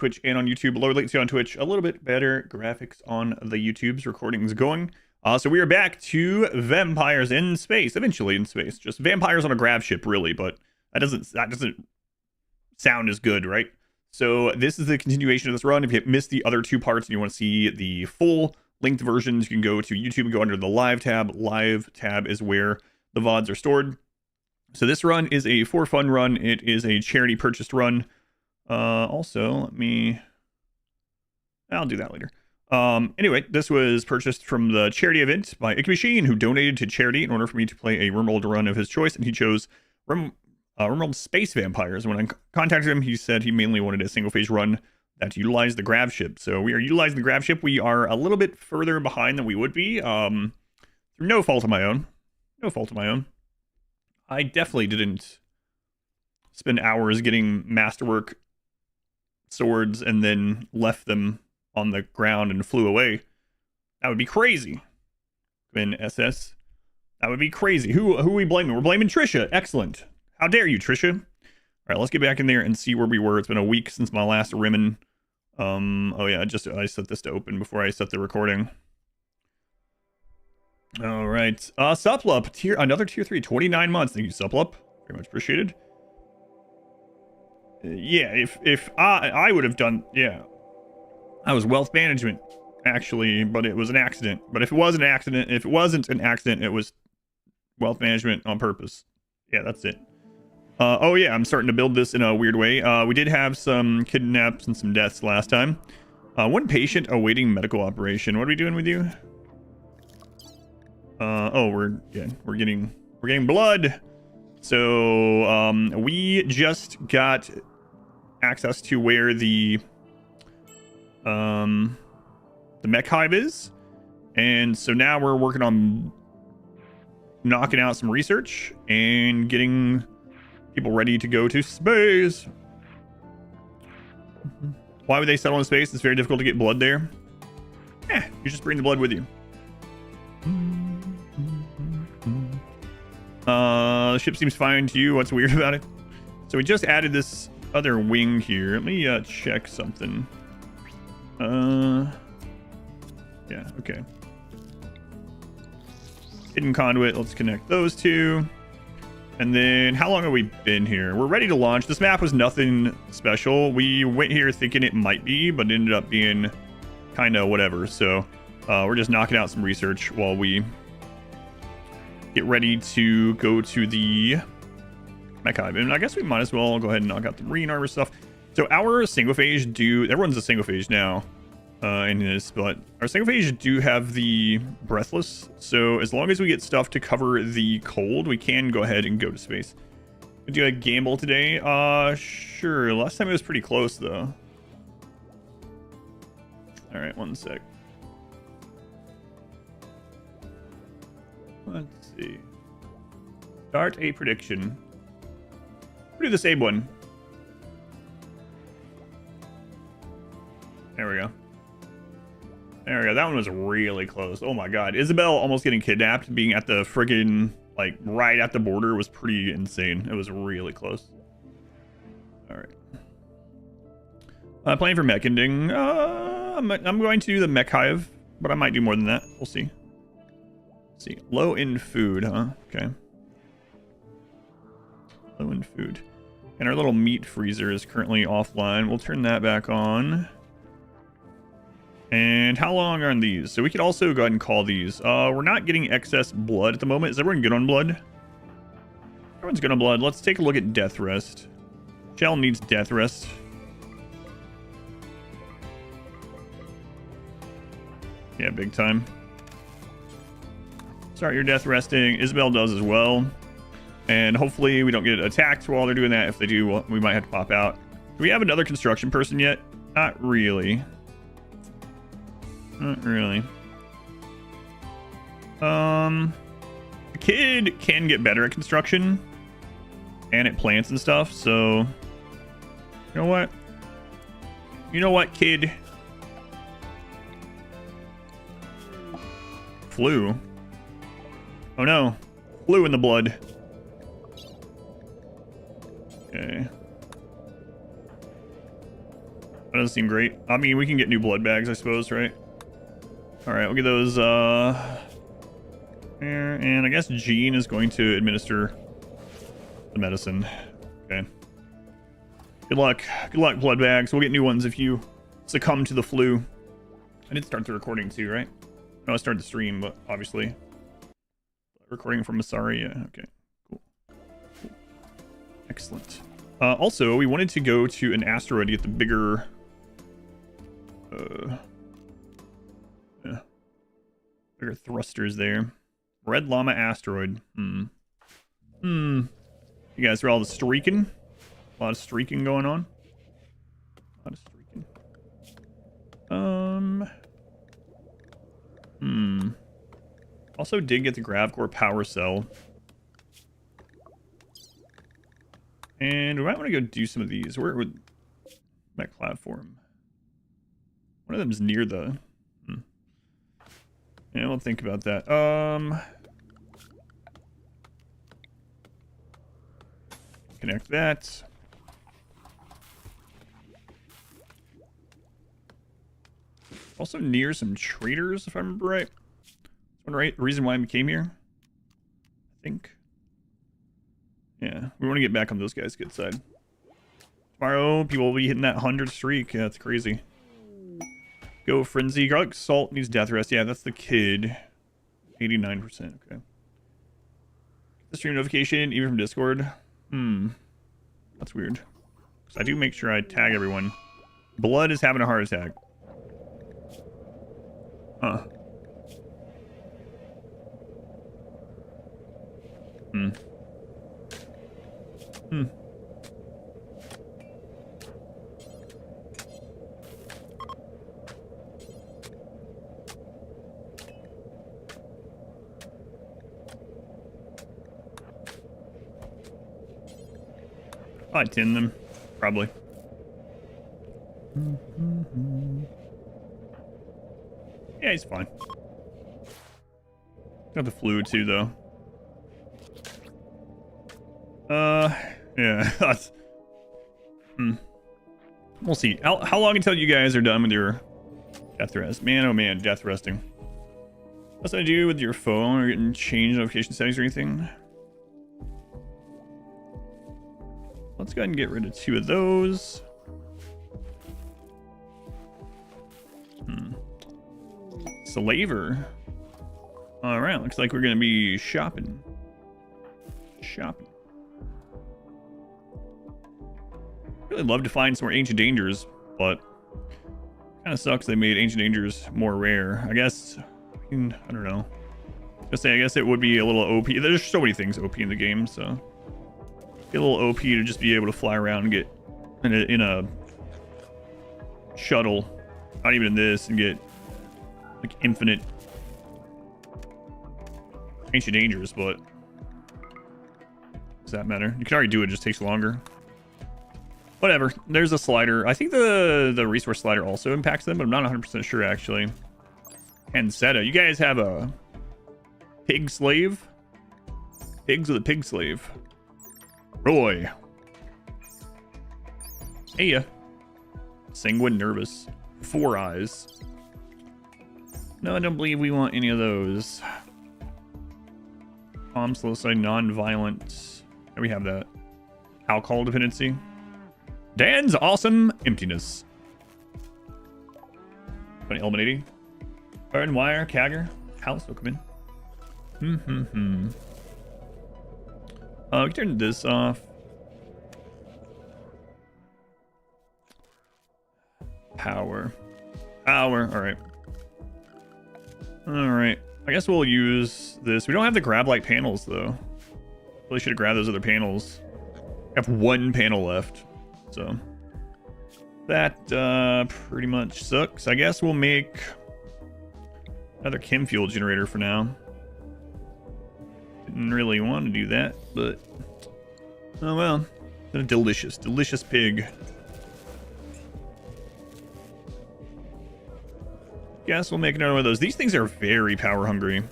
Twitch and on YouTube. Lower latency on Twitch, a little bit better graphics on the YouTube's recordings going. So we are back to vampires in space, eventually in space. Just vampires on a grav ship, really, but that doesn't sound as good, right? So this is the continuation of this run. If you missed the other two parts and you want to see the full length versions, you can go to YouTube and go under the live tab. Live tab is where the VODs are stored. So this run is a for fun run. It is a charity purchased run. Also, I'll do that later. Anyway, this was purchased from the charity event by Icky Machine, who donated to charity in order for me to play a RimWorld run of his choice, and he chose RimWorld Space Vampires. When I contacted him, he said he mainly wanted a single-phase run that utilized the grav ship. So we are utilizing the grav ship. We are a little bit further behind than we would be, through no fault of my own. No fault of my own. I definitely didn't spend hours getting masterwork swords and then left them on the ground and flew away. That would be crazy. In SS. That would be crazy. Who are we blaming? We're blaming Trisha. Excellent. How dare you, Trisha? All right, let's get back in there and see where we were. It's been a week since my last Rimmin. Oh yeah, I set this to open before I set the recording. All right. Suplup, another tier 3, 29 months. Thank you, Suplup. Very much appreciated. Yeah, if I would have done, yeah. I was wealth management, actually, but it was an accident. But if it was an accident, if it wasn't an accident, it was wealth management on purpose. Yeah, that's it. Oh yeah, I'm starting to build this in a weird way. We did have some kidnaps and some deaths last time. One patient awaiting medical operation. What are we doing with you? Oh, we're getting blood. So we just got access to where the mech hive is, and so now we're working on knocking out some research and getting people ready to go to space. Why would they settle in space? It's very difficult to get blood there. You just bring the blood with you. The ship seems fine to you. What's weird about it? So we just added this other wing here. Let me check something. Yeah, okay. Hidden conduit. Let's connect those two. And then, how long have we been here? We're ready to launch. This map was nothing special. We went here thinking it might be, but it ended up being kind of whatever. So we're just knocking out some research while we get ready to go to the mech hive. And I guess we might as well go ahead and knock out the marine armor stuff. So our Sanguophage everyone's a Sanguophage now in this, but our Sanguophage do have the breathless. So as long as we get stuff to cover the cold, we can go ahead and go to space. Do a gamble today? Sure. Last time it was pretty close though. All right, one sec. Let's see. Start a prediction. We'll do the same one. There we go. There we go. That one was really close. Oh my god. Isabel almost getting kidnapped, being at the friggin', like, right at the border was pretty insane. It was really close. Alright. Playing for mech ending. I'm going to do the mech hive, but I might do more than that. We'll see. Let's see. Low in food, huh? Okay. Low in food. And our little meat freezer is currently offline. We'll turn that back on. And how long are on these? So we could also go ahead and call these. We're not getting excess blood at the moment. Is everyone good on blood? Everyone's good on blood. Let's take a look at death rest. Shell needs death rest. Yeah, big time. Start your death resting. Isabel does as well. And hopefully we don't get attacked while they're doing that. If they do, well, we might have to pop out. Do we have another construction person yet? Not really. Not really. The kid can get better at construction and at plants and stuff, so you know what? You know what, kid? Flu. Oh no. Flu in the blood. Okay. That doesn't seem great. I mean, we can get new blood bags, I suppose, right? All right, we'll get those there. And I guess Jean is going to administer the medicine. Okay. Good luck. Good luck, blood bags. We'll get new ones if you succumb to the flu. I did start the recording too, right? No, I started the stream, but obviously. Recording from Masari, yeah, okay. Cool. Excellent. Also, we wanted to go to an asteroid to get the bigger... yeah. Bigger thrusters there. Red Llama asteroid. You guys are all the streaking? A lot of streaking going on. A lot of streaking. Also did get the Gravcore power cell. And we might want to go do some of these. Where would that platform? One of them's near the... Yeah, we'll think about that. Connect that. Also near some traders, if I remember right. That's one right reason why I came here. I think. Yeah, we want to get back on those guys' good side. Tomorrow, people will be hitting that 100 streak. Yeah, that's crazy. Go Frenzy. Garlic Salt needs death rest. Yeah, that's the kid. 89%. Okay. The stream notification, even from Discord. That's weird. So I do make sure I tag everyone. Blood is having a heart attack. Huh. I'd tin them, probably. Yeah, he's fine. Got the flu too, though. Yeah, that's... We'll see. How long until you guys are done with your death rest? Man, oh man, death resting. What's that to do with your phone or getting change notification settings or anything? Let's go ahead and get rid of 2 of those. Slaver. Alright, looks like we're gonna be shopping. Really love to find some more Ancient Dangers, but kind of sucks they made Ancient Dangers more rare. I guess, I don't know. I guess it would be a little OP. There's so many things OP in the game, so get a little OP to just be able to fly around and get in a shuttle, not even in this, and get like infinite Ancient Dangers, but does that matter? You can already do it, it just takes longer. Whatever. There's a slider. I think the resource slider also impacts them, but I'm not 100% sure actually. And Seta, you guys have a pig slave? Pigs with a pig slave. Roy. Hey ya. Sanguine nervous. 4 eyes. No, I don't believe we want any of those. Calm, slow side, non-violent. We have that. Alcohol dependency. Dan's awesome emptiness. Funny element 80. Burn wire, Kagger. House will come in. We can turn this off. Power. Alright. Alright. I guess we'll use this. We don't have the grab light panels though. Really should have grabbed those other panels. I have 1 panel left. So that pretty much sucks. I guess we'll make another chem fuel generator for now. Didn't really want to do that, but oh well. A delicious pig. Guess we'll make another one of those. These things are very power hungry.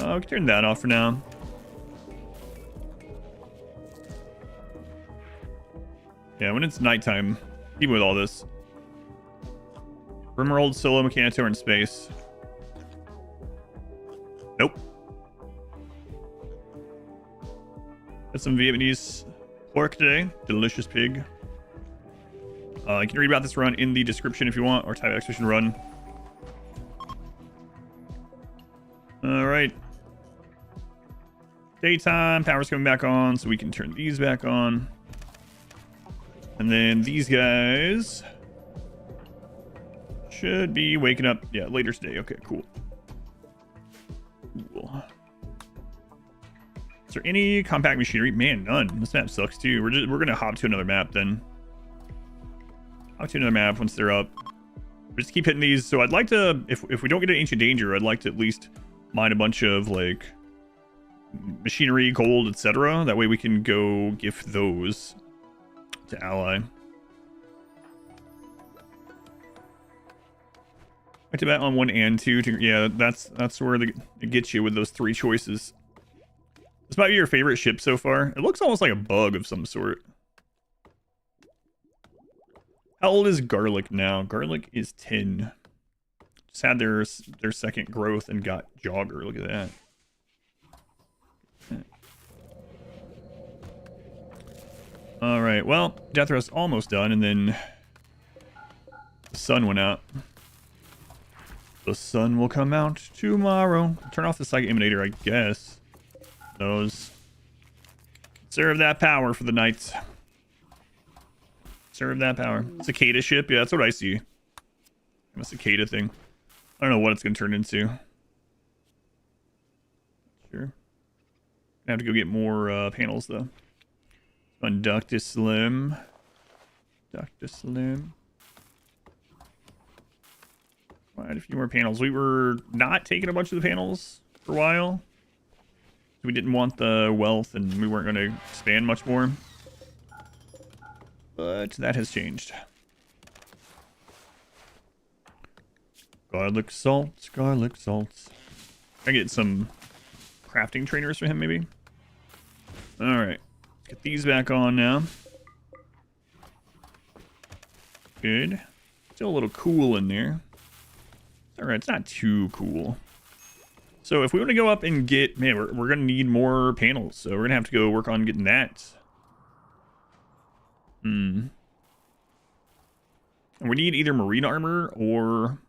Oh, we can turn that off for now. Yeah, when it's nighttime, Even with all this. RimWorld, Solo, Mechanitor in space. Nope. Got some Vietnamese pork today. Delicious pig. You can read about this run in the description if you want, or type expedition run. Alright. Daytime, power's coming back on, so we can turn these back on. And then these guys should be waking up, yeah, later today. Okay, cool. Cool. Is there any compact machinery? Man, none. This map sucks too. We're gonna hop to another map then. Hop to another map once they're up. Just keep hitting these. So I'd like to, if we don't get an ancient danger, I'd like to at least mine a bunch of like machinery, gold, etc. That way we can go gift those to ally. I to bet on 1 and 2. Yeah, that's where it gets you with those 3 choices. This might be your favorite ship so far. It looks almost like a bug of some sort. How old is Garlic now? Garlic is 10. Just had their second growth and got Jogger. Look at that. All right, well, Death Rest almost done, and then the sun went out. The sun will come out tomorrow. Turn off the Psychic Emanator, I guess. Those. Serve that power for the night. Serve that power. Cicada ship, yeah, that's what I see. A cicada thing. I don't know what it's gonna turn into. Sure. I have to go get more panels though. On Dr. Slim. Dr. Slim. Quite a few more panels. We were not taking a bunch of the panels for a while. We didn't want the wealth and we weren't going to expand much more. But that has changed. Garlic salts, garlic salts. I get some crafting trainers for him maybe. Alright. Get these back on now. Good. Still a little cool in there. Alright, it's not too cool. So if we want to go up and get... Man, we're going to need more panels. So we're going to have to go work on getting that. And we need either marine armor or...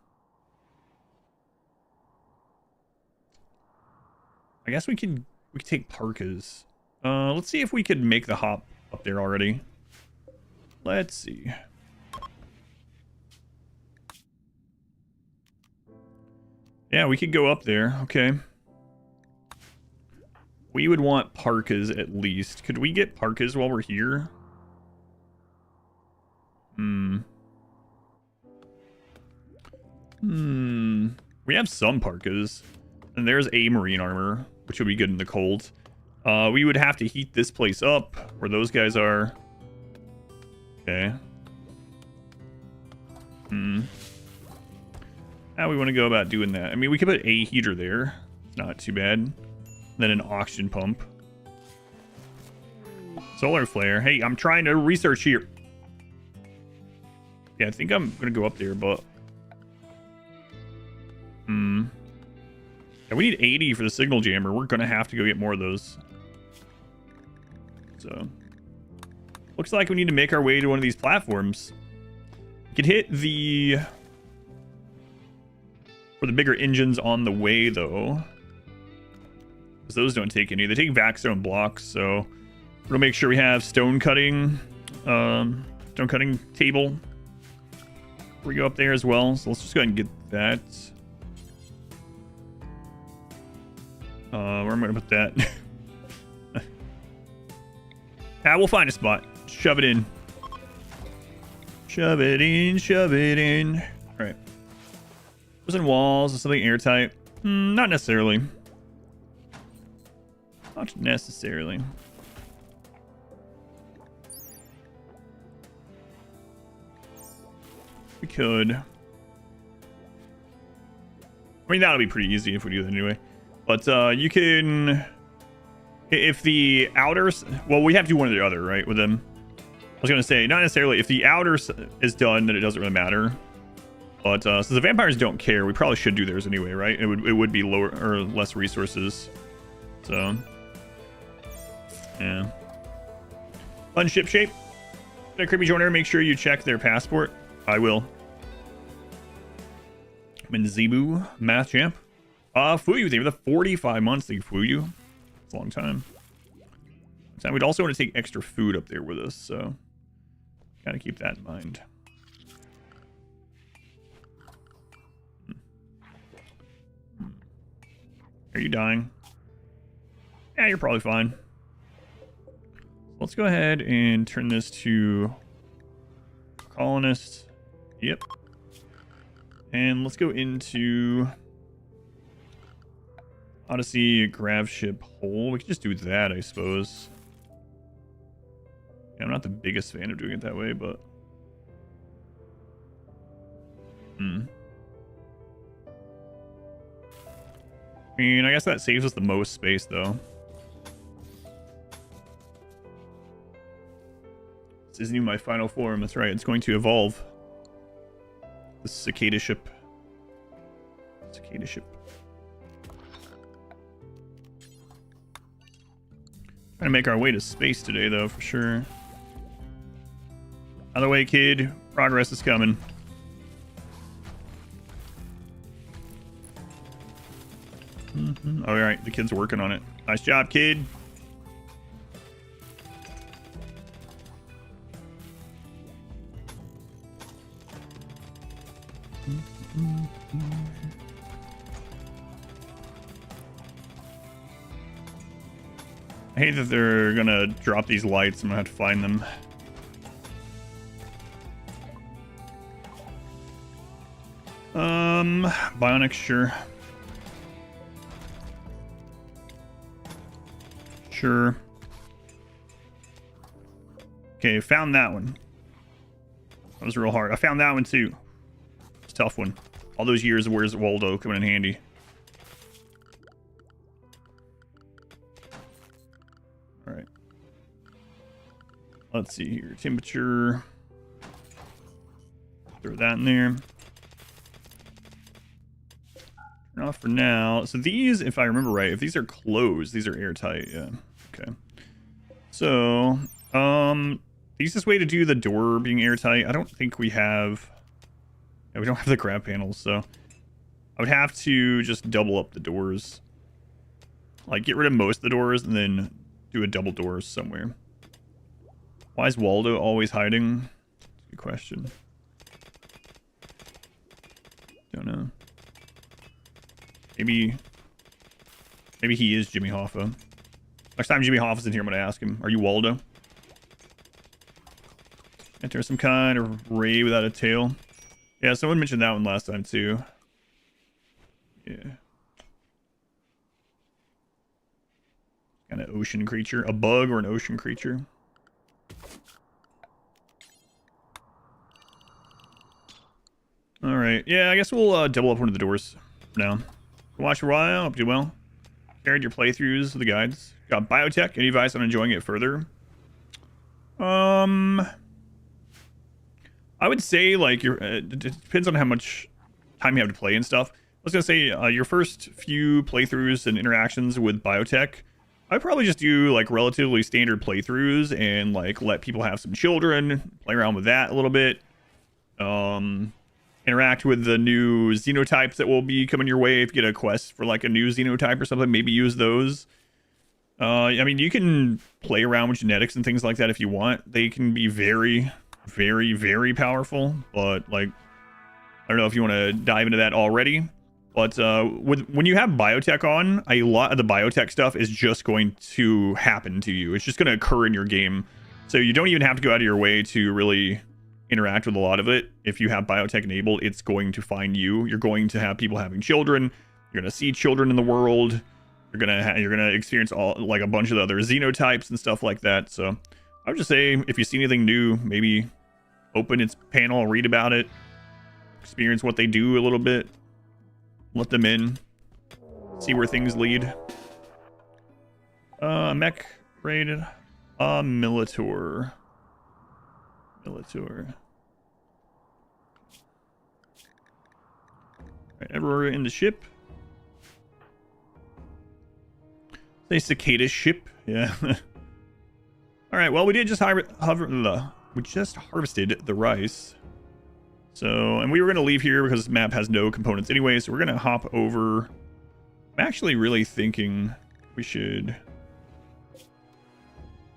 I guess we could take parkas. Let's see if we could make the hop up there already. Let's see. Yeah, we could go up there. Okay. We would want parkas at least. Could we get parkas while we're here? We have some parkas. And there's a marine armor, which would be good in the cold. We would have to heat this place up where those guys are. Okay. How we want to go about doing that? I mean, we could put a heater there. It's not too bad. Then an oxygen pump. Solar flare. Hey, I'm trying to research here. Yeah, I think I'm going to go up there, but... Yeah, we need 80 for the signal jammer. We're going to have to go get more of those. So, looks like we need to make our way to one of these platforms. We could hit the... For the bigger engines on the way, though. Because those don't take any. They take vaxstone blocks, so... We'll make sure we have stone cutting table. We go up there as well. So let's just go ahead and get that. Where am I going to put that? We'll find a spot. Shove it in. Shove it in, shove it in. All right. Prison walls, is something airtight? Not necessarily. Not necessarily. We could. I mean, that'll be pretty easy if we do that anyway. But you can... If the outers... Well, we have to do one or the other, right, with them. was gonna say, not necessarily if the outer is done, then it doesn't really matter. But since the vampires don't care, we probably should do theirs anyway, right? It would be lower or less resources. So yeah. Fun ship shape. A creepy joiner, make sure you check their passport. I will. Menzibu, math champ. Fuyu, thank you for the 45 months. Thank you, Fuyu. It's a long time. We'd also want to take extra food up there with us, so gotta keep that in mind. Are you dying? Yeah, you're probably fine. Let's go ahead and turn this to colonists. Yep. And let's go into Odyssey grav ship hole. We could just do that, I suppose. Yeah, I'm not the biggest fan of doing it that way, but I mean, I guess that saves us the most space, though. This isn't even my final form. That's right. It's going to evolve. The cicada ship. Cicada ship. Trying to make our way to space today, though, for sure. Out of the way, kid. Progress is coming. All right, the kid's working on it. Nice job, kid. I hate that they're gonna drop these lights. I'm gonna have to find them. Bionics, sure. Sure. Okay, found that one. That was real hard. I found that one too. It's a tough one. All those years of Where's Waldo coming in handy. All right. Let's see here. Temperature. Throw that in there. Turn off for now. So these, if I remember right, if these are closed, these are airtight. Yeah. Okay. So, the easiest way to do the door being airtight, I don't think we have... Yeah, we don't have the grab panels, so I would have to just double up the doors. Like, get rid of most of the doors and then do a double doors somewhere. Why is Waldo always hiding? Good question. Don't know. Maybe he is Jimmy Hoffa. Next time Jimmy Hoffa's in here, I'm going to ask him, are you Waldo? Enter some kind of ray without a tail. Yeah, someone mentioned that one last time, too. Yeah. Kind of ocean creature. A bug or an ocean creature. Alright. Yeah, I guess we'll double up one of the doors for now. Watch a while. Hope you do well. Carried your playthroughs of the guides. Got biotech. Any advice on enjoying it further? I would say, like, it depends on how much time you have to play and stuff. I was going to say, your first few playthroughs and interactions with biotech, I'd probably just do, like, relatively standard playthroughs and, like, let people have some children, play around with that a little bit. Interact with the new xenotypes that will be coming your way. If you get a quest for, like, a new xenotype or something, maybe use those. I mean, you can play around with genetics and things like that if you want. They can be very, very, very powerful, but, like, I don't know if you want to dive into that already. But when you have biotech on, a lot of the biotech stuff is just going to happen to you. It's just going to occur in your game. So you don't even have to go out of your way to really interact with a lot of it. If you have biotech enabled, it's going to find you. You're going to have people having children. You're going to see children in the world. You're gonna experience all, like, a bunch of the other xenotypes and stuff like that. So I would just say, if you see anything new, maybe open its panel, read about it, experience what they do a little bit, let them in, see where things lead. Mech rated, Militor. Militor. Alright, everywhere in the ship. Say cicada ship. Yeah. Alright, well, we did just we just harvested the rice. So, and we were going to leave here because this map has no components anyway, so we're going to hop over. I'm actually really thinking we should...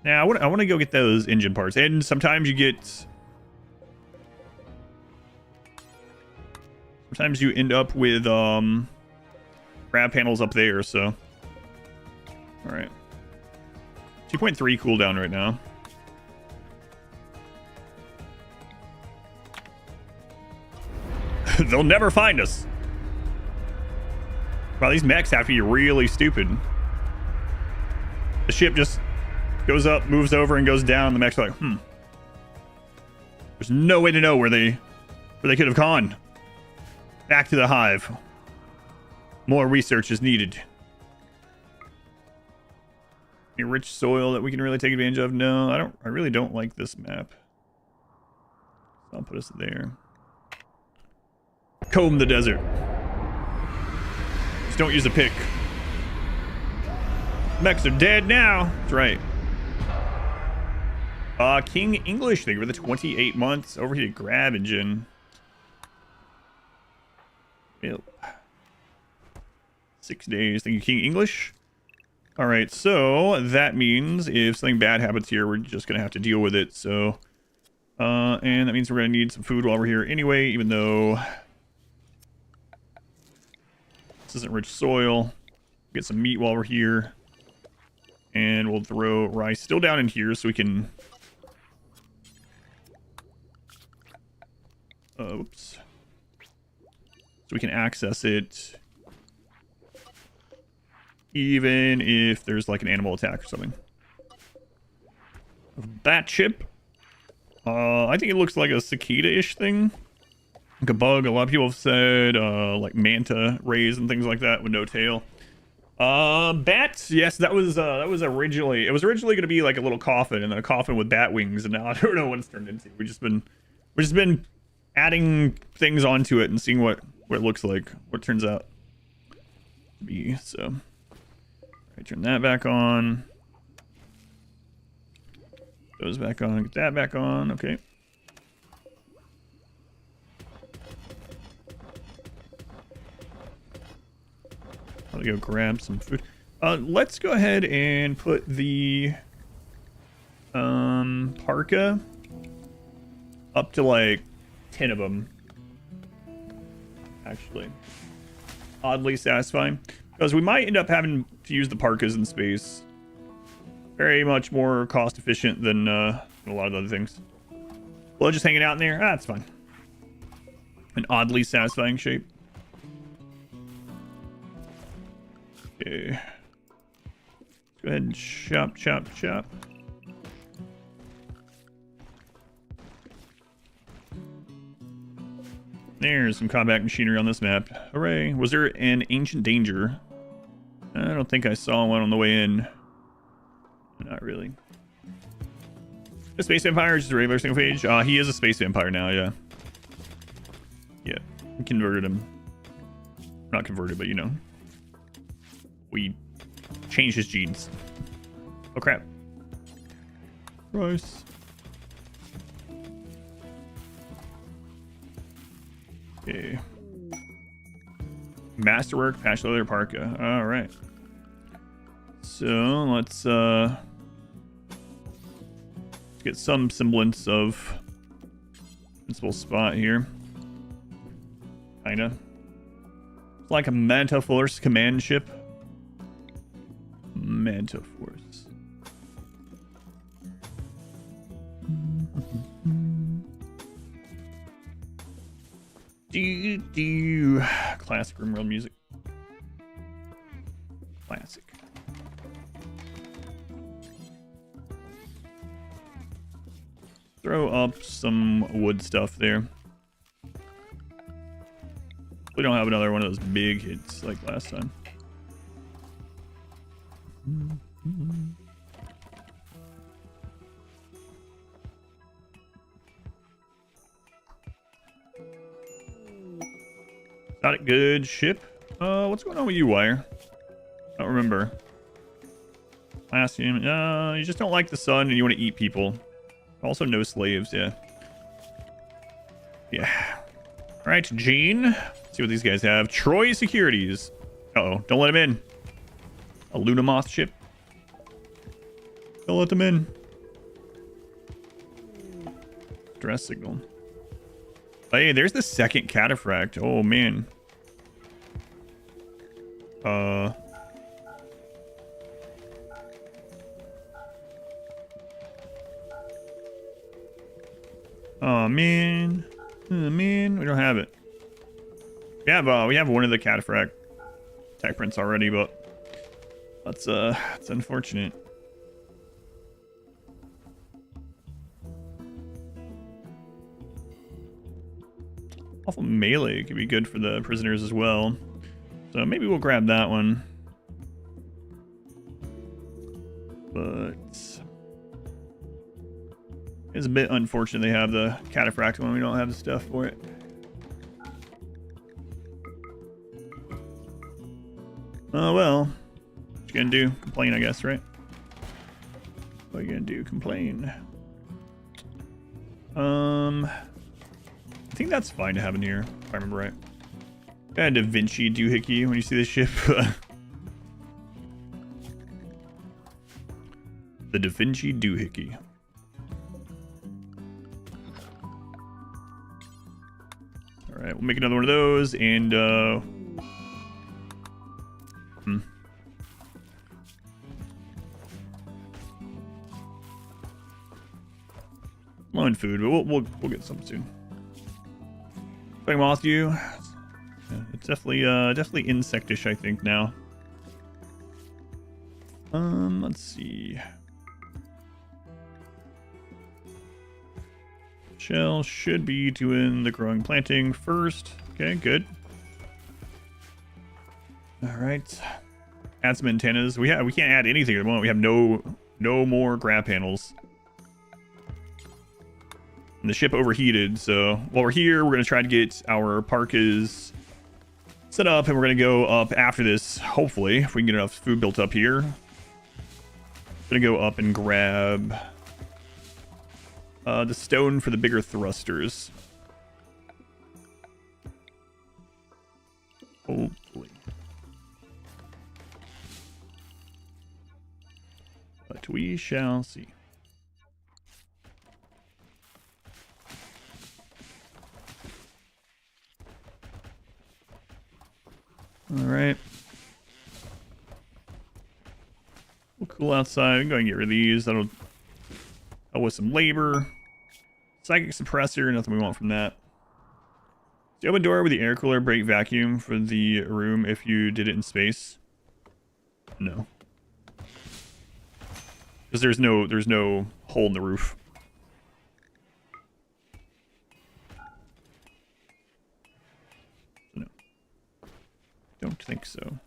Now, I want to go get those engine parts. And sometimes you get... Sometimes you end up with grab panels up there, so... Alright. 2.3 cooldown right now. They'll never find us. Wow, these mechs have to be really stupid. The ship just goes up, moves over, and goes down. The mechs are like, There's no way to know where they could have gone. Back to the hive. More research is needed. Any rich soil that we can really take advantage of? No, I really don't like this map. So I'll put us there. Comb the desert. Just don't use a pick. Mechs are dead now. That's right. King English, thank you for the 28 months. Overheated grab engine. Yep. 6 days. Thank you, King English. Alright, so that means if something bad happens here, we're just going to have to deal with it. So, and that means we're going to need some food while we're here anyway, even though this isn't rich soil. Get some meat while we're here. And we'll throw rice still down in here so we can... oops. So we can access it even if there's like an animal attack or something. Bat ship. I think it looks like a cicada-ish thing. Like a bug. A lot of people have said like manta rays and things like that with no tail. Bats. Yes, that was originally. It was originally going to be like a little coffin, and then a coffin with bat wings, and now I don't know what it's turned into. We've just been adding things onto it and seeing what it looks like, what it turns out to be. So, I turn that back on. Those back on. Get that back on. Okay. I'll go grab some food. Let's go ahead and put the parka up to like 10 of them. Actually, oddly satisfying because we might end up having to use the parkas in space. Very much more cost efficient than a lot of other things. Well, just hanging out in there, that's fine. An oddly satisfying shape. Okay. Let's go ahead and chop, chop, chop. There's some combat machinery on this map. Hooray. Was there an ancient danger? I don't think I saw one on the way in. Not really. A space vampire, just a regular Sanguophage. He is a space vampire now, yeah. Yeah, we converted him. Not converted, but you know. We changed his genes. Oh crap. Rice. Okay. Masterwork, patch leather, parka. Alright. So let's get some semblance of principal spot here. Kinda. It's like a Manta Force command ship. Manta Force. Classic RimWorld music. Classic. Throw up some wood stuff there. We don't have another one of those big hits like last time. Got it. Good ship. What's going on with you, Wire? I don't remember. Potassium. You just don't like the sun and you want to eat people. Also, no slaves. Yeah. Yeah. All right, Gene. Let's see what these guys have. Troy Securities. Uh-oh. Don't let him in. A Lunamoth ship. Don't let them in. Stress signal. Hey, there's the second cataphract. Oh, man. Oh, man. Oh, man. We don't have it. We have one of the cataphract tech prints already, but that's it's unfortunate. Awful melee could be good for the prisoners as well. So maybe we'll grab that one. But it's a bit unfortunate they have the cataphract one. We don't have the stuff for it. Oh well. What you gonna do? Complain, I guess, right? What are you gonna do? Complain. I think that's fine to have in here, if I remember right. Got a Da Vinci doohickey when you see this ship. The Da Vinci doohickey. Alright, we'll make another one of those, and low in food, but we'll get some soon. Playing with you. Yeah, it's definitely insectish, I think, now. Let's see. Shell should be doing the growing planting first. Okay, good. All right. Add some antennas. We can't add anything at the moment. We have no more grab panels. And the ship overheated, so while we're here, we're going to try to get our parkas set up, and we're going to go up after this, hopefully, if we can get enough food built up here. Going to go up and grab the stone for the bigger thrusters. Hopefully. But we shall see. All right. We'll cool outside. We can go and get rid of these. That'll help with some labor. Psychic suppressor. Nothing we want from that. The open door with the air cooler break vacuum for the room if you did it in space. No. Because there's no hole in the roof. No. Don't think so.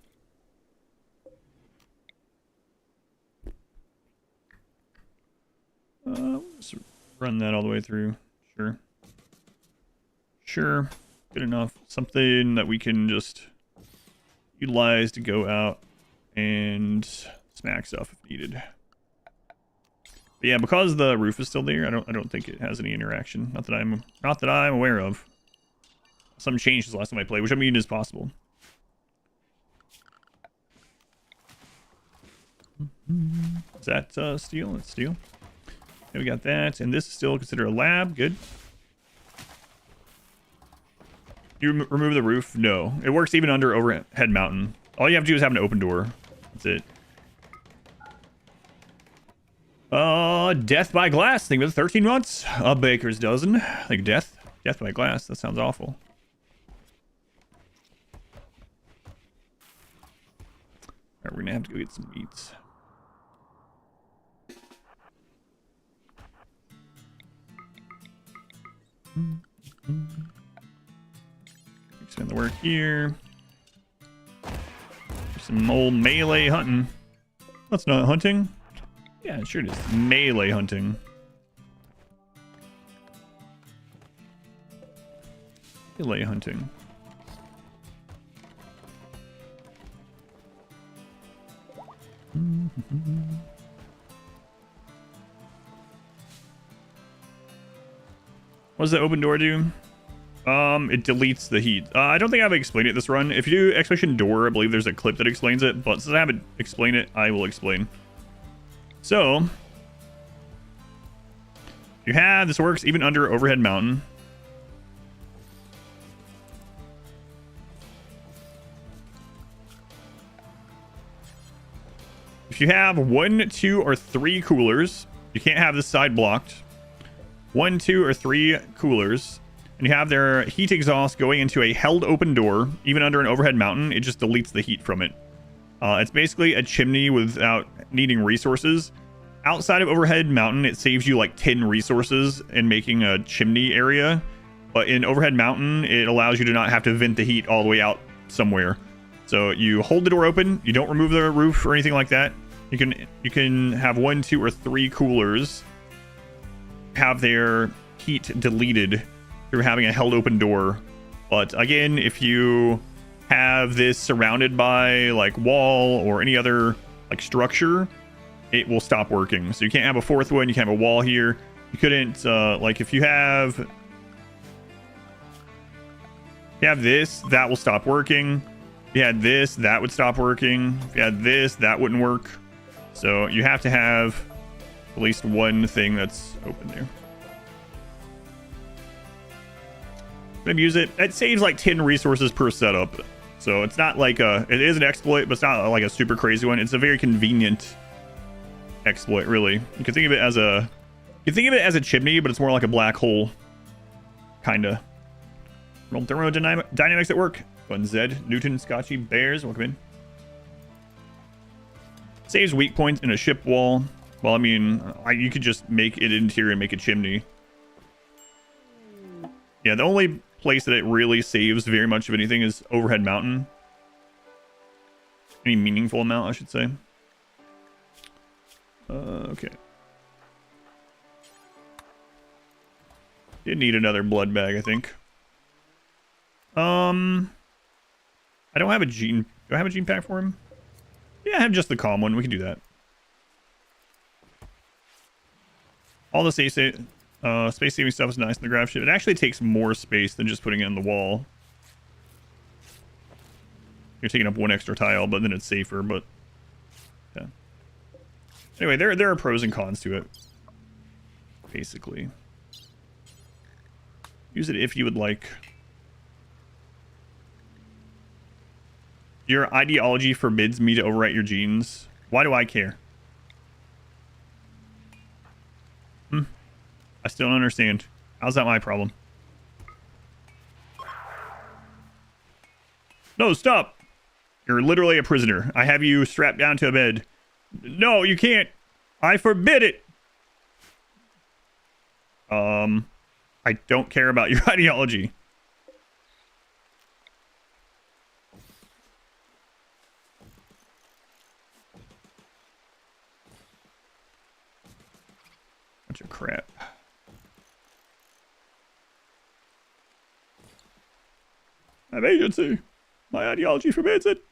Let's run that all the way through. Sure. Sure. Good enough. Something that we can just utilize to go out and smack stuff if needed. But yeah, because the roof is still there, I don't think it has any interaction. Not that I'm aware of. Something changed since the last time I played, which I mean is possible. Is that steel? It's steel. Okay, we got that, and this is still considered a lab. Good. You remove the roof? No. It works even under overhead mountain. All you have to do is have an open door. That's it. Death by glass. Thing with 13 months. A baker's dozen. Like death by glass. That sounds awful. Alright, we're gonna have to go get some meats. Expand the work here. Some old melee hunting. That's not hunting. Yeah, sure it is. Melee hunting. Melee hunting. What does the open door do? It deletes the heat. I don't think I've explained it this run. If you do exclamation door, I believe there's a clip that explains it, but since I haven't explained it, I will explain. So, you have, this works even under overhead mountain. If you have 1, 2, or 3 coolers, you can't have this side blocked. 1, 2, or 3 coolers, and you have their heat exhaust going into a held open door, even under an overhead mountain, it just deletes the heat from it. It's basically a chimney without needing resources. Outside of overhead mountain, it saves you like 10 resources in making a chimney area, but in overhead mountain, it allows you to not have to vent the heat all the way out somewhere. So you hold the door open, you don't remove the roof or anything like that. You can have 1, 2, or 3 coolers have their heat deleted through having a held open door. But again, if you have this surrounded by like wall or any other like structure, it will stop working. So you can't have a 4th one, you can't have a wall here. You couldn't like if you have this, that will stop working. If you had this, that would stop working. If you had this, that wouldn't work. So you have to have at least one thing that's open there. Gonna use it. It saves like 10 resources per setup. So it's not like it is an exploit, but it's not like a super crazy one. It's a very convenient exploit, really. You can think of it as a chimney, but it's more like a black hole. Kinda. Roll thermodynamics at work. Fun Zed, Newton, Scotchy, Bears, welcome in. Saves weak points in a ship wall. Well, I mean, you could just make it interior and make a chimney. Yeah, the only place that it really saves very much of anything is overhead mountain. Any meaningful amount, I should say. Okay. Did need another blood bag, I think. I don't have a gene. Do I have a gene pack for him? Yeah, I have just the calm one. We can do that. All the space-saving stuff is nice in the grav ship. It actually takes more space than just putting it on the wall. You're taking up one extra tile, but then it's safer, but... yeah. Anyway, there are pros and cons to it. Basically. Use it if you would like. Your ideology forbids me to overwrite your genes. Why do I care? I still don't understand. How's that my problem? No, stop! You're literally a prisoner. I have you strapped down to a bed. No, you can't! I forbid it! I don't care about your ideology. Bunch of crap. I have agency. My ideology forbids it.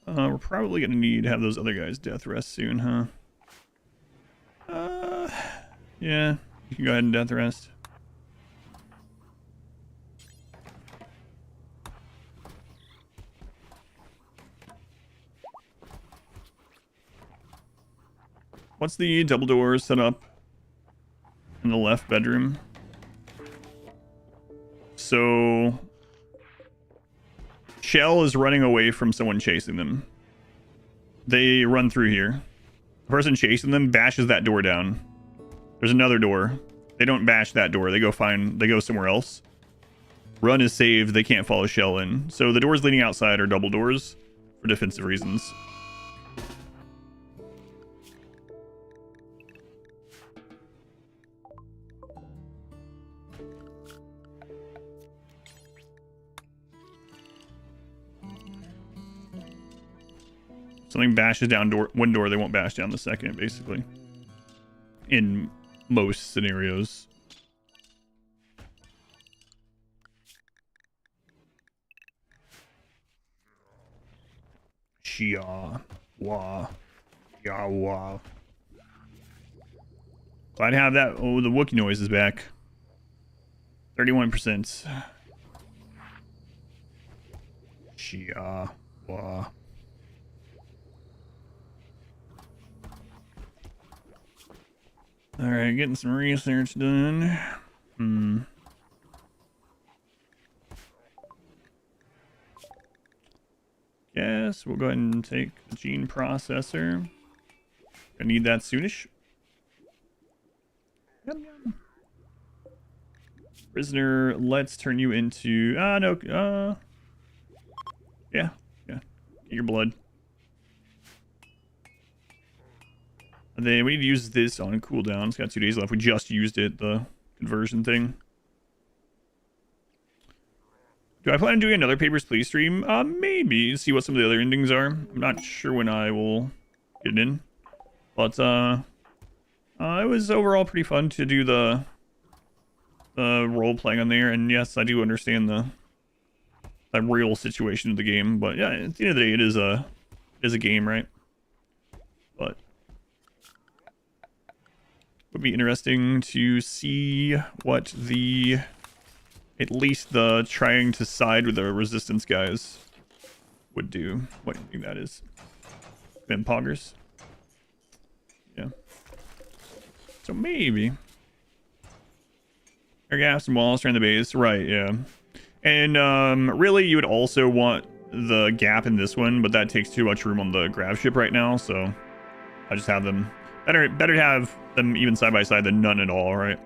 We're probably gonna need to have those other guys death rest soon, huh? Yeah, you can go ahead and death rest. What's the double doors set up in the left bedroom? So Shell is running away from someone chasing them. They run through here. The person chasing them bashes that door down. There's another door. They don't bash that door. They go somewhere else. Run is saved. They can't follow Shell in. So the doors leading outside are double doors for defensive reasons. Something bashes down one door, they won't bash down the second, basically. In most scenarios. Shia. Wah. Yawa. So I'd have that. Oh, the Wookiee noise is back. 31%. Shia. Wah. Alright, getting some research done. Yes, we'll go ahead and take the gene processor. I need that soonish. Yum, yum. Prisoner, let's turn you into... no, yeah. Get your blood. And then we need to use this on cooldown. It's got 2 days left. We just used it, the conversion thing. Do I plan on doing another Papers, Please stream? Maybe. See what some of the other endings are. I'm not sure when I will get in. But, it was overall pretty fun to do the role-playing on there. And yes, I do understand the real situation of the game. But yeah, at the end of the day, it is a game, right? But would be interesting to see what at least the trying to side with the resistance guys would do. What do you think that is? Vampoggers? Yeah. So maybe. Air gaps and walls around the base. Right, yeah. And really you would also want the gap in this one, but that takes too much room on the grav ship right now, so I just have them. Better to have them even side by side than none at all, right?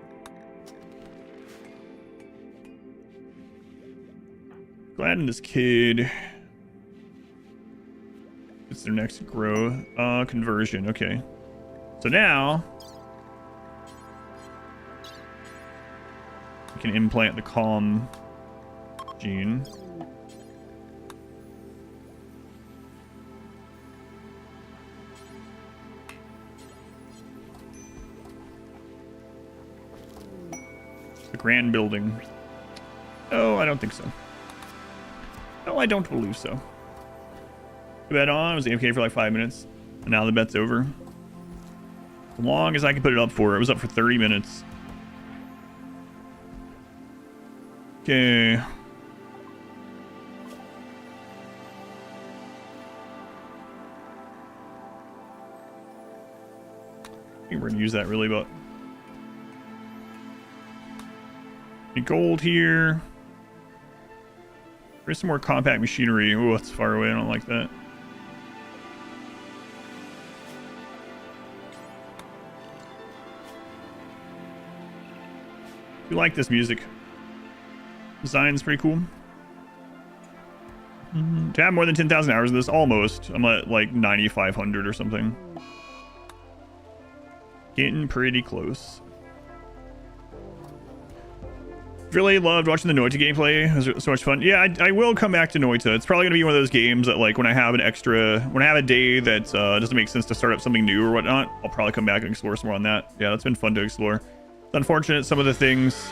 Glad in this kid. It's their next growth. Conversion, okay. So now we can implant the calm gene. The grand building. Oh, I don't think so. No, I don't believe so. Bet on. I was AFK for like 5 minutes. And now the bet's over. As long as I can put it up for. It was up for 30 minutes. Okay. I think we're gonna use that really, but any gold here. There's some more compact machinery. Oh, it's far away. I don't like that. You like this music? Design's pretty cool. To have more than 10,000 hours of this, almost. I'm at like 9,500 or something. Getting pretty close. Really loved watching the Noita gameplay. It was so much fun. Yeah, I will come back to Noita. It's probably gonna be one of those games that, like, when I have a day that doesn't make sense to start up something new or whatnot, I'll probably come back and explore some more on that. Yeah, that's been fun to explore. It's unfortunate some of the things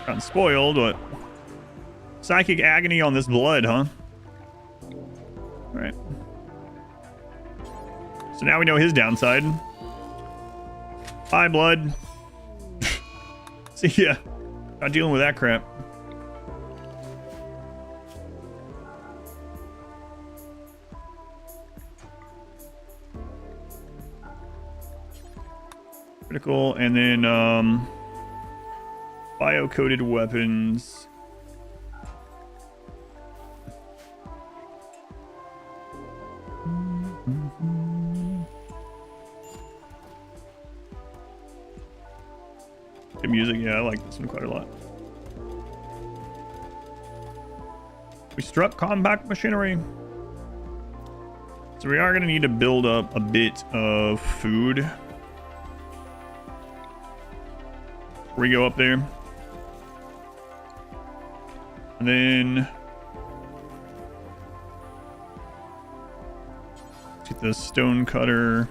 gotten spoiled, but psychic agony on this blood, huh? All right. So now we know his downside. Bye, blood. See ya. Not dealing with that crap. Critical, and then bio-coated weapons. The music, yeah, I like this one quite a lot. We struck compact machinery. So we are going to need to build up a bit of food. Before we go up there. And then let's get the stone cutter.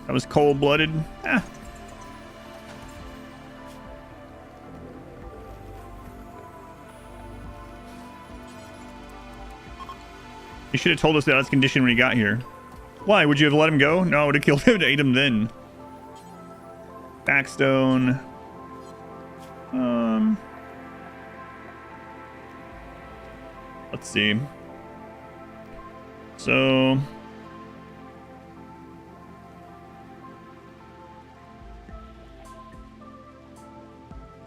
That was cold-blooded. Ah. You should have told us that was condition when he got here. Why? Would you have let him go? No, I would have killed him to ate him then. Backstone. Let's see. So...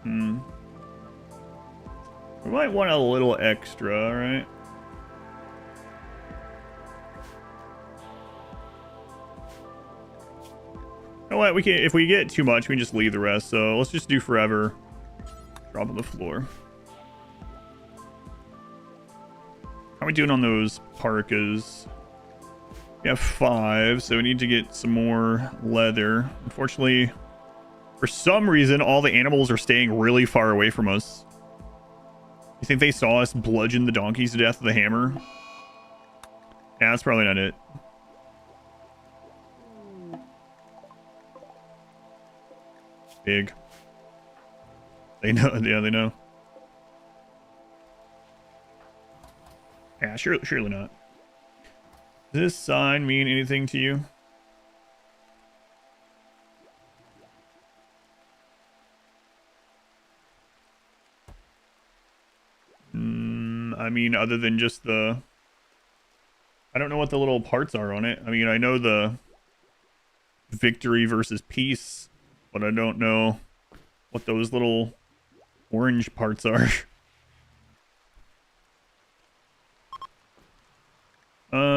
We might want a little extra, right? You know what? We can, if we get too much, we can just leave the rest. So let's just do forever. Drop on the floor. How are we doing on those parkas? We have 5, so we need to get some more leather. Unfortunately, for some reason, all the animals are staying really far away from us. You think they saw us bludgeon the donkeys to death with a hammer? Yeah, that's probably not it. Big. They know. Yeah, they know. Yeah, surely not. Does this sign mean anything to you? I mean, other than just the... I don't know what the little parts are on it. I mean, I know the victory versus peace, but I don't know what those little orange parts are.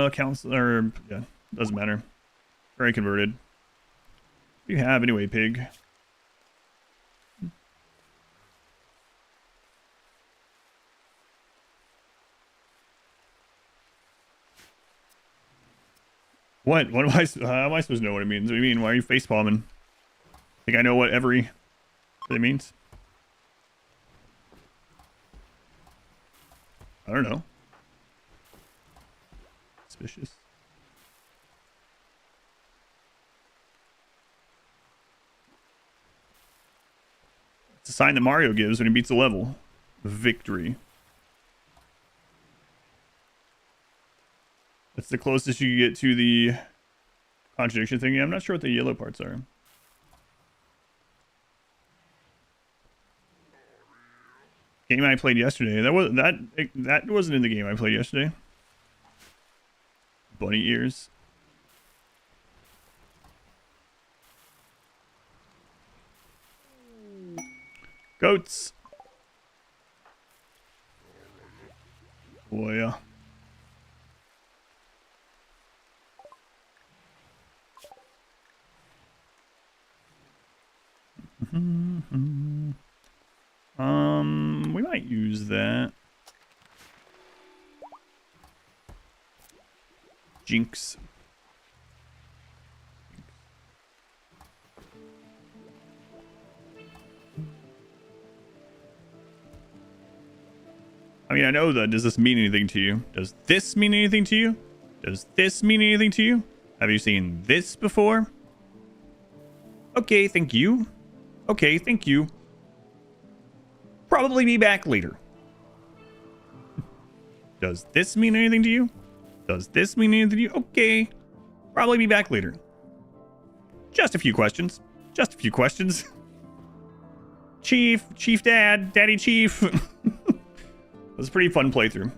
Counselor, yeah, doesn't matter. Very converted. What do you have anyway, pig? What? What am I? How am I supposed to know what it means? What do you mean? Why are you facepalming? Think I know what every it means? I don't know. Suspicious. It's a sign that Mario gives when he beats a level. Victory. That's the closest you get to the contradiction thing. Yeah, I'm not sure what the yellow parts are. Game I played yesterday. That wasn't in the game I played yesterday. Bunny ears. Goats. Oh yeah. We might use that. Jinx. I mean, I know that. Does this mean anything to you? Does this mean anything to you? Does this mean anything to you? Have you seen this before? Okay, thank you. Okay, thank you. Probably be back later. Does this mean anything to you? Does this mean anything to you? Okay. Probably be back later. Just a few questions. Just a few questions. Chief Dad, Daddy Chief. It was a pretty fun playthrough.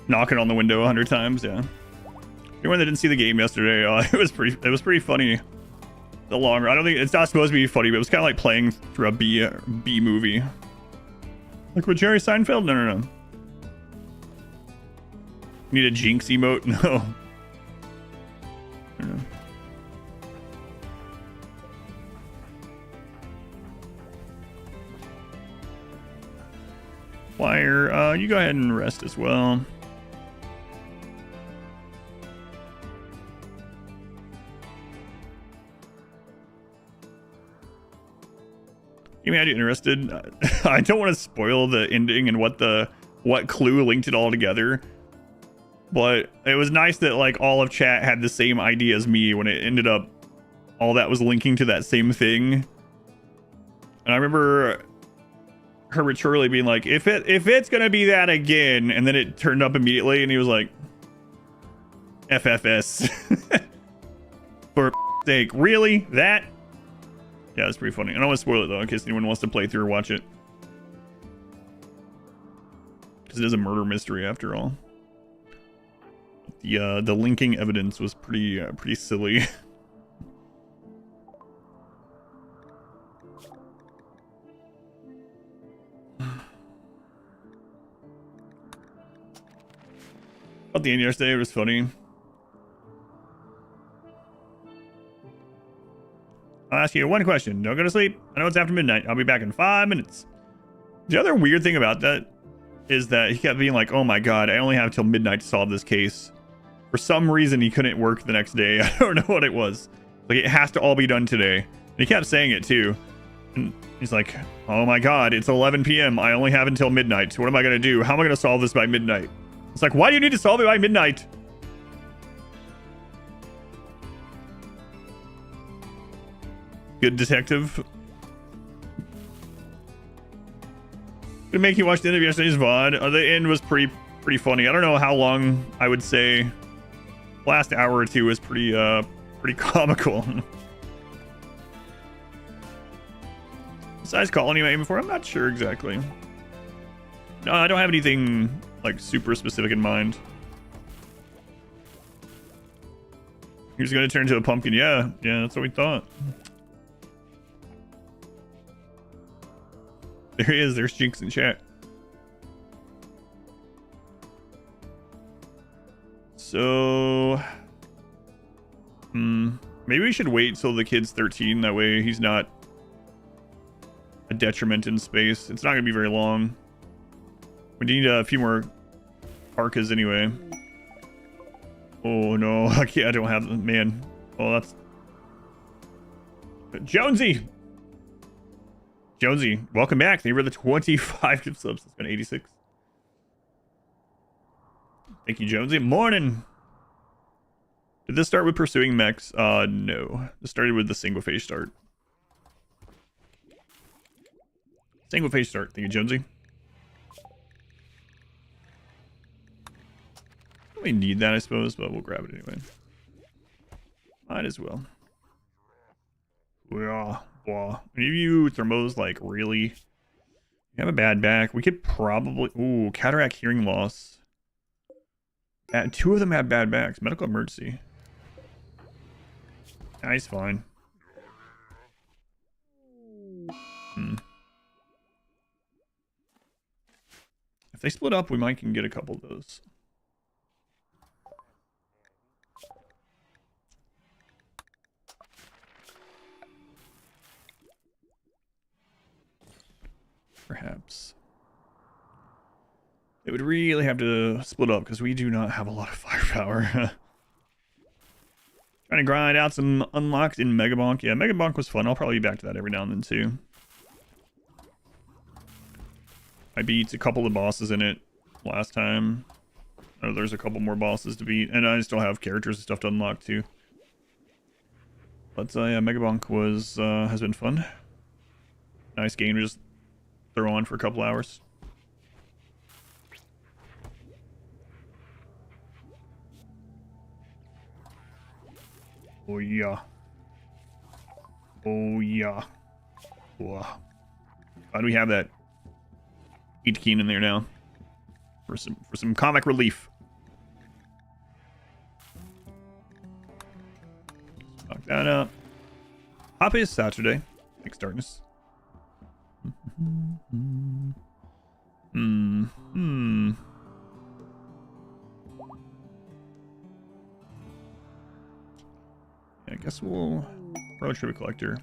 Knocking on the window 100 times, yeah. Anyone that didn't see the game yesterday, it was pretty funny. The longer, I don't think it's not supposed to be funny, but it was kind of like playing through a B movie. Like with Jerry Seinfeld? No. Need a Jinx emote? No. I don't know. Fire, you go ahead and rest as well. You may be interested. I don't want to spoil the ending and what clue linked it all together. But it was nice that like all of chat had the same idea as me when it ended up all that was linking to that same thing. And I remember Herbert Shirley being like, if it's gonna be that again, and then it turned up immediately, and he was like, FFS. For sake, really? That? Yeah, it's pretty funny. I don't want to spoil it though, in case anyone wants to play through or watch it. Because it is a murder mystery after all. The linking evidence was pretty silly. At the end yesterday, it was funny. I'll ask you one question. Don't go to sleep. I know it's after midnight. I'll be back in 5 minutes. The other weird thing about that is that he kept being like, oh my god, I only have till midnight to solve this case. For some reason, he couldn't work the next day. I don't know what it was. Like, it has to all be done today. And he kept saying it too. And he's like, oh my god, it's 11 p.m. I only have until midnight. So what am I going to do? How am I going to solve this by midnight? It's like, why do you need to solve it by midnight? Good detective. Gonna make you watch the end of yesterday's VOD. The end was pretty funny. I don't know how long. I would say last hour or two was pretty comical. Besides Colony I'm aiming for, I'm not sure exactly. No, I don't have anything like super specific in mind. He's gonna turn into a pumpkin. Yeah, that's what we thought. There he is. There's Jinx in chat. So, maybe we should wait till the kid's 13. That way he's not a detriment in space. It's not going to be very long. We need a few more parkas anyway. Oh, no. I don't have them. Man. Oh, that's... Jonesy! Jonesy, welcome back. Thank you for the 25 gift subs. It's been 86. Thank you, Jonesy. Morning. Did this start with pursuing mechs? No. This started with the Sanguophage start. Sanguophage start. Thank you, Jonesy. Don't really need that, I suppose, but we'll grab it anyway. Might as well. Yeah. Wow. Any of you thermos, like, really? You have a bad back. We could probably... Ooh, cataract hearing loss. And 2 of them have bad backs. Medical emergency. Nice, fine. If they split up, we might can get a couple of those. Perhaps. It would really have to split up because we do not have a lot of firepower. Trying to grind out some unlocks in Megabonk. Yeah, Megabonk was fun. I'll probably be back to that every now and then too. I beat a couple of bosses in it last time. Oh, there's a couple more bosses to beat. And I still have characters and stuff to unlock too. But yeah, Megabonk was has been fun. Nice game to just throw on for a couple hours. Oh yeah. Oh yeah. Wow. Why do we have that Eat Keen in there now? For some comic relief. Knock that up. Hop is Saturday. Thanks, Darkness. I guess we'll road trip collector.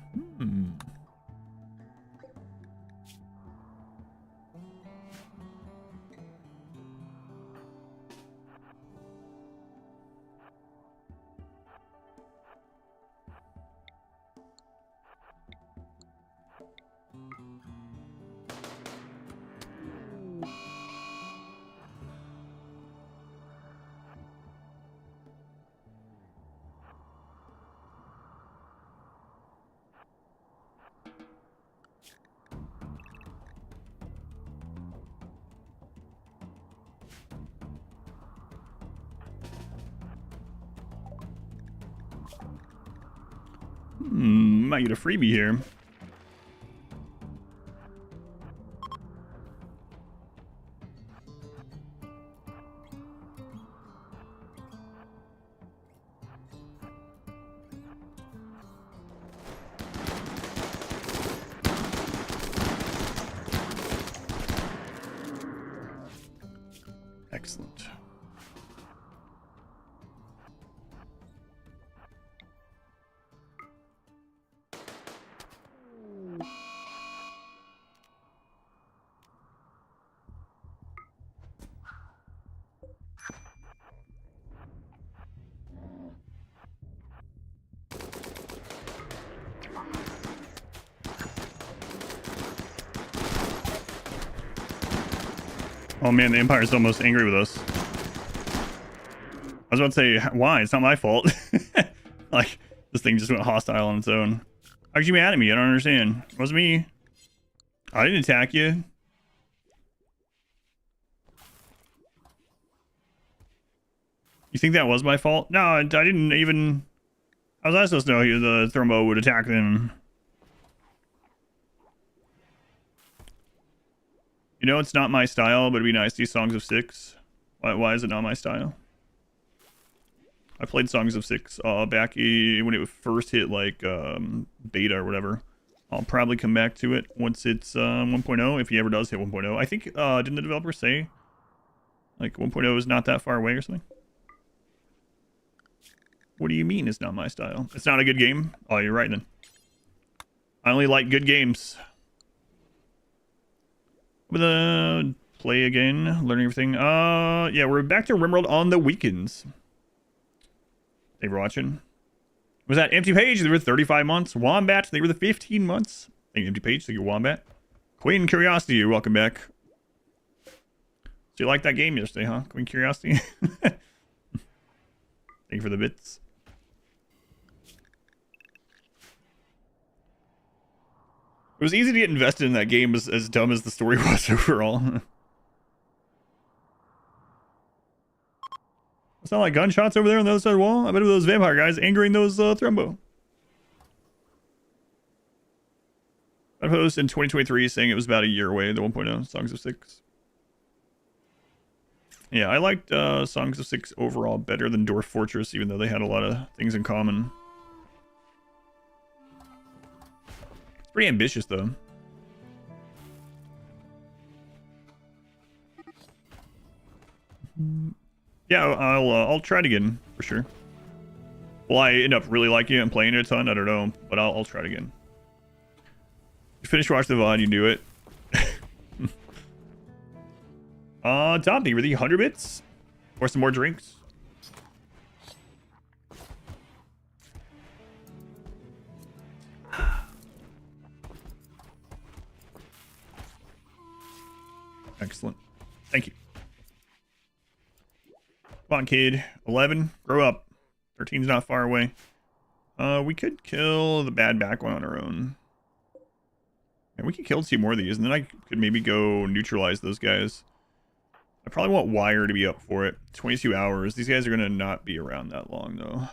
Might get a freebie here. Excellent. Oh man, the Empire's almost angry with us. I was about to say, why? It's not my fault. Like, this thing just went hostile on its own. How'd you be mad at me? I don't understand. It wasn't me. I didn't attack you. You think that was my fault? No, I didn't even... How was I supposed to know the Thrombo would attack them? You know, it's not my style, but it'd be nice to see Songs of Six. Why is it not my style? I played Songs of Six back when it first hit, like, beta or whatever. I'll probably come back to it once it's 1.0, if he ever does hit 1.0. I think, didn't the developer say, like, 1.0 is not that far away or something? What do you mean it's not my style? It's not a good game? Oh, you're right then. I only like good games. With a play again, learning everything. Yeah, we're back to RimWorld on the weekends. Thanks for watching. Was that Empty Page? They were 35 months. Wombat, they were the 15 months. Thank you, Empty Page. Thank you, Wombat. Queen Curiosity, you're welcome back. So you liked that game yesterday, huh? Queen Curiosity? Thank you for the bits. It was easy to get invested in that game, as dumb as the story was overall. It's not like gunshots over there on the other side of the wall. I bet it was those vampire guys angering those Thrombo. I post in 2023 saying it was about a year away, the 1.0 Songs of Six. Yeah, I liked Songs of Six overall better than Dwarf Fortress, even though they had a lot of things in common. It's pretty ambitious, though. Yeah, I'll try it again for sure. Will I end up really liking it and playing it a ton? I don't know, but I'll try it again. You finish watching the VOD, you do it. Tom, you really 100 bits? Or some more drinks? Excellent. Thank you. Come on, kid. 11. Grow up. 13's not far away. We could kill the bad back one on our own. And we could kill 2 more of these, and then I could maybe go neutralize those guys. I probably want Wire to be up for it. 22 hours. These guys are gonna not be around that long, though.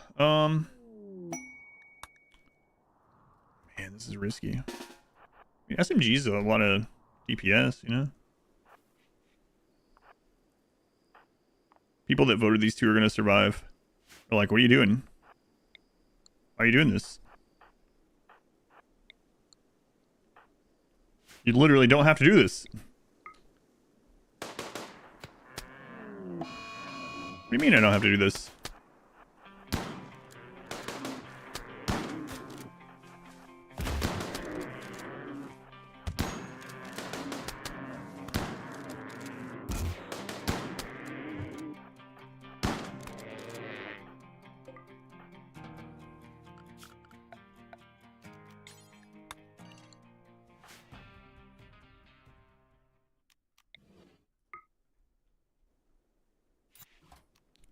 Man, this is risky. I mean, SMG's a lot of DPS, you know? People that voted these 2 are gonna survive. They're like, what are you doing? Why are you doing this? You literally don't have to do this. What do you mean I don't have to do this?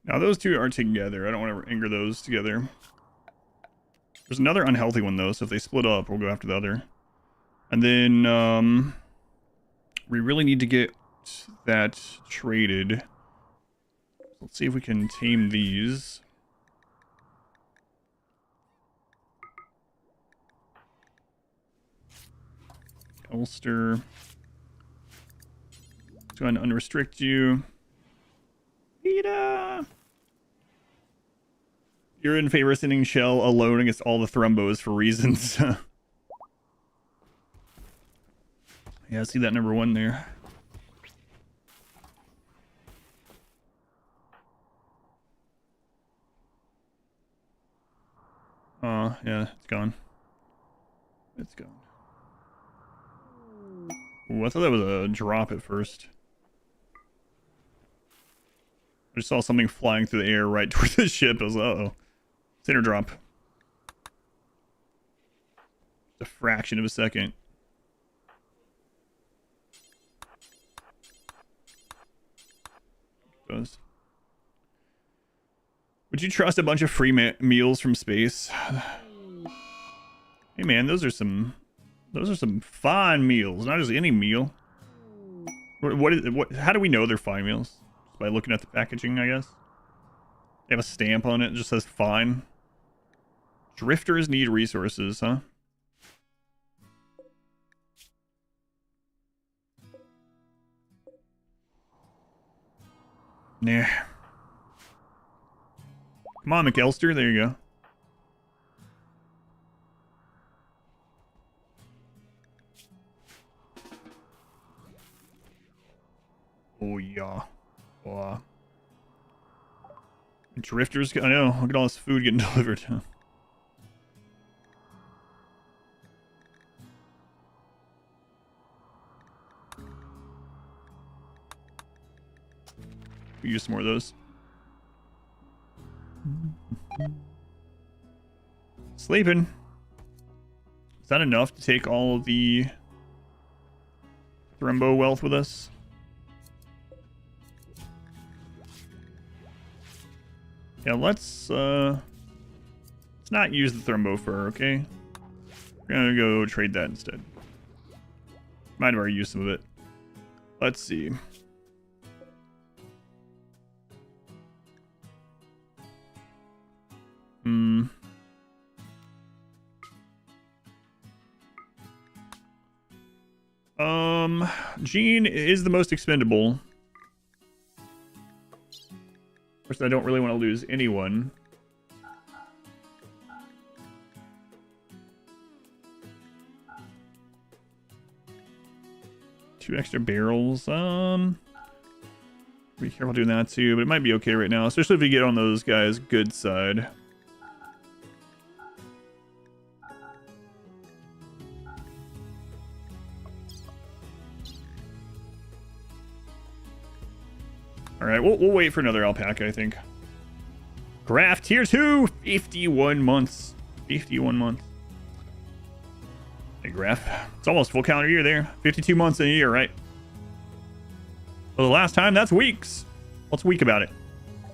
Now those 2 are together. I don't want to anger those together. There's another unhealthy one though, so if they split up, we'll go after the other. And then we really need to get that traded. Let's see if we can tame these. Ulster. Let's go ahead and unrestrict you. Peter! You're in favor of sending Shell alone against all the Thrumbos for reasons. Yeah, I see that number 1 there. Oh, yeah, it's gone. It's gone. Ooh, I thought that was a drop at first. I just saw something flying through the air right toward the ship. I was like, uh-oh. Center drop. A fraction of a second. Does. Would you trust a bunch of free meals from space? Hey man, those are some fine meals, not just any meal. What how do we know they're fine meals? Just by looking at the packaging, I guess. They have a stamp on it that just says fine. Drifters need resources, huh? Nah. Come on, McAllister. There you go. Oh, yeah. Wow. Drifters. I know. Look at all this food getting delivered. We use some more of those. Sleeping. Is that enough to take all of the Thrumbo wealth with us? Yeah, let's not use the Thrumbo fur, okay? We're gonna go trade that instead. Might have already used some of it. Let's see. Gene is the most expendable. Of course, I don't really want to lose anyone. Two extra barrels. Be careful doing that too, but it might be okay right now, especially if we get on those guys' good side. Alright, we'll wait for another alpaca, I think. Graph tier 2, 51 months. 51 months. Hey, Graph. It's almost full calendar year there. 52 months in a year, right? Well, the last time, that's weeks. What's weak about it?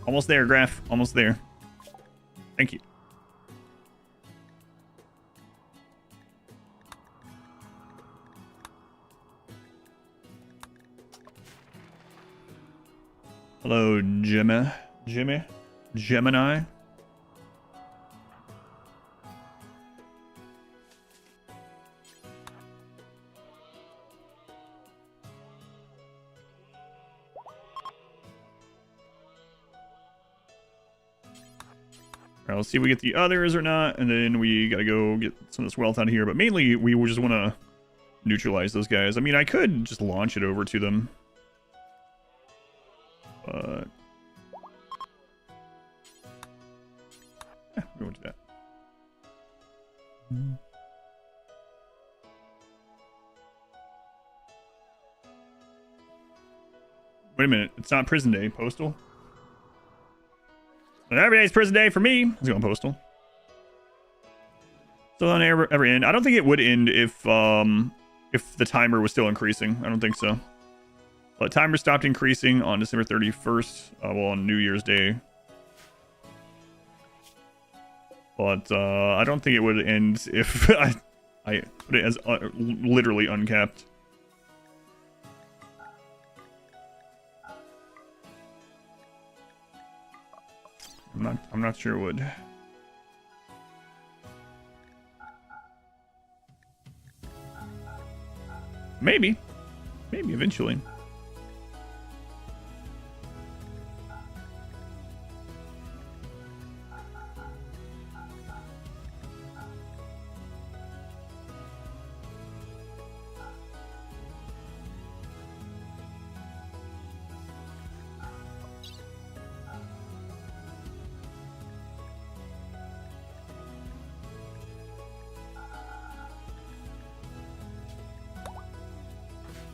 Almost there, Graph. Almost there. Thank you. Hello, Gemini. Alright, let's see if we get the others or not, and then we gotta go get some of this wealth out of here. But mainly, we just want to neutralize those guys. I mean, I could just launch it over to them. But we won't do that. Wait a minute, it's not prison day, postal. But every day's prison day for me. Let's go on postal. So on every end. I don't think it would end if the timer was still increasing. I don't think so. But timer stopped increasing on December 31st, well, on New Year's Day. But I don't think it would end if I put it as literally uncapped. I'm not sure it would. Maybe. Maybe eventually.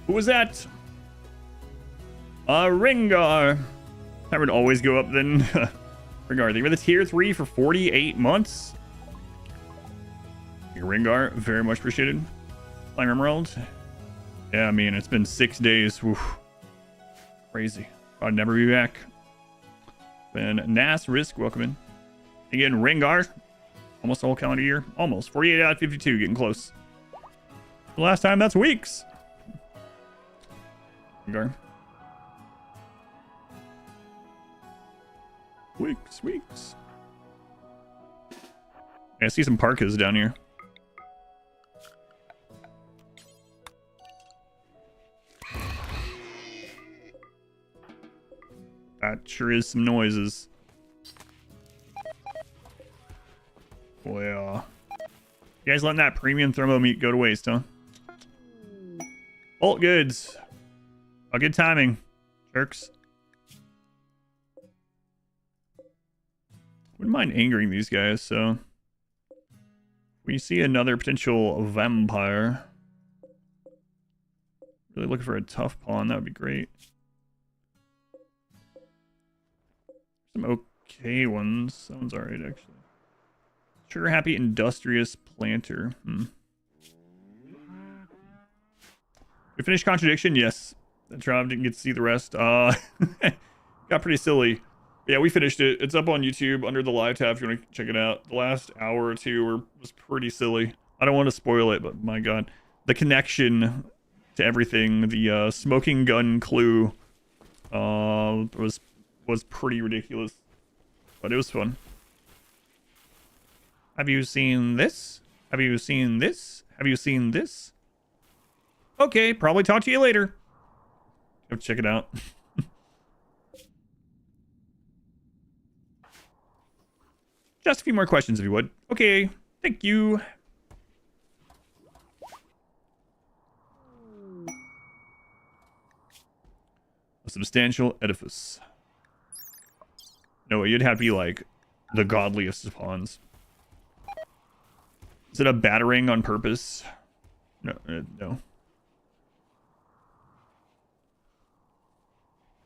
Who was that? Ringar. That would always go up then. Ringar, they were the tier 3 for 48 months. Your Ringar, very much appreciated. Playing RimWorld. Yeah, I mean, it's been 6 days. Oof. Crazy. I'd never be back. Been Nas Risk, welcome in. Again, Ringar. Almost a whole calendar year. Almost. 48 out of 52, getting close. The last time, that's weeks. Ringar. Weeks. Yeah, I see some parkas down here. That sure is some noises. Well, you guys letting that premium thermo meat go to waste, huh? Bolt goods. Oh, good timing, jerks. Wouldn't mind angering these guys, so when you see another potential vampire, really looking for a tough pawn, that would be great. Some okay ones. That one's alright, actually. Sugar happy industrious planter. We finished contradiction, yes. That Trav didn't get to see the rest. Got pretty silly. Yeah, we finished it. It's up on YouTube under the live tab if you want to check it out. The last hour or two was pretty silly. I don't want to spoil it, but my god. The connection to everything, the smoking gun clue was pretty ridiculous. But it was fun. Have you seen this? Have you seen this? Have you seen this? Okay, probably talk to you later. Go check it out. Just a few more questions if you would. Okay, thank you. A substantial edifice. No, you'd have to be like the godliest of pawns. Is it a battering on purpose? No, no.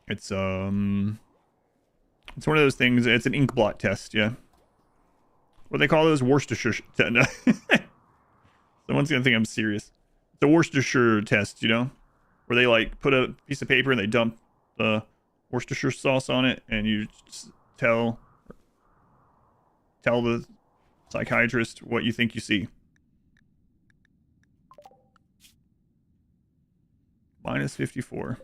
It's one of those things. It's an ink blot test, yeah. What they call those Worcestershire. No. Someone's gonna think I'm serious. It's a Worcestershire test, you know, where they like put a piece of paper and they dump the Worcestershire sauce on it, and you just tell the psychiatrist what you think you see. Minus 54.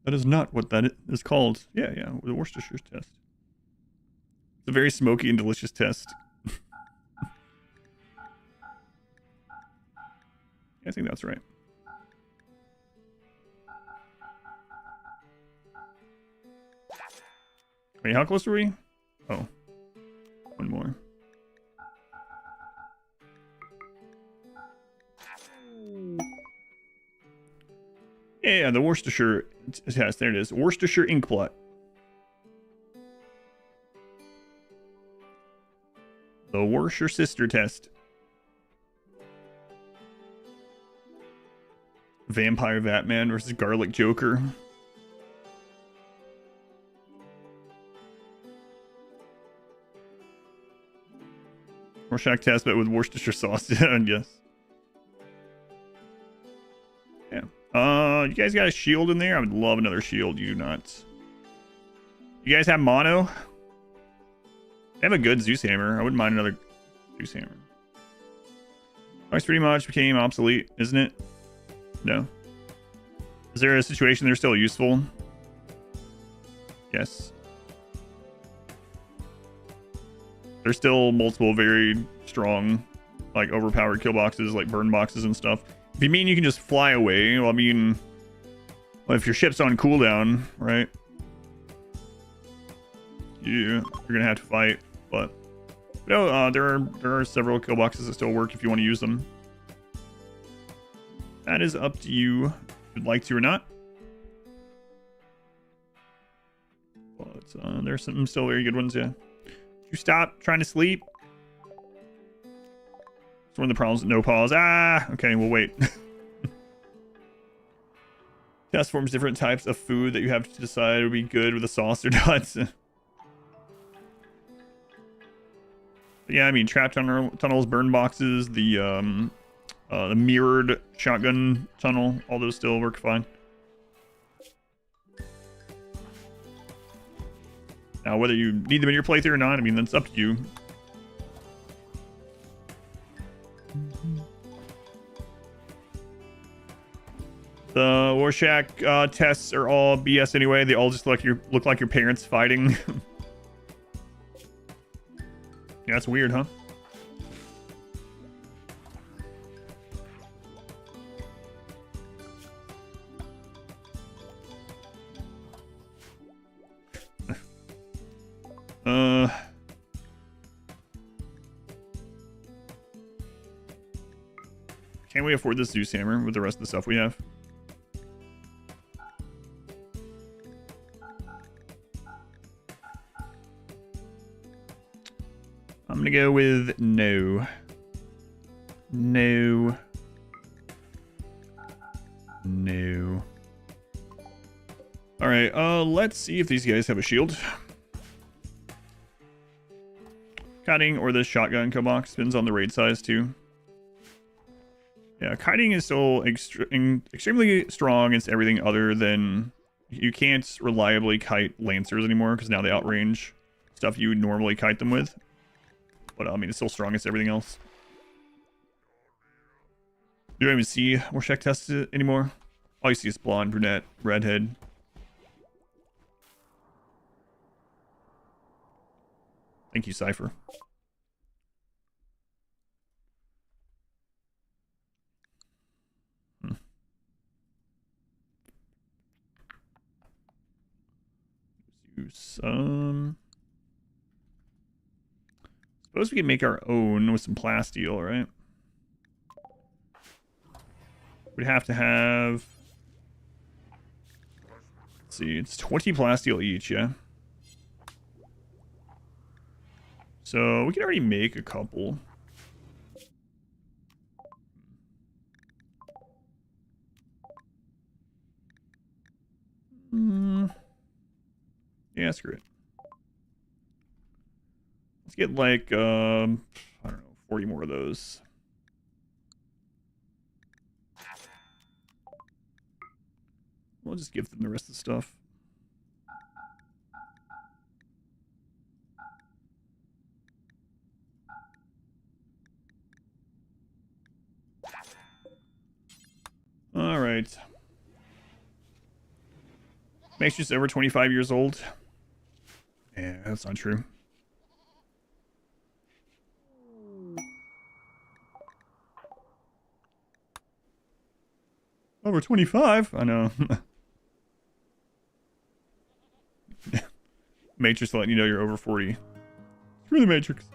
That is not what that is called. Yeah, the Worcestershire test. It's a very smoky and delicious test. I think that's right. Wait, how close are we? Oh, one more. Yeah, the Worcestershire test. There it is. Worcestershire ink blot. The Worcestershire sister test. Vampire Vatman versus Garlic Joker. Rorschach test, but with Worcestershire sauce. I guess. Yeah. You guys got a shield in there? I would love another shield. You do not. You guys have mono? I have a good Zeus hammer. I wouldn't mind another Zeus hammer. It's pretty much became obsolete, isn't it? No. Is there a situation they're still useful? Yes. There's still multiple very strong like overpowered kill boxes, like burn boxes and stuff. If you mean you can just fly away, well, I mean, well, if your ship's on cooldown, right? You're gonna have to fight, but no, there are several kill boxes that still work if you want to use them. That is up to you if you'd like to or not. But there's some still very good ones, yeah. You stop trying to sleep. It's one of the problems. No pause. Ah, okay, we'll wait. Test forms different types of food that you have to decide would be good with a sauce or not. Yeah, I mean, trap tunnels, burn boxes, the mirrored shotgun tunnel, all those still work fine. Now, whether you need them in your playthrough or not, I mean, that's up to you. The Warshak tests are all BS anyway. They all just look like your parents fighting. Yeah, that's weird, huh? Can we afford this Zeus hammer with the rest of the stuff we have? I'm gonna go with no. No. No. Alright, let's see if these guys have a shield. Kiting or the shotgun kill box depends on the raid size too. Yeah, kiting is still extremely strong against everything other than... You can't reliably kite lancers anymore because now they outrange stuff you would normally kite them with. But I mean, it's still strong against everything else. You don't even see Warshak tests it anymore. All you see is blonde, brunette, redhead. Thank you, Cypher. Some. Suppose we can make our own with some plasteel, right? We'd have to have. Let's see, it's 20 plasteel each, yeah. So we can already make a couple. Yeah, screw it. Let's get like, I don't know, 40 more of those. We'll just give them the rest of the stuff. All right. Makes just over 25 years old. Yeah, that's not true. Over 25? I know. Matrix letting you know you're over 40. Screw the Matrix.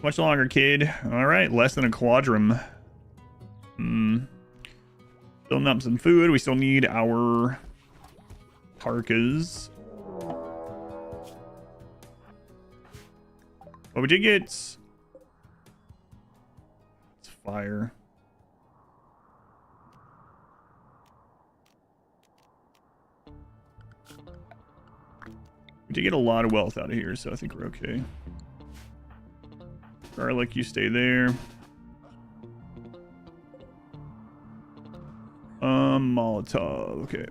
Much longer, kid. Alright, less than a quadrum. Filling up some food. We still need our parkas. But we did get... It's fire. We did get a lot of wealth out of here, so I think we're okay. Garlic, you stay there. Molotov, okay.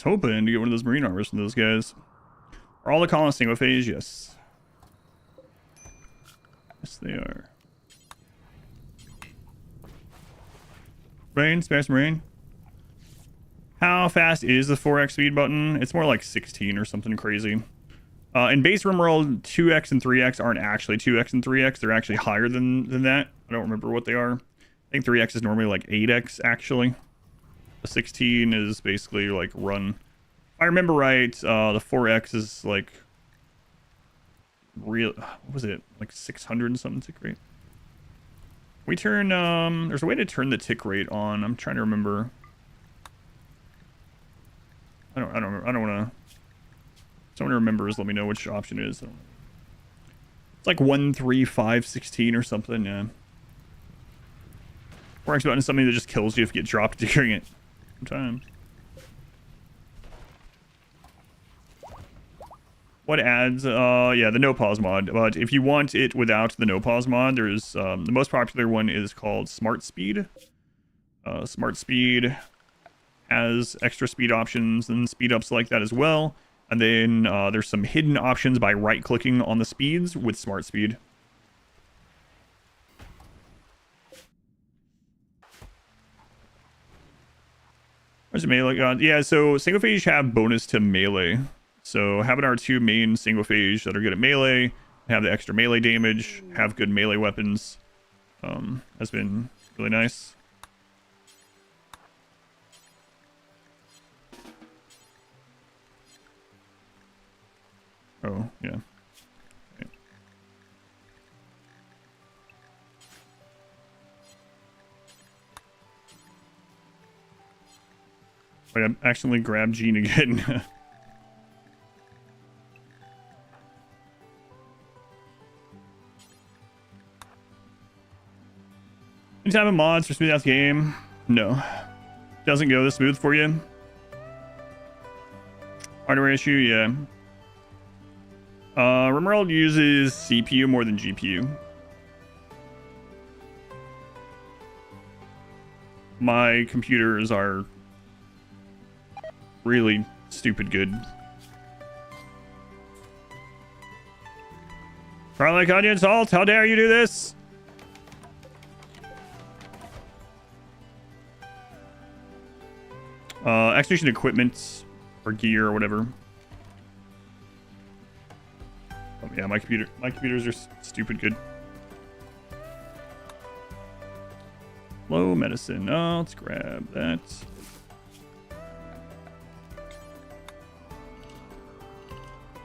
was hoping to get one of those marine armors from those guys. Are all the colonists Sanguophage? Yes. Yes, they are. Rain, spare some rain. How fast is the 4x speed button? It's more like 16 or something crazy. In base RimWorld, 2x and 3x aren't actually 2x and 3x. They're actually higher than that. I don't remember what they are. I think 3x is normally like 8x, actually. The 16 is basically like run. If I remember right, the 4x is like... what was it? Like 600 and something tick rate? We turn... there's a way to turn the tick rate on. I'm trying to remember. I don't want to... Someone remembers, let me know which option it is. It's like 1, 3, 5, 16 or something, yeah. 4x button is something that just kills you if you get dropped during it. Sometimes. What adds? Yeah, the no pause mod. But if you want it without the no pause mod, there's the most popular one is called Smart Speed. Smart Speed has extra speed options and speed ups like that as well. And then there's some hidden options by right-clicking on the speeds with Smart Speed. Where's the melee god? Yeah, so Sanguophage have bonus to melee. So having our 2 main Sanguophage that are good at melee, have the extra melee damage, have good melee weapons, has been really nice. Oh, yeah. Okay. Wait, I accidentally grabbed Gene again. Anytime of mods for smooth out the game? No. Doesn't go this smooth for you? Hardware issue? Yeah. RimWorld uses CPU more than GPU. My computers are really stupid good. Try like onion salt? How dare you do this? Execution equipment or gear or whatever. Oh, yeah, my computers are stupid good. Low medicine. Oh, let's grab that.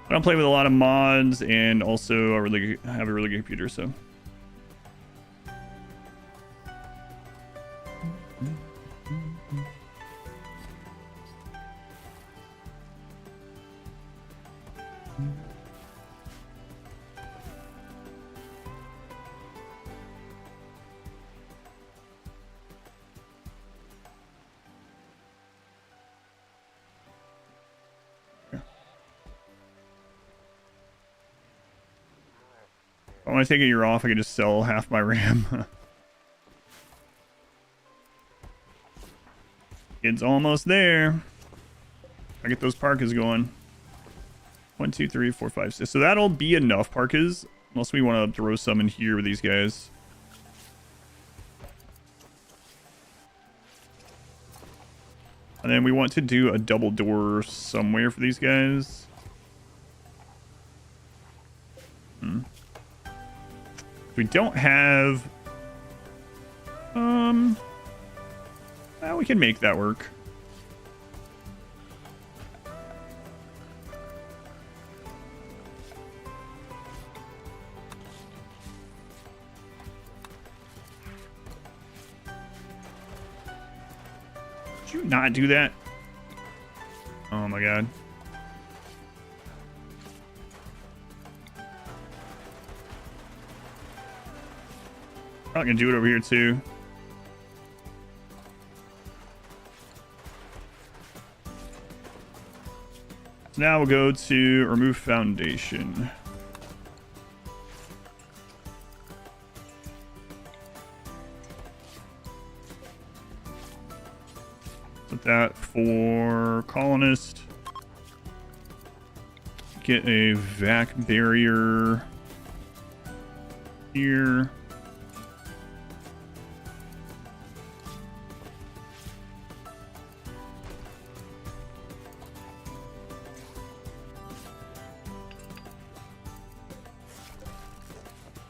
I don't play with a lot of mods, and also I really have a really good computer, so. When I take a year off, I can just sell half my RAM. It's almost there. I get those parkas going. 1, 2, 3, 4, 5, 6. So that'll be enough parkas, unless we want to throw some in here with these guys. And then we want to do a double door somewhere for these guys. We don't have... we can make that work. Did you not do that? Oh my god. I'm gonna do it over here too. So now we'll go to remove foundation. Set that for colonist. Get a vac barrier here.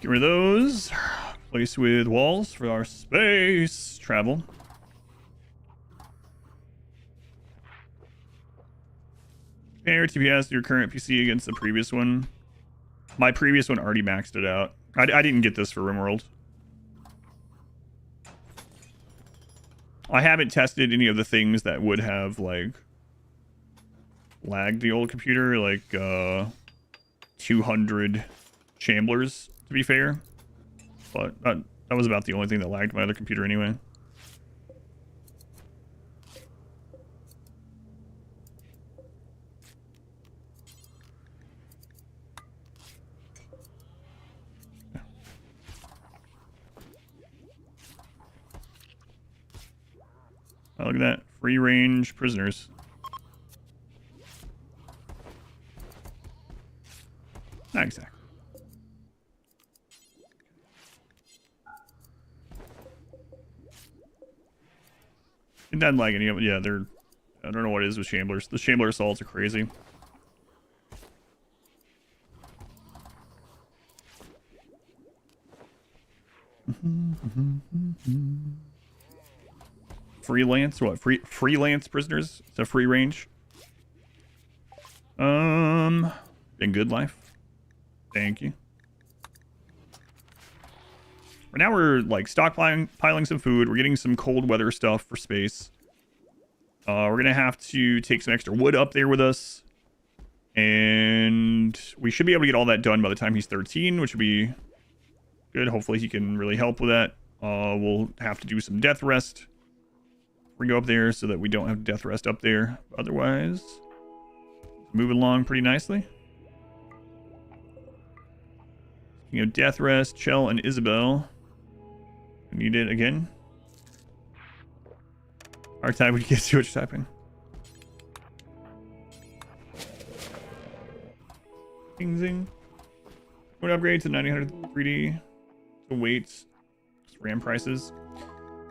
Get rid of those. Place with walls for our space travel. Compare TPS to your current PC against the previous one. My previous one already maxed it out. I didn't get this for RimWorld. I haven't tested any of the things that would have, like, lagged the old computer, like 200 chamblers, to be fair. But that was about the only thing that lagged my other computer anyway. Oh, look at that. Free range prisoners. Not exactly. It doesn't like any of it. Yeah, they're... I don't know what it is with chamblers. The chambler assaults are crazy. Freelance? What? Freelance prisoners? It's a free range. In good life. Thank you. Right now we're like stockpiling some food. We're getting some cold weather stuff for space. We're gonna have to take some extra wood up there with us. And we should be able to get all that done by the time he's 13, which would be good. Hopefully he can really help with that. We'll have to do some death rest. We go up there so that we don't have death rest up there. Otherwise, moving along pretty nicely. You know, death rest, Chell and Isabel. We need it again. Our time we get too much typing. Zing zing. Would upgrade to 900 3D. The weights, RAM prices.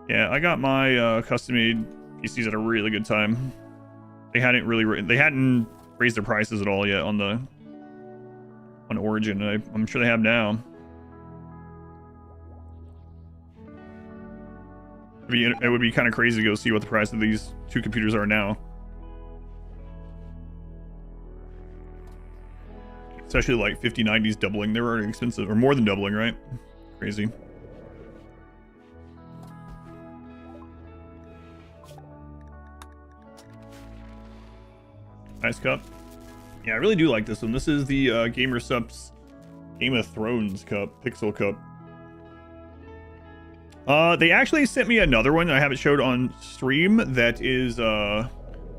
Yeah, I got my custom-made PCs at a really good time. They hadn't raised their prices at all yet on Origin. I'm sure they have now. It would be kind of crazy to go see what the price of these two computers are now. Especially like 5090s doubling. They're already expensive, or more than doubling, right? Crazy. Nice cup. Yeah, I really do like this one. This is the GamerSupps Game of Thrones cup, Pixel cup. They actually sent me another one I haven't showed on stream that is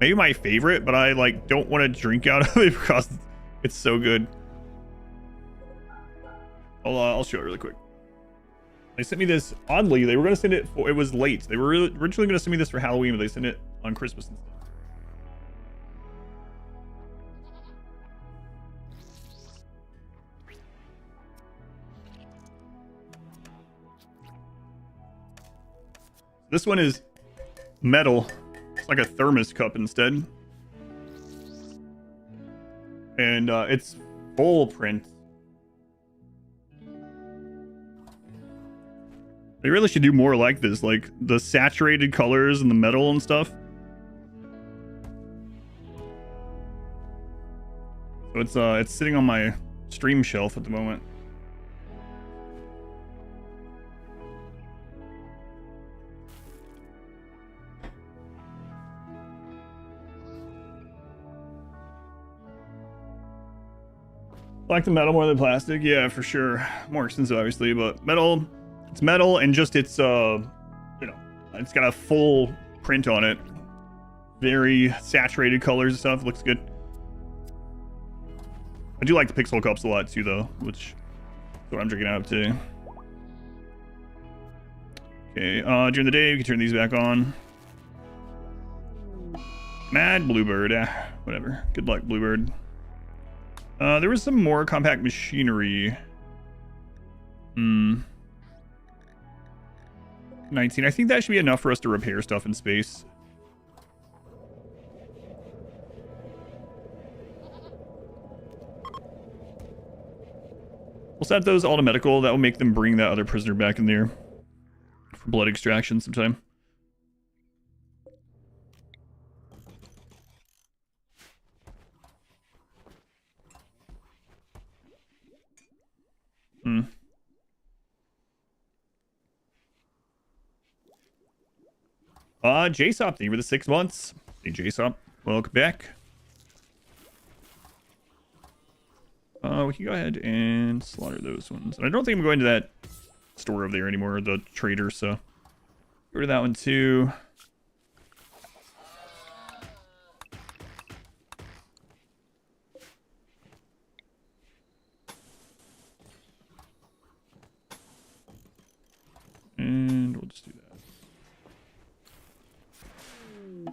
maybe my favorite, but I like don't want to drink out of it because it's so good. I'll show it really quick. They sent me this, oddly, they were going to send it for, it was late. They were originally going to send me this for Halloween, but they sent it on Christmas instead. This one is metal. It's like a thermos cup instead. And it's full print. They really should do more like this, like the saturated colors and the metal and stuff. So it's sitting on my stream shelf at the moment. Like the metal more than plastic, yeah, for sure. More expensive, obviously, but metal. It's metal, and just it's you know, it's got a full print on it. Very saturated colors and stuff. Looks good. I do like the pixel cups a lot too, though, which is what I'm drinking out of today. Okay, during the day we can turn these back on. Mad Bluebird. Whatever. Good luck, Bluebird. There was some more compact machinery. 19. I think that should be enough for us to repair stuff in space. We'll set those all to medical. That will make them bring that other prisoner back in there for blood extraction sometime. JSOP, thank you for the 6 months. Hey, JSOP, welcome back. We can go ahead and slaughter those ones. I don't think I'm going to that store over there anymore, the trader, so go to that one too. And we'll just do that.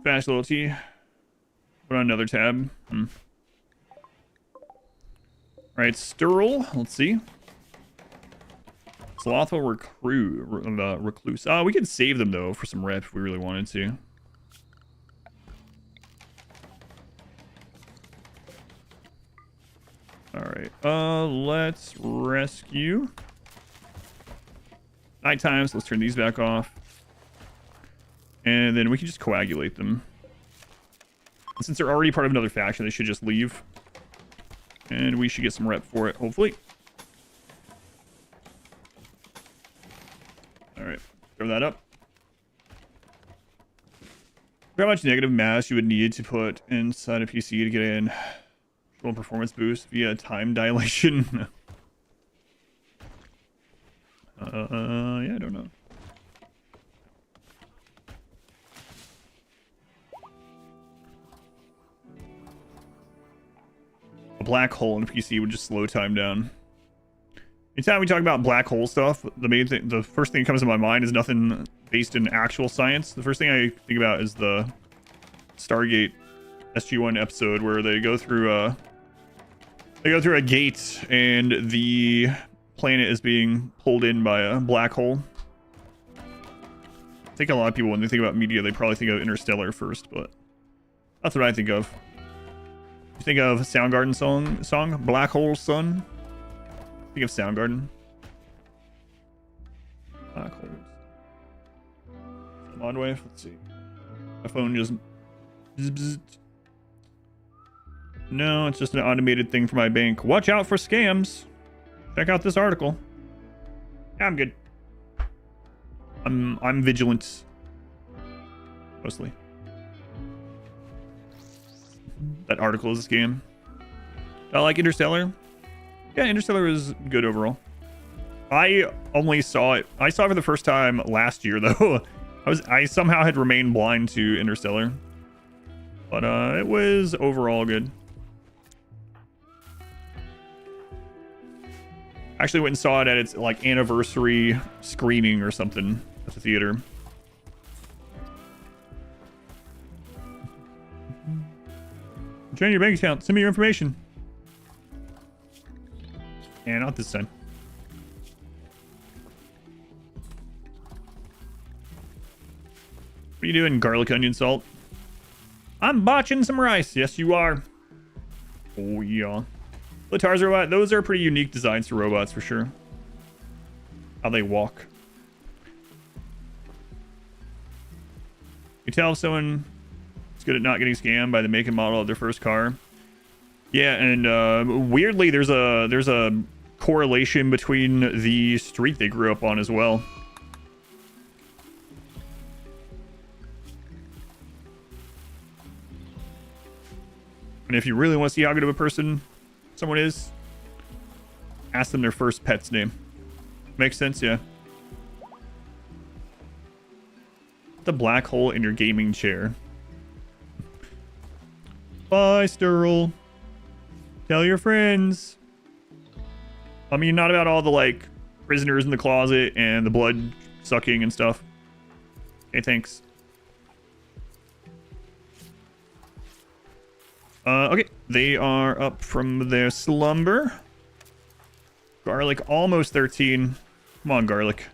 Fast loyalty. Put on another tab. Alright, Sturl. Let's see. Slothful Recluse. We could save them, though, for some rep if we really wanted to. Alright, let's rescue. Night time, so let's turn these back off. And then we can just coagulate them. And since they're already part of another faction, they should just leave. And we should get some rep for it, hopefully. Alright, throw that up. How much negative mass you would need to put inside a PC to get an actual performance boost via time dilation? Yeah, I don't know. A black hole in a PC would just slow time down. Anytime we talk about black hole stuff, the first thing that comes to my mind is nothing based in actual science. The first thing I think about is the Stargate SG-1 episode where they go through a gate and the planet is being pulled in by a black hole. I think a lot of people, when they think about media, they probably think of Interstellar first, but that's what I think of. You think of Soundgarden song Black Hole Sun? Think of Soundgarden. Black holes. Mod wave. Let's see. My phone just. Bzz. No, it's just an automated thing for my bank. Watch out for scams. Check out this article. Yeah, I'm good. I'm vigilant. Mostly. That article is a scam. I like Interstellar. Yeah, Interstellar is good overall. I only saw it. I saw it for the first time last year, though. I somehow had remained blind to Interstellar, but it was overall good. Actually went and saw it at its like anniversary screening or something at the theater. Join your bank account. Send me your information. Yeah, not this time. What are you doing, garlic onion salt? I'm botching some rice. Yes, you are. Oh, yeah. Latar's robot. Those are pretty unique designs for robots, for sure. How they walk. You tell if someone is good at not getting scammed by the make and model of their first car. Yeah, and weirdly, there's a correlation between the street they grew up on as well. And if you really want to see how good of a person someone is, ask them their first pet's name. Makes sense, yeah. The black hole in your gaming chair. Bye, Sturl. Tell your friends. I mean, not about all the, like, prisoners in the closet and the blood sucking and stuff. Okay, thanks. Okay, they are up from their slumber. Garlic, almost 13. Come on, Garlic.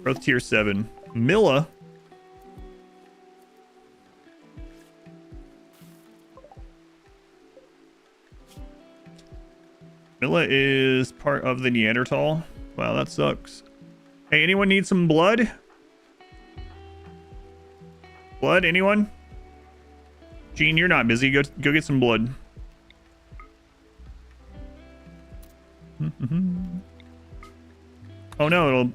Growth tier 7. Milla. Milla is part of the Neanderthal. Wow, that sucks. Hey, anyone need some blood? Blood, anyone? Gene, you're not busy. Go get some blood. Oh no,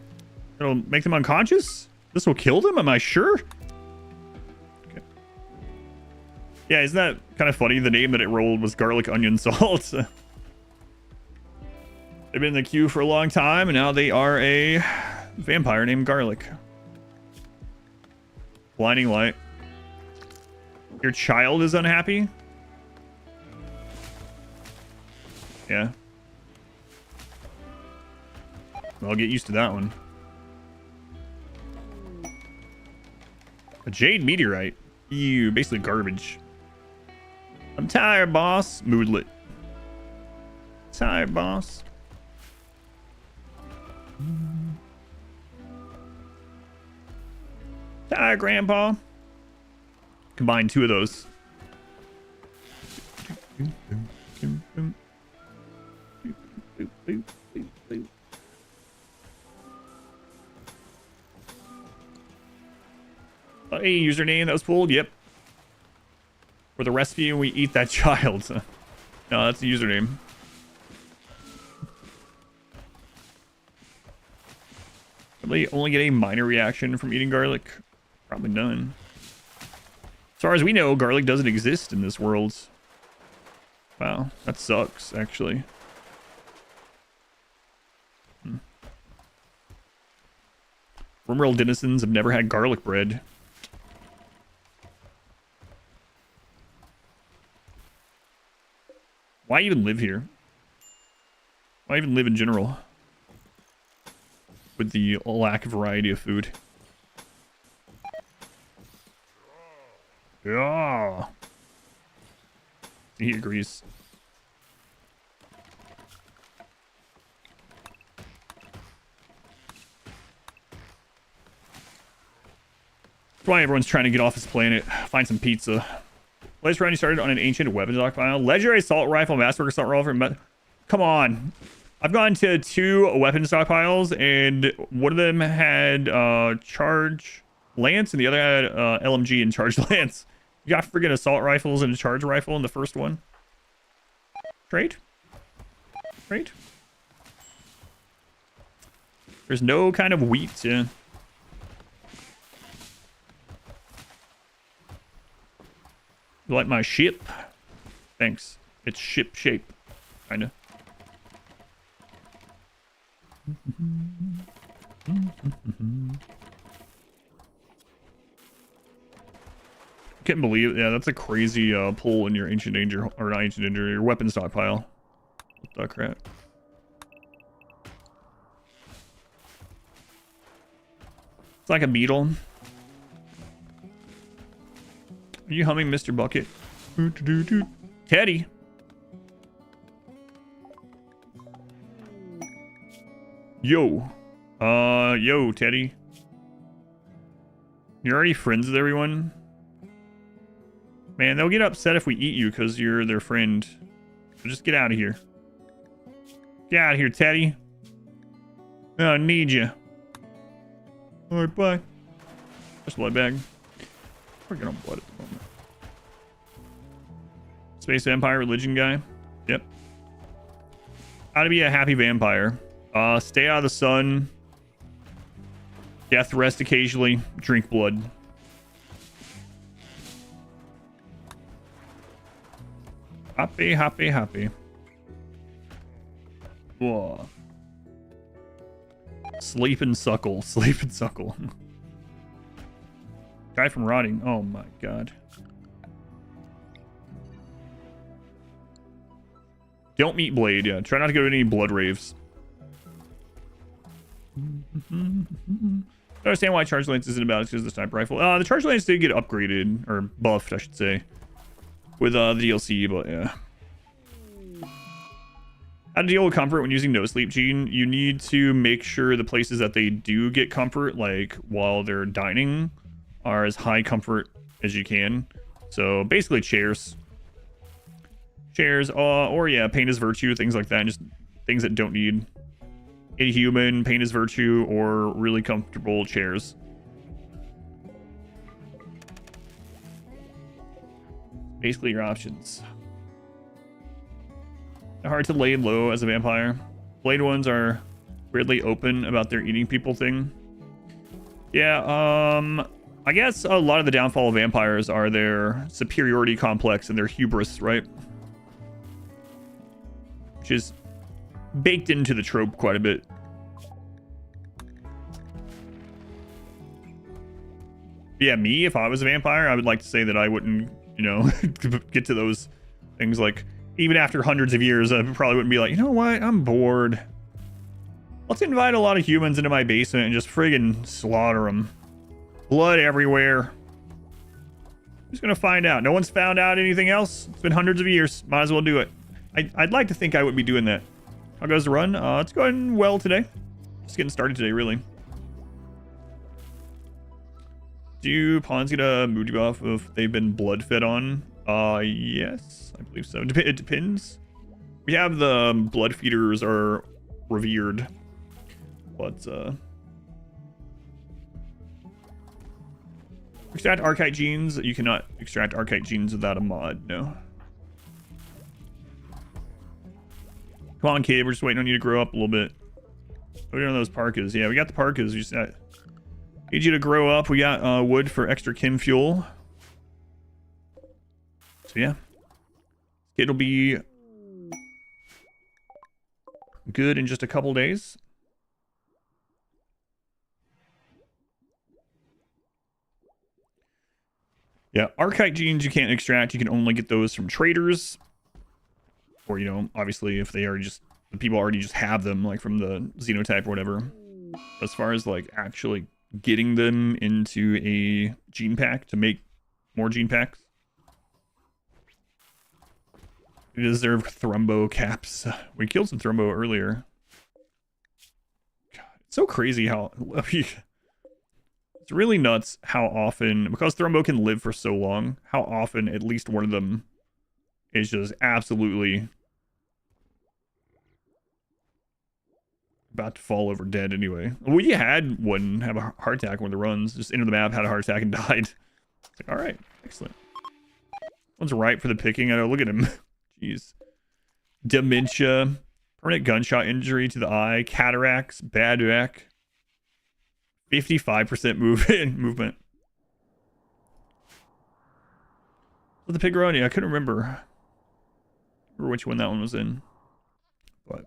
it'll make them unconscious? This will kill them? Am I sure? Okay. Yeah, isn't that kind of funny? The name that it rolled was garlic, onion, salt. They've been in the queue for a long time, and now they are a vampire named Garlic. Blinding light. Your child is unhappy? Yeah. I'll get used to that one. A jade meteorite. Ew, basically garbage. I'm tired, boss. Moodlet. Tired, boss. Tired, grandpa. Combine 2 of those. Hey, username that was pulled. Yep. For the recipe, we eat that child. No, that's the username. Probably only get a minor reaction from eating garlic. Probably none. As far as we know, garlic doesn't exist in this world. Wow, that sucks, actually. RimWorld denizens have never had garlic bread. Why even live here? Why even live in general? With the lack of variety of food. Yeah. He agrees. That's why everyone's trying to get off this planet. Find some pizza. Last round you started on an ancient weapon stockpile. Legendary assault rifle, masterwork assault rifle. Come on. I've gone to 2 weapon stockpiles, and one of them had charge lance, and the other had LMG and charge lance. You got friggin' assault rifles and a charge rifle in the first one. Trade? Trade? There's no kind of wheat, yeah. You like my ship? Thanks. It's ship shape, kinda. Can't believe, yeah, that's a crazy pull in your ancient danger, or not ancient danger, your weapon stockpile. What the crap? It's like a beetle. Are you humming, Mr. Bucket? Teddy. Yo. Yo, Teddy. You're already friends with everyone? Man, they'll get upset if we eat you because you're their friend. So just get out of here. Get out of here, Teddy. I need you. Alright, bye. Just blood bag. We're getting on blood at the moment. Space vampire religion guy. Yep. How to be a happy vampire. Stay out of the sun. Death rest occasionally. Drink blood. Happy, happy, happy. Whoa. Sleep and suckle. Sleep and suckle. Die from rotting. Oh my god. Don't meet Blade. Yeah, try not to go to any blood raves. I understand why Charge Lance isn't about it because of the sniper rifle. The Charge Lance did get upgraded, or buffed, I should say. with the DLC, but yeah. How to deal with comfort when using no sleep gene? You need to make sure the places that they do get comfort, like while they're dining, are as high comfort as you can. So basically chairs, or yeah, pain is virtue, things like that. Just things that don't need a human, pain is virtue, or really comfortable chairs. Basically your options. They're hard to lay low as a vampire. Blade ones are weirdly open about their eating people thing. Yeah, I guess a lot of the downfall of vampires are their superiority complex and their hubris, right? Which is baked into the trope quite a bit. Yeah, me, if I was a vampire, I would like to say that I wouldn't, you know, get to those things. Like, even after hundreds of years, I probably wouldn't be like, you know what, I'm bored. Let's invite a lot of humans into my basement and just friggin' slaughter them. Blood everywhere. Who's gonna find out? No one's found out anything else. It's been hundreds of years. Might as well do it. I'd like to think I would be doing that. How goes the run? It's going well today. Just getting started today, really. Do pawns get a mood debuff if they've been blood fed on? Yes, I believe so. It depends. We have the blood feeders are revered, but extract archite genes. You cannot extract archite genes without a mod. No. Come on, kid. We're just waiting on you to grow up a little bit. What are those parkas? Yeah, we got the parkas. We just need you to grow up. We got wood for extra chem fuel. So yeah, it'll be good in just a couple days. Yeah, archite genes you can't extract. You can only get those from traders. Or, you know, obviously if they already just, the people already just have them, like from the xenotype or whatever. As far as like actually getting them into a gene pack to make more gene packs. We deserve thrumbo caps. We killed some thrumbo earlier. God, it's so crazy how... It's really nuts how often... Because thrumbo can live for so long, how often at least one of them is just absolutely about to fall over dead anyway. We had one have a heart attack on one of the runs. Just entered the map, had a heart attack, and died. It's like, alright, excellent. One's ripe for the picking. I know, look at him. Jeez. Dementia. Permanent gunshot injury to the eye. Cataracts. Bad back. 55% movement. With the pig run? Yeah, I couldn't remember which one that one was in. But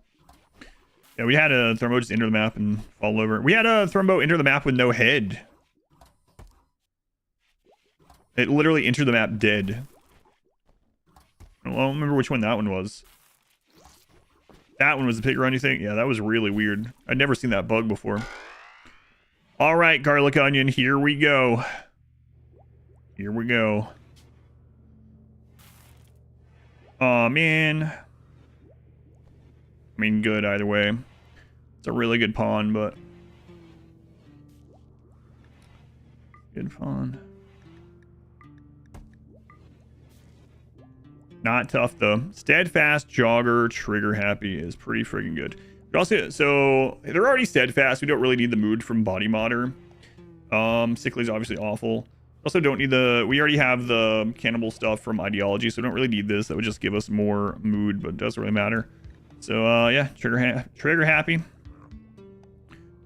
yeah, we had a Thrumbo just enter the map and fall over. We had a Thrumbo enter the map with no head. It literally entered the map dead. I don't remember which one that one was. That one was the pig run, you think? Yeah, that was really weird. I'd never seen that bug before. All right, garlic onion, here we go. Here we go. Oh, man. I mean, good either way. It's a really good pawn, but... Good pawn. Not tough, though. Steadfast, jogger, trigger happy is pretty friggin' good. But also, so, they're already steadfast. We don't really need the mood from Body Modder. Sickly is obviously awful. Also don't need the... We already have the cannibal stuff from Ideology, so we don't really need this. That would just give us more mood, but it doesn't really matter. So, yeah, trigger happy.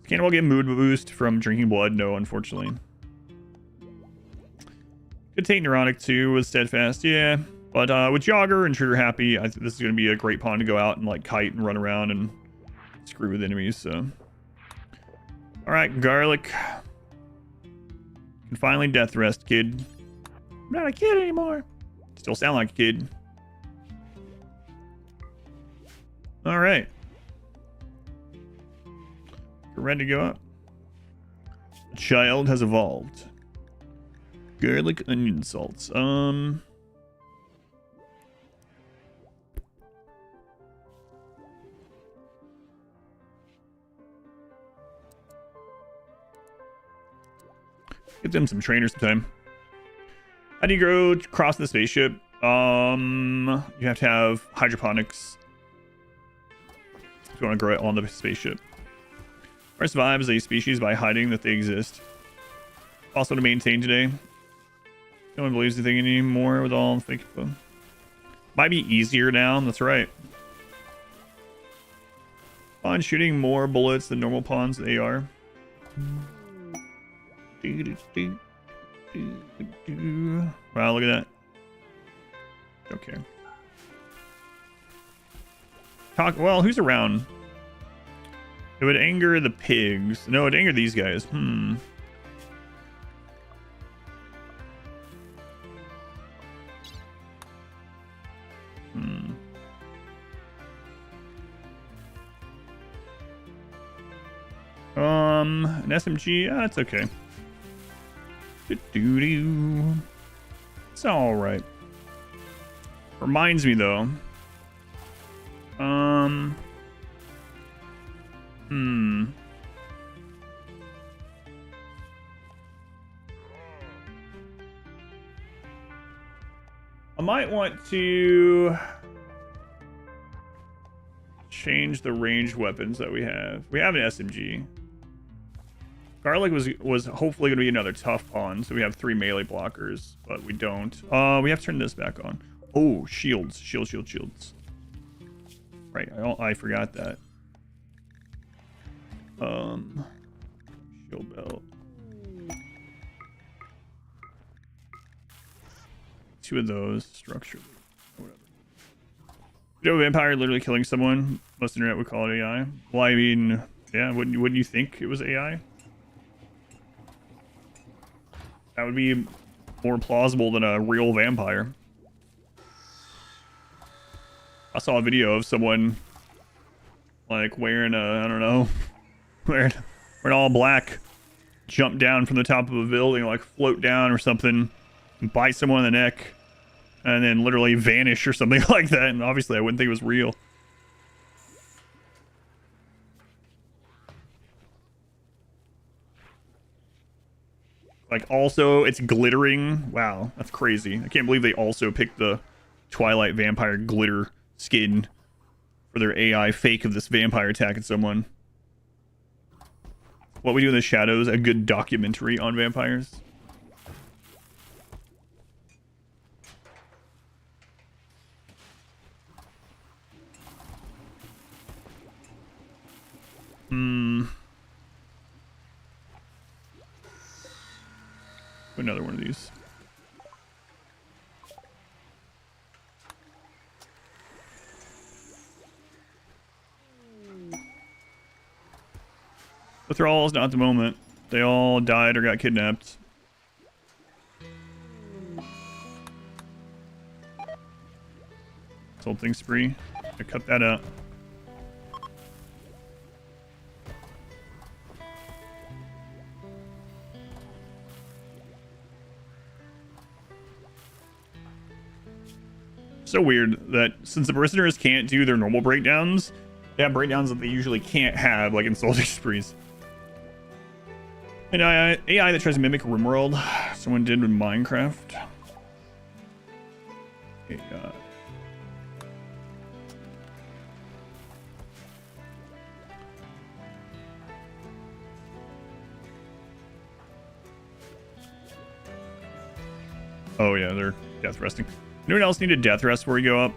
Cannibal get mood boost from drinking blood? No, unfortunately. Could take Neurotic too with Steadfast, yeah. But with Jogger and Trigger Happy, this is going to be a great pawn to go out and like kite and run around and screw with enemies, so. Alright, Garlic. You can finally death rest, kid. I'm not a kid anymore. Still sound like a kid. Alright. You're ready to go up. The child has evolved. Garlic onion salts. Get them some trainers sometime. How do you grow across the spaceship? You have to have hydroponics if you want to grow it on the spaceship. Or survive as a species by hiding that they exist. Also to maintain today. No one believes anything anymore with all the fake info. Might be easier now, that's right. Pawn shooting more bullets than normal pawns they are. Wow, look at that. Okay. Well, who's around? It would anger the pigs. No, it'd anger these guys. An SMG? It's okay. It's alright. Reminds me though. I might want to change the ranged weapons that we have. We have an SMG. Garlic was hopefully going to be another tough pawn, so we have 3 melee blockers, but we don't. We have to turn this back on. Oh, shields. Shields. Right, I forgot that. Shield belt. 2 of those. Structure. Whatever. Video vampire literally killing someone. Most internet would call it AI. Well, I mean, yeah, wouldn't you think it was AI? That would be more plausible than a real vampire. I saw a video of someone like wearing I don't know, wearing all black, jump down from the top of a building, like float down or something, and bite someone in the neck, and then literally vanish or something like that. And obviously I wouldn't think it was real. Like, also, it's glittering. Wow, that's crazy. I can't believe they also picked the Twilight Vampire glitter skin for their AI fake of this vampire attacking someone. What We Do in the Shadows, a good documentary on vampires. Another one of these. The thralls, not at the moment. They all died or got kidnapped. Assaulting spree. I cut that out. So weird that since the prisoners can't do their normal breakdowns, they have breakdowns that they usually can't have, like insulting sprees. An AI that tries to mimic RimWorld. Someone did with Minecraft. Okay, oh yeah, they're death resting. Anyone else need a death rest before we go up?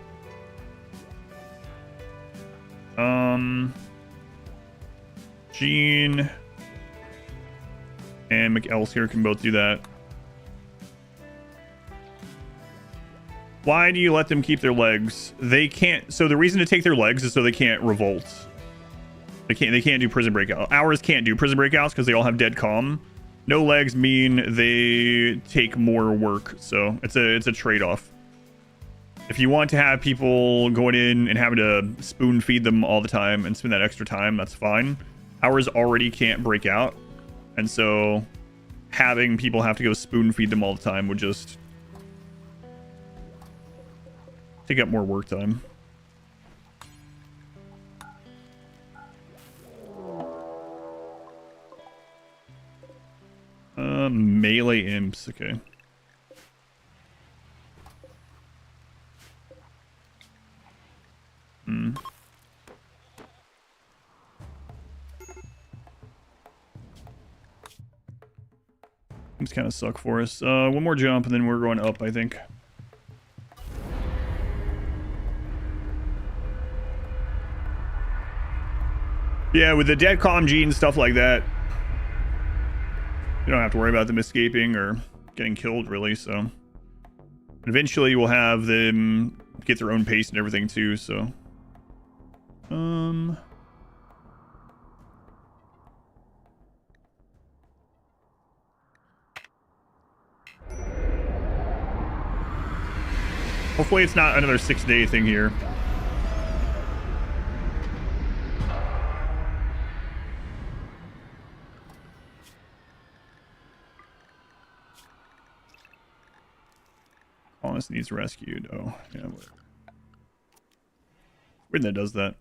Gene and McEllis here can both do that. Why do you let them keep their legs? They can't. So the reason to take their legs is so they can't revolt. They can't do prison breakout. Ours can't do prison breakouts because they all have dead calm. No legs mean they take more work, so it's a trade-off. If you want to have people going in and having to spoon feed them all the time and spend that extra time, that's fine. Ours already can't break out, and so having people have to go spoon feed them all the time would just take up more work time. Melee imps. Okay. Imps kind of suck for us. One more jump and then we're going up, I think. Yeah, with the dead calm gene and stuff like that, you don't have to worry about them escaping or getting killed, really, so. Eventually, we'll have them get their own pace and everything, too, so. Hopefully it's not another 6-day thing here. Colonist needs rescued. Oh, yeah. Weird that does that.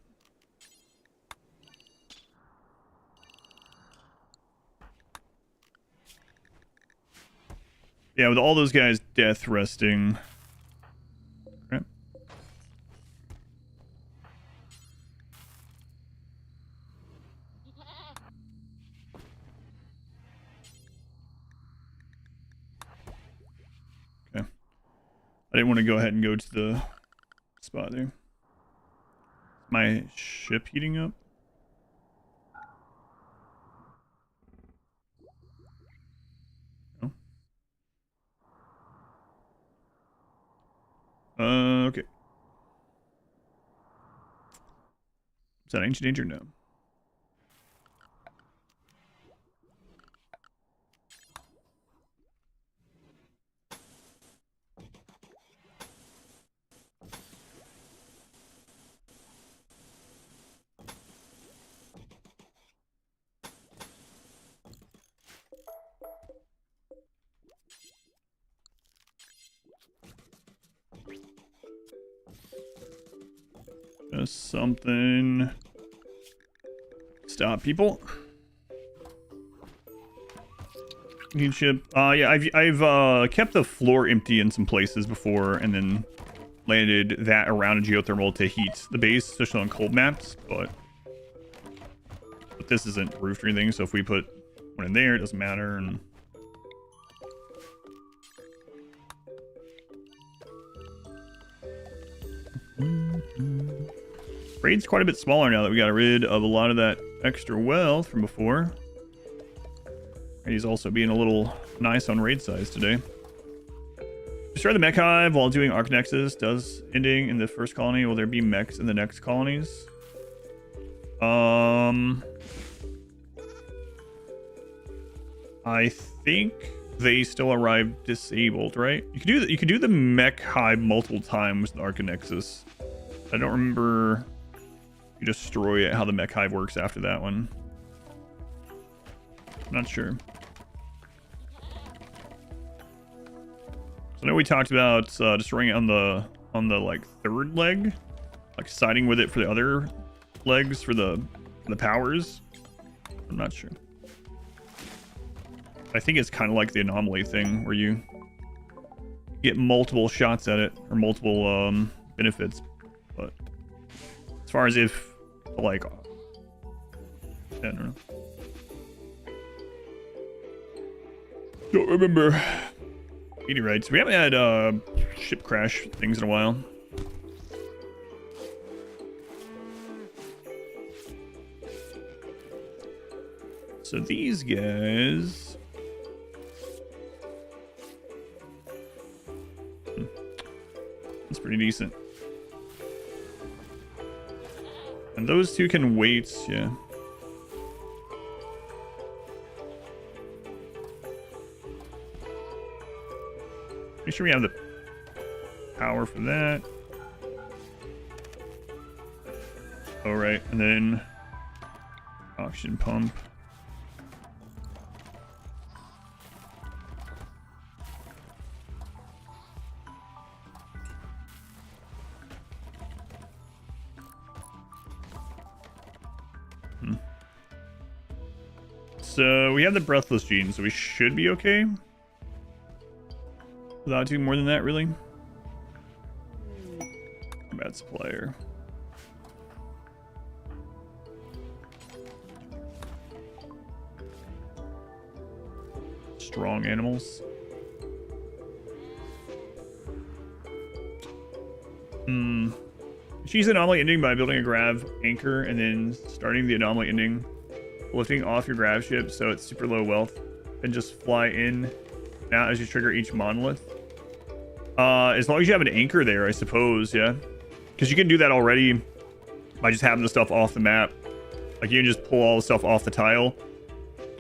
Yeah, with all those guys death resting. Okay. Okay. I didn't want to go ahead and go to the spot there. My ship heating up? Okay. Is that ancient danger? No. Just something. Stop, people. Need ship. Yeah, I've kept the floor empty in some places before, and then landed that around a geothermal to heat the base, especially on cold maps. But this isn't roofed or anything, so if we put one in there, it doesn't matter. And raid's quite a bit smaller now that we got rid of a lot of that extra wealth from before. He's also being a little nice on raid size today. Destroy the mech hive while doing Arc Nexus. Does ending in the first colony. Will there be mechs in the next colonies? I think they still arrive disabled, right? You could do the mech hive multiple times with Arc Nexus. I don't remember you destroy it, how the mech hive works after that one. I'm not sure. So I know we talked about destroying it on the like third leg, like siding with it for the other legs for the powers. I'm not sure. I think it's kind of like the anomaly thing where you get multiple shots at it or multiple benefits. But as far as if like, I don't know. Don't remember. Meteorites. We haven't had ship crash things in a while. So these guys. That's pretty decent. And those two can wait, yeah. Make sure we have the power for that. All right, and then oxygen pump. So we have the breathless gene, so we should be okay. Without doing more than that, really. Bad supplier. Strong animals. Choose anomaly ending by building a grav anchor and then starting the anomaly ending, lifting off your grav ship so it's super low wealth, and just fly in now as you trigger each monolith. As long as you have an anchor there, I suppose, yeah. Because you can do that already by just having the stuff off the map. Like, you can just pull all the stuff off the tile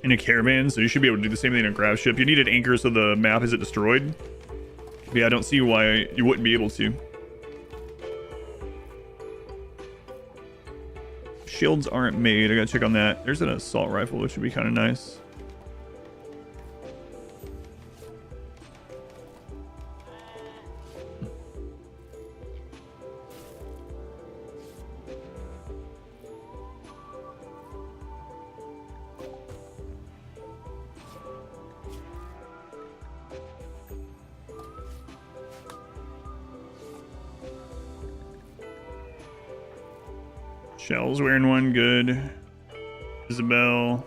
in a caravan, so you should be able to do the same thing in a grav ship. You need an anchor so the map isn't destroyed. But yeah, I don't see why you wouldn't be able to. Shields aren't made. I gotta check on that. There's an assault rifle, which would be kind of nice. Shell's wearing one, good. Isabel.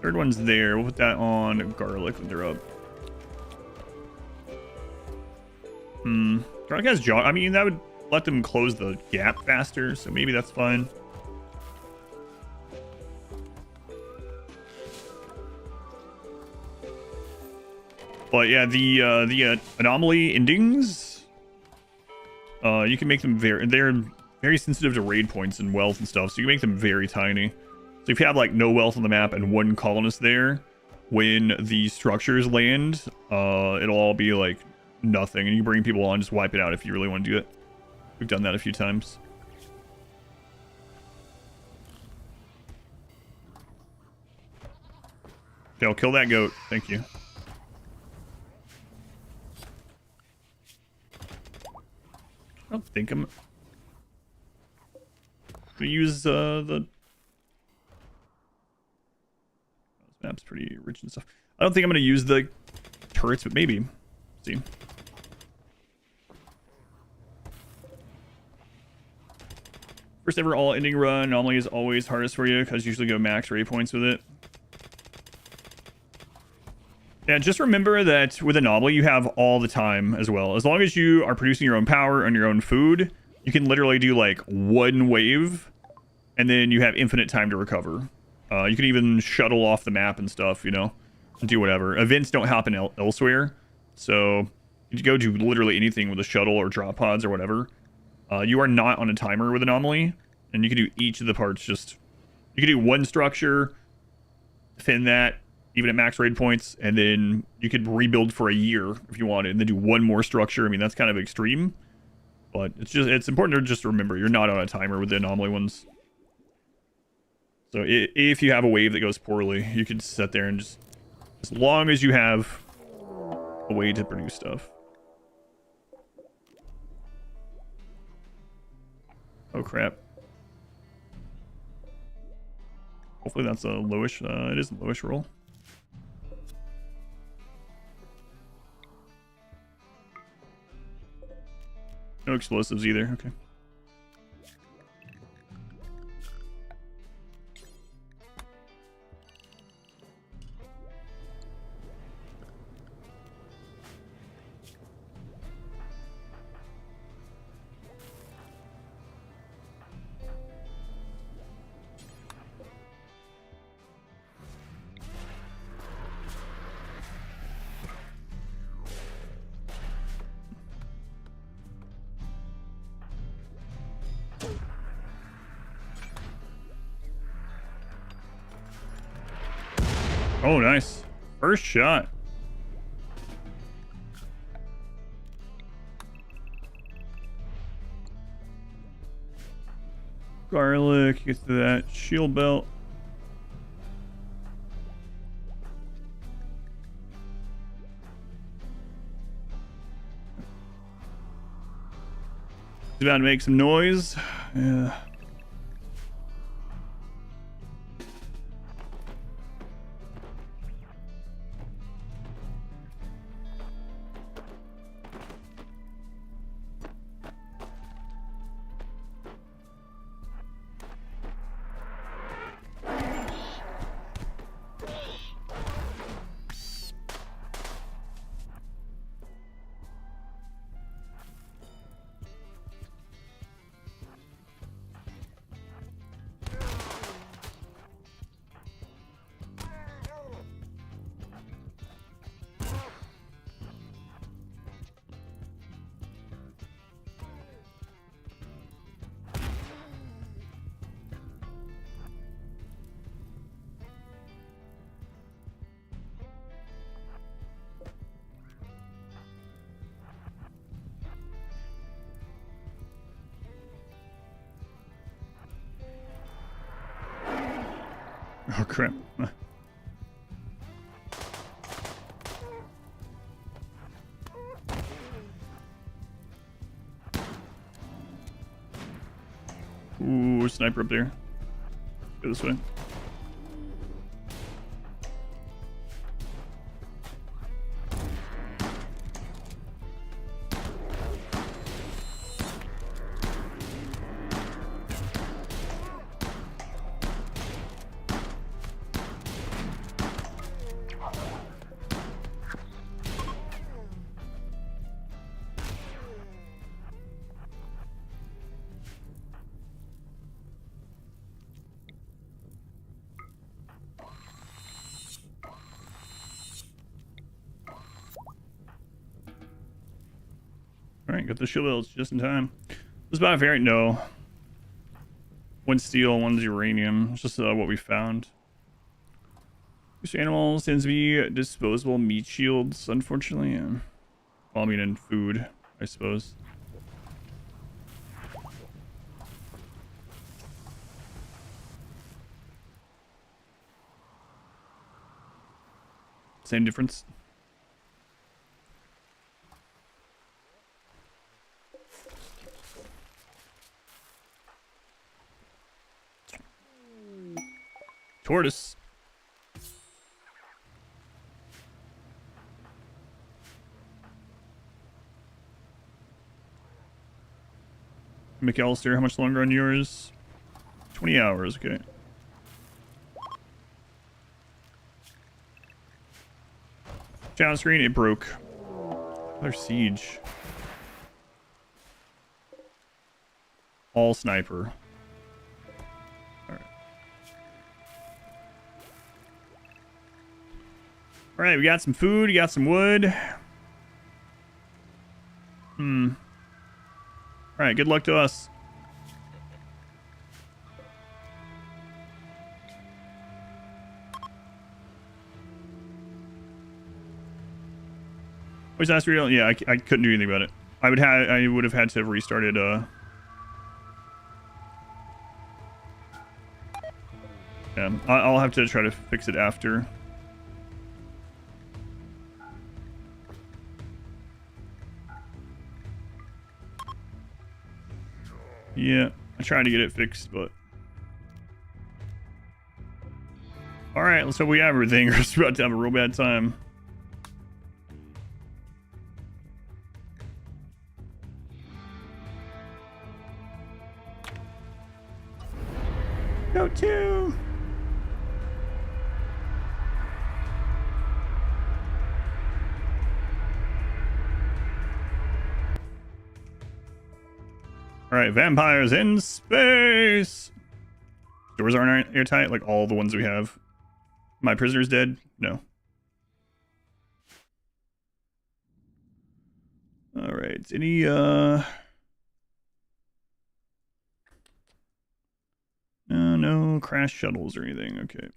Third one's there. We'll put that on garlic when they're up. Garlic has jaw. I mean, that would let them close the gap faster, so maybe that's fine. But yeah, the anomaly endings, you can make them they're very sensitive to raid points and wealth and stuff, so you can make them very tiny. So if you have like no wealth on the map and one colonist there, when the structures land, it'll all be like nothing, and you bring people on, just wipe it out if you really want to do it. We've done that a few times. Okay, I'll kill that goat. Thank you. I don't think I'm gonna use this map's pretty rich and stuff. I don't think I'm gonna use the turrets, but maybe. Let's see. First ever all ending run. Anomaly is always hardest for you because you usually go max raid points with it. Yeah, just remember that with Anomaly, you have all the time as well. As long as you are producing your own power and your own food, you can literally do like one wave, and then you have infinite time to recover. You can even shuttle off the map and stuff, you know, and do whatever. Events don't happen elsewhere, so you go do literally anything with a shuttle or drop pods or whatever. You are not on a timer with Anomaly, and you can do each of the parts. Just you can do one structure, defend that, even at max raid points, and then you could rebuild for a year if you wanted, and then do one more structure. I mean, that's kind of extreme, but it's important to just remember you're not on a timer with the Anomaly ones. So if you have a wave that goes poorly, you could sit there and just, as long as you have a way to produce stuff. Oh crap. Hopefully that's a lowish, it is a lowish roll. No explosives either, okay. Oh, nice. First shot. Garlic, gets to that shield belt. He's about to make some noise. Yeah. Oh crap. Ooh, sniper up there. Go this way. Alright, got the shield belts just in time. This about a variant? No. One's steel, one's uranium. It's just what we found. These animals tends to be disposable meat shields, unfortunately. Yeah. Well, I mean, in food, I suppose. Same difference. Tortoise. McAllister, how much longer on yours? 20 hours, okay. Challenge screen, it broke. Another siege. All sniper. Alright, we got some food, we got some wood. Alright, good luck to us. Was that real? Yeah, I couldn't do anything about it. I would have had to have restarted yeah, I'll have to try to fix it after. Yeah, I tried to get it fixed, but... Alright, let's hope we have everything, or we're about to have a real bad time. Go to! Alright, vampires in space! Doors aren't airtight, like all the ones we have. My prisoner's dead? No. Alright, any, no crash shuttles or anything, okay.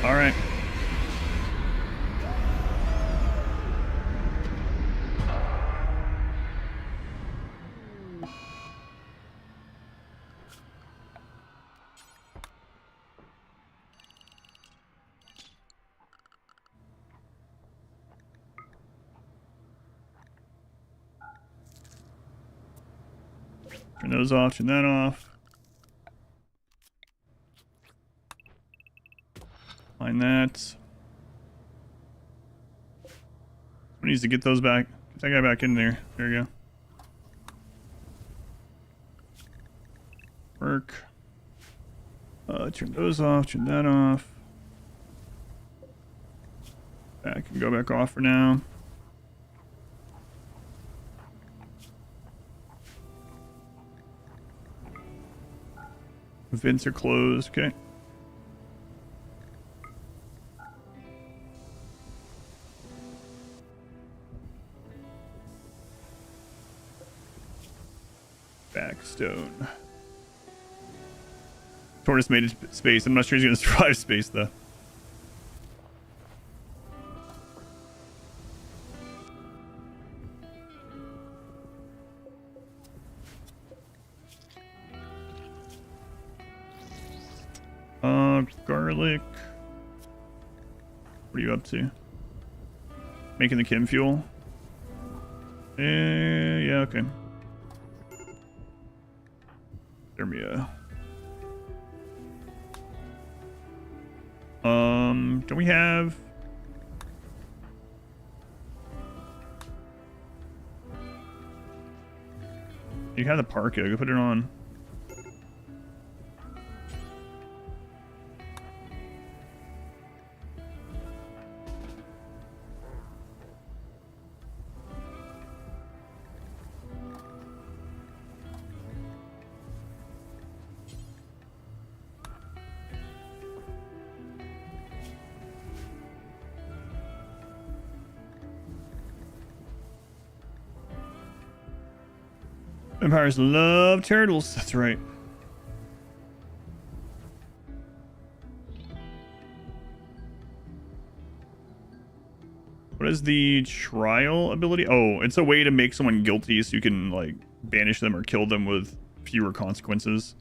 Alright. Turn those off, turn that off. Find that. Someone needs to get those back. Get that guy back in there. There you go. Work. Turn those off, turn that off. That can go back off for now. Vents are closed, okay. Backstone. Tortoise made it space. I'm not sure he's going to survive space, though. Garlic. What are you up to? Making the chem fuel? Yeah, okay. Thermia. Don't we have... You have the parka. Go put it on. Vampires love turtles. That's right. What is the trial ability? Oh, it's a way to make someone guilty so you can, like, banish them or kill them with fewer consequences.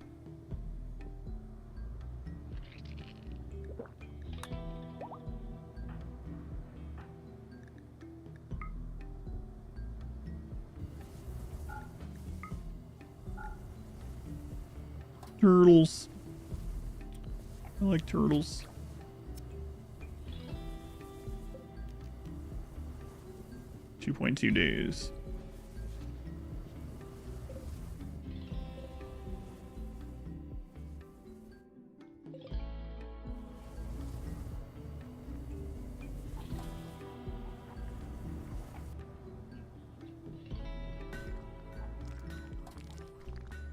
Turtles. I like turtles. $2.2 days.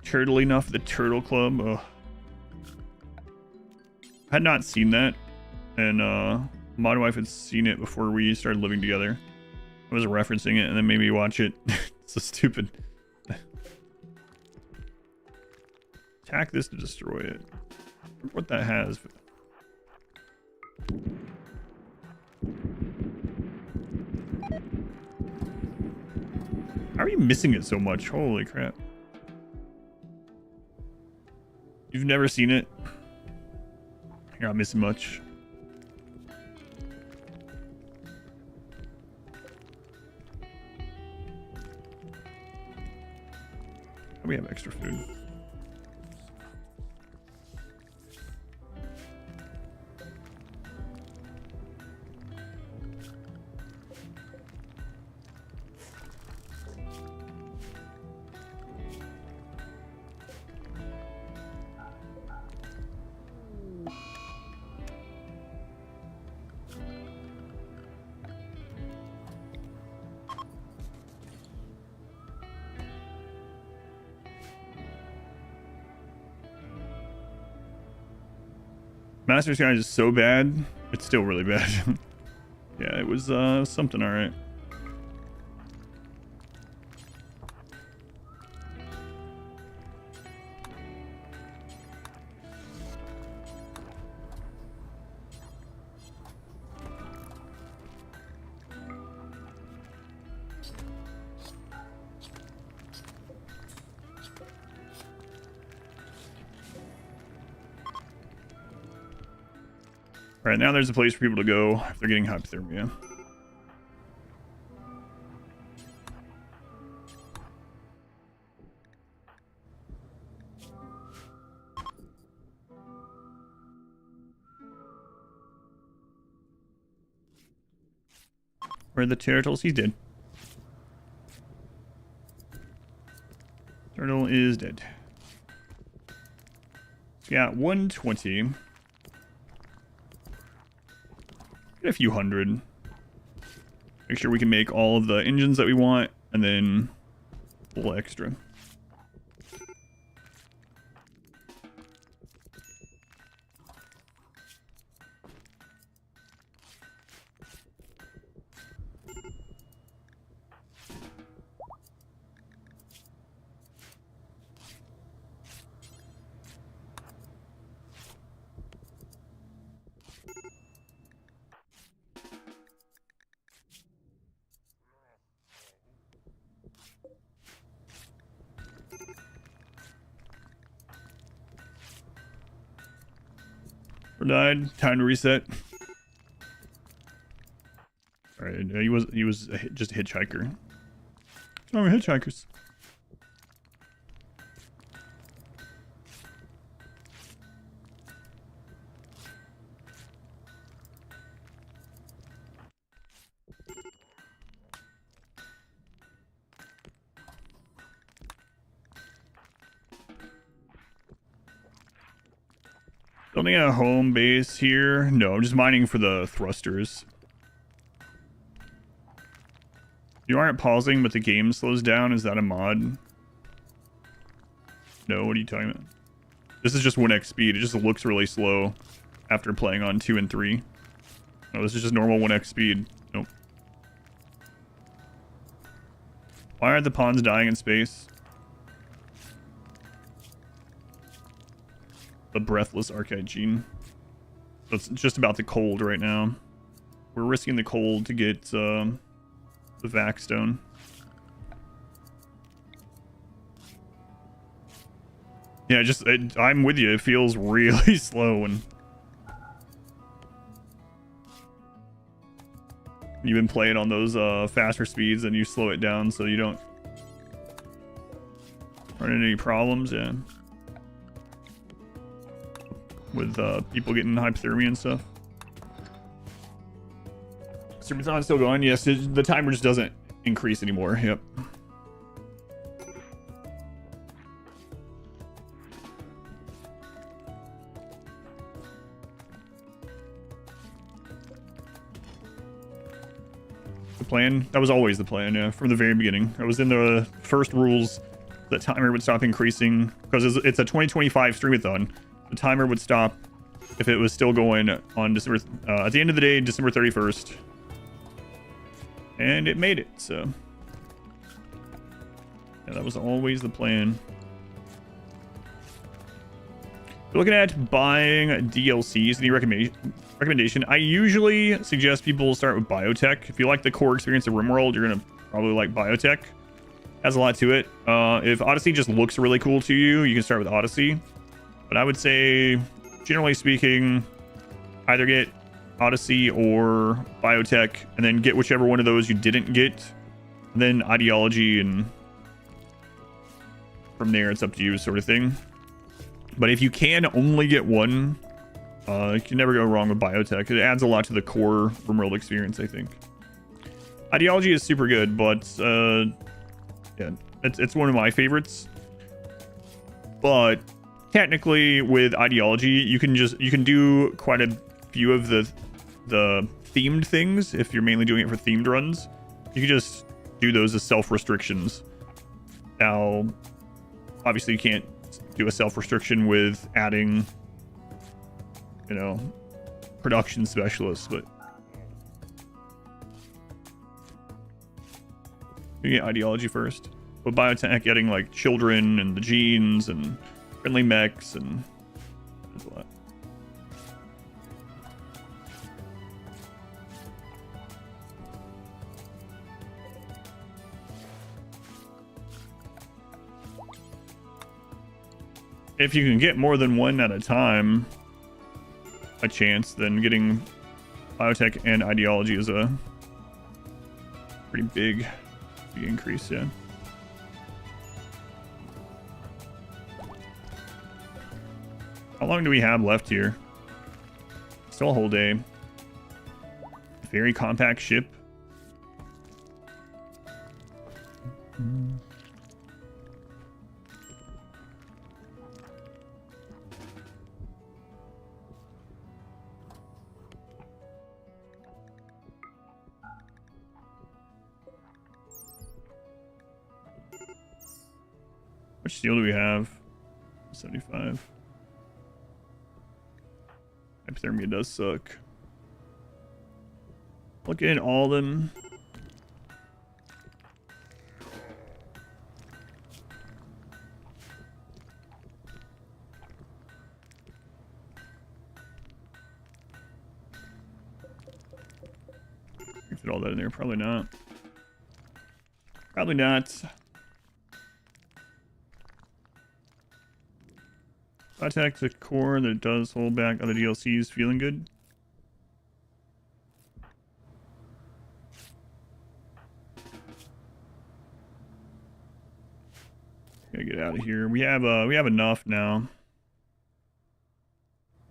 Turtle enough, the Turtle Club. Oh. I had not seen that, and my wife had seen it before we started living together. I was referencing it and then made me watch it. It's so stupid. Attack this to destroy it. What that has. How are you missing it so much? Holy crap. You've never seen it? You're not missing much. We have extra food. Master's Guide is so bad, it's still really bad. Yeah, it was something alright. Alright, now there's a place for people to go if they're getting hypothermia. Where are the turtles? He's dead. Turtle is dead. Yeah, 120. Get a few hundred. Make sure we can make all of the engines that we want, and then a little extra. Or died. Time to reset. Alright, he was just a hitchhiker. What's wrong with hitchhikers? Building a home base here. No, I'm just mining for the thrusters. You aren't pausing, but the game slows down. Is that a mod? No, what are you talking about? This is just 1x speed. It just looks really slow after playing on 2 and 3. No, this is just normal 1x speed. Nope. Why aren't the pawns dying in space? The breathless archite gene. So it's just about the cold right now. We're risking the cold to get the vac stone. Yeah, I'm with you. It feels really slow when you've been playing on those faster speeds and you slow it down so you don't run into any problems. Yeah. With people getting hypothermia and stuff. Superson's still going. Yes, the timer just doesn't increase anymore. Yep. The plan? That was always the plan, yeah, from the very beginning. I was in the first rules. The timer would stop increasing because it's a 2025 streamathon. The timer would stop if it was still going on December at the end of the day, December 31st, and it made it. So yeah, that was always the plan. If you're looking at buying DLCs, any recommendation? I usually suggest people start with biotech. If you like the core experience of RimWorld, you're gonna probably like biotech. Has a lot to it. If Odyssey just looks really cool to you, you can start with Odyssey. But I would say, generally speaking, either get Odyssey or Biotech, and then get whichever one of those you didn't get, and then Ideology, and from there it's up to you, sort of thing. But if you can only get one, you can never go wrong with Biotech. It adds a lot to the core RimWorld experience, I think. Ideology is super good, but yeah, it's one of my favorites. But technically, with Ideology, you can do quite a few of the themed things if you're mainly doing it for themed runs. You can just do those as self-restrictions. Now, obviously, you can't do a self-restriction with adding, you know, production specialists, but you get Ideology first. With Biotech, getting like children and the genes and friendly mechs, and there's a lot. If you can get more than one at a time, a chance, then getting Biotech and Ideology is a pretty big increase, yeah. How long do we have left here? Still a whole day. Very compact ship. Which steel do we have? 75. Hypothermia does suck. Look at all of them. Fit all that in there? Probably not. Probably not. Contact the core that does hold back other DLCs. Feeling good? Gotta get out of here. We have enough now.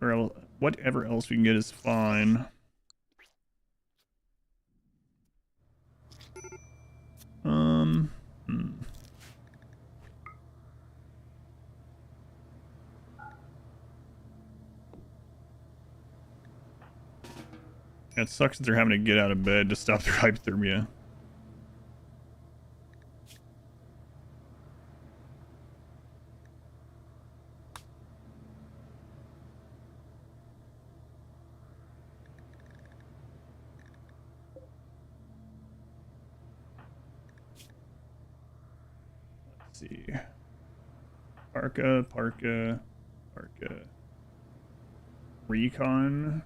Or whatever else we can get is fine. It sucks that they're having to get out of bed to stop their hypothermia. Let's see. Parka. Recon.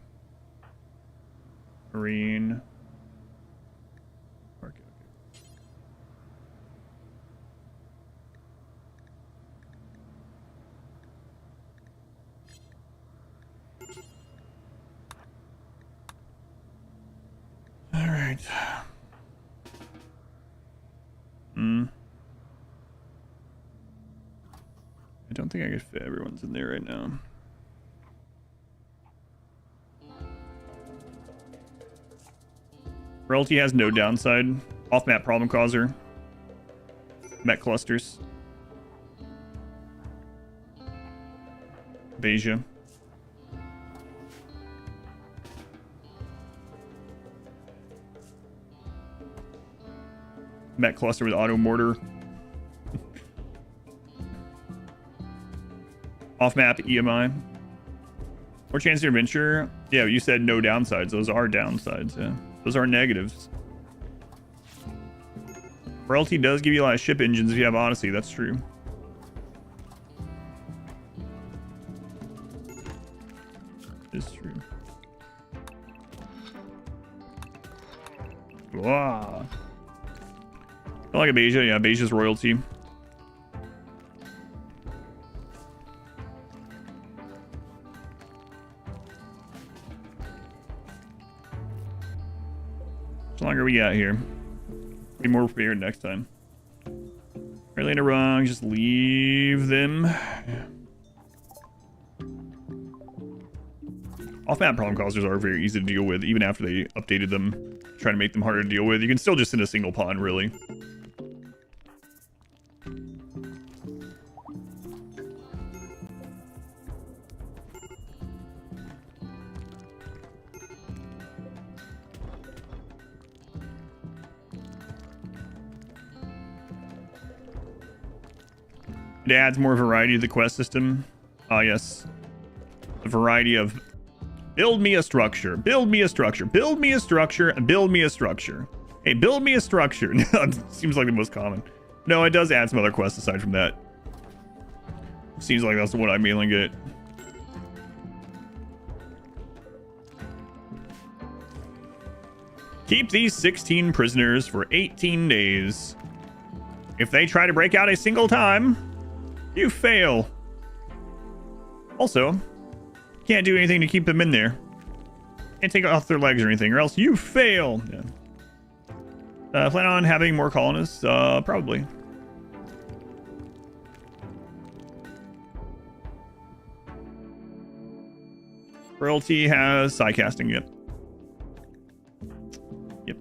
Marine. Okay. All right. I don't think I could fit everyone's in there right now. Royalty has no downside. Off-map problem causer. Met clusters. Beja. Met cluster with auto mortar. Off-map EMI. More chance to adventure. Yeah, you said no downsides. Those are downsides, yeah. Those are negatives. Royalty does give you a lot of ship engines if you have Odyssey. That's true. It's true. Wow. I like a Beja. Yeah, Beja's royalty. How long are we got here? Be more prepared next time. Early in a rung, just leave them. Off-map problem causers are very easy to deal with, even after they updated them, trying to make them harder to deal with. You can still just send a single pawn, really. It adds more variety to the quest system. Ah, yes. A variety of build me a structure, build me a structure, build me a structure, and build me a structure. Hey, build me a structure. Seems like the most common. No, it does add some other quests aside from that. Seems like that's the one I mainly get. Keep these 16 prisoners for 18 days. If they try to break out a single time, you fail. Also, can't do anything to keep them in there. Can't take off their legs or anything, or else you fail. Yeah. Plan on having more colonists? Probably. Royalty has side casting, yep. Yep.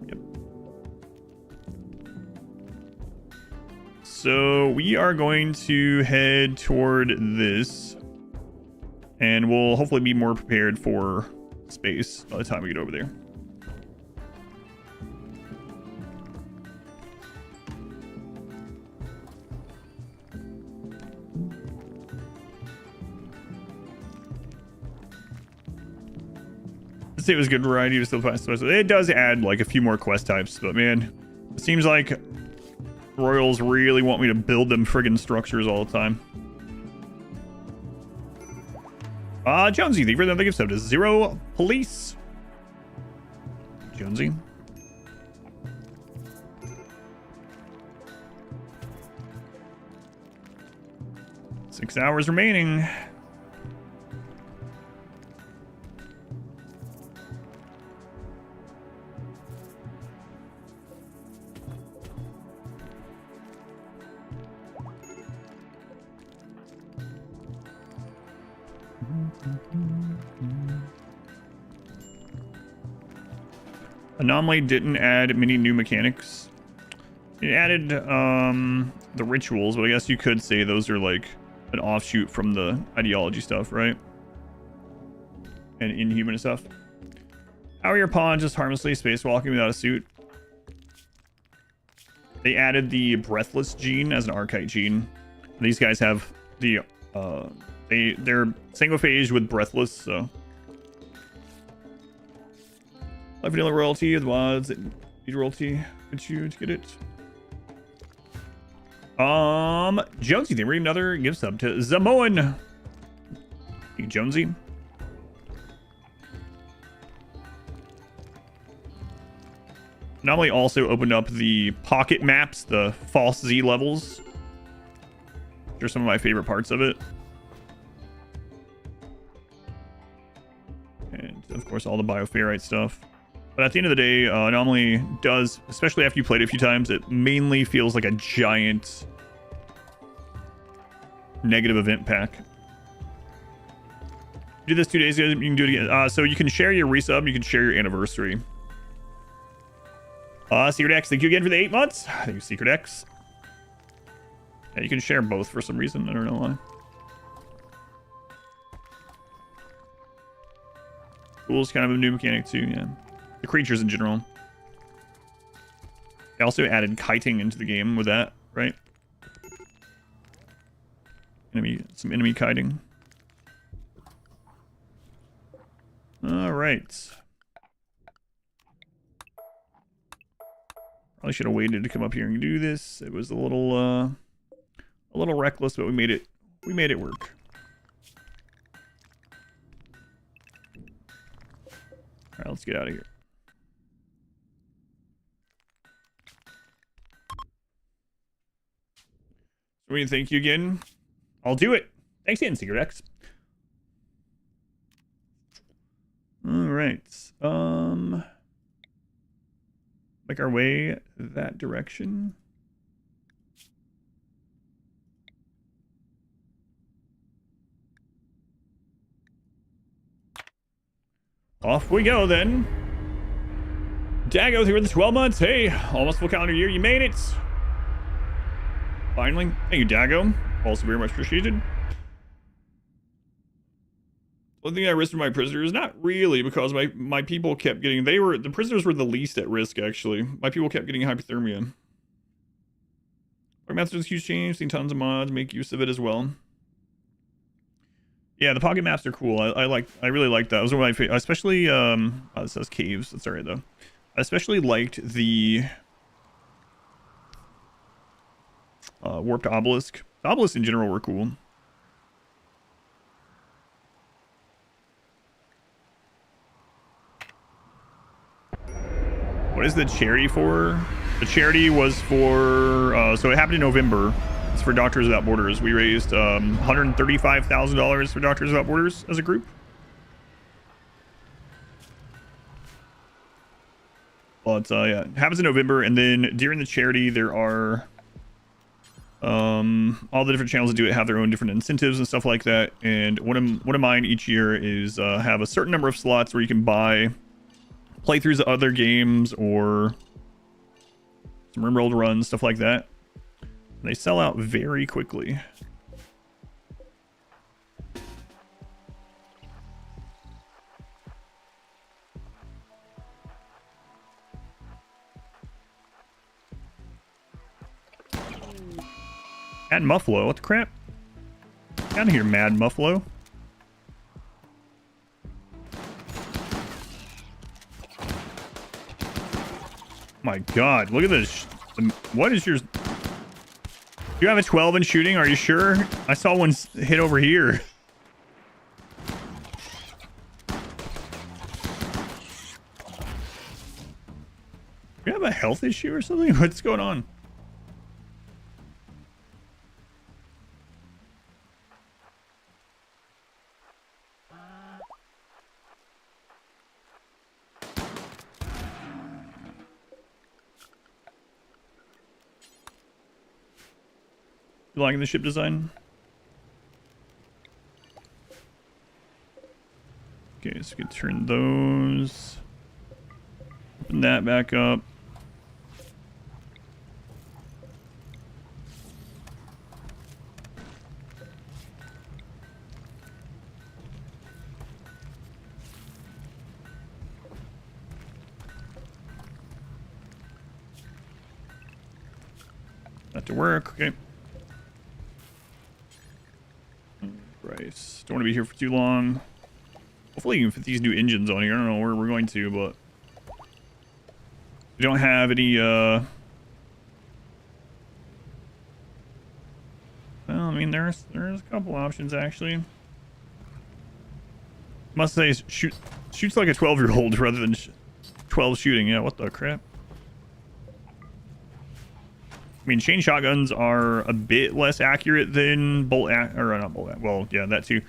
So we are going to head toward this, and we'll hopefully be more prepared for space by the time we get over there. It was good variety to still find stuff. It does add like a few more quest types, but man, it seems like Royals really want me to build them friggin' structures all the time. Jonesy, thank you for the gift sub to 0 police. Jonesy. $6 hours remaining. Anomaly didn't add many new mechanics. It added the rituals, but I guess you could say those are like an offshoot from the ideology stuff, right? And inhuman stuff. How are your pawns just harmlessly spacewalking without a suit? They added the breathless gene as an archetype gene. These guys have the they're Sanguophage with breathless, so like vanilla royalty, the mods that need royalty. Could you get it? Jonesy, they read another gift sub to Zamoan. Hey, Jonesy. Anomaly also opened up the pocket maps, the false Z levels. Which are some of my favorite parts of it. And of course all the bioferrite stuff. But at the end of the day, Anomaly does, especially after you played it a few times, it mainly feels like a giant negative event pack. Do this 2 days ago, you can do it again. So you can share your resub, you can share your anniversary. Secret X, thank you again for the 8 months. Thank you, Secret X. Yeah, you can share both for some reason. I don't know why. Cool's kind of a new mechanic too, yeah. The creatures in general. They also added kiting into the game with that, right? Some enemy kiting. All right. Probably should have waited to come up here and do this. It was a little reckless, but we made it. We made it work. All right, let's get out of here. So thank you again. I'll do it. Thanks again, Secret X. All right. Make our way that direction. Off we go then. Dago through the 12 months. Hey, almost full calendar year. You made it. Finally. Thank you, Dago. Also very much appreciated. One thing I risked for my prisoners, not really, because my people kept getting, the prisoners were the least at risk, actually. My people kept getting hypothermia. Pocket maps is a huge change, seen tons of mods, make use of it as well. Yeah, the pocket maps are cool. I really like that. It was one of my favorite, especially, oh, it says caves. That's alright though. I especially liked the warped obelisk. The obelisks in general were cool. What is the charity for? The charity was for, so it happened in November. It's for Doctors Without Borders. We raised $135,000 for Doctors Without Borders as a group. But yeah, it happens in November, and then during the charity there are all the different channels that do it have their own different incentives and stuff like that. And one of mine each year is have a certain number of slots where you can buy playthroughs of other games or some RimWorld runs, stuff like that. And they sell out very quickly. Mad Muffalo, what the crap? Get out of here, Mad Muffalo. My god, look at this. What is your... You have a 12 in shooting, are you sure? I saw one hit over here. You have a health issue or something? What's going on? You liking the ship design? Okay, so we can turn those. Open that back up. That to work, okay. Right, don't want to be here for too long. Hopefully you can fit these new engines on here. I don't know where we're going to, but we don't have any, well, I mean, there's a couple options, actually. Must say, shoots like a 12-year-old rather than 12 shooting. Yeah, what the crap? I mean, chain shotguns are a bit less accurate than not bolt, well, yeah, that too,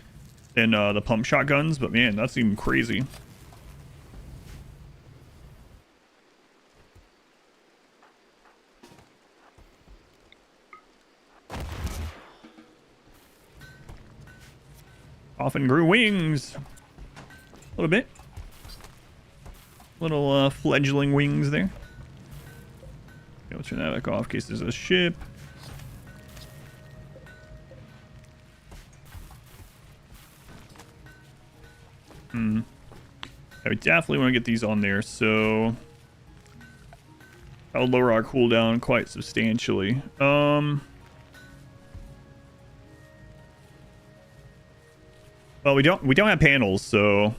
than the pump shotguns, but man, that's even crazy. Often grew wings. A little bit. Little fledgling wings there. Okay, let's turn that back off in case there's a ship. Yeah, we definitely want to get these on there, so that'll lower our cooldown quite substantially. Well, we don't have panels, so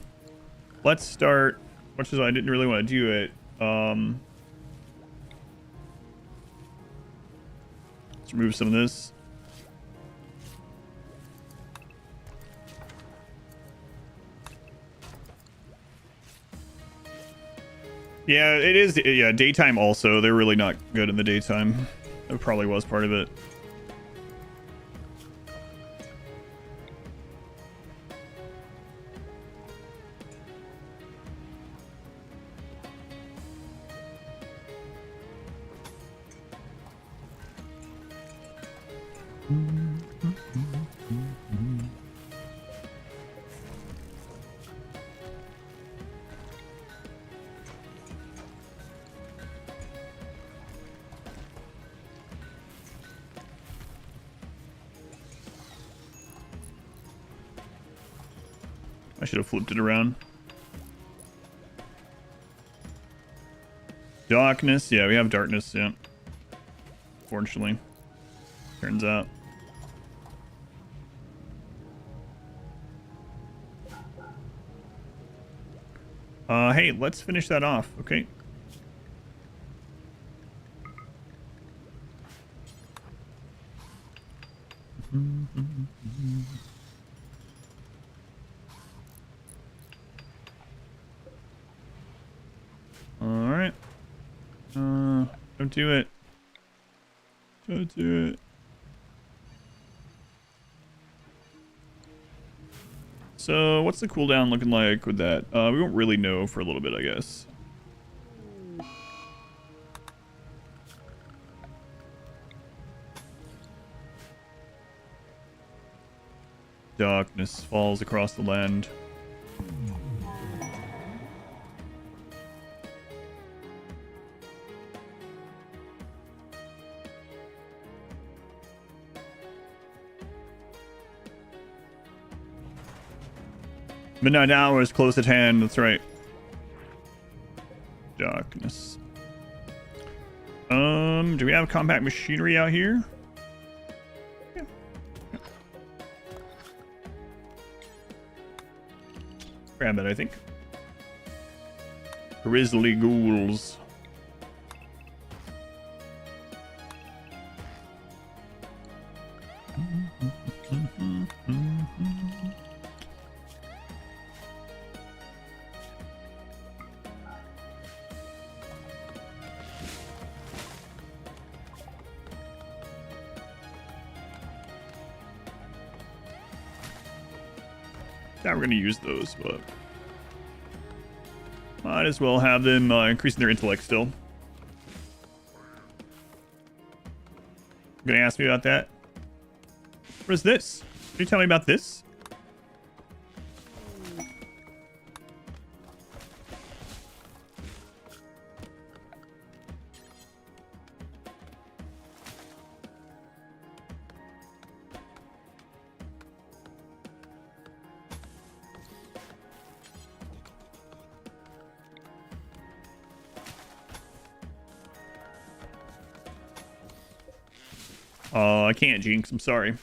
let's start. Much as I didn't really want to do it, let's remove some of this. Yeah, it is. Yeah, daytime also. They're really not good in the daytime. That probably was part of it. I should have flipped it around. Darkness. Yeah, we have darkness. Yeah. Fortunately. Turns out. Hey, let's finish that off, okay? Alright. Don't do it. Don't do it. So, what's the cooldown looking like with that? We won't really know for a little bit, I guess. Darkness falls across the land. Midnight hour is close at hand, that's right. Darkness. Do we have compact machinery out here? Yeah. Grab it, I think. Grizzly ghouls. Now we're going to use those, but might as well have them increasing their intellect still. You're going to ask me about that? What is this? Can you tell me about this? I can't, Jinx. I'm sorry.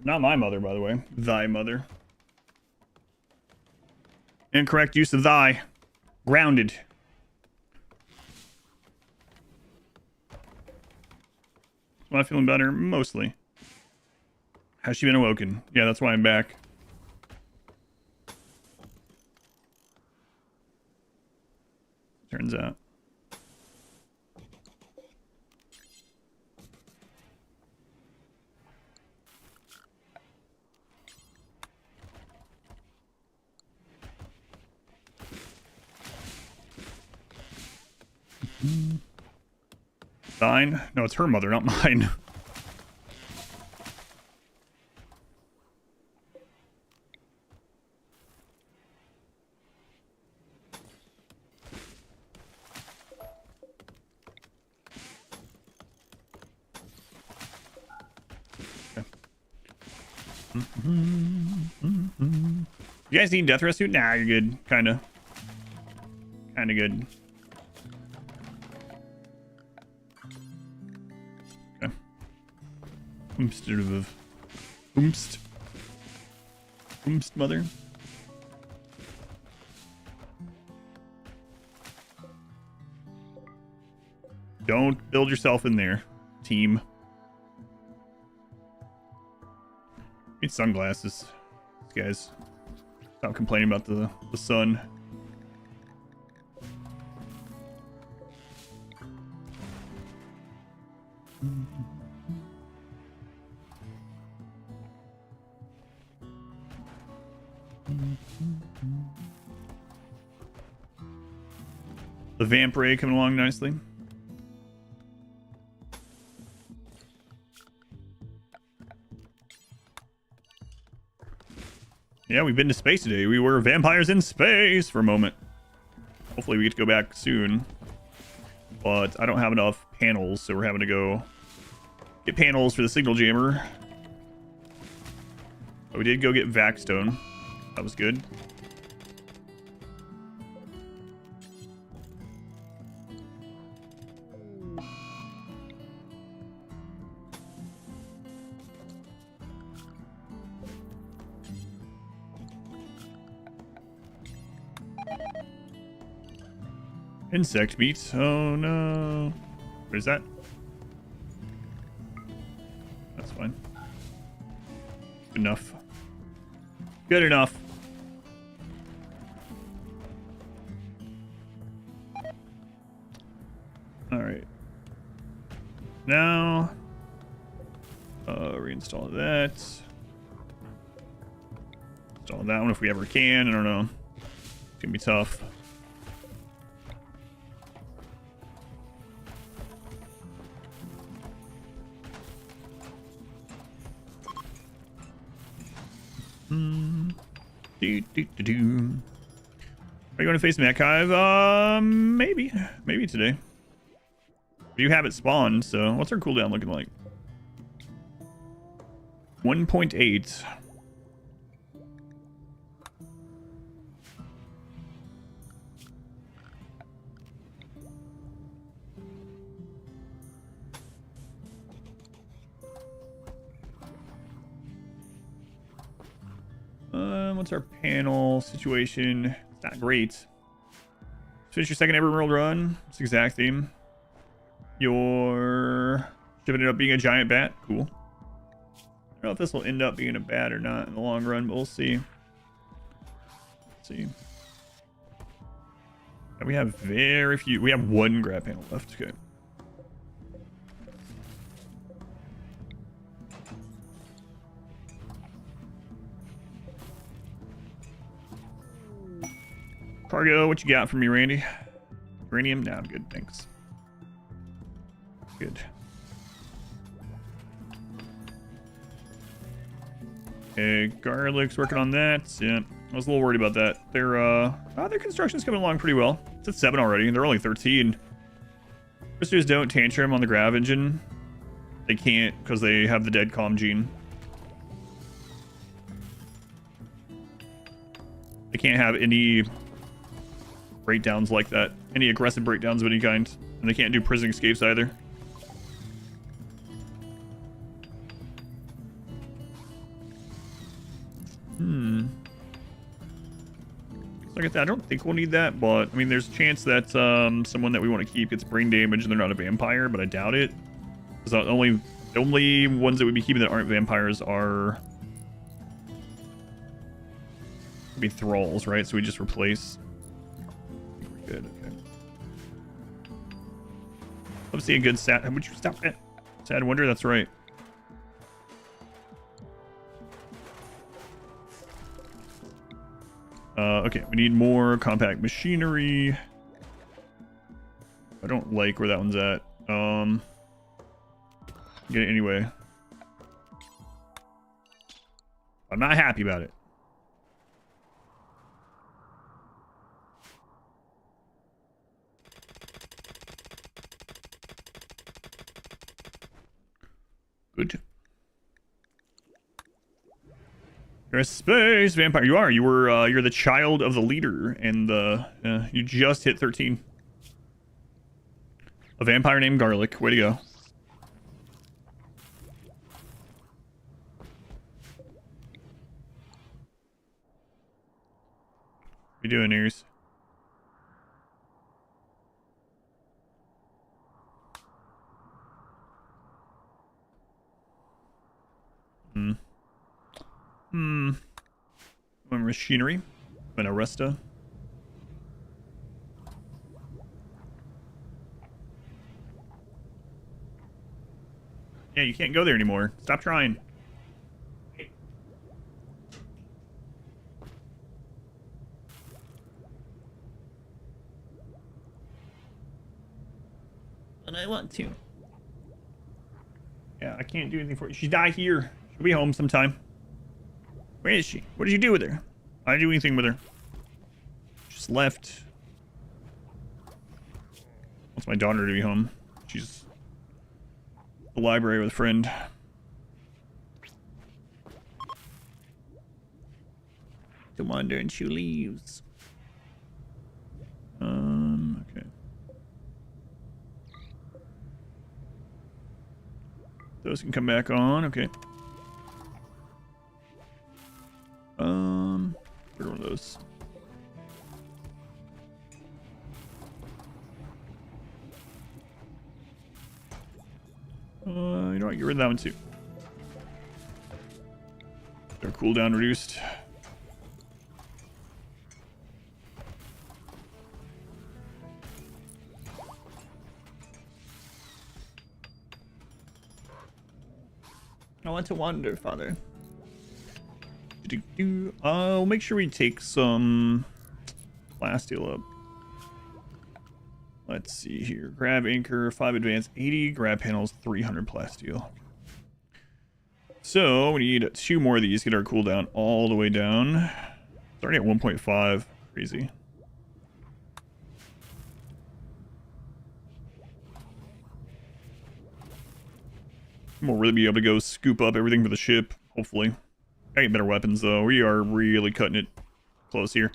Not my mother, by the way. Thy mother. Incorrect use of thy. Grounded. Am I feeling better? Mostly. Has she been awoken? Yeah, that's why I'm back. Turns out. Thine? No, it's her mother, not mine. You guys need death rescue? Nah, you're good. Kinda good. Okay. Oomst, mother. Don't build yourself in there, team. Need sunglasses. These guys. Stop complaining about the sun. The vamp ray coming along nicely. Yeah, we've been to space today. We were vampires in space for a moment. Hopefully we get to go back soon. But I don't have enough panels, so we're having to go get panels for the signal jammer. But we did go get Vaxstone. That was good. Insect meat. Oh no. What is that? That's fine. Good enough. Good enough. Alright. Now, reinstall that. Install that one if we ever can. I don't know. It's gonna be tough. Are you going to face Machive? Maybe today. You have it spawned, so what's our cooldown looking like? 1.8. What's our panel situation? It's not great. Finish your second ever RimWorld run. It's the exact theme. You're shipping it up being a giant bat. Cool. I don't know if this will end up being a bat or not in the long run, but we'll see. Let's see. And we have very few. We have one grab panel left. Okay. Cargo, what you got for me, Randy? Uranium? No, I'm good, thanks. Good. Okay, garlic's working on that. Yeah, I was a little worried about that. Their construction's coming along pretty well. It's at 7 already. They're only 13. Roosters don't tantrum on the grav engine. They can't because they have the dead calm gene. They can't have any breakdowns like that. Any aggressive breakdowns of any kind. And they can't do prison escapes either. Look at that. I don't think we'll need that, but I mean, there's a chance that someone that we want to keep gets brain damage and they're not a vampire, but I doubt it. Because the only ones that we'd be keeping that aren't vampires are be thralls, right? So we just replace. We're good. Okay. Let's see a good sad. Would you stop it? Sad wonder. That's right. Okay, we need more compact machinery. I don't like where that one's at. Get it anyway. I'm not happy about it. Good. You're a space vampire. You are. You're the child of the leader, and you just hit 13. A vampire named Garlic. Way to go. What you doing, Ears? Machinery. An Arresta. Yeah, you can't go there anymore. Stop trying. And I want to. Yeah, I can't do anything for you. She died here. She'll be home sometime. Where is she? What did you do with her? I didn't do anything with her. Just left. Wants my daughter to be home. She's at the library with a friend. To wander and chew leaves. Okay. Those can come back on. Okay. Where's one of those? You know what? Get rid of that one too. Their cooldown reduced. I want to wander, Father. I'll make sure we take some plasteel up. Let's see here. Grab anchor, 5 advance, 80. Grab panels, 300 plasteel. So we need 2 more of these. Get our cooldown all the way down. It's already at 1.5. Crazy. We'll really be able to go scoop up everything for the ship, hopefully. I get better weapons, though. We are really cutting it close here.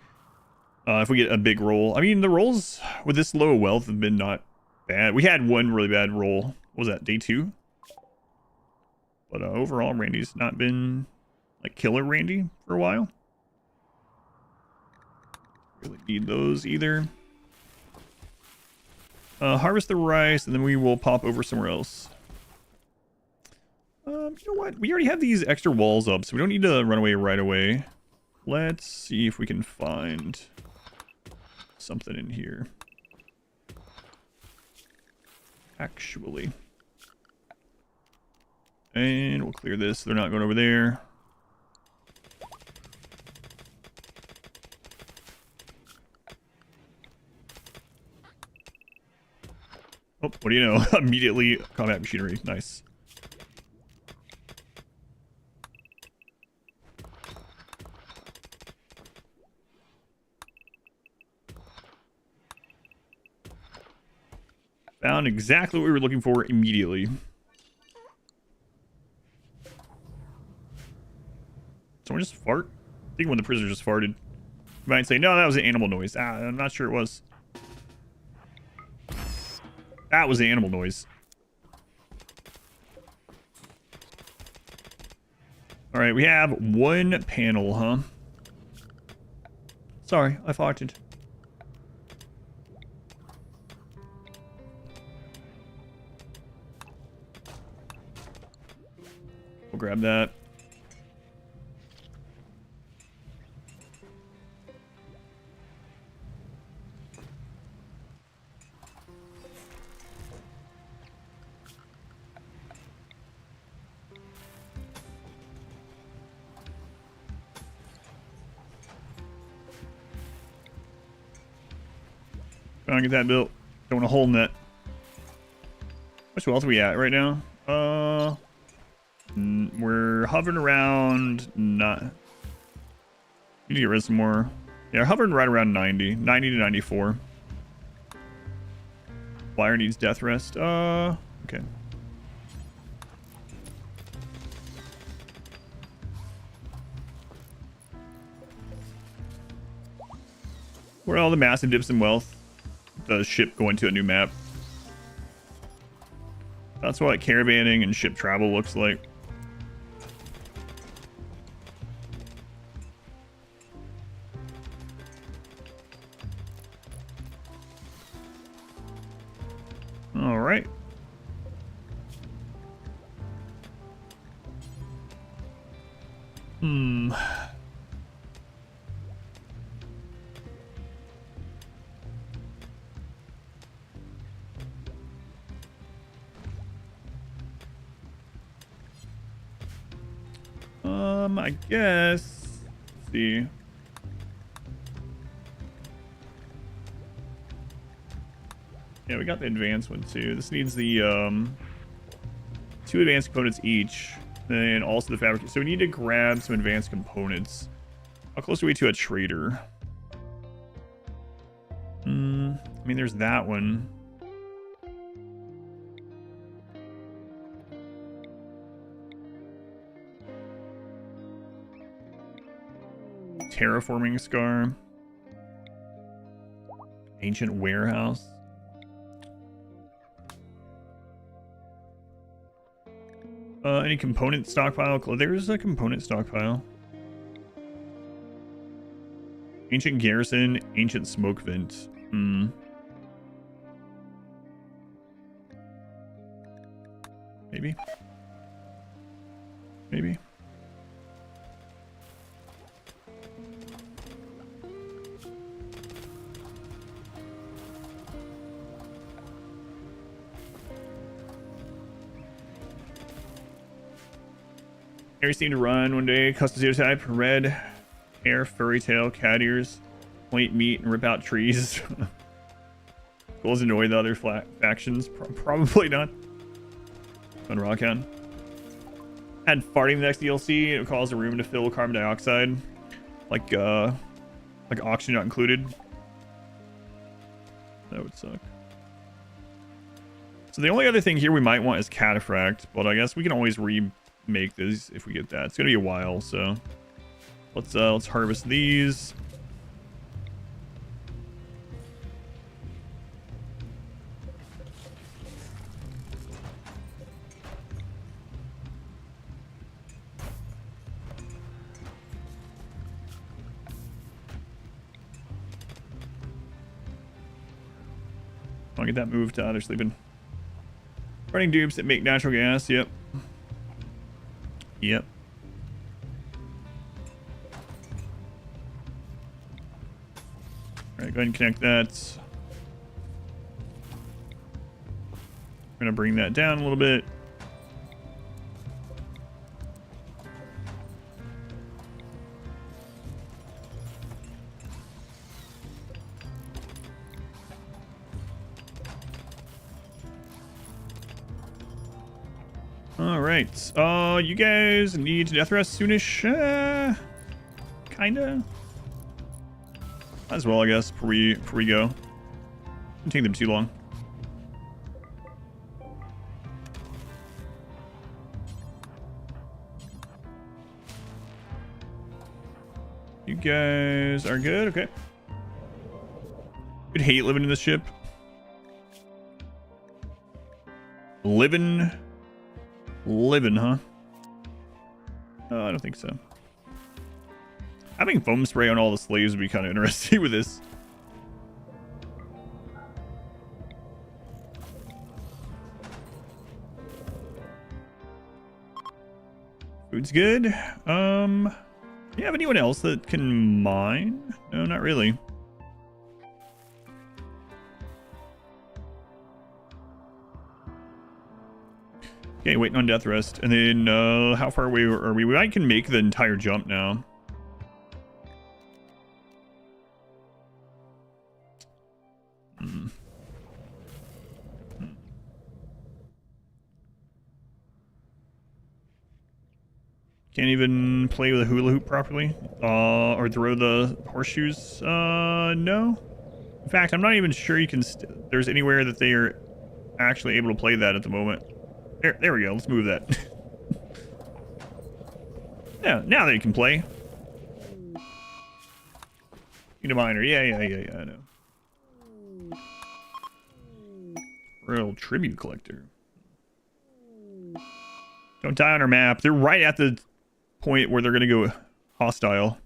If we get a big roll. I mean, the rolls with this low wealth have been not bad. We had one really bad roll. What was that, day 2? But overall, Randy's not been, like, killer Randy for a while. Really need those either. Harvest the rice, and then we will pop over somewhere else. You know what? We already have these extra walls up, so we don't need to run away right away. Let's see if we can find something in here. Actually. And we'll clear this. They're not going over there. Oh, what do you know? Immediately combat machinery. Nice. Found exactly what we were looking for immediately. Someone just fart? I think one of the prisoners just farted. You might say, no, that was an animal noise. I'm not sure it was. That was the animal noise. All right, we have one panel, huh? Sorry, I farted. We'll grab that. Trying to get that built. Don't want to hold in that. Which wealth are we at right now? We're hovering around not. Need to get rid of some more. Yeah, hovering right around 90 to 94. Flyer needs death rest. Okay. Where are all the massive dips in wealth? The ship going to a new map. That's what caravanning and ship travel looks like. All right. I guess. Let's see. Yeah, we got the advanced one too. This needs the 2 advanced components each, and also the fabric. So we need to grab some advanced components. How close are we to a trader? I mean, there's that one. Terraforming scar. Ancient warehouse. Any component stockpile? There's a component stockpile. Ancient garrison, ancient smoke vent. Maybe. Maybe. Harry seemed to run one day. Custom zero type. Red hair, furry tail, cat ears. Point meat and rip out trees. Goals annoy the other factions. Probably not. Fun Rockhound. Had farting the next DLC. It would cause a room to fill with carbon dioxide. Like oxygen not included. That would suck. So the only other thing here we might want is cataphract, but I guess we can always remake this if we get that. It's gonna be a while, so let's harvest these. I'll get that moved. They're sleeping. Running dupes that make natural gas. Yep. Yep. All right, go ahead and connect that. I'm gonna bring that down a little bit. All right. You guys need death rest soonish. Kinda. As well, I guess, before we go. Didn't take them too long. You guys are good? Okay. I'd hate living in this ship. Living, huh? I don't think so. Having foam spray on all the slaves would be kind of interesting with this. Food's good. You have anyone else that can mine? No, not really. Okay, waiting on death rest. And then, how far away are we? I can make the entire jump now. Can't even play with a hula hoop properly, or throw the horseshoes. No. In fact, I'm not even sure you can. There's anywhere that they are actually able to play that at the moment. There we go. Let's move that. Yeah, now they can play. Need a miner. Yeah. I know. Royal tribute collector. Don't die on our map. They're right at the point where they're gonna go hostile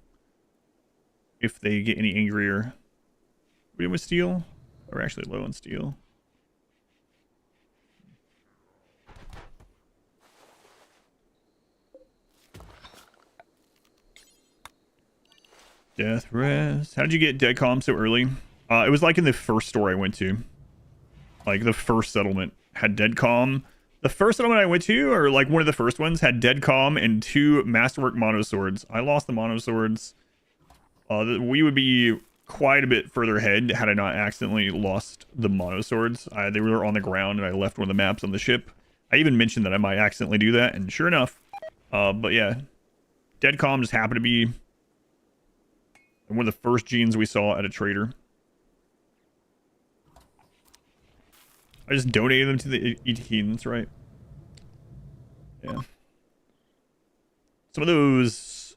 if they get any angrier. We with steel? We're actually low on steel. Death rest. How did you get dead calm so early? It was like in the first store I went to. Like the first settlement had dead calm. The first settlement I went to, or like one of the first ones, had dead calm and 2 masterwork monoswords. I lost the monoswords. We would be quite a bit further ahead had I not accidentally lost the monoswords. They were on the ground and I left one of the maps on the ship. I even mentioned that I might accidentally do that, and sure enough. But yeah, dead calm just happened to be one of the first genes we saw at a trader. I just donated them to the ETK, that's right. Yeah. Some of those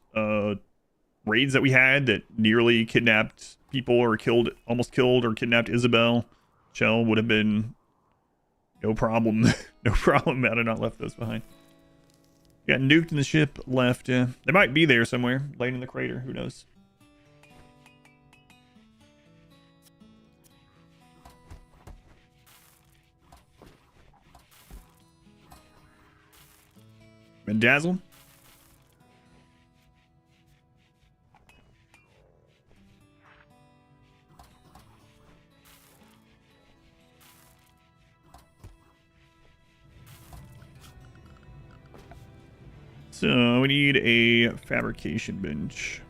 raids that we had that nearly kidnapped people or almost killed or kidnapped Isabel, Shell would have been no problem. No problem had I not left those behind. Got nuked in the ship, left. They might be there somewhere, laying in the crater, who knows. And dazzle. So we need a fabrication bench.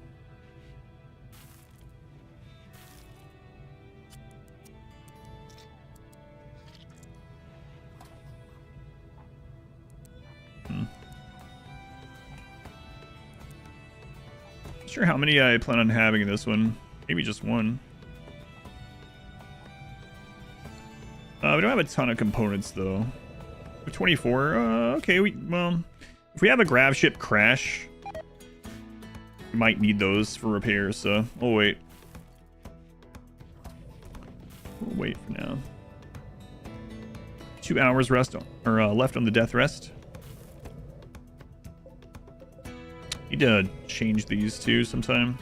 Sure how many I plan on having in this one. Maybe just one. We don't have a ton of components though. 24. Okay, well, if we have a grav ship crash, we might need those for repairs, so we'll wait. We'll wait for now. 2 hours rest or left on the death rest. Need to change these too sometime.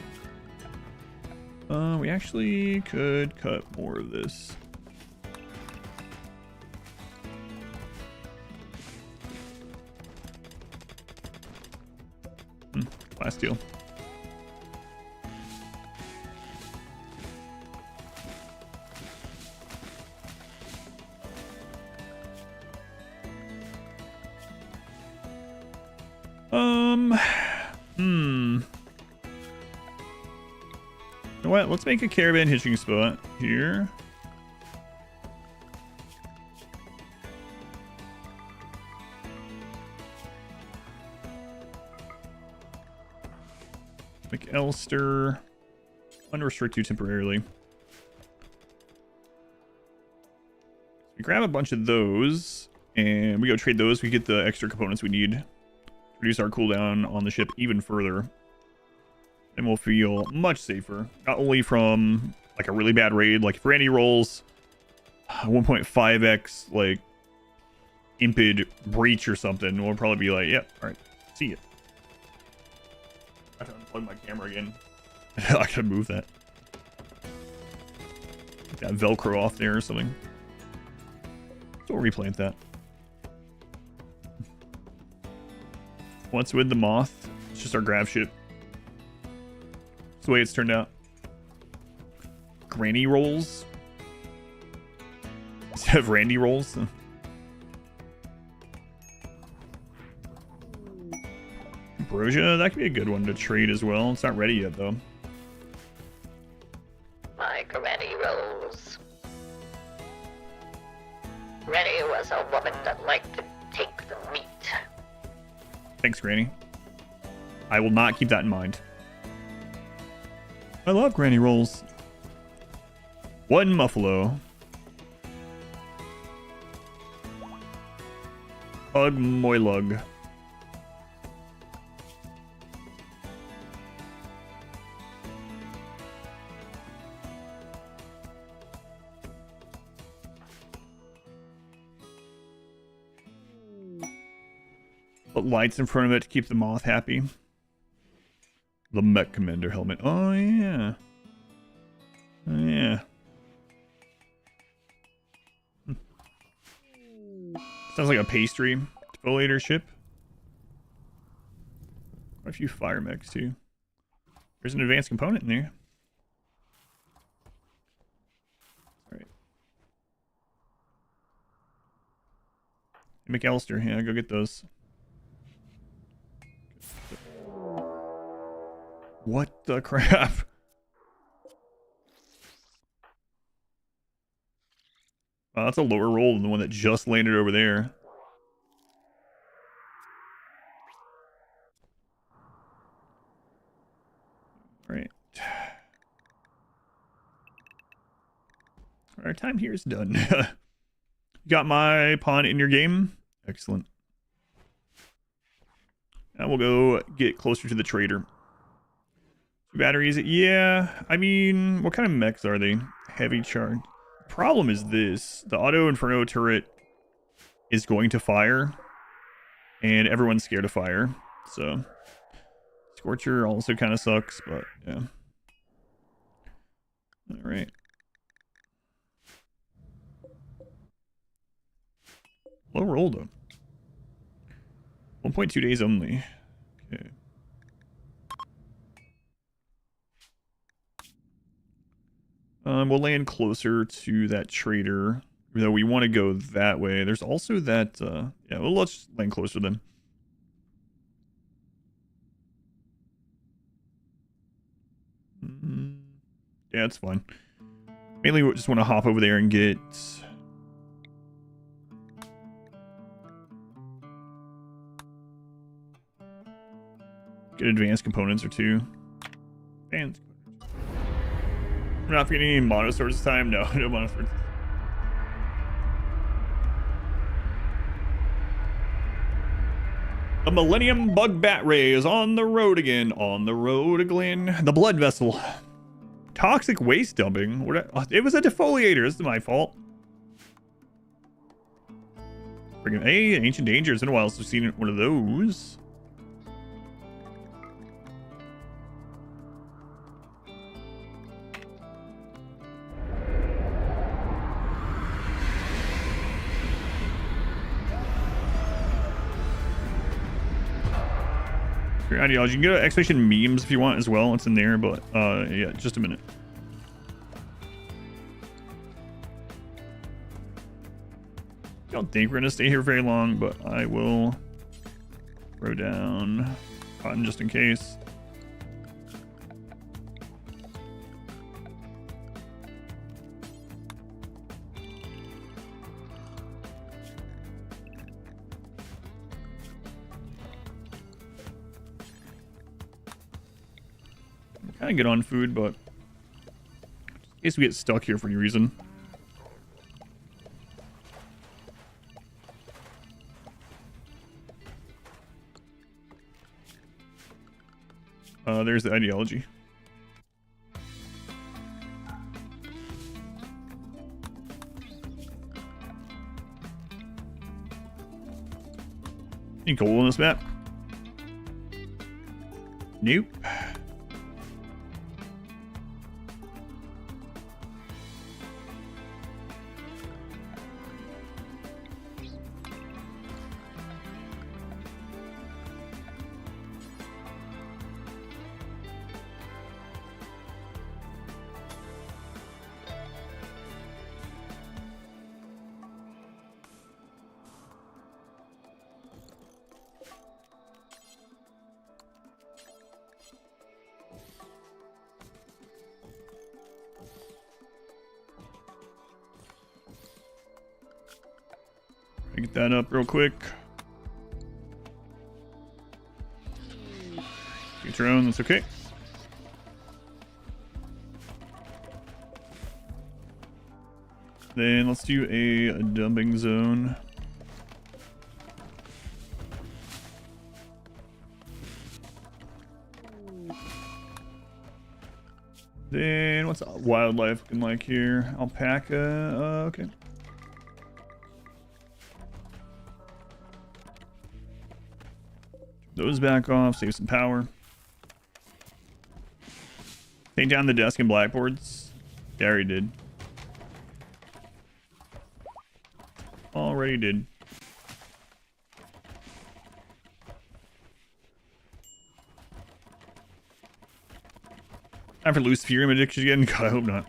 We actually could cut more of this. Glass steel. You know what? Let's make a caravan hitching spot here. McAllister. Unrestrict you temporarily. We grab a bunch of those, and we go trade those. We get the extra components we need to reduce our cooldown on the ship even further. And we'll feel much safer. Not only from like a really bad raid, like if Randy rolls 1.5x like impid breach or something, we'll probably be like, yep, all right, see ya. I have to unplug my camera again. I gotta move that. Get that Velcro off there or something. So we'll replant that. What's with the moth? It's just our grav ship. It's the way it's turned out. Granny rolls instead of Randy rolls. Ambrosia, that could be a good one to trade as well. It's not ready yet though. My Granny rolls. Granny was a woman that liked to take the meat. Thanks, Granny. I will not keep that in mind. I love Granny rolls. One Muffalo. Ugh, moy lug. Put lights in front of it to keep the moth happy. The Mech Commander helmet. Oh, yeah. Oh, yeah. Sounds like a pastry defoliator ship. Quite a few fire mechs, too. There's an advanced component in there. Alright. McAllister, yeah, go get those. What the crap? Oh, that's a lower roll than the one that just landed over there. Right. Our time here is done. Got my pawn in your game? Excellent. Now we'll go get closer to the trader. Batteries, yeah. I mean, what kind of mechs are they? Heavy charge. Problem is this: the auto inferno turret is going to fire, and everyone's scared of fire. So, Scorcher also kind of sucks, but yeah. All right. Low roll though. 1.2 days only. Okay. We'll land closer to that trader, even though we want to go that way. There's also that, yeah, well, let's land closer then. Yeah, it's fine. Mainly we just want to hop over there and get... advanced components or two. Advanced. We're not getting any mono swords this time. No, no mono swords. The Millennium Bug Bat Ray is on the road again. On the road again. The Blood Vessel. Toxic waste dumping. It was a defoliator. This is my fault. Freaking, hey, Ancient Danger. It's been a while since we've seen one of those. Your ideology. You can get Expedition memes if you want as well. It's in there, but yeah, just a minute. I don't think we're gonna stay here very long, but I will throw down cotton just in case. Kind of good on food, but in case we get stuck here for any reason. There's the ideology. Any gold on this map? Nope. Get that up real quick. Get your own, that's okay. Then let's do a dumping zone. Then what's wildlife looking like here? Alpaca, okay. Those back off, save some power. Take down the desk and blackboards. They already did. Already did. Time for loose fury addiction again? God, I hope not.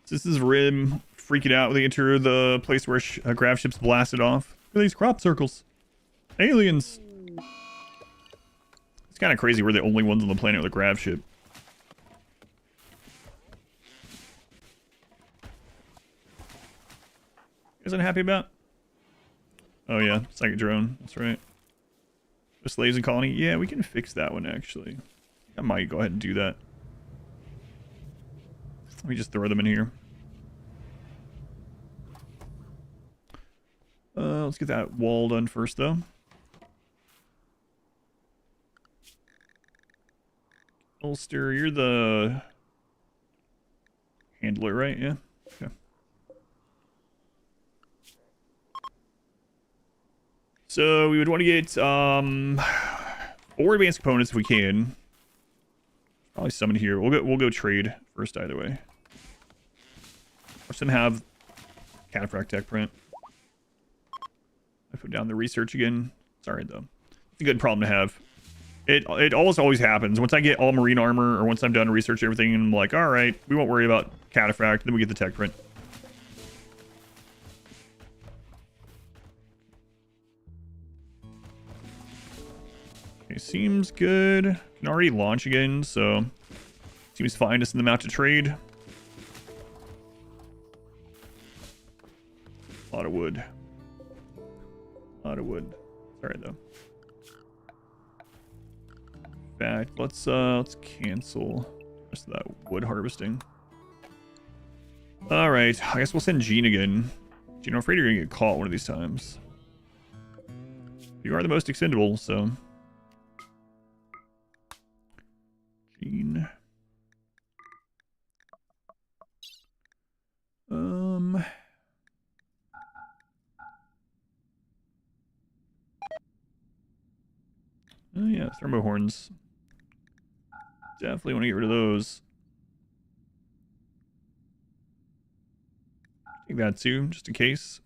So this is Rim freaking out when they enter the place where grav ships blasted off. Look at these crop circles. Aliens. It's kind of crazy we're the only ones on the planet with a grav ship. You guys unhappy about? Oh yeah, second drone. That's right. The slaves in colony. Yeah, we can fix that one actually. I might go ahead and do that. Let me just throw them in here. Let's get that wall done first, though. Ulster, you're the handler, right? Yeah. Okay. So we would want to get 4 advanced components if we can. Probably summon here. We'll go trade first either way. Watch them have cataphract tech print. I put down the research again. Sorry though. It's a good problem to have. It almost always happens. Once I get all marine armor or once I'm done researching everything and I'm like, alright, we won't worry about cataphract, then we get the tech print. Okay, seems good. Can already launch again, so seems fine to send them out to trade. A lot of wood. A lot of wood. Sorry though. In fact, let's cancel the rest of that wood harvesting. All right, I guess we'll send Gene again. Gene, I'm afraid you're gonna get caught one of these times. You are the most extendable, so. Gene. Oh yeah, thermo horns. Definitely want to get rid of those. Take that too, just in case.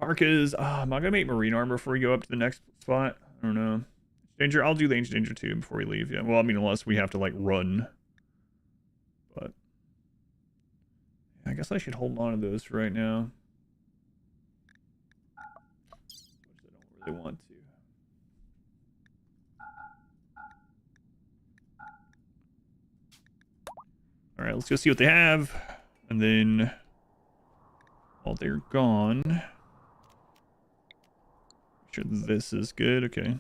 Parkas. Am I gonna make marine armor before we go up to the next spot? I don't know. Danger. I'll do the ancient danger too before we leave. Yeah. Well, I mean, unless we have to like run. But I guess I should hold on to those for right now. I don't really want to. All right, let's go see what they have, and then While they're gone. Sure this is good. Okay.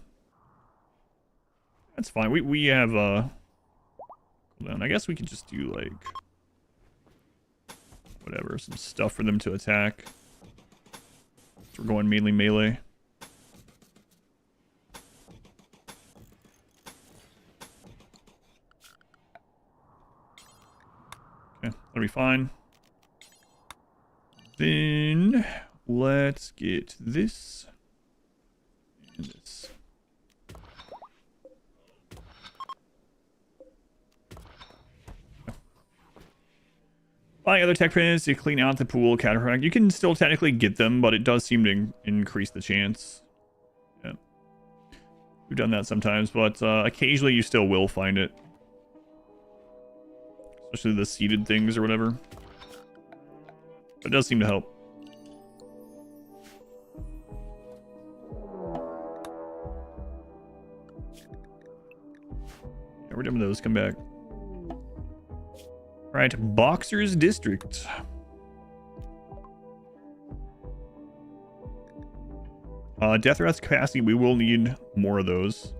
That's fine. We have cooldown. I guess we could just do like whatever, some stuff for them to attack. So we're going mainly melee. Okay, that'll be fine. Then let's get this and this. Buying other tech prints to clean out the pool, counteract. You can still technically get them, but it does seem to increase the chance. Yeah. We've done that sometimes, but occasionally you still will find it. Especially the seeded things or whatever. But it does seem to help. Yeah, we're done with those. Come back. Alright, Boxers District. Death Rat's capacity, we will need more of those.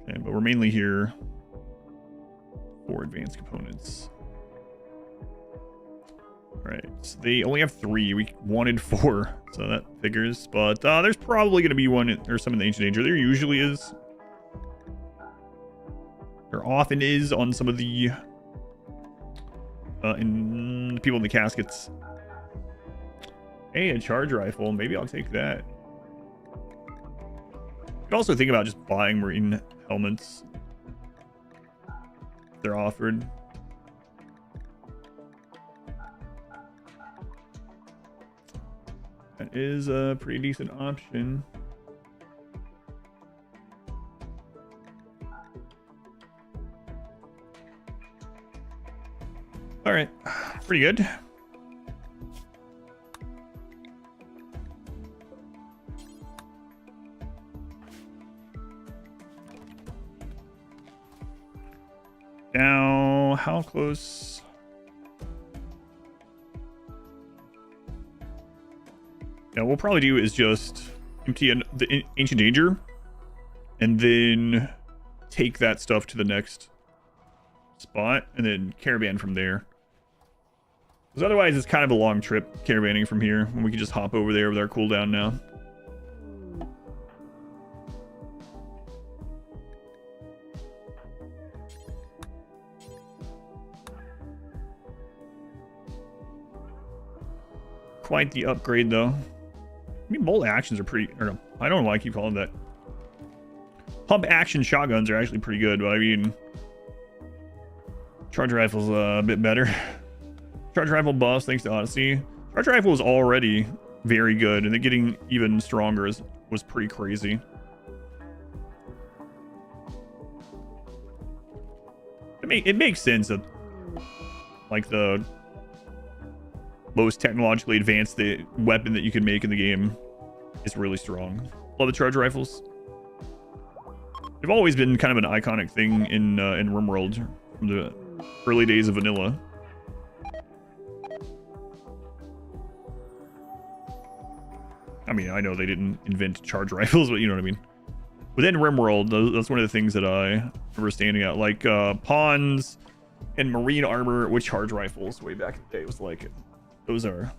Okay, but we're mainly here for advanced components. Alright, so they only have 3. We wanted 4, so that figures. But there's probably going to be one or some in the Ancient Danger. There usually is. There often is on some of the in the people in the caskets. Hey, a charge rifle. Maybe I'll take that. You could also think about just buying marine helmets. If they're offered. That is a pretty decent option. All right, pretty good. Now, how close? Yeah, what we'll probably do is just empty the Ancient Danger and then take that stuff to the next spot and then caravan from there. Because otherwise it's kind of a long trip caravanning from here, and we can just hop over there with our cooldown now. Quite the upgrade though. I mean, bolt actions are pretty, or no, I don't know why I keep calling that. Pump action shotguns are actually pretty good, but I mean, charge rifle's a bit better. Charge rifle buffs thanks to Odyssey. Charge rifle was already very good, and then getting even stronger was pretty crazy. It makes sense that like the most technologically advanced weapon that you can make in the game is really strong. Love the charge rifles. They've always been kind of an iconic thing in RimWorld from the early days of vanilla. I mean, I know they didn't invent charge rifles, but you know what I mean. Within RimWorld, that's one of the things that I remember standing out. Like pawns and marine armor with charge rifles way back in the day was like, those are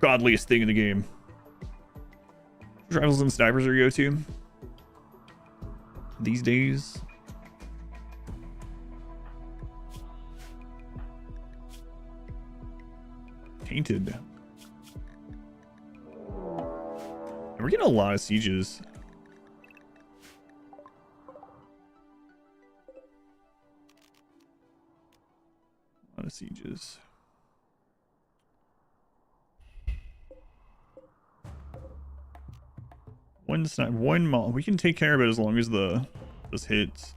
godliest thing in the game. Charge rifles and snipers are your go-to these days. Tainted. And we're getting a lot of sieges. A lot of sieges. One mall. We can take care of it as long as this hits.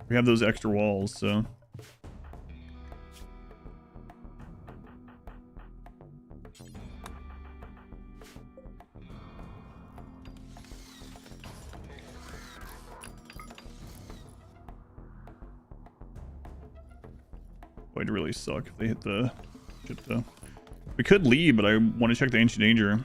We have those extra walls, so. would really suck if they hit the shit though. We could leave, but I want to check the Ancient Danger.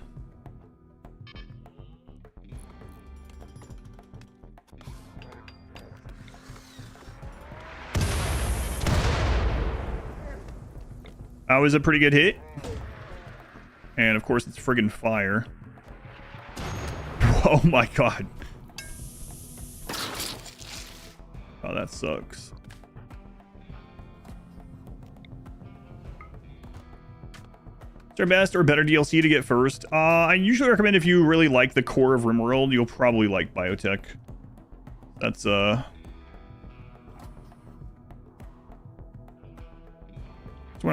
That was a pretty good hit. And of course it's friggin' fire. Oh my god. Oh, that sucks. Is there best or better DLC to get first? I usually recommend if you really like the core of RimWorld, you'll probably like Biotech. That's what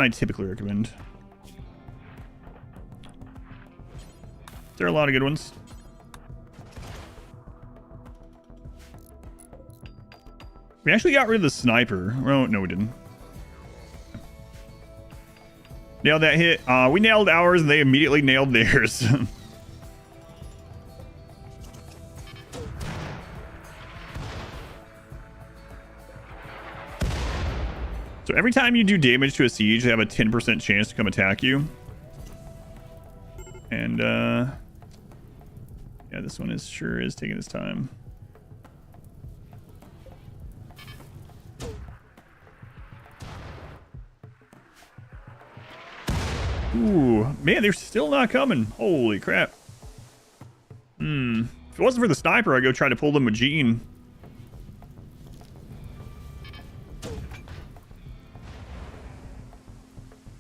I typically recommend. There are a lot of good ones. We actually got rid of the sniper. Oh, no, we didn't. Nailed that hit. We nailed ours and they immediately nailed theirs. So every time you do damage to a siege, they have a 10% chance to come attack you. And yeah, this one sure is taking its time. Ooh, man, they're still not coming. Holy crap. If it wasn't for the sniper, I'd go try to pull them with Gene.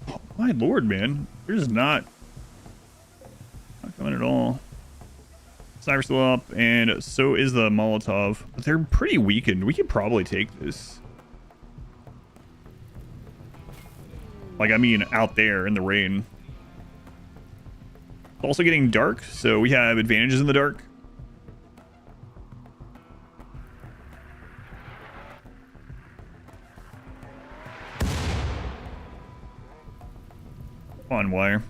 Oh, my lord, man. They're just not coming at all. Sniper's still up, and so is the Molotov. But they're pretty weakened. We could probably take this. Like, I mean, out there in the rain. It's also getting dark, so we have advantages in the dark. On wire.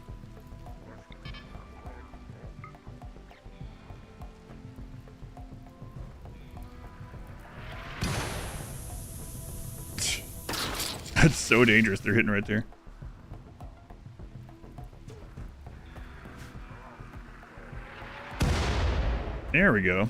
That's so dangerous. They're hitting right there. There we go.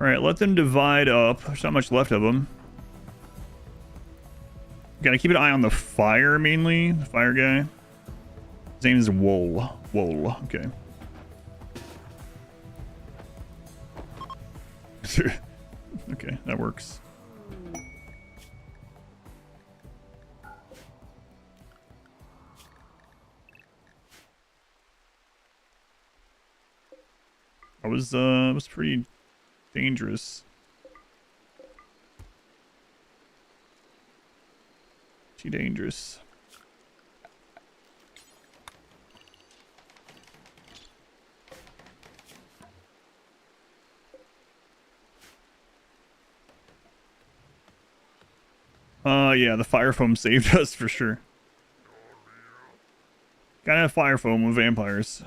All right, let them divide up. There's not much left of them. Gotta keep an eye on the fire mainly. The fire guy. His name is Wool. Wool. Okay. Okay, that works. It was pretty dangerous. Too dangerous. Yeah, the fire foam saved us for sure. Gotta have fire foam with vampires.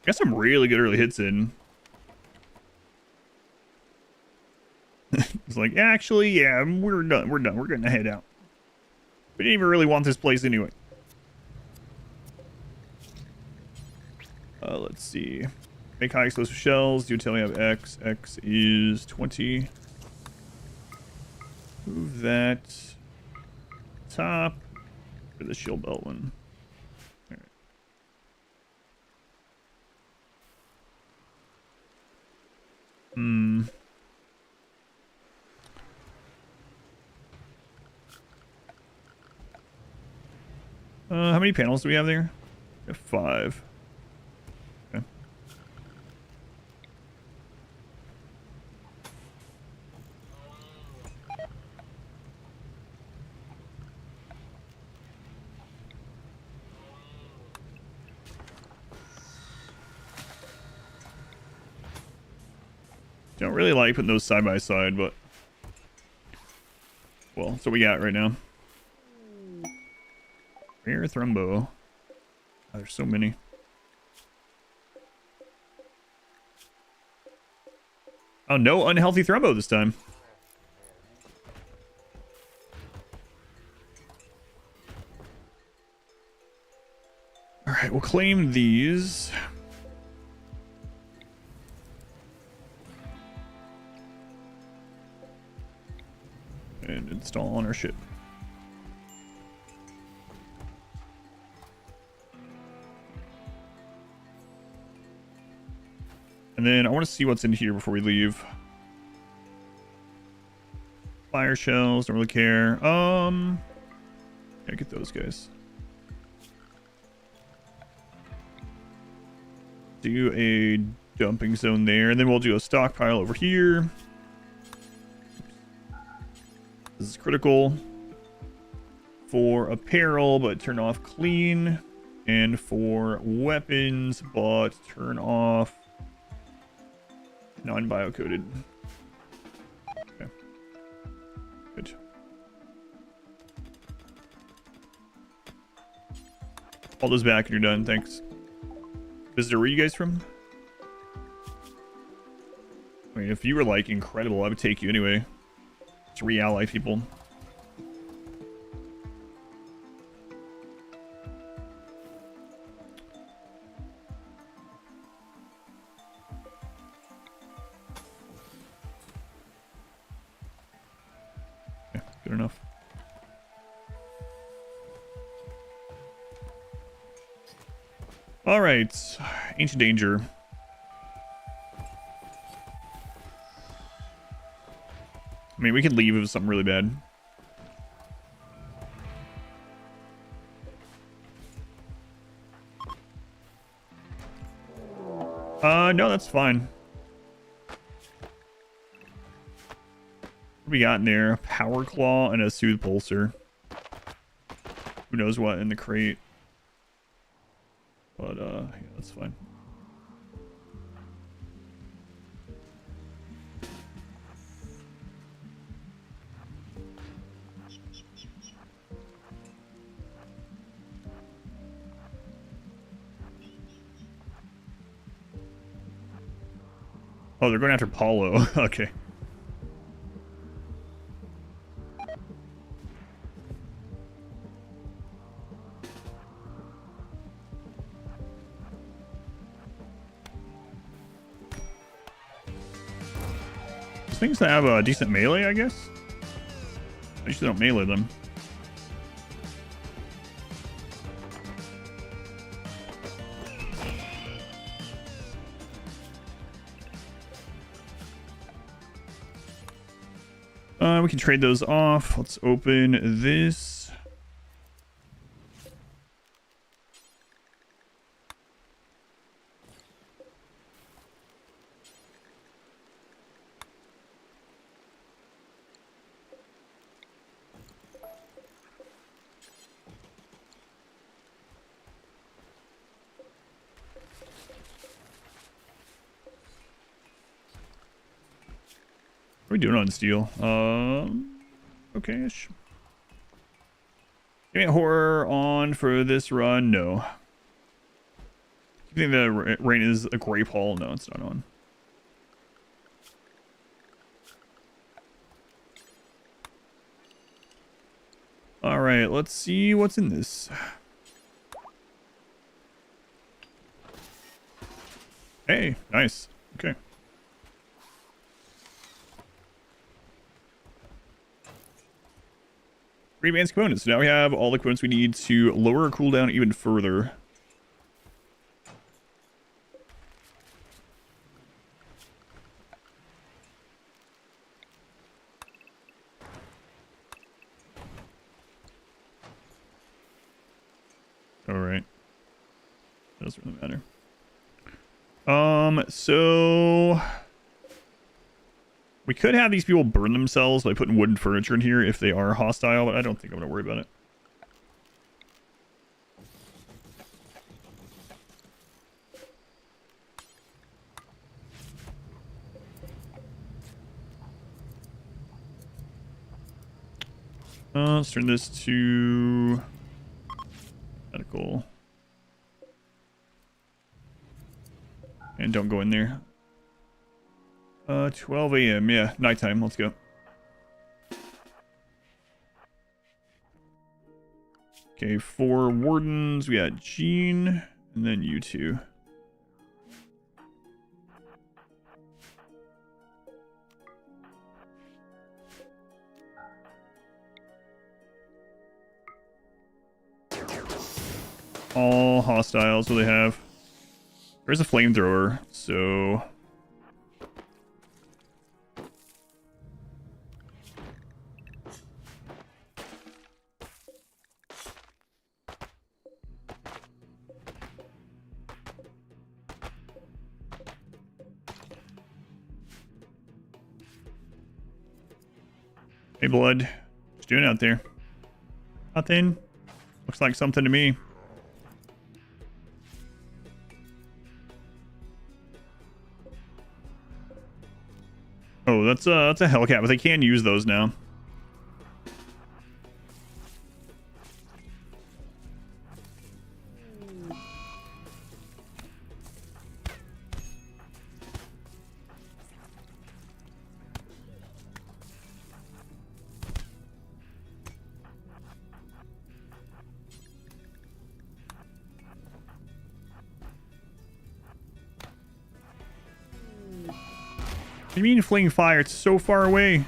Got some really good early hits in. It's like, actually, yeah, we're done. We're done. We're gonna head out. We didn't even really want this place anyway. Let's see. Make high explosive shells. Do tell me I have X. X is 20. Move that. Top. For the shield belt one. Alright. How many panels do we have there? We have 5. Okay. Don't really like putting those side by side, but well, that's what we got right now. Rare Thrumbo. There's so many. Oh, no unhealthy thrumbo this time. All right, we'll claim these. And install on our ship. And then I want to see what's in here before we leave. Fire shells, don't really care. Yeah, get those guys. Do a dumping zone there, and then we'll do a stockpile over here. This is critical for apparel, but turn off clean, and for weapons, but turn off non-biocoded. Okay. Good. All those back and you're done. Thanks. Visitor, where are you guys from? I mean, if you were like incredible, I would take you anyway. To re-ally people. Yeah, good enough. All right, Ancient Danger. I mean, we could leave if it was something really bad. No, that's fine. What do we got in there? Power Claw and a Soothe Pulsar. Who knows what in the crate. But, yeah, that's fine. Oh, they're going after Paulo. Okay. These things that have a decent melee, I guess. I usually don't melee them. We can trade those off. Let's open this. What are we doing on steel? Okay-ish. Give me a horror on for this run. No. You think the rain is a grape hall? No, it's not on. All right, let's see what's in this. Hey, nice. Okay. Advanced components. So now we have all the components we need to lower our cooldown even further. All right. Doesn't really matter. So we could have these people burn themselves by putting wooden furniture in here if they are hostile, but I don't think I'm going to worry about it. Let's turn this to medical. don't go in there. 12 a.m. Yeah, nighttime. Let's go. Okay, 4 wardens. We got Jean, and then you two. All hostiles. What do they have? There's a flamethrower, so... Hey, Blood. What you doing out there? Nothing. Looks like something to me. Oh, that's a Hellcat, but they can use those now. What do you mean fling fire? It's so far away.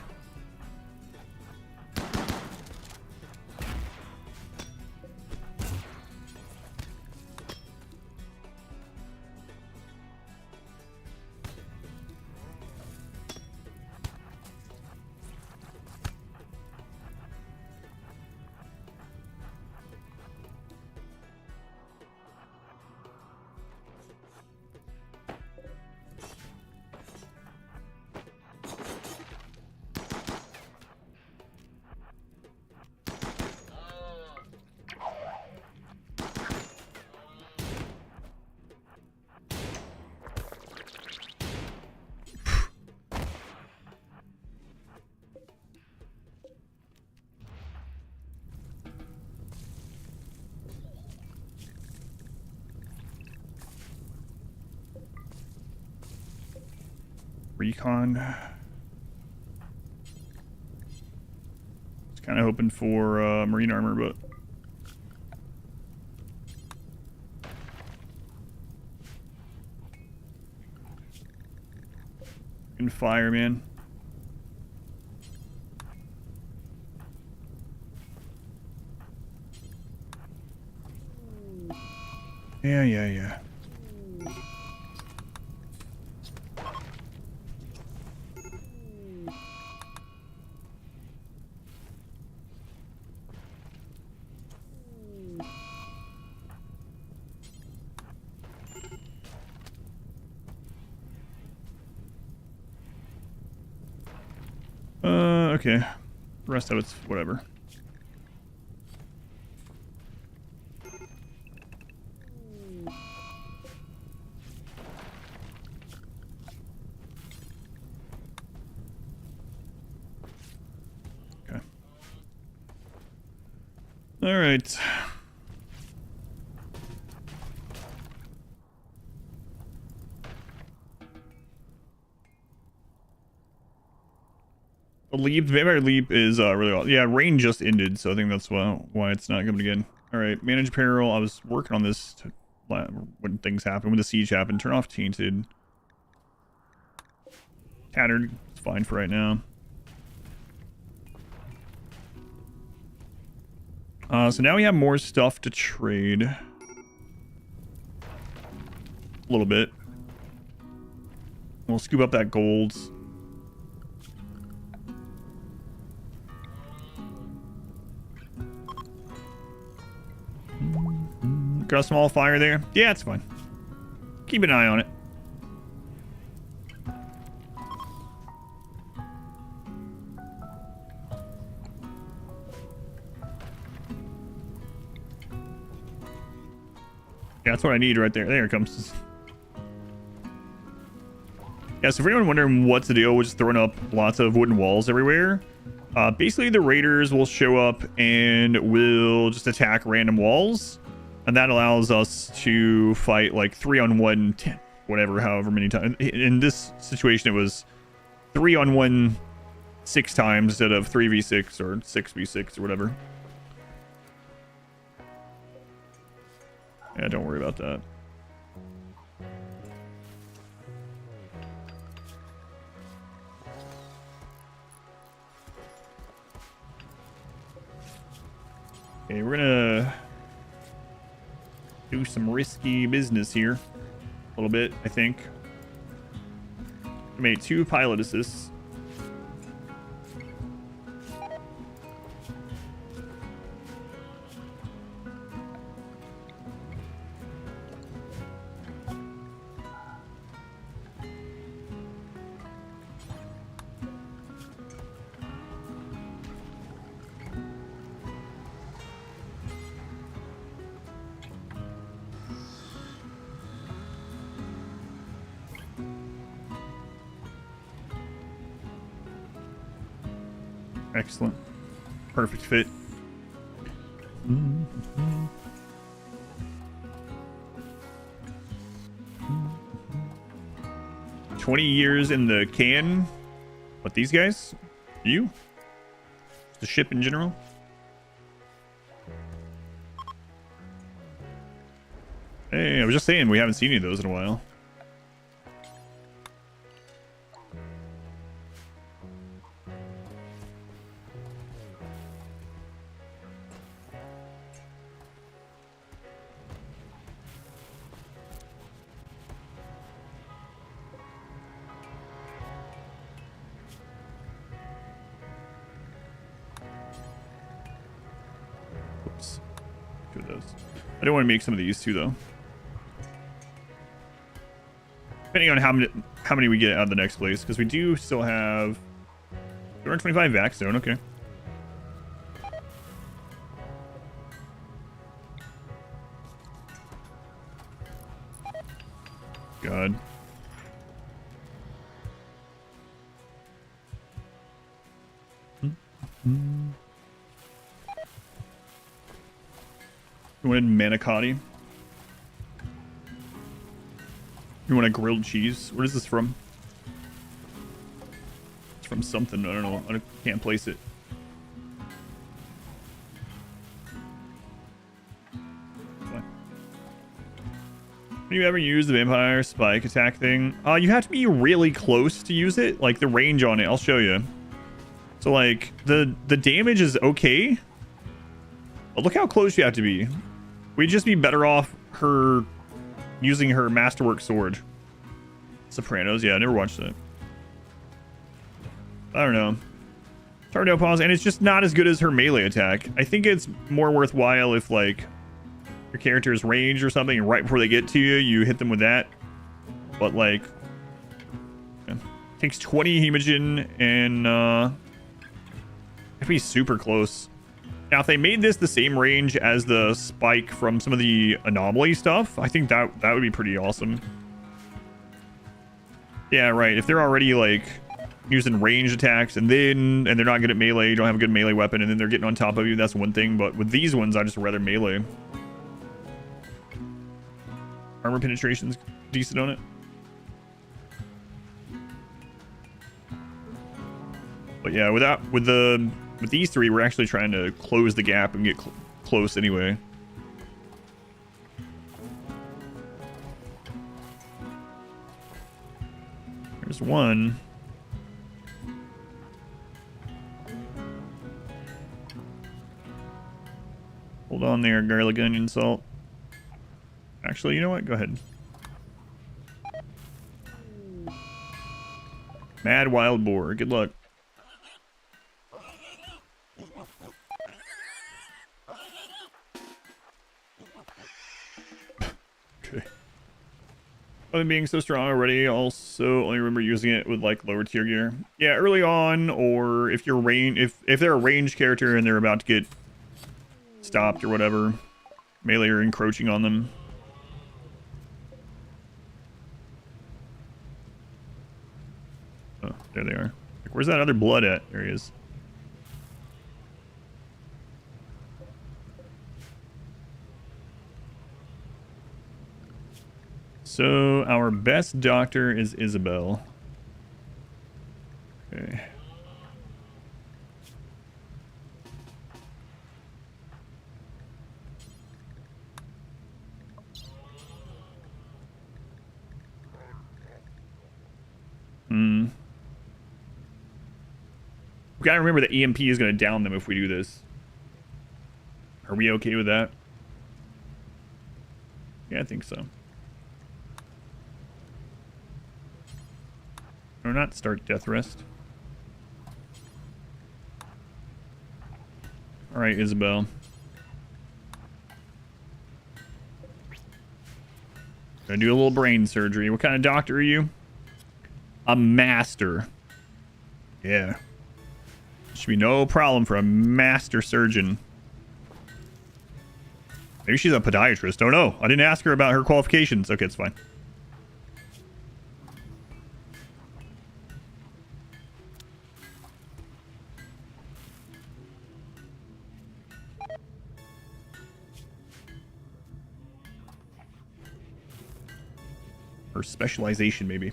Recon. Just kind of hoping for marine armor, but and fire, man. Yeah. Okay. The rest of it's whatever. Okay. All right. Leap, Vampire Leap is really awesome. Yeah, rain just ended, so I think that's why it's not coming again. All right, manage peril. I was working on this when things happen, when the siege happened. Turn off tainted. Tattered. It's fine for right now. So now we have more stuff to trade. A little bit. We'll scoop up that gold. Got a small fire there. Yeah, it's fine. Keep an eye on it. Yeah, that's what I need right there. There it comes. Yeah, so for anyone wondering what's the deal with just throwing up lots of wooden walls everywhere, basically the raiders will show up and will just attack random walls. And that allows us to fight like 3-on-1 whatever, however many times. In this situation, it was 3-on-1 6 times instead of 3v6 or 6v6 or whatever. Yeah, don't worry about that. Okay, we're gonna do some risky business here. A little bit, I think. I made 2 pilot assists. Excellent. Perfect fit. 20 years in the can. What, these guys? You? The ship in general? Hey, I was just saying we haven't seen any of those in a while. Oops. Two of those. I don't want to make some of these too, though. Depending on how many we get out of the next place, because we do still have 225 vac zone. Okay. God. You wanted manicotti? You want a grilled cheese? What is this from? It's from something. I don't know. I can't place it. Have you ever used the vampire spike attack thing? You have to be really close to use it. Like the range on it. I'll show you. So like the damage is okay. But look how close you have to be. We'd just be better off her using her masterwork sword. Sopranos, yeah, I never watched that. I don't know. Tornado pause, and it's just not as good as her melee attack. I think it's more worthwhile if like your character's range or something, and right before they get to you, you hit them with that. But like, yeah. Takes 20 hemogen and have to be super close. Now, if they made this the same range as the spike from some of the anomaly stuff, I think that would be pretty awesome. Yeah, right. If they're already like using ranged attacks and they're not good at melee, you don't have a good melee weapon, and then they're getting on top of you, that's one thing. But with these ones, I just rather melee. Armor penetration's decent on it. But yeah, with these three, we're actually trying to close the gap and get close anyway. There's one. Hold on there, garlic onion salt. Actually, you know what? Go ahead. Mad wild boar. Good luck. Okay. Other than being so strong already, also only remember using it with like lower tier gear. Yeah, early on, or if you're if they're a ranged character and they're about to get stopped or whatever, melee are encroaching on them. Oh, there they are. Like, where's that other blood at? There he is. So our best doctor is Isabel. Okay. We gotta remember that EMP is gonna down them if we do this. Are we okay with that? Yeah, I think so. Or not start death rest. Alright, Isabel. Gonna do a little brain surgery. What kind of doctor are you? A master. Yeah. Should be no problem for a master surgeon. Maybe she's a podiatrist. Oh no, I didn't ask her about her qualifications. Okay, it's fine. Her specialization, maybe.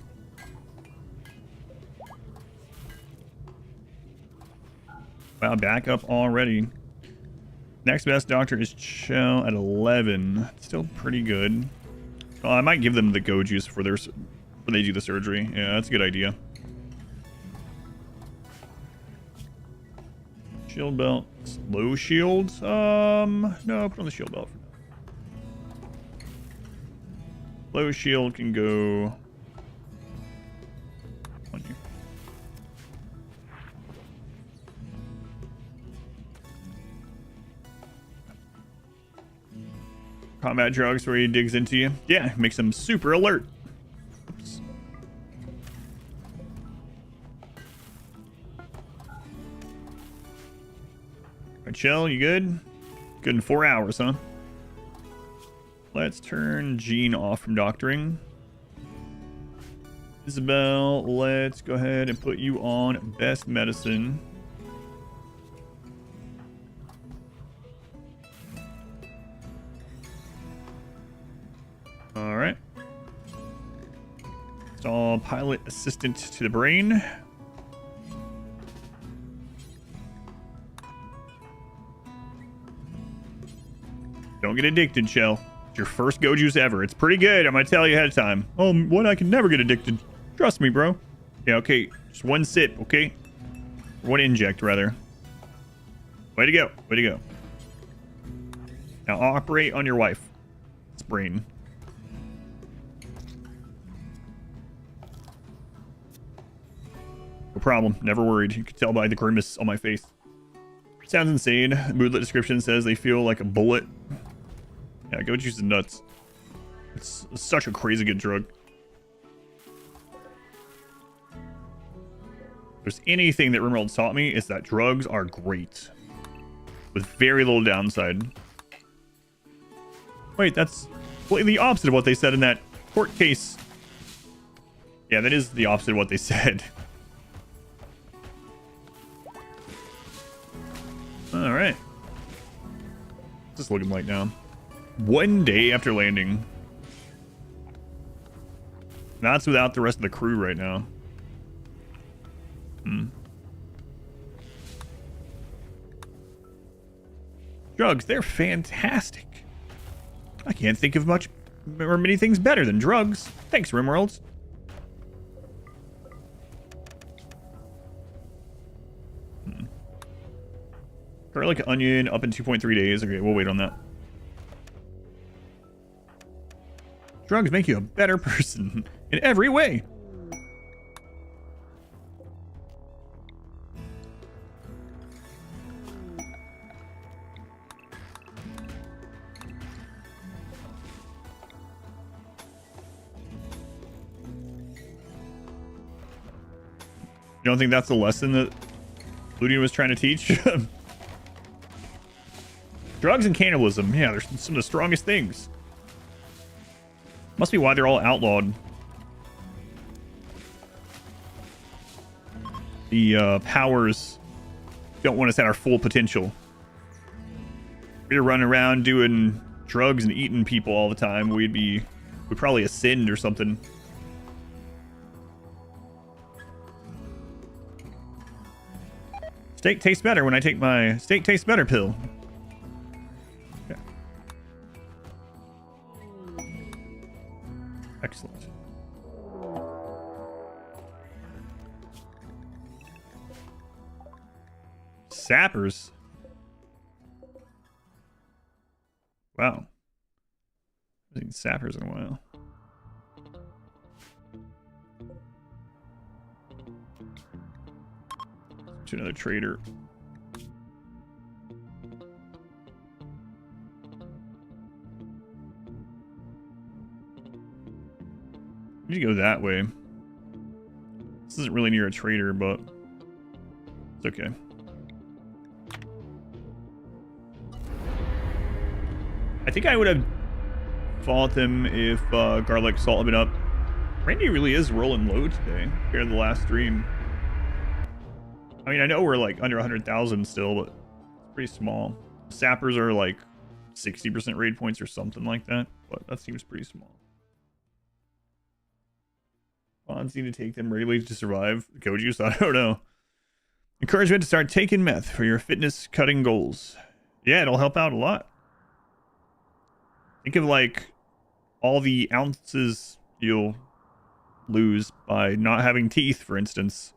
Wow, back up already. Next best doctor is Chell at 11. Still pretty good. Well, I might give them the go juice for their when they do the surgery. Yeah, that's a good idea. Shield belt. Slow shield. No, put on the shield belt. Slow shield can go on you. Combat drugs where he digs into you. Yeah, makes him super alert. Oops. Alright, Chell, you good? Good in 4 hours, huh? Let's turn Jean off from doctoring. Isabel, let's go ahead and put you on best medicine. All right. Install pilot assistant to the brain. Don't get addicted, Chell. It's your first go juice ever. It's pretty good. I'm gonna tell you ahead of time. Oh, what? I can never get addicted. Trust me, bro. Yeah, okay. Just one sip, okay? One inject, rather. Way to go. Way to go. Now operate on your wife. It's brain. No problem. Never worried. You can tell by the grimace on my face. Sounds insane. Moodlet description says they feel like a bullet. Yeah, go juice is nuts. It's such a crazy good drug. If there's anything that RimWorld taught me, is that drugs are great. With very little downside. Wait, that's completely the opposite of what they said in that court case. Yeah, that is the opposite of what they said. Alright. What's this looking like now? 1 day after landing. That's without the rest of the crew right now. Drugs, they're fantastic. I can't think of much or many things better than drugs. Thanks, RimWorlds. Garlic onion up in 2.3 days. Okay, we'll wait on that. Drugs make you a better person in every way. You don't think that's the lesson that Ludian was trying to teach? Drugs and cannibalism. Yeah, they're some of the strongest things. Must be why they're all outlawed. The powers don't want us at our full potential. We're running around doing drugs and eating people all the time. We'd We probably ascend or something. Steak tastes better when I take my steak tastes better pill. Okay. Excellent. Sappers. Wow. I haven't seen sappers in a while. To another trader. Need to go that way. This isn't really near a trader, but it's okay. I think I would have fought them if garlic salt had been up. Randy really is rolling low today compared to the last stream. I mean, I know we're like under 100,000 still, but it's pretty small. Sappers are like 60% raid points or something like that, but that seems pretty small. Bonds need to take them regularly to survive. Code use? I don't know. Encouragement to start taking meth for your fitness cutting goals. Yeah, it'll help out a lot. Think of like all the ounces you'll lose by not having teeth, for instance.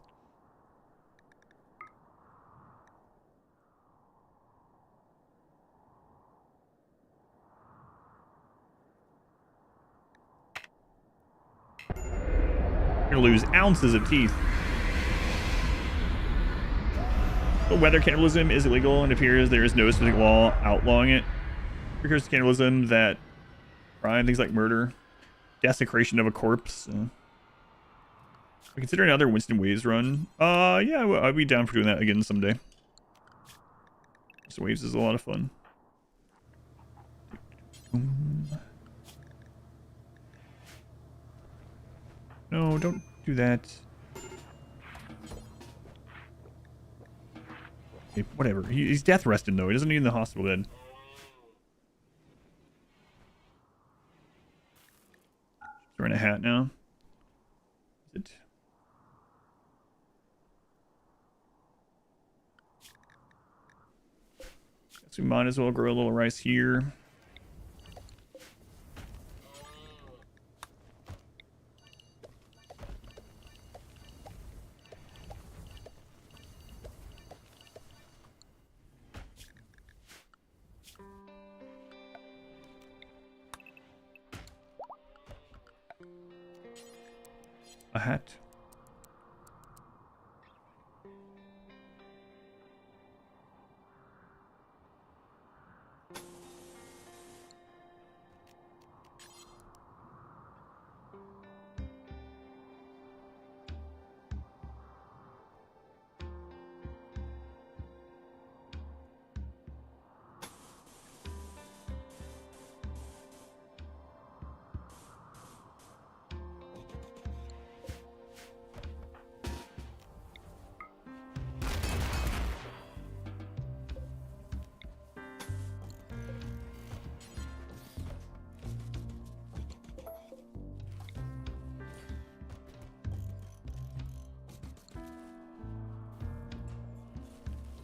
You're gonna lose ounces of teeth. But weather cannibalism is illegal and appears there is no specific law outlawing it. Recurs cannibalism that crime, things like murder, desecration of a corpse. I consider another Winston Waves run. Yeah, I'd be down for doing that again someday. Winston Waves is a lot of fun. No, don't do that. Okay, whatever. He's death rested though. He doesn't need in the hospital bed. He's wearing a hat now. Is it? Guess we might as well grow a little rice here. A hat.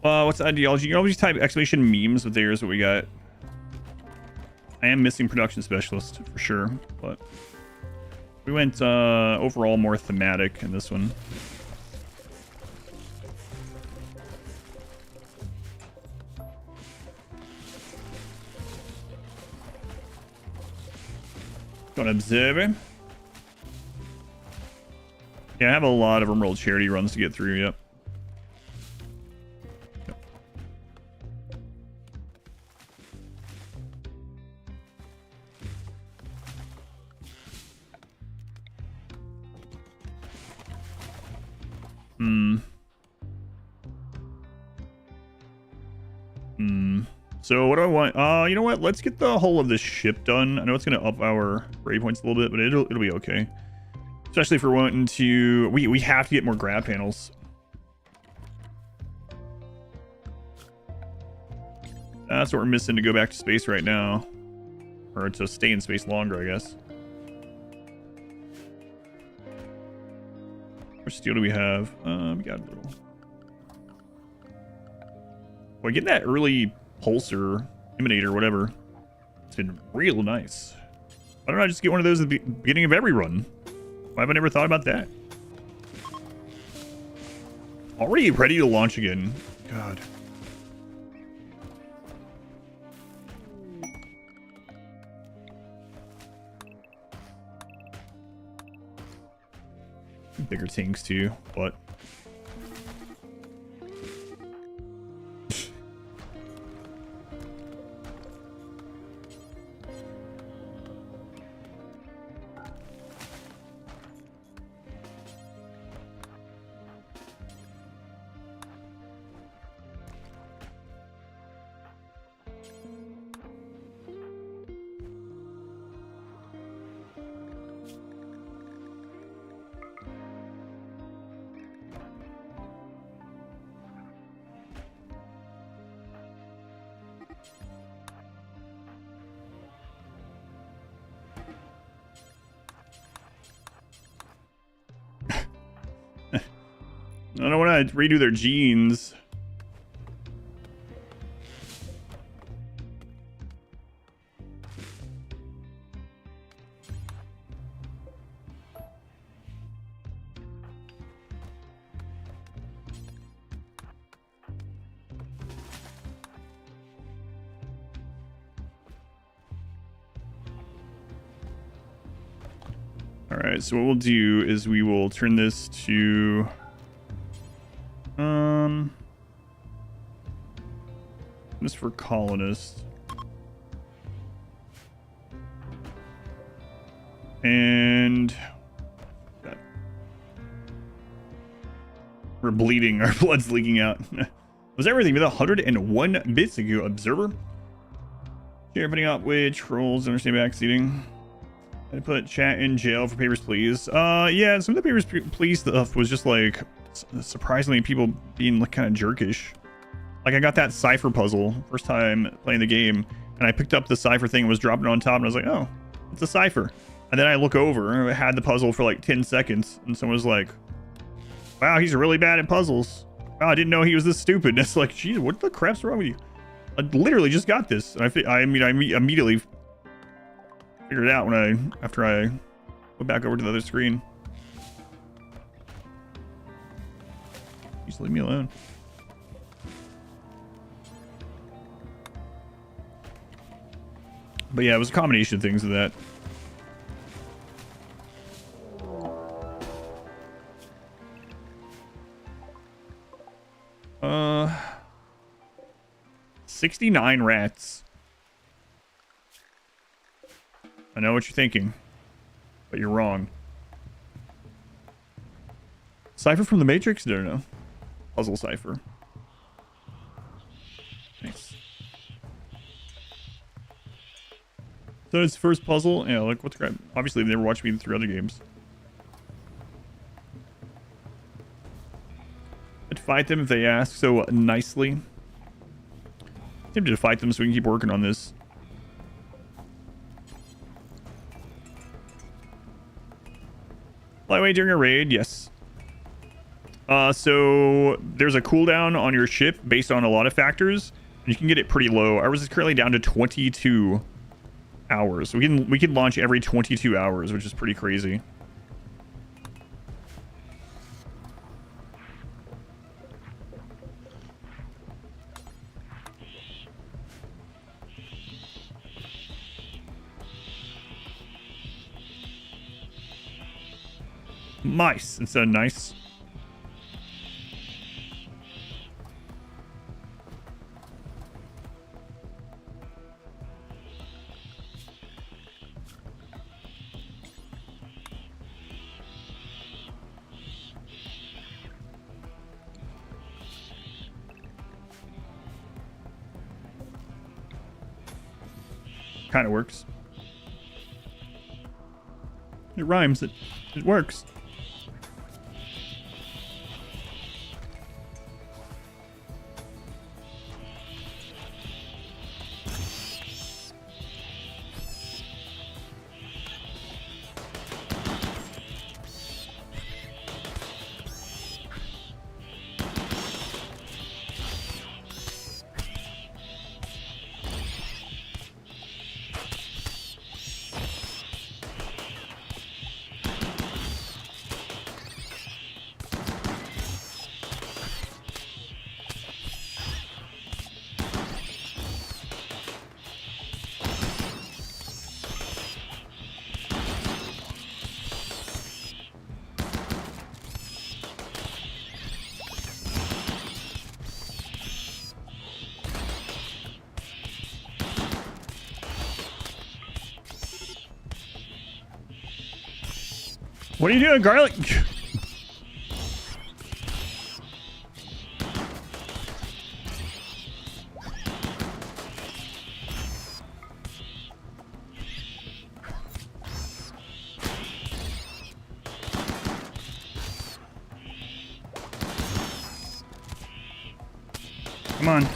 What's the ideology? You can always type exclamation memes, but there's what we got. I am missing production specialist for sure, but we went overall more thematic in this one. Got an observer. Yeah, I have a lot of RimWorld charity runs to get through. Yep. So what do I want? You know what? Let's get the whole of this ship done. I know it's going to up our raid points a little bit, but it'll be okay. Especially if we're wanting to... We have to get more grab panels. That's what we're missing to go back to space right now. Or to stay in space longer, I guess. What steel do we have? We got a little. Well, getting that early pulsar, emanator, whatever. It's been real nice. Why don't I just get one of those at the beginning of every run? Why have I never thought about that? Already ready to launch again. God. Bigger tanks too, but I don't want to redo their genes. All right, so what we'll do is we will turn this to this for colonists. And we're bleeding, our blood's leaking out. Was everything with 101 bits ago, observer? Here, putting out with trolls, understand backseating. I put chat in jail for papers, please. Yeah, some of the papers, please stuff was just like surprisingly people being like kind of jerkish. Like I got that cipher puzzle first time playing the game, and I picked up the cipher thing and was dropping on top, and I was like, oh, it's a cipher. And then I look over and it had the puzzle for like 10 seconds, and someone was like, wow, he's really bad at puzzles. Wow, I didn't know he was this stupid. And it's like, geez, what the crap's wrong with you? I literally just got this. And I immediately figured it out when after I went back over to the other screen. Just leave me alone. But yeah, it was a combination of things of that. 69 rats. I know what you're thinking, but you're wrong. Cipher from the Matrix? No, no. Puzzle cipher. Nice. So it's first puzzle. Yeah, like what's crap? Obviously, they never watched me through other games. I'd fight them if they ask so nicely. Tempted to fight them so we can keep working on this. Fly away during a raid, yes. So there's a cooldown on your ship based on a lot of factors. And you can get it pretty low. Ours is currently down to 22 hours. So we can launch every 22 hours, which is pretty crazy. Mice instead of nice. Kind of works. It rhymes. It works. What are you doing, garlic? Come on.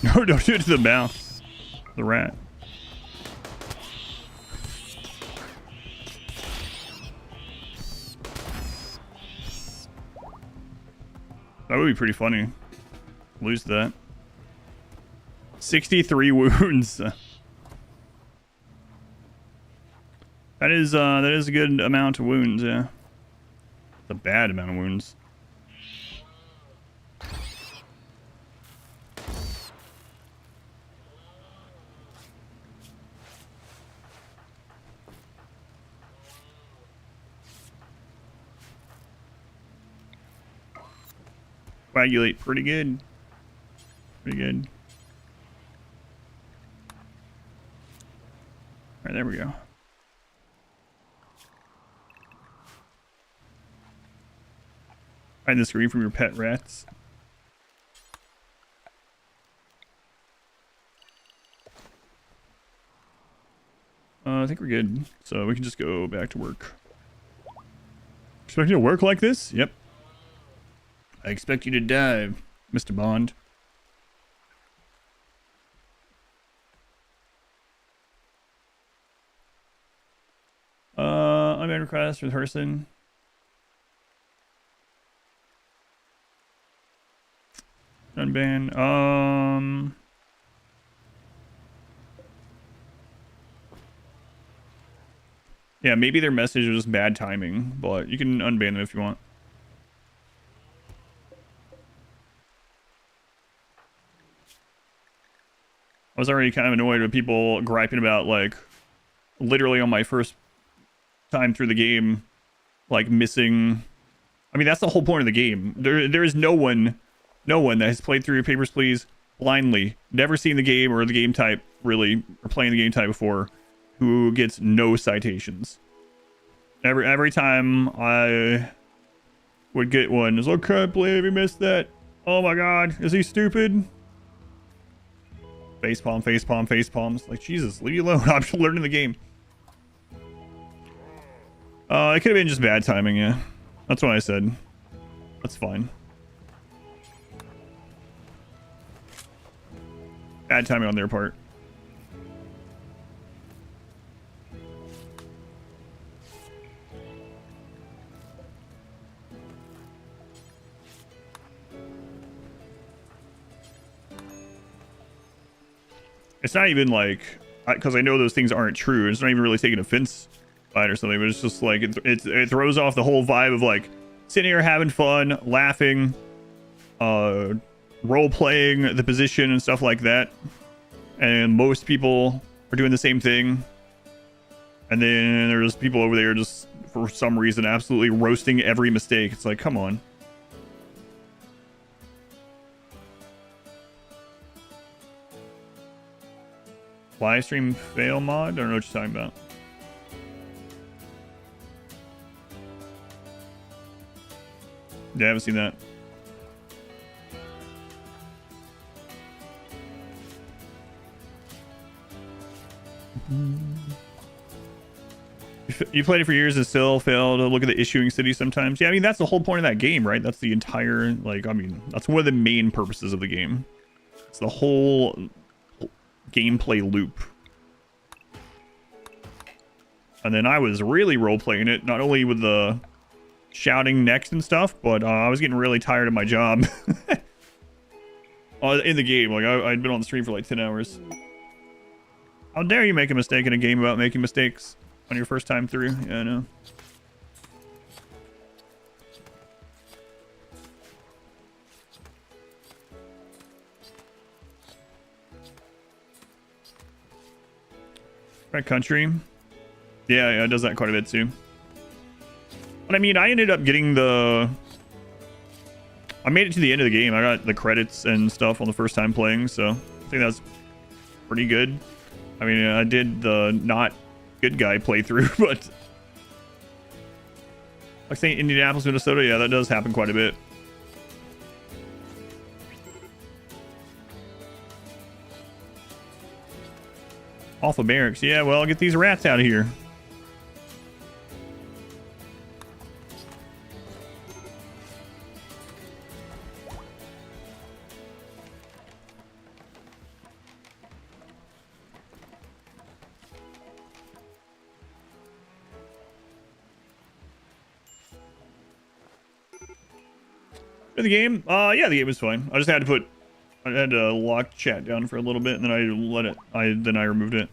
No, don't do it to the mouse. The rat. That would be pretty funny. Lose that. 63 wounds. That is a good amount of wounds, yeah. It's a bad amount of wounds. Coagulate pretty good. Pretty good. Alright, there we go. Hide the screen from your pet rats. I think we're good. So we can just go back to work. Expect you to work like this? Yep. I expect you to die, Mr. Bond. Unbanned request with Herson. Unban. Yeah, maybe their message was just bad timing, but you can unban them if you want. I was already kind of annoyed with people griping about, like, literally on my first time through the game, like, missing... I mean, that's the whole point of the game. There is no one that has played through Papers, Please blindly, never seen the game or the game type, really, or playing the game type before, who gets no citations. Every time I would get one, it's like, I can't believe he missed that. Oh my god, is he stupid? Facepalm, facepalm, facepalms. Like, Jesus, leave me alone. I'm just learning the game. It could have been just bad timing, yeah. That's what I said. That's fine. Bad timing on their part. It's not even like, because I know those things aren't true. It's not even really taking offense by it or something, but it's just like, it throws off the whole vibe of like sitting here having fun, laughing, role-playing the position and stuff like that. And most people are doing the same thing. And then there's people over there just, for some reason, absolutely roasting every mistake. It's like, come on. Livestream fail mod? I don't know what you're talking about. Yeah, I haven't seen that. You played it for years and still fail to look at the issuing city sometimes. Yeah, I mean, that's the whole point of that game, right? That's the entire, like, I mean, that's one of the main purposes of the game. It's the whole gameplay loop. And then I was really role-playing it, not only with the shouting next and stuff, but I was getting really tired of my job in the game. Like, I'd been on the stream for like 10 hours. How dare you make a mistake in a game about making mistakes on your first time through? Yeah, I know. Right, country. Yeah, it does that quite a bit too. But I mean, I ended up getting the I made it to the end of the game. I got the credits and stuff on the first time playing, so I think that's pretty good. I mean, I did the not good guy playthrough, but like saying Indianapolis, Minnesota, yeah, that does happen quite a bit. Alpha Barracks, yeah, well, I'll get these rats out of here. The game, yeah, the game was fine. I just had to lock chat down for a little bit, and then I removed it.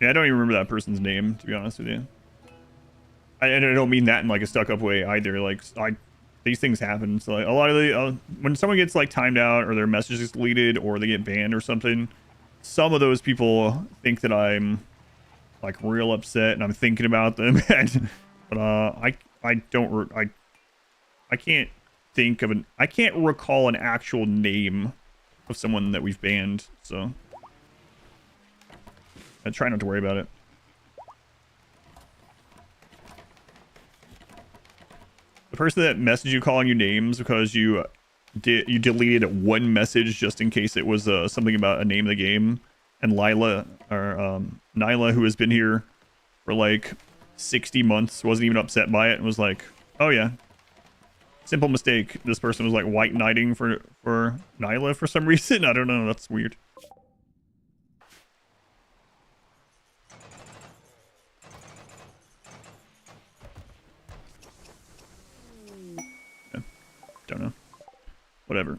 Yeah, I don't even remember that person's name, to be honest with you. And I don't mean that in like a stuck-up way either. Like, these things happen. So like, a lot of the when someone gets like timed out or their message is deleted or they get banned or something, some of those people think that I'm like real upset and I'm thinking about them. But I can't think of I can't recall an actual name of someone that we've banned, so I try not to worry about it. The person that messaged you calling you names because you deleted one message just in case it was something about a name of the game, and Nyla, who has been here for like 60 months, wasn't even upset by it and was like, oh yeah, simple mistake. This person was like white knighting for Nyla for some reason. I don't know. That's weird. Yeah, don't know. Whatever.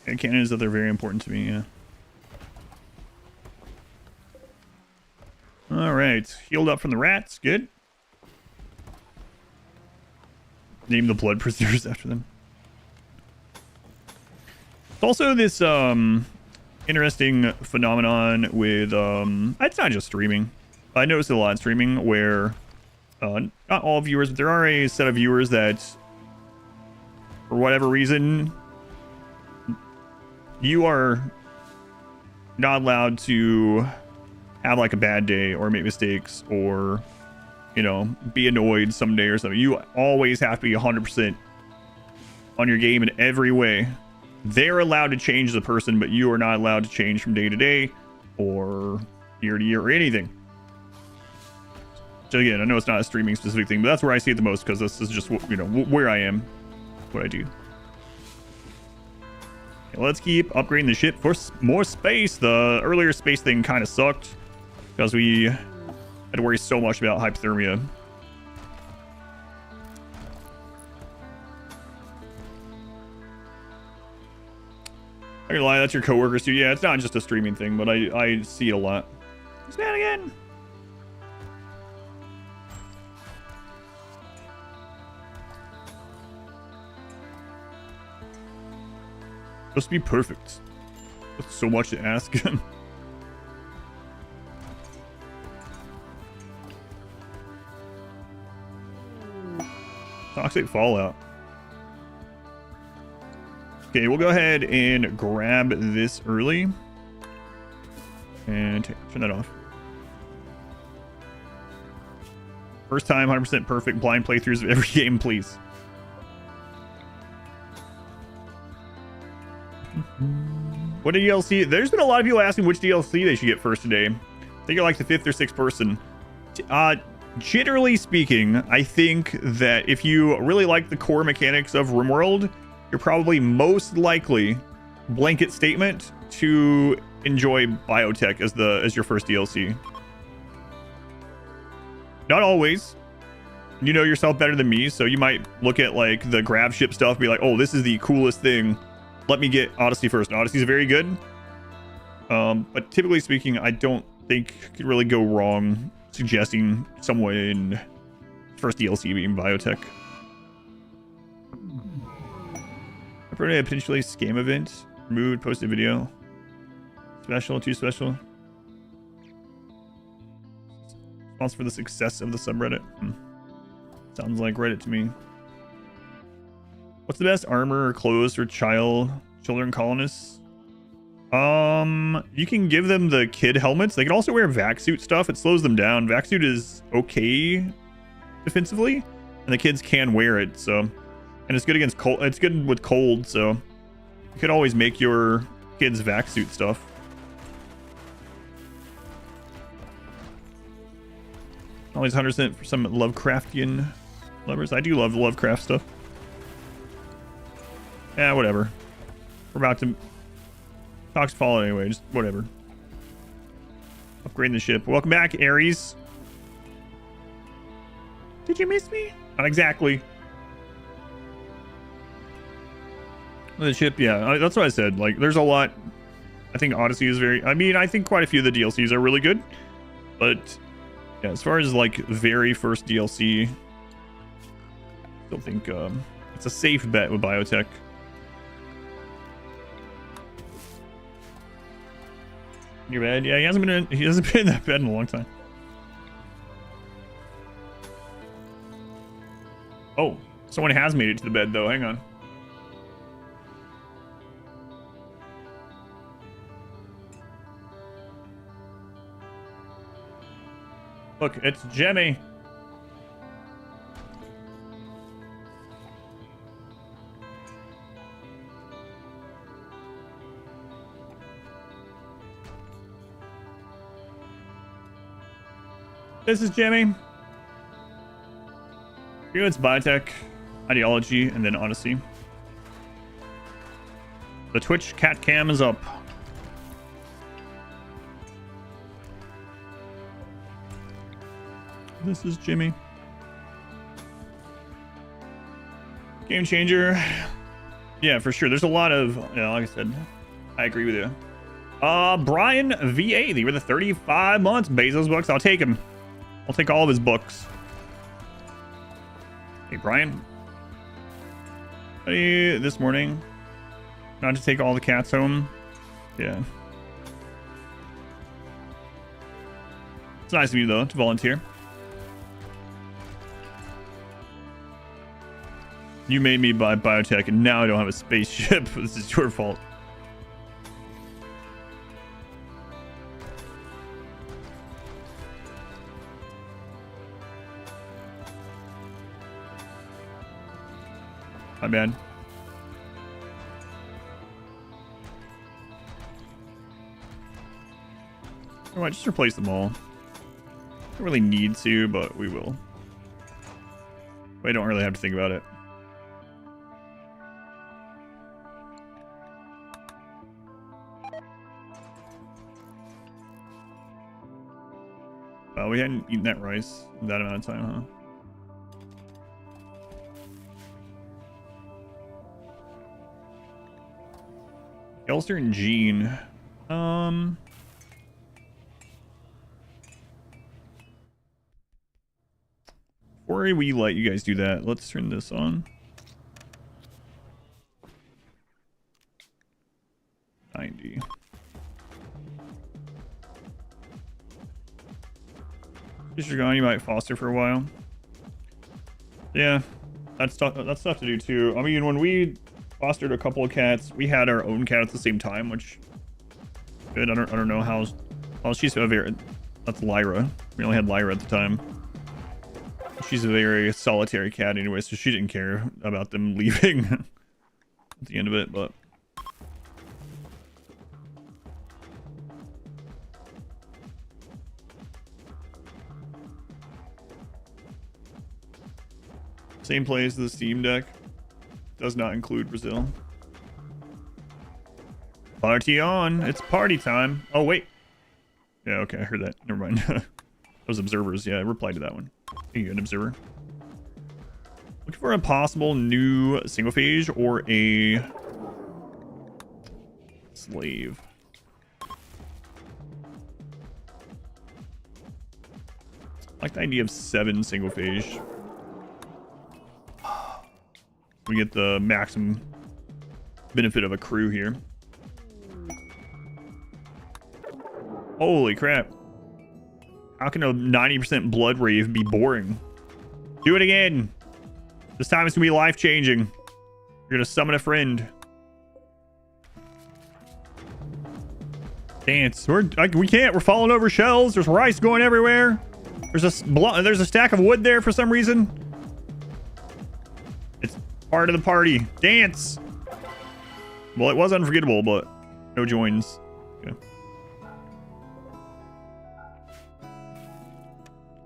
And cannons that they're very important to me. Yeah. All right. Healed up from the rats. Good. Name the blood prisoners after them. It's also this interesting phenomenon with it's not just streaming. I noticed it a lot in streaming where not all viewers, but there are a set of viewers that for whatever reason you are not allowed to have like a bad day or make mistakes or, you know, be annoyed someday or something. You always have to be 100% on your game in every way. They're allowed to change the person, but you are not allowed to change from day to day or year to year or anything. So again, I know it's not a streaming specific thing, but that's where I see it the most because this is just, you know, where I am, what I do. Okay, let's keep upgrading the ship for more space. The earlier space thing kind of sucked because we had to worry so much about hypothermia. I'm gonna lie, that's your coworkers too. Yeah, it's not just a streaming thing, but I see it a lot. It's bad again. Supposed to be perfect. That's so much to ask. Toxic fallout. Okay, we'll go ahead and grab this early and turn that off. First time 100% perfect blind playthroughs of every game, please. What DLC? There's been a lot of people asking which DLC they should get first today. I think you're like the 5th or 6th person. Generally speaking, I think that if you really like the core mechanics of RimWorld, you're probably most likely, blanket statement, to enjoy Biotech as your first DLC. Not always. You know yourself better than me, so you might look at like the grab ship stuff and be like, oh, this is the coolest thing. Let me get Odyssey first. Odyssey's very good. But typically speaking, I don't think you could really go wrong suggesting someone first DLC being Biotech. I've heard a potentially scam event. Removed, posted video. Special, too special. Responsible for the success of the subreddit. Sounds like Reddit to me. What's the best armor or clothes for children colonists? You can give them the kid helmets. They can also wear vac suit stuff. It slows them down. Vac suit is okay defensively, and the kids can wear it. So, and it's good against cold. It's good with cold. So, you could always make your kids vac suit stuff. Always 100% for some Lovecraftian lovers. I do love the Lovecraft stuff. Yeah, whatever. We're about to talks fall anyway. Just whatever. Upgrading the ship. Welcome back, Ares. Did you miss me? Not exactly. The ship, yeah. That's what I said. Like, there's a lot. I think Odyssey is very. I mean, I think quite a few of the DLCs are really good, but yeah, as far as like very first DLC, I still think it's a safe bet with biotech. Your bed? Yeah, he hasn't been in that bed in a long time. Oh, someone has made it to the bed though. Hang on. Look, it's Jemmy. This is Jimmy. Here it's biotech, ideology, and then Odyssey. The Twitch cat cam is up. This is Jimmy. Game changer. Yeah, for sure. There's a lot of, like I said, I agree with you. Brian VA, they were the 35 months. Bezos books. I'll take him. I'll take all of his books. Hey, Brian. Hey, this morning. Not to take all the cats home. Yeah. It's nice of you, though, to volunteer. You made me buy biotech, and now I don't have a spaceship. This is your fault. My bad. I might just replace them all. Don't really need to, but we will. We don't really have to think about it. We hadn't eaten that rice in that amount of time, huh? Elster and Jean. Before we let you guys do that, let's turn this on. 90. If you're gone, you might foster for a while. Yeah, that's tough to do too. I mean, when we fostered a couple of cats, we had our own cat at the same time, which good. I don't know how. Well, she's a very. That's Lyra. We only had Lyra at the time. She's a very solitary cat anyway, so she didn't care about them leaving at the end of it, but. Same place as the Steam Deck. Does not include Brazil. Party on. It's party time. Oh, wait. Yeah, okay, I heard that. Never mind. Those observers. Yeah, I replied to that one. Thank you, an observer. Looking for a possible new Sanguophage or a slave. I like the idea of 7 Sanguophage. We get the maximum benefit of a crew here. Holy crap. How can a 90% blood rave be boring? Do it again. This time it's gonna be life-changing. You're gonna summon a friend. Dance. We can't. We're falling over shells. There's rice going everywhere. There's a stack of wood there for some reason. It's part of the party. Dance. Well, it was unforgettable, but no joins. Okay.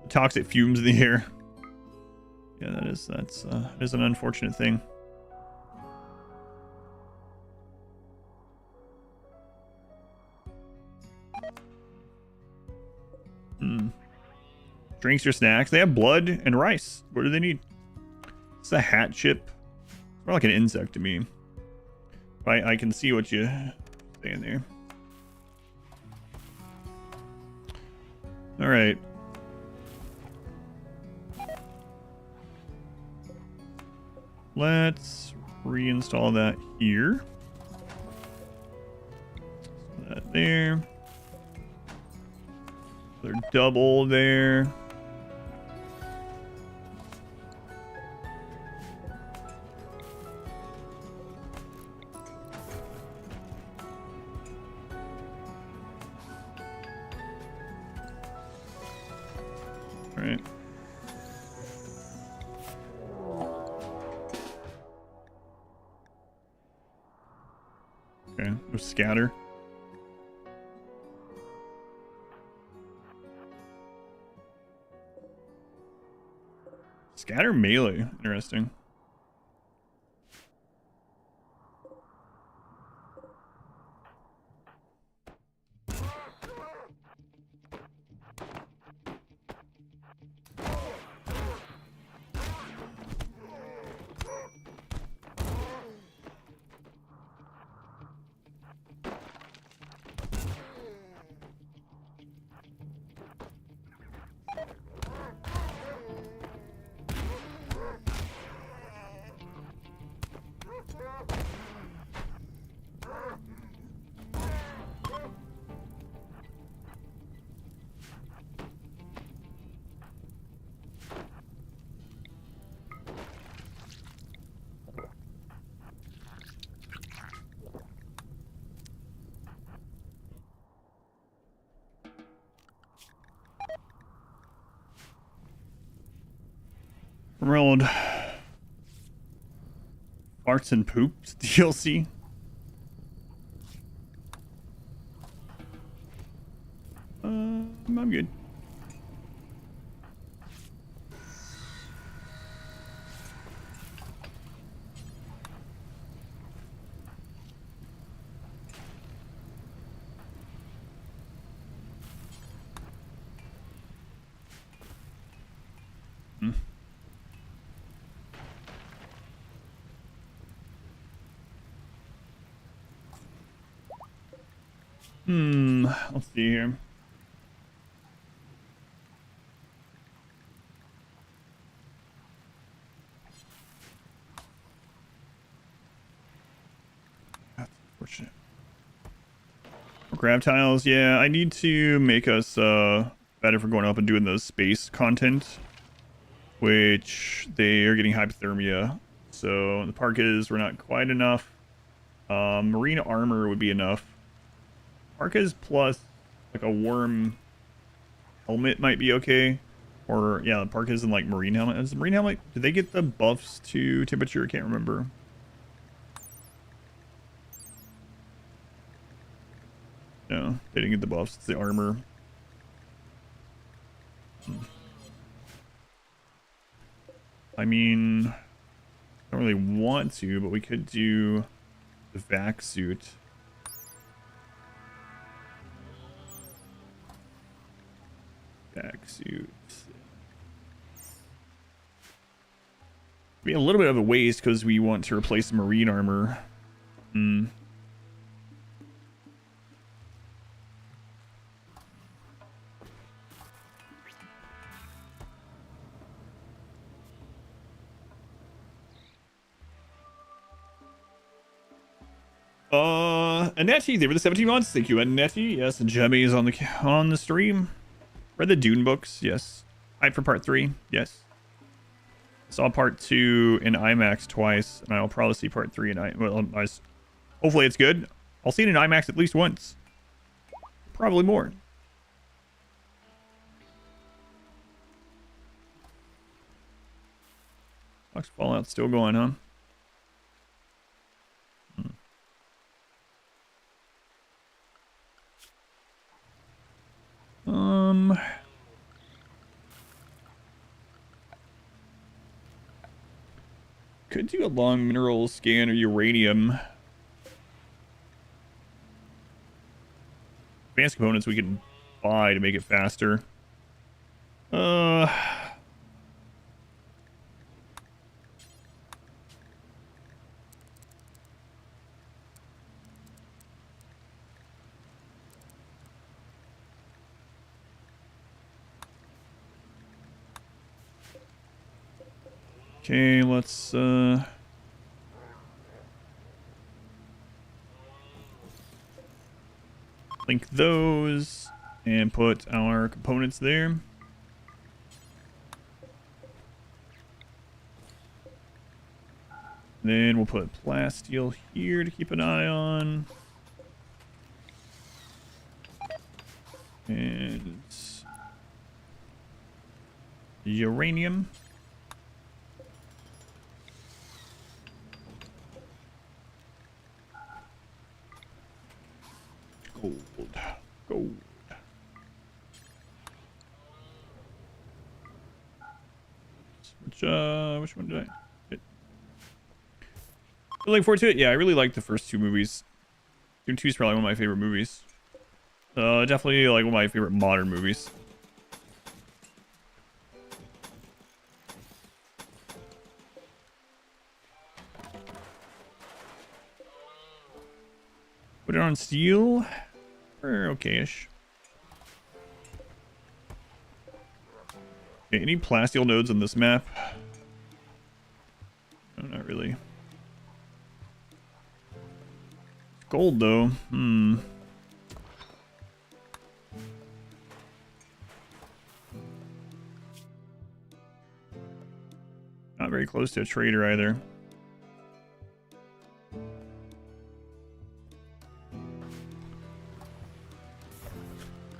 Toxic fumes in the air. Yeah, that is an unfortunate thing. Drinks or snacks. They have blood and rice. What do they need? It's a hat chip. It's more like an insect to me. I can see what you saying there. All right. Let's reinstall that here. That there. They're double there. All right. Okay, there's scatter. Scatter melee. Interesting. RimWorld Farts and Poops DLC. I'm good. Let's see here. That's unfortunate. Grab tiles, yeah, I need to make us better for going up and doing the space content, which they are getting hypothermia. So the parkas were not quite enough. Marine armor would be enough. Parkas plus like a worm helmet might be okay. Or yeah, the parkas and like marine helmet. Is the marine helmet, did they get the buffs to temperature? I can't remember. No, they didn't get the buffs. It's the armor. I mean, I don't really want to, but we could do the vac suit. Vac suit. Be a little bit of a waste because we want to replace the marine armor. Annette, they were the 17 months. Thank you, Annette. Yes, and Jemmy is on the stream. Read the Dune books. Yes. Hype for part 3. Yes. Saw part 2 in IMAX twice, and I'll probably see part 3 in IMAX. Hopefully it's good. I'll see it in IMAX at least once. Probably more. Fox Fallout's still going, huh? Could do a long mineral scan or uranium. Advanced components we can buy to make it faster. Okay, let's link those and put our components there. Then we'll put plasteel here to keep an eye on. And uranium. Gold. Which one did I hit? Looking forward to it. Yeah, I really like the first 2 movies. Doom 2 is probably one of my favorite movies. Definitely like one of my favorite modern movies. Put it on steel. We're okay-ish. Okay, any plasteel nodes on this map? No, not really. Gold, though. Not very close to a trader either.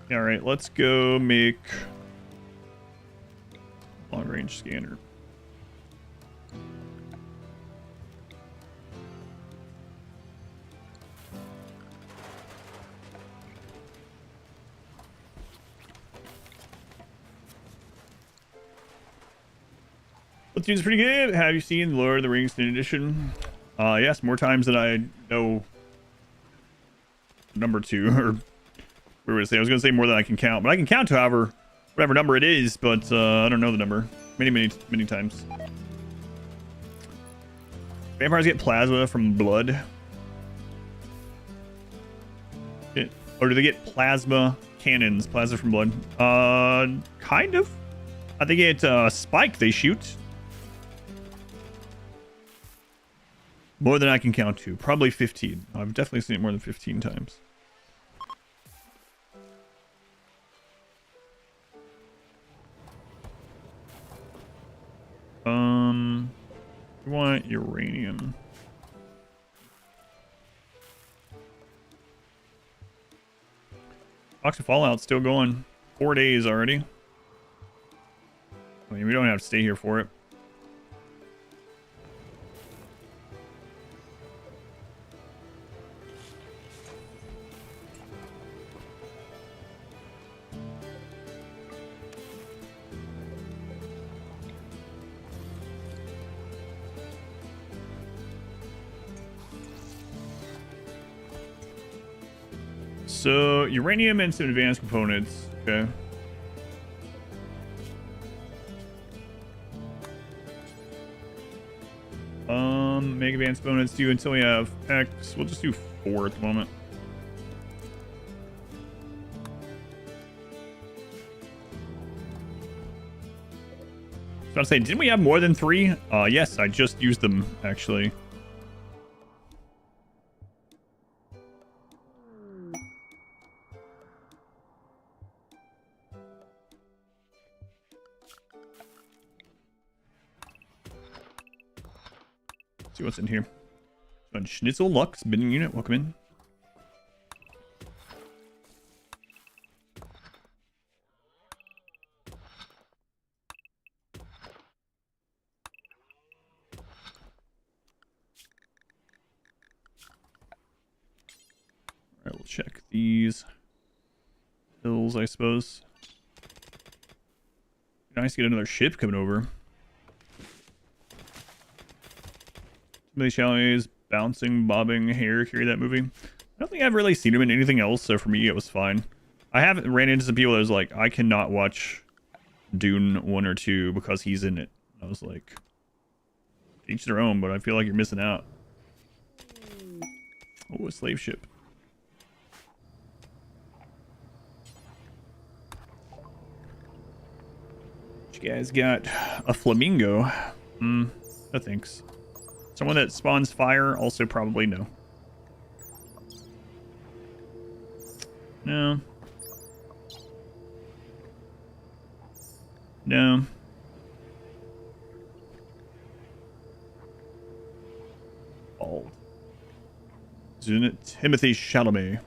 All right, let's go make long-range scanner. Platoon's pretty good. Have you seen Lord of the Rings in edition? Yes, more times than I know. Number 2, or I was gonna say more than I can count, but I can count to however whatever number it is, but I don't know the number. Many times. Vampires get plasma from blood. Or do they get plasma cannons? Plasma from blood? Kind of. I think it's spike they shoot. More than I can count to. Probably 15. I've definitely seen it more than 15 times. We want uranium. Box of Fallout still going. 4 days already. I mean, we don't have to stay here for it. So, uranium and some advanced components. Okay. Make advanced components do until we have X. We'll just do 4 at the moment. So I'd say, didn't we have more than 3? Yes, I just used them, actually. See what's in here. Schnitzel Lux, bidding unit, welcome in. Alright, we'll check these hills, I suppose. Nice to get another ship coming over. Somebody challenges bouncing, bobbing hair, carry that movie. I don't think I've really seen him in anything else, so for me it was fine. I haven't ran into some people that was like, I cannot watch Dune 1 or 2 because he's in it. I was like, each their own, but I feel like you're missing out. Oh, a slave ship. You guys got a flamingo. No thanks. Someone that spawns fire, also probably no. No. No. Bald. Timothy Chalamet.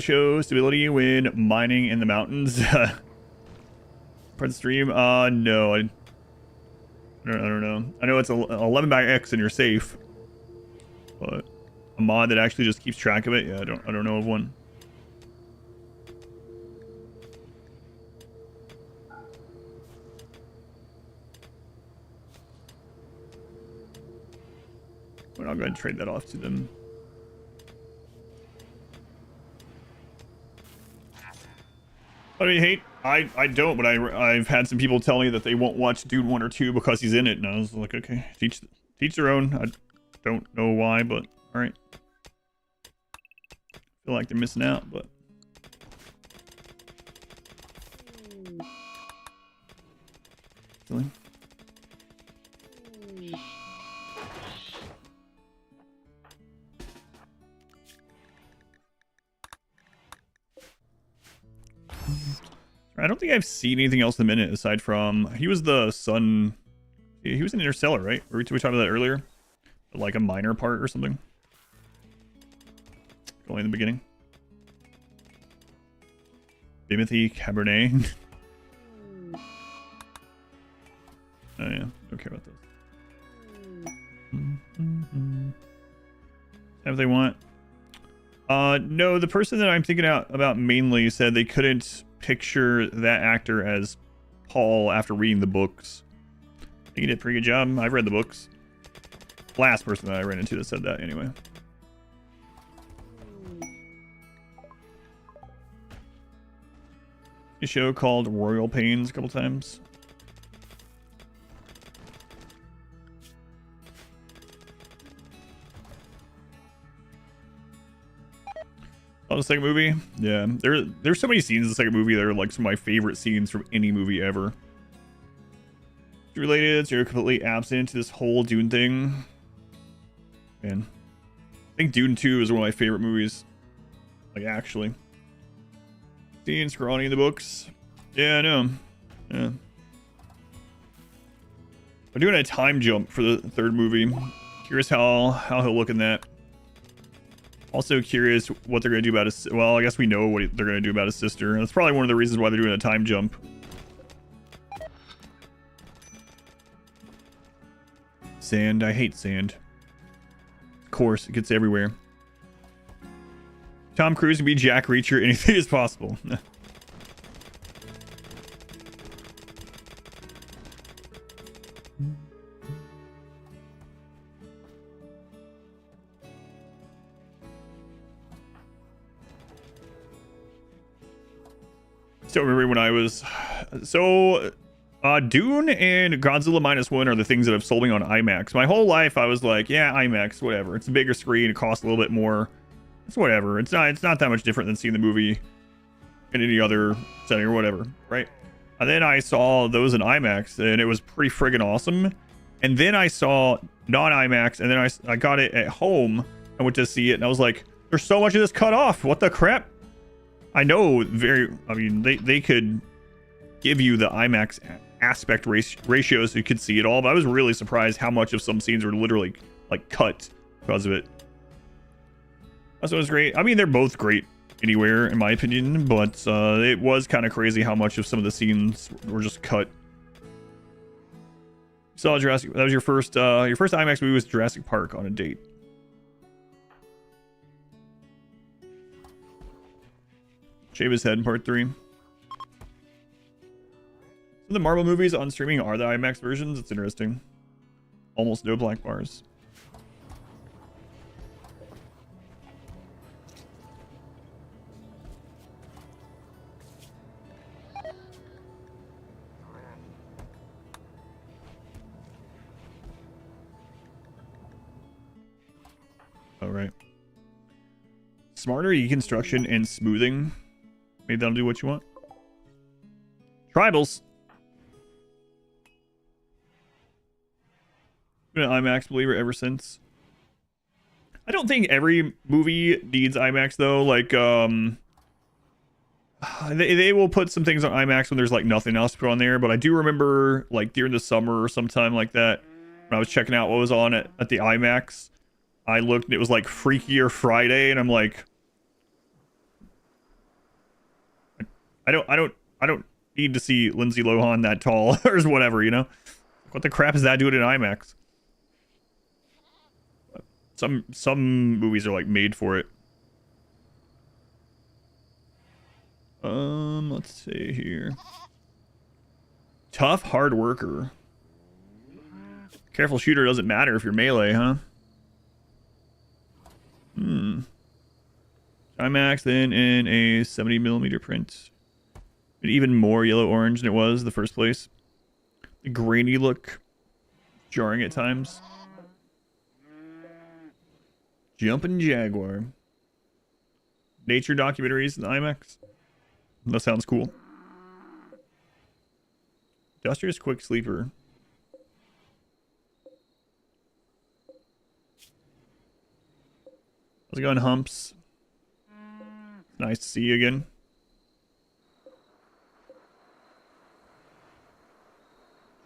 Show stability when mining in the mountains. For the stream? No. I don't know. I know it's 11 by X and you're safe. But a mod that actually just keeps track of it? Yeah, I don't know of one. But I'll go ahead and trade that off to them. What do you hate? I don't, but I've had some people tell me that they won't watch Dune 1 or 2 because he's in it, and I was like, okay, teach their own. I don't know why, but all right. Feel like they're missing out, but silly. I don't think I've seen anything else in a minute aside from he was the sun. He was in Interstellar, right? Were we talking about that earlier? Like a minor part or something? Only in the beginning. Timothy Cabernet. Oh yeah, don't care about this. Have they want? No, the person that I'm thinking about mainly said they couldn't picture that actor as Paul after reading the books. I think he did a pretty good job. I've read the books. Last person that I ran into that said that anyway. A show called Royal Pains a couple times. Oh, the second movie? Yeah. There's so many scenes in the second movie that are like some of my favorite scenes from any movie ever. It's related, so you're completely absent to this whole Dune thing. Man. I think Dune 2 is one of my favorite movies. Like, actually. Seen scrawny in the books. Yeah, I know. Yeah. We're doing a time jump for the third movie. Curious how he'll look in that. Also curious what they're going to do about his... Well, I guess we know what they're going to do about his sister. That's probably one of the reasons why they're doing a time jump. Sand. I hate sand. Of course, it gets everywhere. Tom Cruise can be Jack Reacher. Anything is possible. Still remember when I was Dune and Godzilla -1 are the things that have sold me on IMAX. My whole life I was like, yeah, IMAX, whatever. It's a bigger screen, it costs a little bit more. It's whatever. It's not that much different than seeing the movie in any other setting or whatever, right? And then I saw those in IMAX and it was pretty friggin' awesome. And then I saw non-IMAX and then I got it at home. I went to see it and I was like, there's so much of this cut off. What the crap? I know I mean, they could give you the IMAX aspect ratio so you could see it all. But I was really surprised how much of some scenes were literally like cut because of it. That's what was great. I mean, they're both great anywhere in my opinion, but it was kind of crazy how much of some of the scenes were just cut. Saw Jurassic. That was your first IMAX movie was Jurassic Park on a date. Shave his head in part 3. So the Marvel movies on streaming are the IMAX versions. It's interesting. Almost no black bars. All right. Smarter deconstruction and smoothing. Maybe that'll do what you want. Tribals. Been an IMAX believer ever since. I don't think every movie needs IMAX though. Like, they will put some things on IMAX when there's like nothing else to put on there. But I do remember like during the summer or sometime like that, when I was checking out what was on at the IMAX, I looked and it was like Freakier Friday, and I'm like, I don't need to see Lindsay Lohan that tall or whatever, you know? What the crap is that doing in IMAX? Some movies are like made for it. Let's see here. Tough hard worker. Careful shooter doesn't matter if you're melee, huh? IMAX then in a 70mm print. And even more yellow orange than it was in the first place. The grainy look, jarring at times. Jumpin' Jaguar. Nature documentaries in IMAX. That sounds cool. Industrious quick sleeper. How's it going, Humps? Nice to see you again.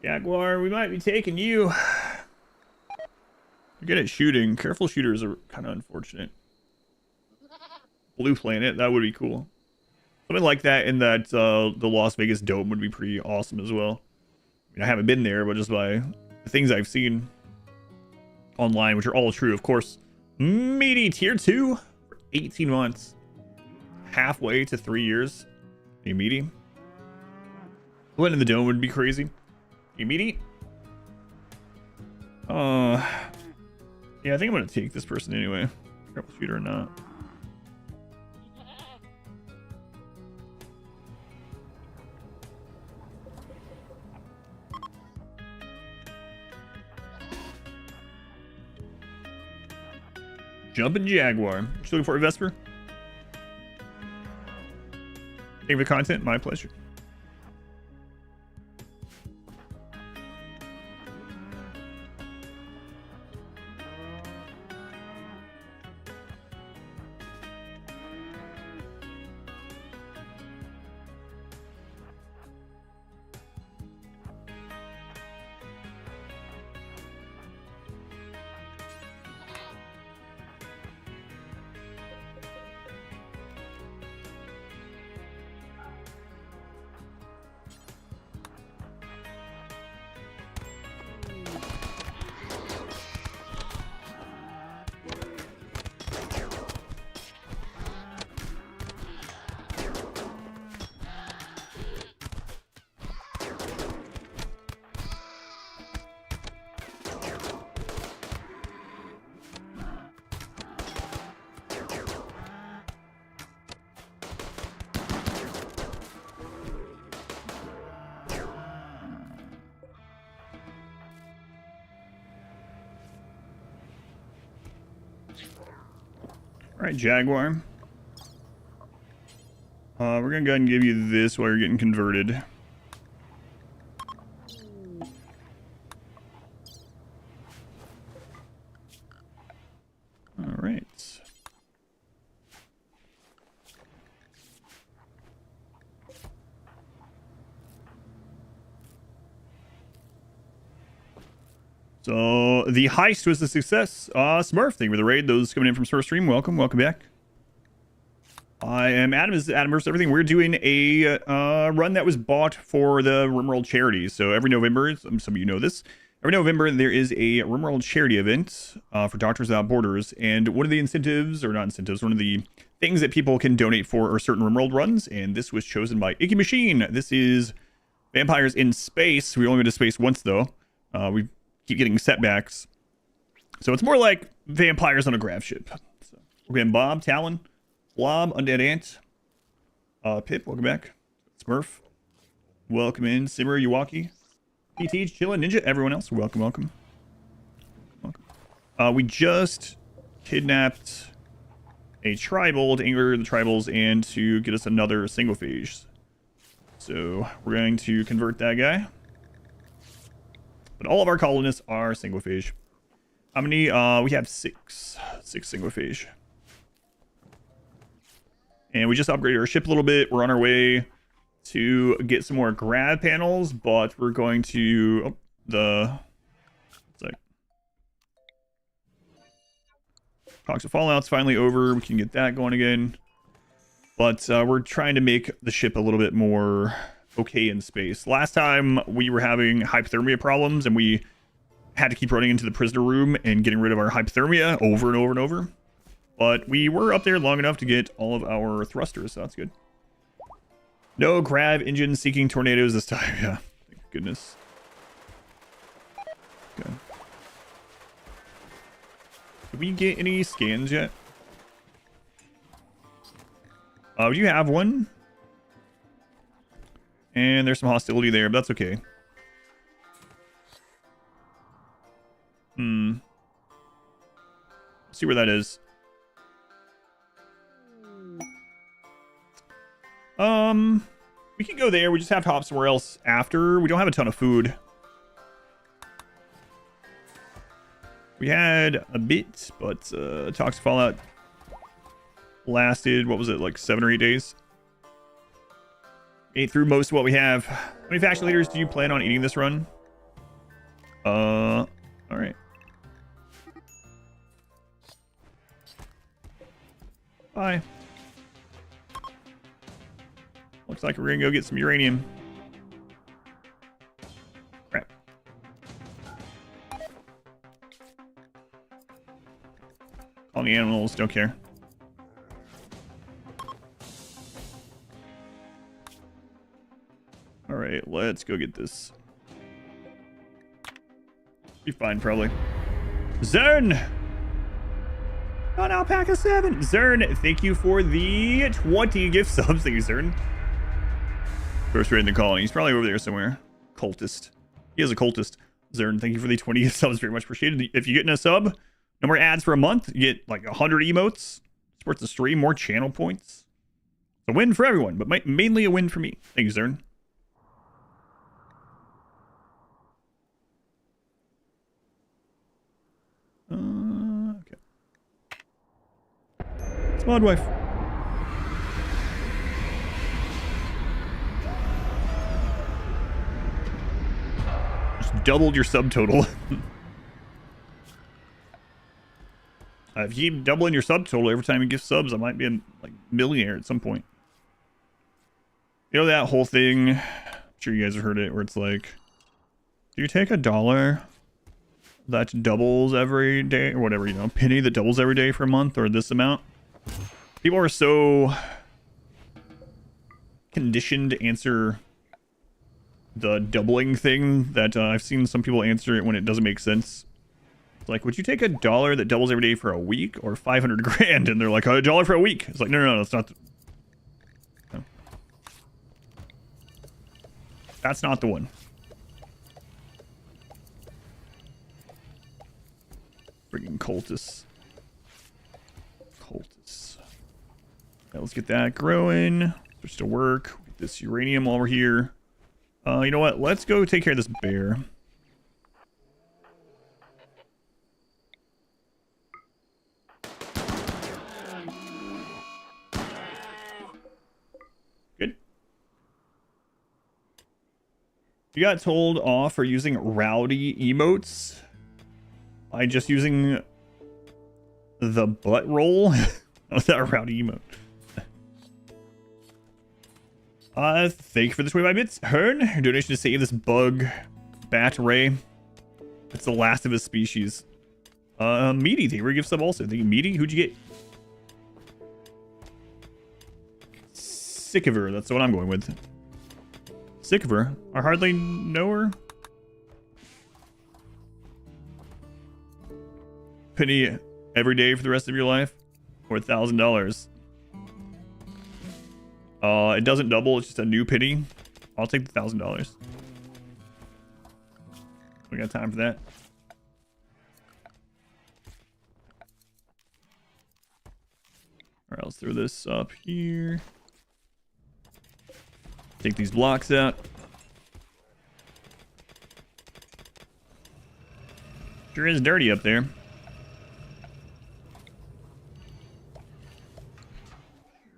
Jaguar, we might be taking you. You're good at shooting. Careful shooters are kind of unfortunate. Blue Planet, that would be cool. Something like that in that the Las Vegas Dome would be pretty awesome as well. I mean, I haven't been there, but just by the things I've seen online, which are all true, of course. Meaty tier 2 for 18 months. Halfway to 3 years. Hey, Meaty. Going in the Dome would be crazy. Hey, Meaty. Yeah, I think I'm gonna take this person anyway. Careful shooter or not. Jumpin' Jaguar. You looking for a Vesper? Thank you for the content. My pleasure. All right, Jaguar. We're gonna go ahead and give you this while you're getting converted. All right. So the heist was a success. Smurf, thank you for the raid. Those coming in from Smurf Stream, welcome back. I am Adam. This is Adam versus Everything. We're doing a run that was bought for the RimWorld charity. So every November, some of you know this, every November there is a RimWorld charity event for Doctors Without Borders. And one of the incentives, or not incentives, one of the things that people can donate for are certain RimWorld runs. And this was chosen by Icky Machine. This is Vampires in Space. We only went to space once though. We keep getting setbacks. So it's more like vampires on a grav ship. So we're getting Bob, Talon, Blob, Undead Ant, Pip, welcome back. Smurf, welcome in. Simmer, Yuwaki, PT, Chillin, Ninja, everyone else, welcome. We just kidnapped a tribal to anger the tribals and to get us another Sanguophage. So we're going to convert that guy. But all of our colonists are Sanguophage. How many? We have six Sanguophage. And we just upgraded our ship a little bit. We're on our way to get some more grab panels, but we're going to Toxic Fallout's finally over. We can get that going again. But we're trying to make the ship a little bit more okay in space. Last time we were having hypothermia problems and we had to keep running into the prisoner room and getting rid of our hypothermia over and over and over. But we were up there long enough to get all of our thrusters, so that's good. No grav engine seeking tornadoes this time. Yeah, thank goodness. Okay. Did we get any scans yet? Do you have one? And there's some hostility there, but that's okay. Let's see where that is. We can go there. We just have to hop somewhere else after. We don't have a ton of food. We had a bit, but Toxic Fallout lasted, what was it, like 7 or 8 days? Ate through most of what we have. How many faction leaders do you plan on eating this run? All right. Bye. Looks like we're gonna go get some uranium. Crap. Colony animals, don't care. Alright, let's go get this. Be fine, probably. Zern! On Alpaca 7. Zern, thank you for the 20 gift subs. Thank you, Zern. First raid in the colony. He's probably over there somewhere. Cultist. He is a cultist. Zern, thank you for the 20 gift subs. Very much appreciated. If you get in a sub, no more ads for a month. You get like 100 emotes. Supports the stream. More channel points. It's a win for everyone, but mainly a win for me. Thank you, Zern. Okay. It's Modwife. Just doubled your subtotal. If you keep doubling your subtotal every time you give subs, I might be a like millionaire at some point. You know that whole thing? I'm sure you guys have heard it, where it's like, do you take $1 that doubles every day, or whatever, you know, penny that doubles every day for a month, or this amount? People are so conditioned to answer the doubling thing that I've seen some people answer it when it doesn't make sense. It's like, would you take $1 that doubles every day for a week, or 500 grand? And they're like, $1 for a week. It's like, no, that's not. No. That's not the one. Freaking cultists. Right, let's get that growing. Switch to work. Get this uranium while we're here. You know what? Let's go take care of this bear. Good. You got told off for using rowdy emotes. by just using the butt roll. That a rowdy emote. Thank you for the 25 bits. Hearn, your donation to save this bug bat ray. It's the last of his species. Meaty, thank you for gift sub also. Thank you, Meaty. Who'd you get? Sickiver, that's what I'm going with. Sickiver? I hardly know her. Penny every day for the rest of your life? Or $1,000? It doesn't double, it's just a new penny. I'll take the $1,000. We got time for that. Alright, let's throw this up here. Take these blocks out. Sure is dirty up there.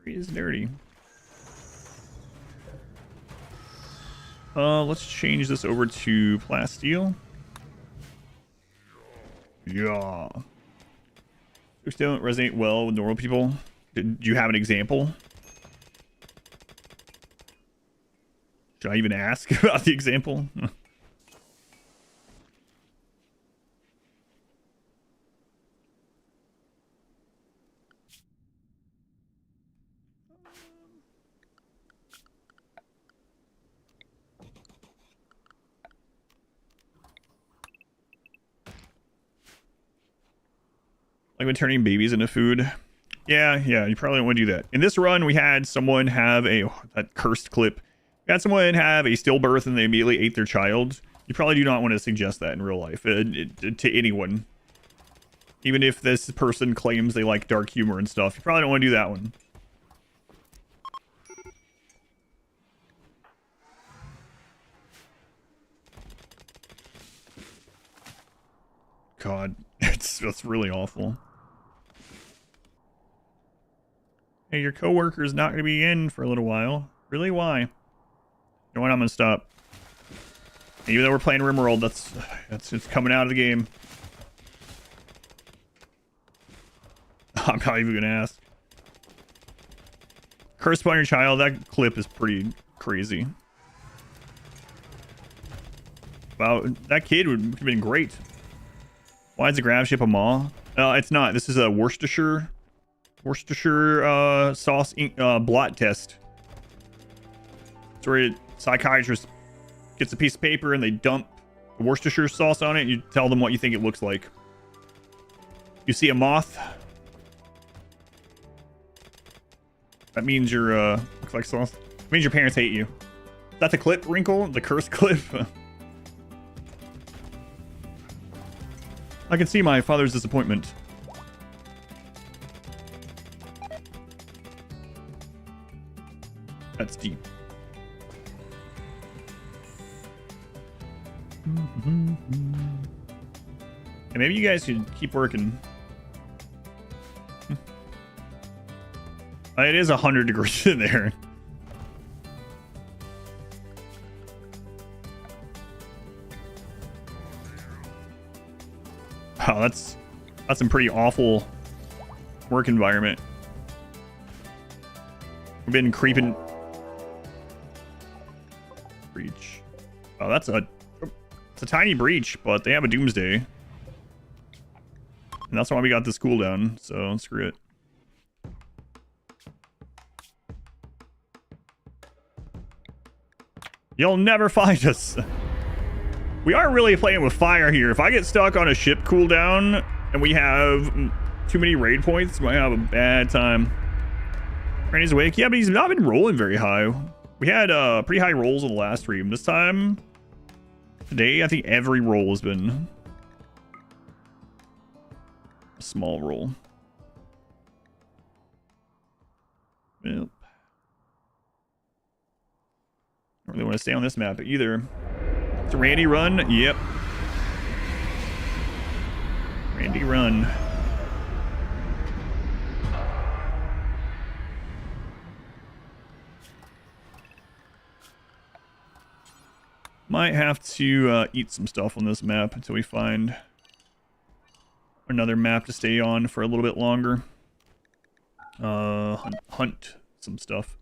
Sure is dirty. Let's change this over to plasteel. Yeah. Jokes don't resonate well with normal people. Do you have an example? Should I even ask about the example? Like when turning babies into food. Yeah, you probably don't want to do that. In this run, we had someone have that cursed clip. We had someone have a stillbirth and they immediately ate their child. You probably do not want to suggest that in real life to anyone. Even if this person claims they like dark humor and stuff, you probably don't want to do that one. God, that's really awful. Hey, your coworker's not going to be in for a little while. Really? Why? You know what? I'm going to stop. Even though we're playing RimWorld, it's coming out of the game. I'm not even going to ask. Curse upon your child. That clip is pretty crazy. Wow, that kid would have been great. Why is the grab ship a maw? It's not. This is a Worcestershire sauce blot test. It's where a psychiatrist gets a piece of paper and they dump Worcestershire sauce on it. And you tell them what you think it looks like. You see a moth? That means you're looks like sauce. It means your parents hate you. Is that the clip, Wrinkle? The curse clip? I can see my father's disappointment. That's deep. And maybe you guys should keep working. It is 100 degrees in there. Wow, that's some pretty awful work environment. We've been creeping. Breach. Oh, it's a tiny breach, but they have a doomsday. And that's why we got this cooldown, so screw it. You'll never find us. We are really playing with fire here. If I get stuck on a ship cooldown and we have too many raid points, we might have a bad time. Randy's awake. Yeah, but he's not been rolling very high. We had pretty high rolls on the last stream. This time, today, I think every roll has been a small roll. Yep. Don't really want to stay on this map either. It's a Randy run. Yep. Randy run. Might have to eat some stuff on this map until we find Another map to stay on for a little bit longer. Hunt some stuff.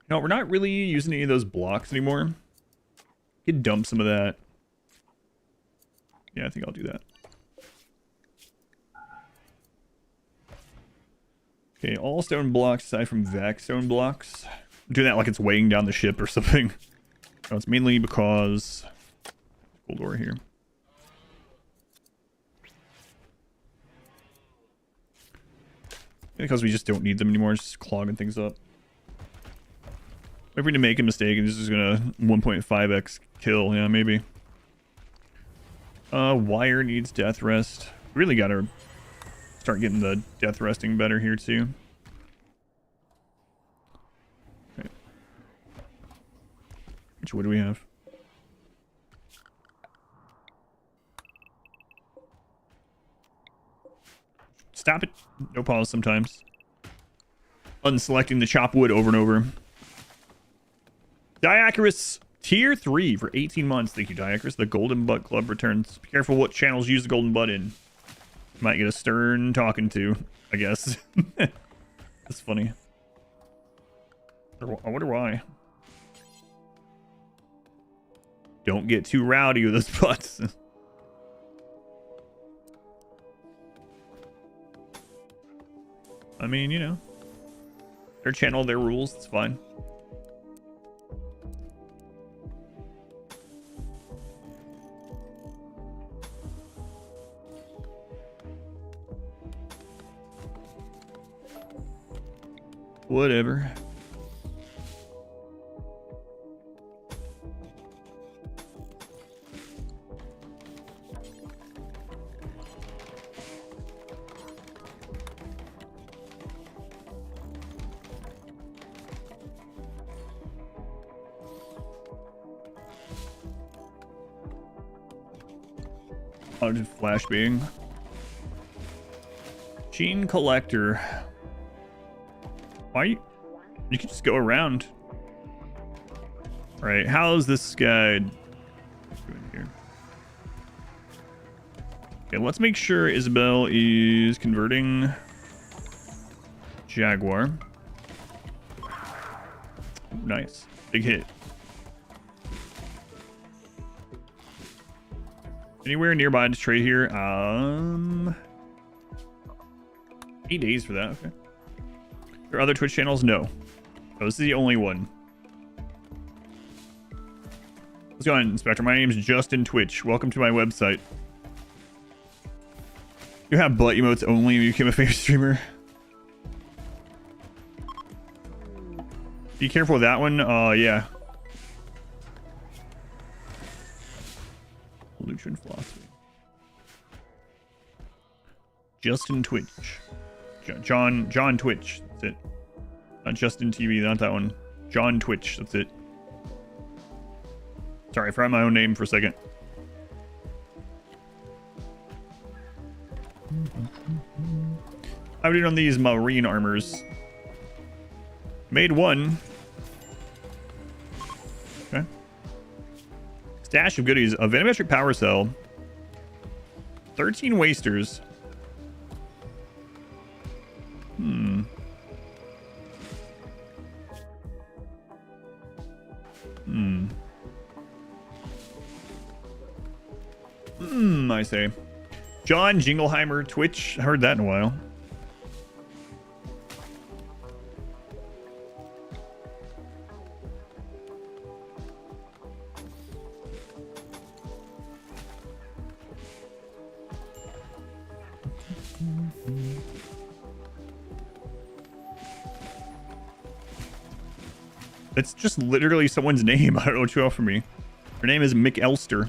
No, we're not really using any of those blocks anymore. Could dump some of that. Yeah, I think I'll do that. Okay, all stone blocks aside from vac stone blocks. I'm doing that like it's weighing down the ship or something. No, it's mainly because... Cool door here. Because we just don't need them anymore, it's just clogging things up. If we're to make a mistake and this is gonna 1.5x kill, yeah, maybe. Wire needs death rest. Really gotta start getting the death resting better here too. Okay. Which wood do we have? Stop it. No pause sometimes. Unselecting the chop wood over and over. Diacarus tier 3 for 18 months. Thank you, Diacarus. The Golden Butt Club returns. Be careful what channels use the Golden Butt in. Might get a stern talking to, I guess. That's funny. I wonder why. Don't get too rowdy with those butts. I mean, you know, their channel, their rules, it's fine. Whatever. Oh, just flash being. Gene collector. Why you can just go around. All right, how's this guy doing here? Okay, let's make sure Isabel is converting Jaguar. Nice, big hit. Anywhere nearby to trade here? 8 days for that. Okay. There are other Twitch channels? No. Oh, this is the only one. What's going on, Inspector? My name's Justin Twitch. Welcome to my website. You have butt emotes only when you became a famous streamer. Be careful with that one. Yeah. Lutheran philosophy. Justin Twitch. John Twitch. That's it. Not Justin TV, not that one. John Twitch. That's it. Sorry, I forgot my own name for a second. How are we doing on these marine armors? Made one. Okay. Stash of goodies. A venometric power cell. 13 wasters. I say. John Jingleheimer, Twitch. I heard that in a while. It's just literally someone's name. I don't know what you offer me. Her name is Mick Elster.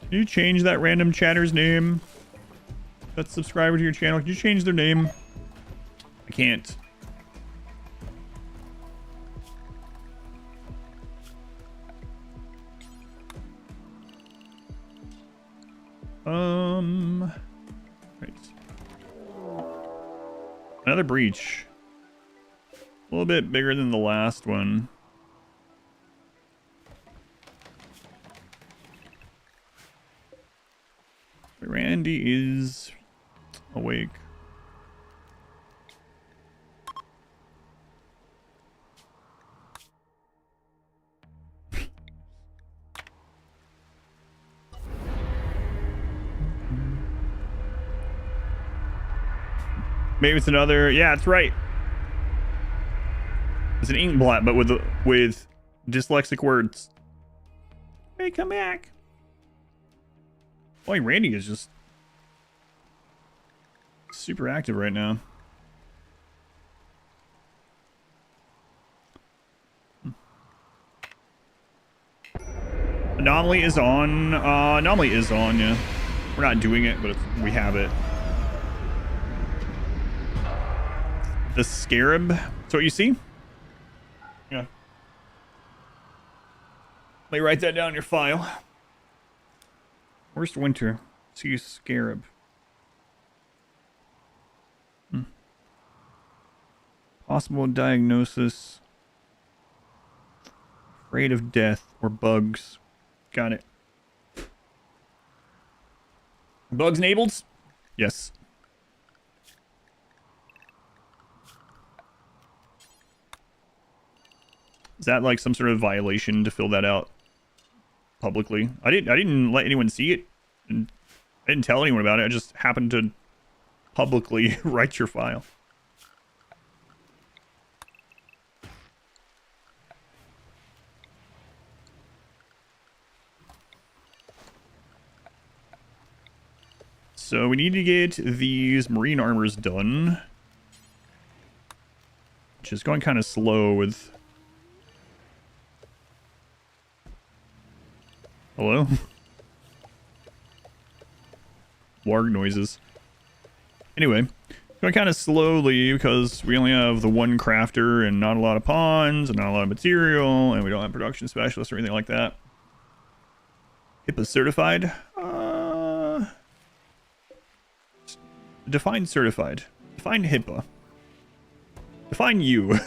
Can you change that random chatter's name? That's subscriber to your channel. Can you change their name? I can't. Right. Another breach. A little bit bigger than the last one. Randy is awake. Maybe it's another. Yeah, that's right. It's an inkblot, but with dyslexic words. Hey, come back. Boy, Randy is just super active right now. Anomaly is on. Anomaly is on, yeah. We're not doing it, but we have it. The Scarab. So what you see? Yeah. Let me write that down in your file. Worst winter. See Scarab. Possible diagnosis. Afraid of death or bugs. Got it. Bugs enabled? Yes. Is that like some sort of violation to fill that out publicly? I didn't let anyone see it. And I didn't tell anyone about it. I just happened to publicly write your file. So we need to get these marine armors done. Which is going kind of slow with... Hello? Warg noises. Anyway, going kind of slowly because we only have the one crafter and not a lot of pawns and not a lot of material, and we don't have production specialists or anything like that. HIPAA certified? Define certified. Define HIPAA. Define you.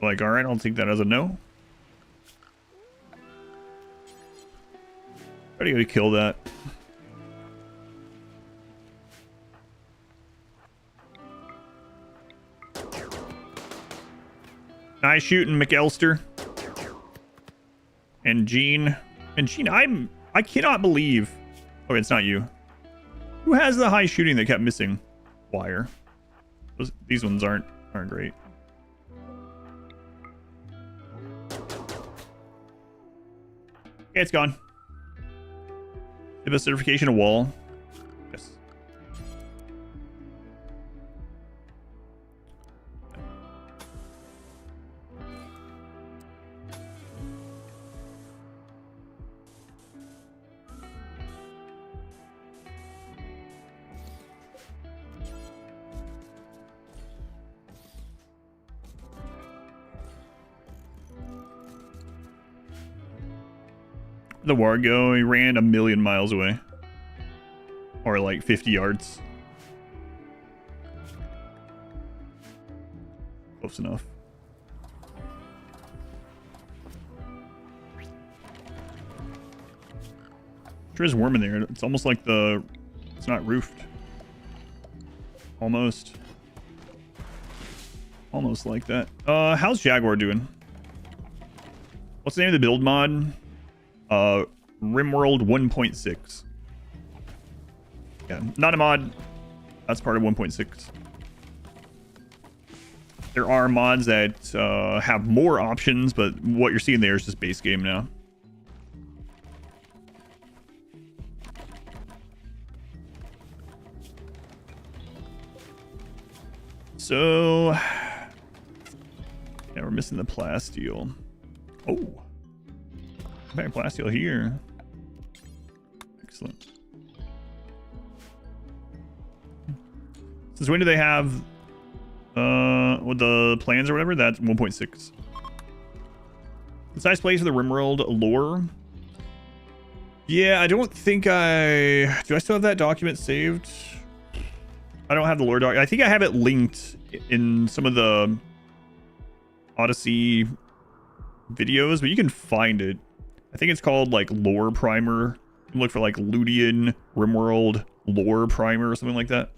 Like, alright, I'll take that as a no. Ready to kill that. Nice shooting, McElster. And Gene. And Gene, I cannot believe... Oh, it's not you. Who has the high shooting that kept missing? Wire. These ones aren't great. Okay, it's gone. Give a certification a wall. Yes. The Wargo, he ran 1,000,000 miles away. Or like 50 yards. Close enough. There's a worm in there. It's almost like it's not roofed. Almost. Almost like that. How's Jaguar doing? What's the name of the build mod? RimWorld 1.6. Yeah, not a mod. That's part of 1.6. There are mods that have more options, but what you're seeing there is just base game now. So, yeah, we're missing the plasteel. Oh. Back plasteel here. Excellent. Since when do they have with the plans or whatever? That's 1.6. It's a nice place for the RimWorld lore. Yeah, I don't think do I still have that document saved? I don't have the lore doc. I think I have it linked in some of the Odyssey videos, but you can find it. I think it's called like Lore Primer. You can look for like Ludian RimWorld Lore Primer or something like that.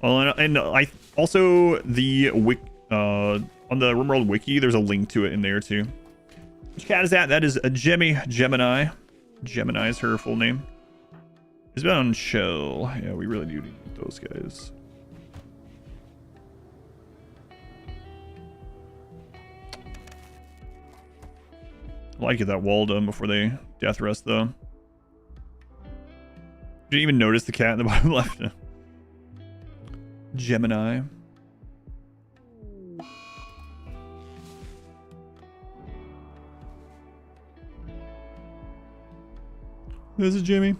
Well, and I also the on the RimWorld wiki, there's a link to it in there too. Which cat is that? That is a Gemini. Gemini is her full name. It's been on show. Yeah, we really do need those guys. I'd like to get that wall done before they death rest though. Didn't even notice the cat in the bottom left. Gemini. This is Jimmy.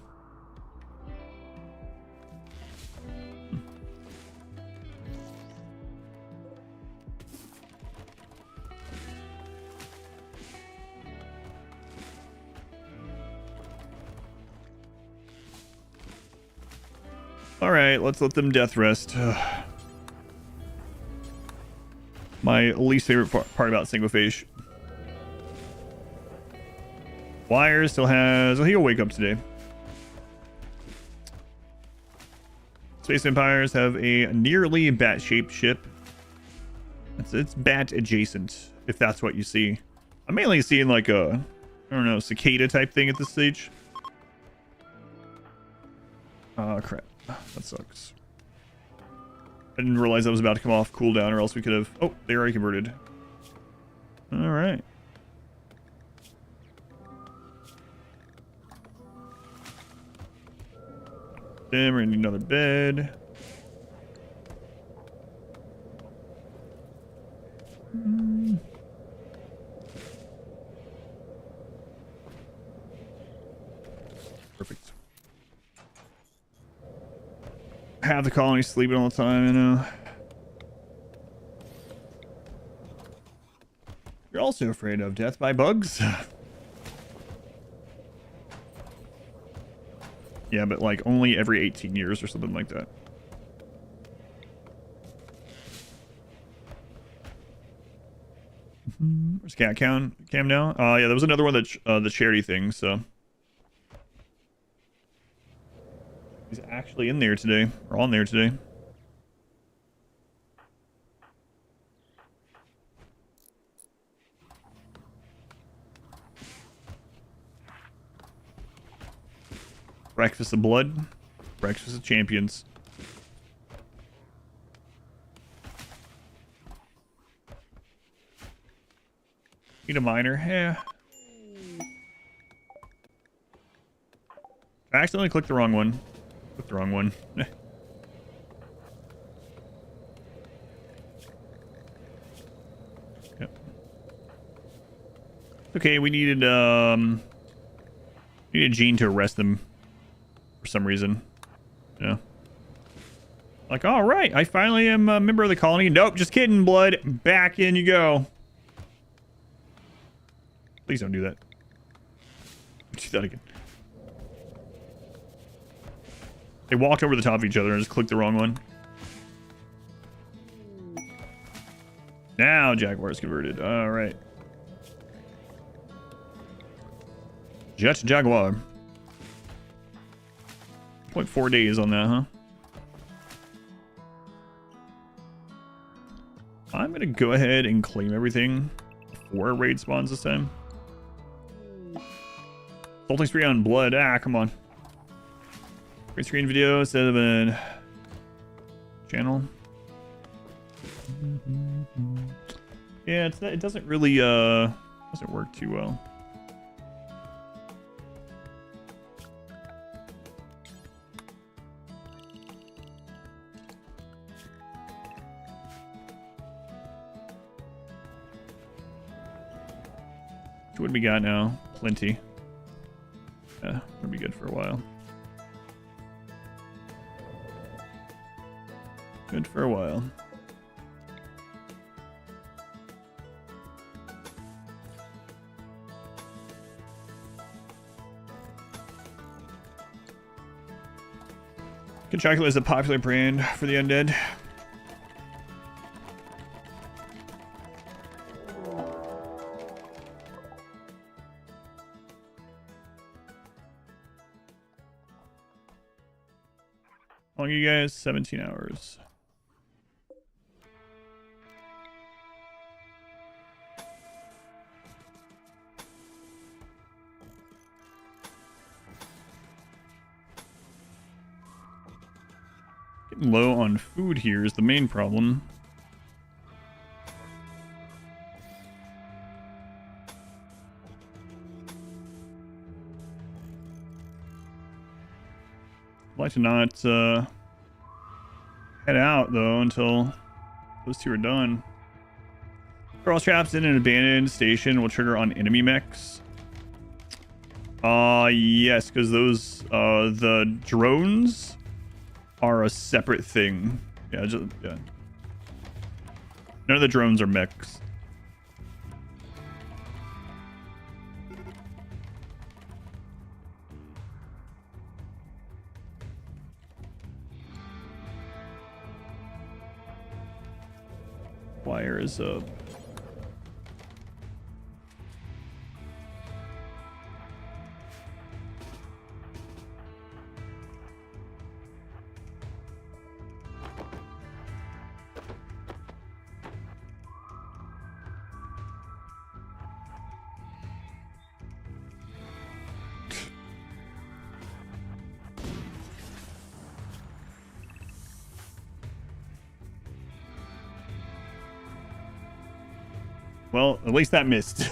All right, let's let them death rest. My least favorite part about Sanguophage. Wire still has... Oh, he'll wake up today. Space Vampires have a nearly bat-shaped ship. It's bat adjacent, if that's what you see. I'm mainly seeing like a, I don't know, cicada type thing at this stage. Oh, crap. That sucks. I didn't realize that was about to come off cooldown, or else we could have... Oh, they already converted. Alright. Then we're gonna need another bed. Perfect. Have the colony sleeping all the time, you know. You're also afraid of death by bugs? Yeah, but like only every 18 years or something like that. Where's cat cam now? Yeah, there was another one that the charity thing, so he's actually in there today, or on there today. Breakfast of blood, breakfast of champions. Need a miner, yeah. I accidentally clicked the wrong one. Clicked the wrong one. Yep. Okay, we needed Gene to arrest them for some reason. Yeah. Like, all right, I finally am a member of the colony. Nope, just kidding, blood. Back in you go. Please don't do that. Do that again. They walked over the top of each other and just clicked the wrong one. Now Jaguar's converted. All right. Jet Jaguar. 0.4 days on that, huh? I'm going to go ahead and claim everything before raid spawns this time. Salting spree on blood. Ah, come on. Great screen video instead of a channel. Yeah, it doesn't really doesn't work too well. What do we got now? Plenty. Yeah, that'll be good for a while. Good for a while. Chocula is a popular brand for the undead. How long are you guys? 17 hours. Getting low on food here is the main problem. I'd like to not head out though until those two are done. Thralls traps in an abandoned station will trigger on enemy mechs. Yes, because those the drones are a separate thing. Yeah, yeah. None of the drones are mechs. Wire is up. Well, at least that missed.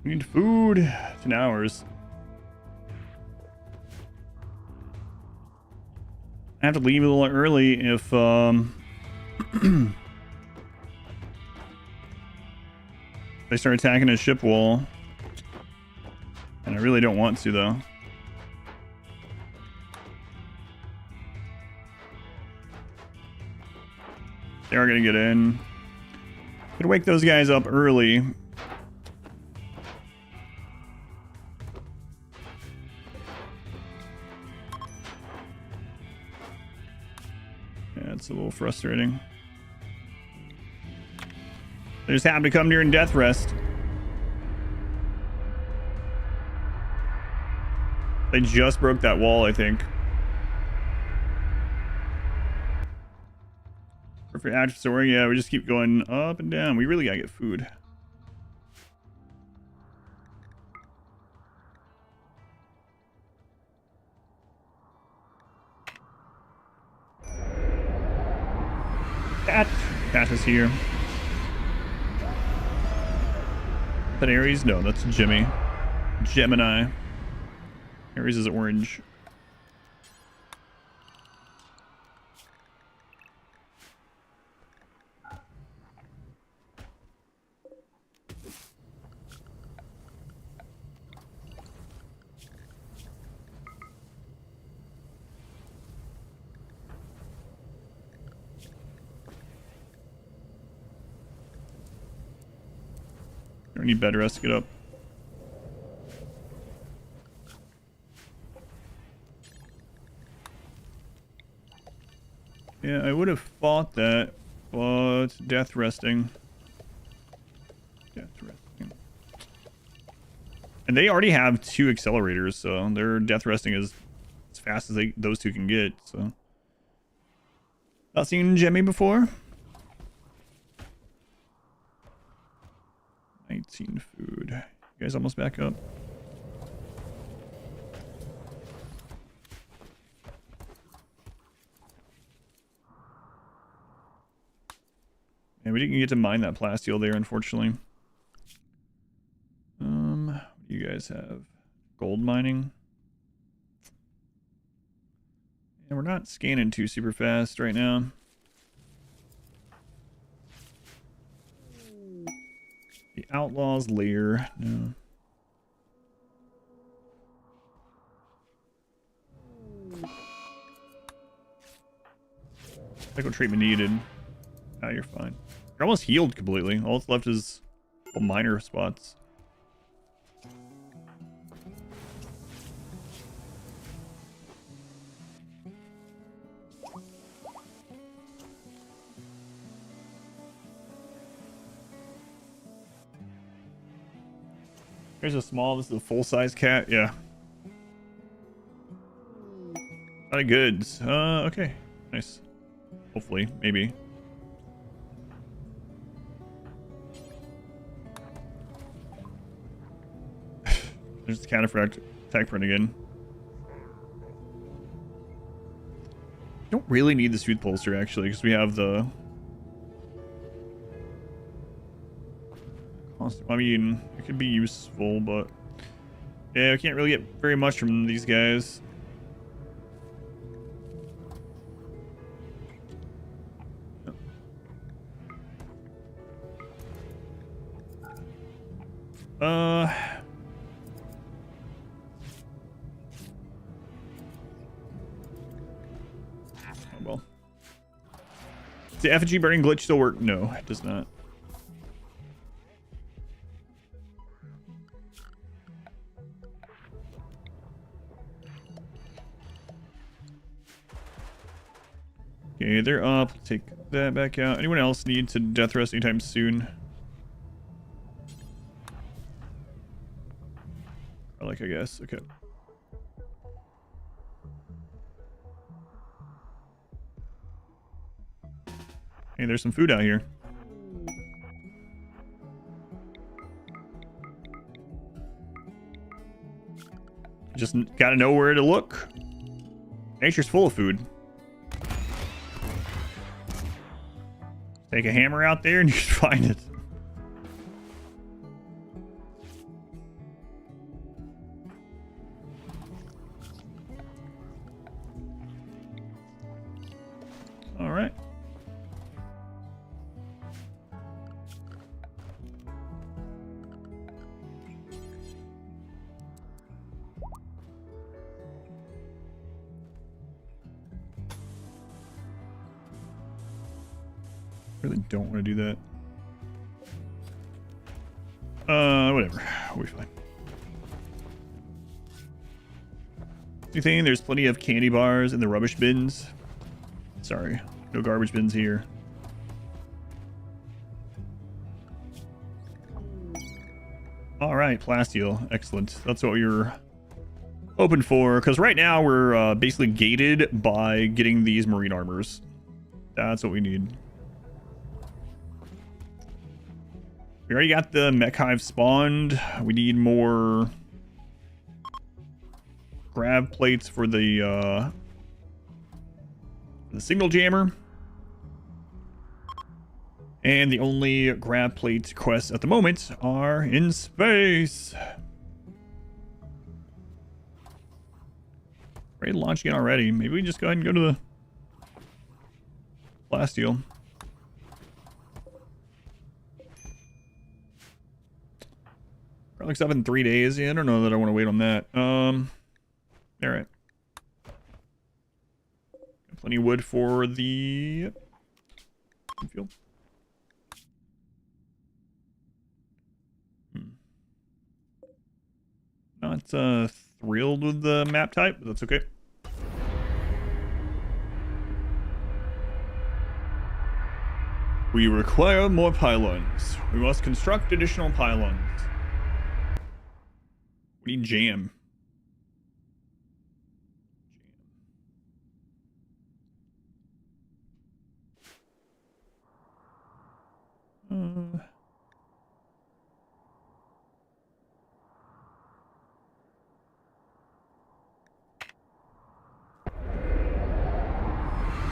We need food. 10 hours. I have to leave a little early if they start attacking a ship wall. And I really don't want to though. They are gonna get in. Could wake those guys up early. It's a little frustrating. They just happen to come during death rest. They just broke that wall, I think. Perfect active story. Yeah, we just keep going up and down. We really gotta get food. Cat is here. That Aries? No, that's Jimmy. Gemini. Aries is orange. I need bed rest to get up. Yeah, I would have fought that, but death resting. Death resting. And they already have 2 accelerators, so their death resting is fast as those two can get. So, not seen Jemmy before. 19 food. You guys almost back up. And we didn't get to mine that plasteel there, unfortunately. What do you guys have? Gold mining. And we're not scanning too super fast right now. The Outlaws lair. No. Echo treatment needed. Ah, you're fine. You're almost healed completely. All that's left is minor spots. Here's a small, this is a full-size cat, yeah. Not a goods. Okay. Nice. Hopefully, maybe. There's the counter attack print again. Don't really need the Sooth Pulser, actually, because we have the... I mean, it could be useful, but yeah, we can't really get very much from these guys. Oh well. Does the effigy burning glitch still work? No, it does not. Okay, they're up. Take that back out. Anyone else need to death rest anytime soon? I guess. Okay. Hey, there's some food out here. Just gotta know where to look. Nature's full of food. Take a hammer out there and you can find it. All right. Really don't want to do that. Whatever. We'll be fine. You think there's plenty of candy bars in the rubbish bins? Sorry, no garbage bins here. All right, plasteel. Excellent. That's what we were hoping for, because right now we're basically gated by getting these marine armors. That's what we need. We already got the mech hive spawned. We need more grab plates for the signal jammer. And the only grab plate quests at the moment are in space. Ready to launch again already. Maybe we just go ahead and go to the plasteel. Looks up in 3 days. Yeah, I don't know that I want to wait on that. All right. Got plenty of wood for the field. Not thrilled with the map type, but that's okay. We require more pylons. We must construct additional pylons. We need jam.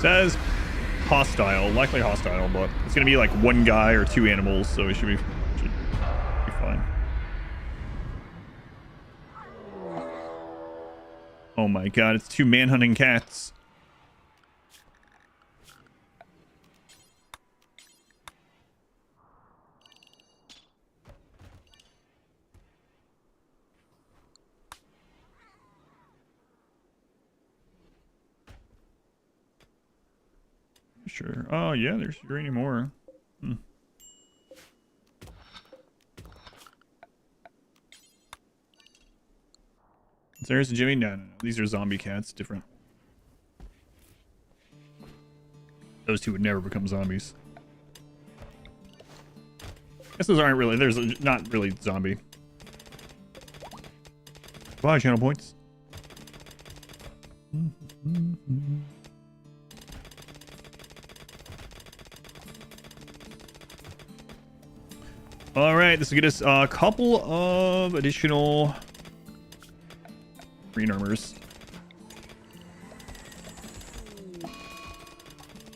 says hostile, likely hostile, but it's gonna be like one guy or two animals, so it should be fine. Oh my god, it's two manhunting cats. Sure. Oh yeah, there's uranium ore. There's Jimmy. No. These are zombie cats. Different. Those two would never become zombies. I guess those aren't really. There's not really zombie. Bye, channel points. All right, this will get us a couple of additional green armors.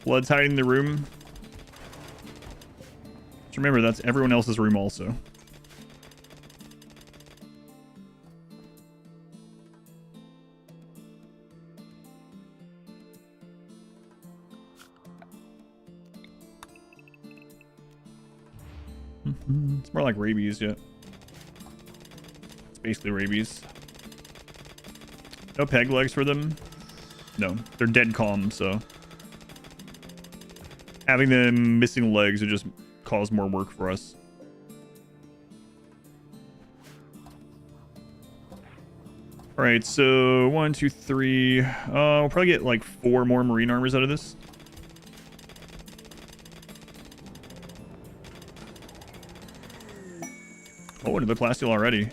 Blood's hiding in the room. Just remember, that's everyone else's room also. It's more like rabies, yeah. It's basically rabies. No peg legs for them. No, they're dead calm, so having them missing legs would just cause more work for us. All right, so 1, 2, 3. We'll probably get like 4 more marine armors out of this. Oh, another plasteel already.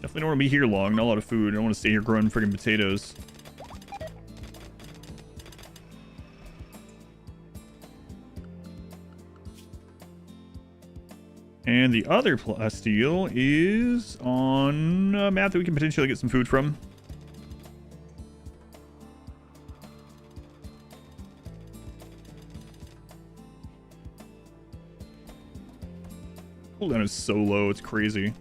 Definitely don't want to be here long. Not a lot of food. I don't want to stay here growing friggin' potatoes. And the other plasteel is on a map that we can potentially get some food from. Cooldown is so low, it's crazy.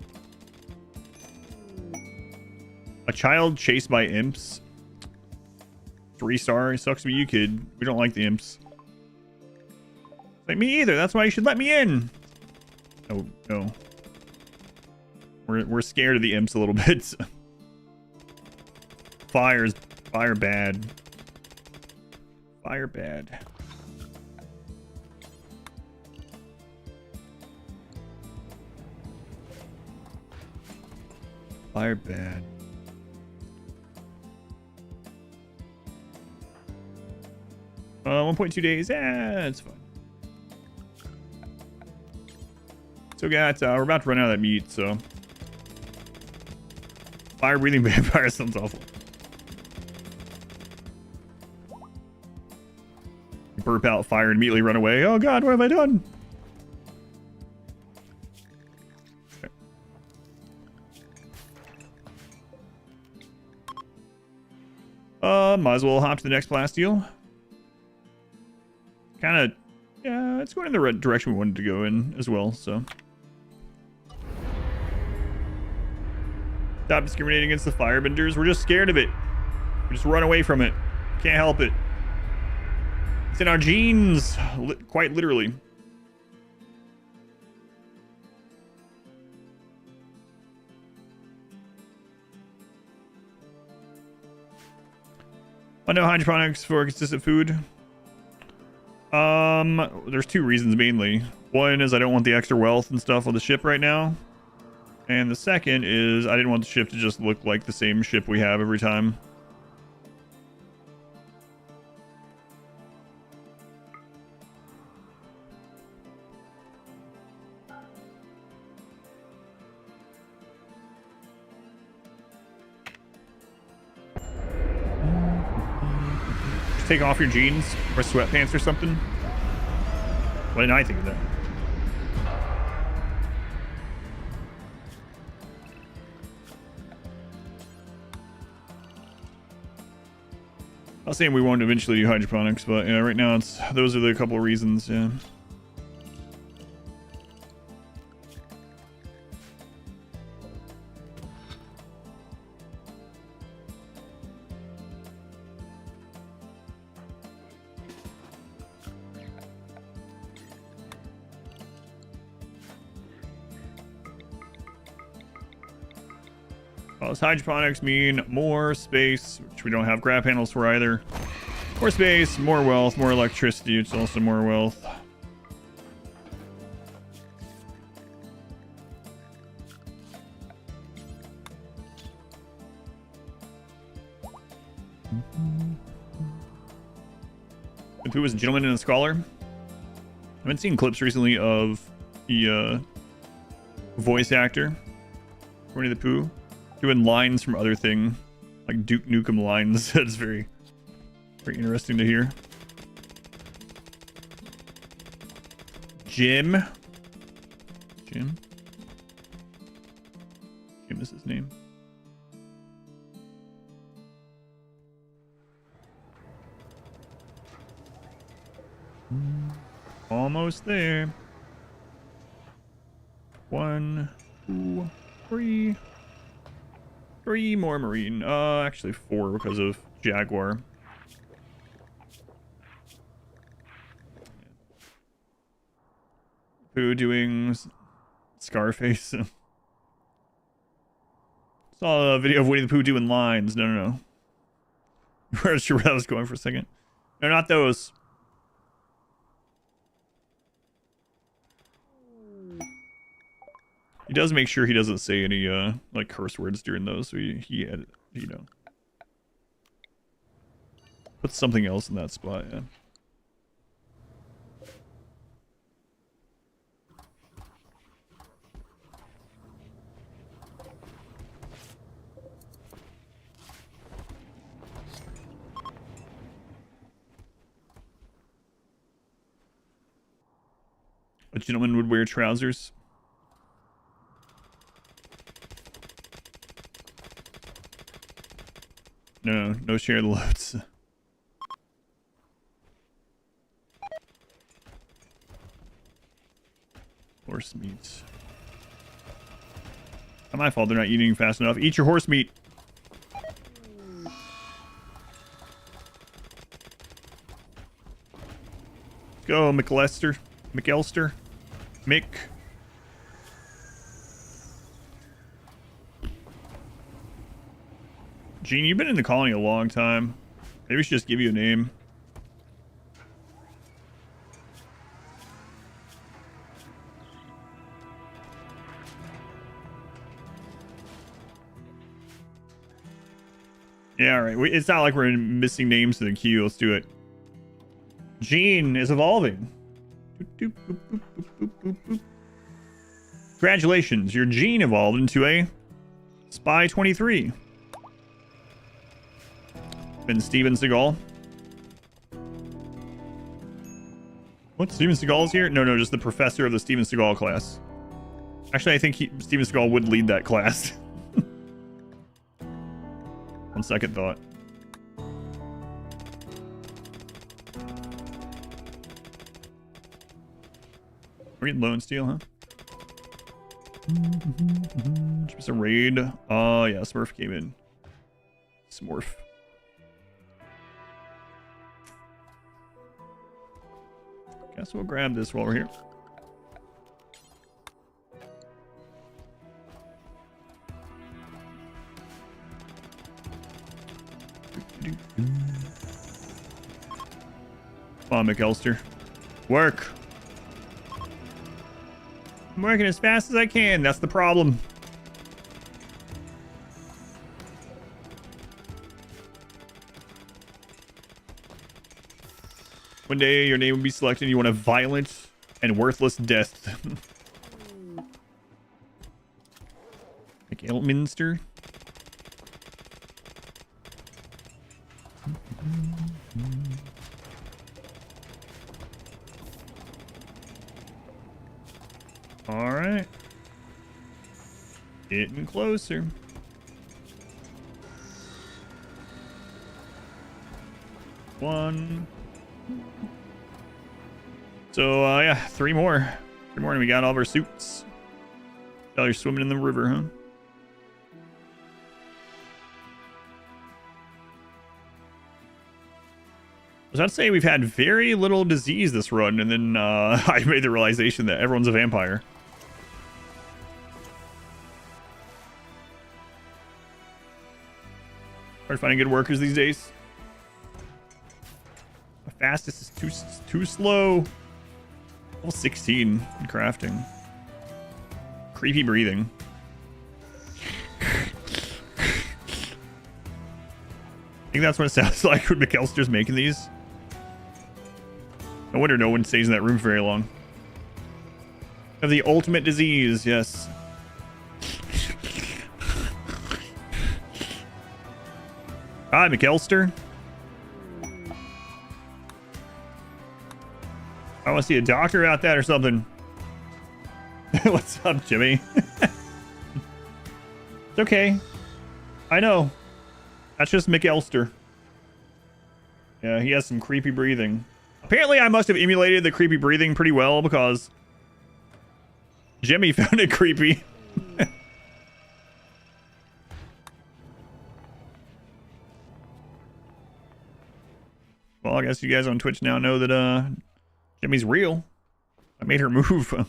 A child chased by imps. 3-star. Sucks to be you, kid. We don't like the imps. Like me either. That's why you should let me in. Oh no. We're scared of the imps a little bit. Fire bad. Fire bad. Fire bad. 1.2 days. It's fine. So we're about to run out of that meat, so fire breathing vampire sounds awful. Burp out fire and immediately run away. Oh god, what have I done? Might as well hop to the next plasteel. Kind of, yeah, it's going in the right direction we wanted to go in as well, so. Stop discriminating against the firebenders. We're just scared of it. We just run away from it. Can't help it. It's in our genes, quite literally. No hydroponics for consistent food. There's 2 reasons mainly. One is I don't want the extra wealth and stuff on the ship right now. And the second is I didn't want the ship to just look like the same ship we have every time. Take off your jeans or sweatpants or something. Why didn't I think of that? I was saying we won't eventually do hydroponics, but yeah, right now those are the couple of reasons. Yeah. Does hydroponics mean more space, which we don't have grab panels for either? More space, more wealth, more electricity. It's also more wealth. If who was a gentleman and a scholar? I've been seeing clips recently of the voice actor, Winnie the Pooh, doing lines from other thing, like Duke Nukem lines. That's very, very interesting to hear. Jim is his name. Almost there. 1, 2, 3. 3 more marine. Actually 4 because of Jaguar. Who doing Scarface? Saw a video of Winnie the Pooh doing lines. No. You weren't sure where that was going for a second. No, not those. He does make sure he doesn't say any like curse words during those, so he edit, you know, put something else in that spot. Yeah. A gentleman would wear trousers. No share the loads. Horse meat. Not my fault they're not eating fast enough. Eat your horse meat. Let's go, McElster. Mick. Gene, you've been in the colony a long time. Maybe we should just give you a name. Yeah, all right. It's not like we're missing names to the queue. Let's do it. Gene is evolving. Congratulations, your Gene evolved into a Spy 23. Been Steven Seagal. What? Steven Seagal's here? No, just the professor of the Steven Seagal class. Actually, I think Steven Seagal would lead that class. On second thought. We're getting low in steel, huh? Just a raid. Oh, yeah, Smurf came in. Smurf. Guess we'll grab this while we're here. Come on, McElster. Work. I'm working as fast as I can. That's the problem. One day your name will be selected and you want a violent and worthless death. Like Elminster. Alright. Getting closer. 1. So, yeah, 3 more. 3 more, and we got all of our suits. Oh, you're swimming in the river, huh? I was about to say we've had very little disease this run, and then I made the realization that everyone's a vampire. Hard finding good workers these days. The fastest is too slow. Level 16 in crafting. Creepy breathing. I think that's what it sounds like when McAllister's making these. No wonder no one stays in that room for very long. Of the ultimate disease, yes. Hi, McAllister. I want to see a doctor about that or something. What's up, Jimmy? It's okay. I know. That's just McAllister. Yeah, he has some creepy breathing. Apparently, I must have emulated the creepy breathing pretty well because Jimmy found it creepy. Well, I guess you guys on Twitch now know that Jimmy's real. I made her move.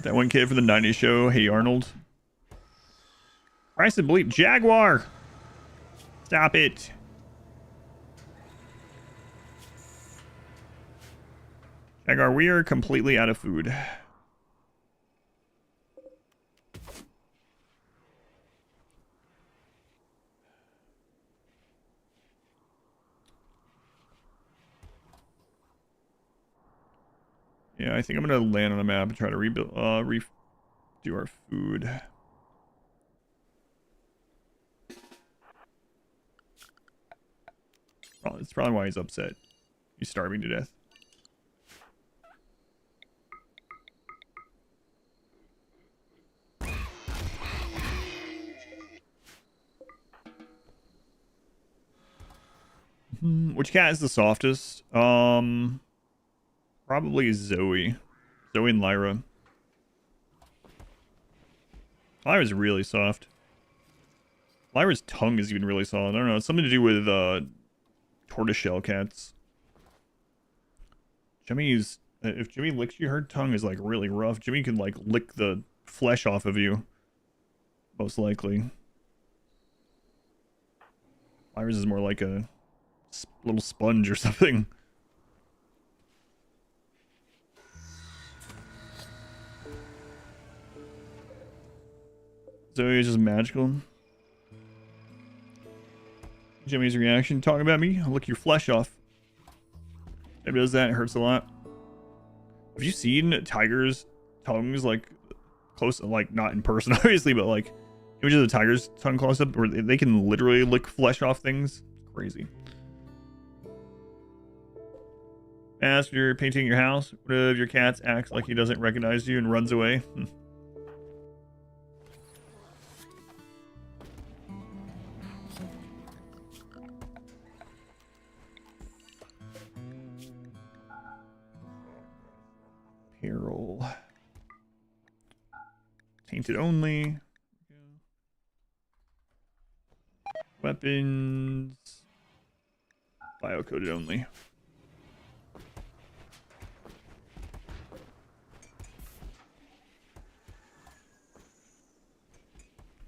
That one kid from the 90s show, Hey Arnold. Price of bleep. Jaguar! Stop it. Jaguar, we are completely out of food. Yeah, I think I'm gonna land on a map and try to rebuild, do our food. Oh, that's probably why he's upset. He's starving to death. Which cat is the softest? Probably Zoe. Zoe and Lyra. Lyra's really soft. Lyra's tongue is even really soft. I don't know. It's something to do with tortoiseshell cats. Jimmy's... If Jimmy licks you, her tongue is like really rough. Jimmy can like lick the flesh off of you. Most likely. Lyra's is more like a little sponge or something. Zoe is just magical. Jimmy's reaction, talking about me, I'll lick your flesh off. Maybe does that, it hurts a lot. Have you seen tigers' tongues like close, like not in person obviously, but like images of the tiger's tongue close up where they can literally lick flesh off things? It's crazy. Ask you're painting your house. What if your cat acts like he doesn't recognize you and runs away? Peril. Tainted only. Weapons. Biocoded only.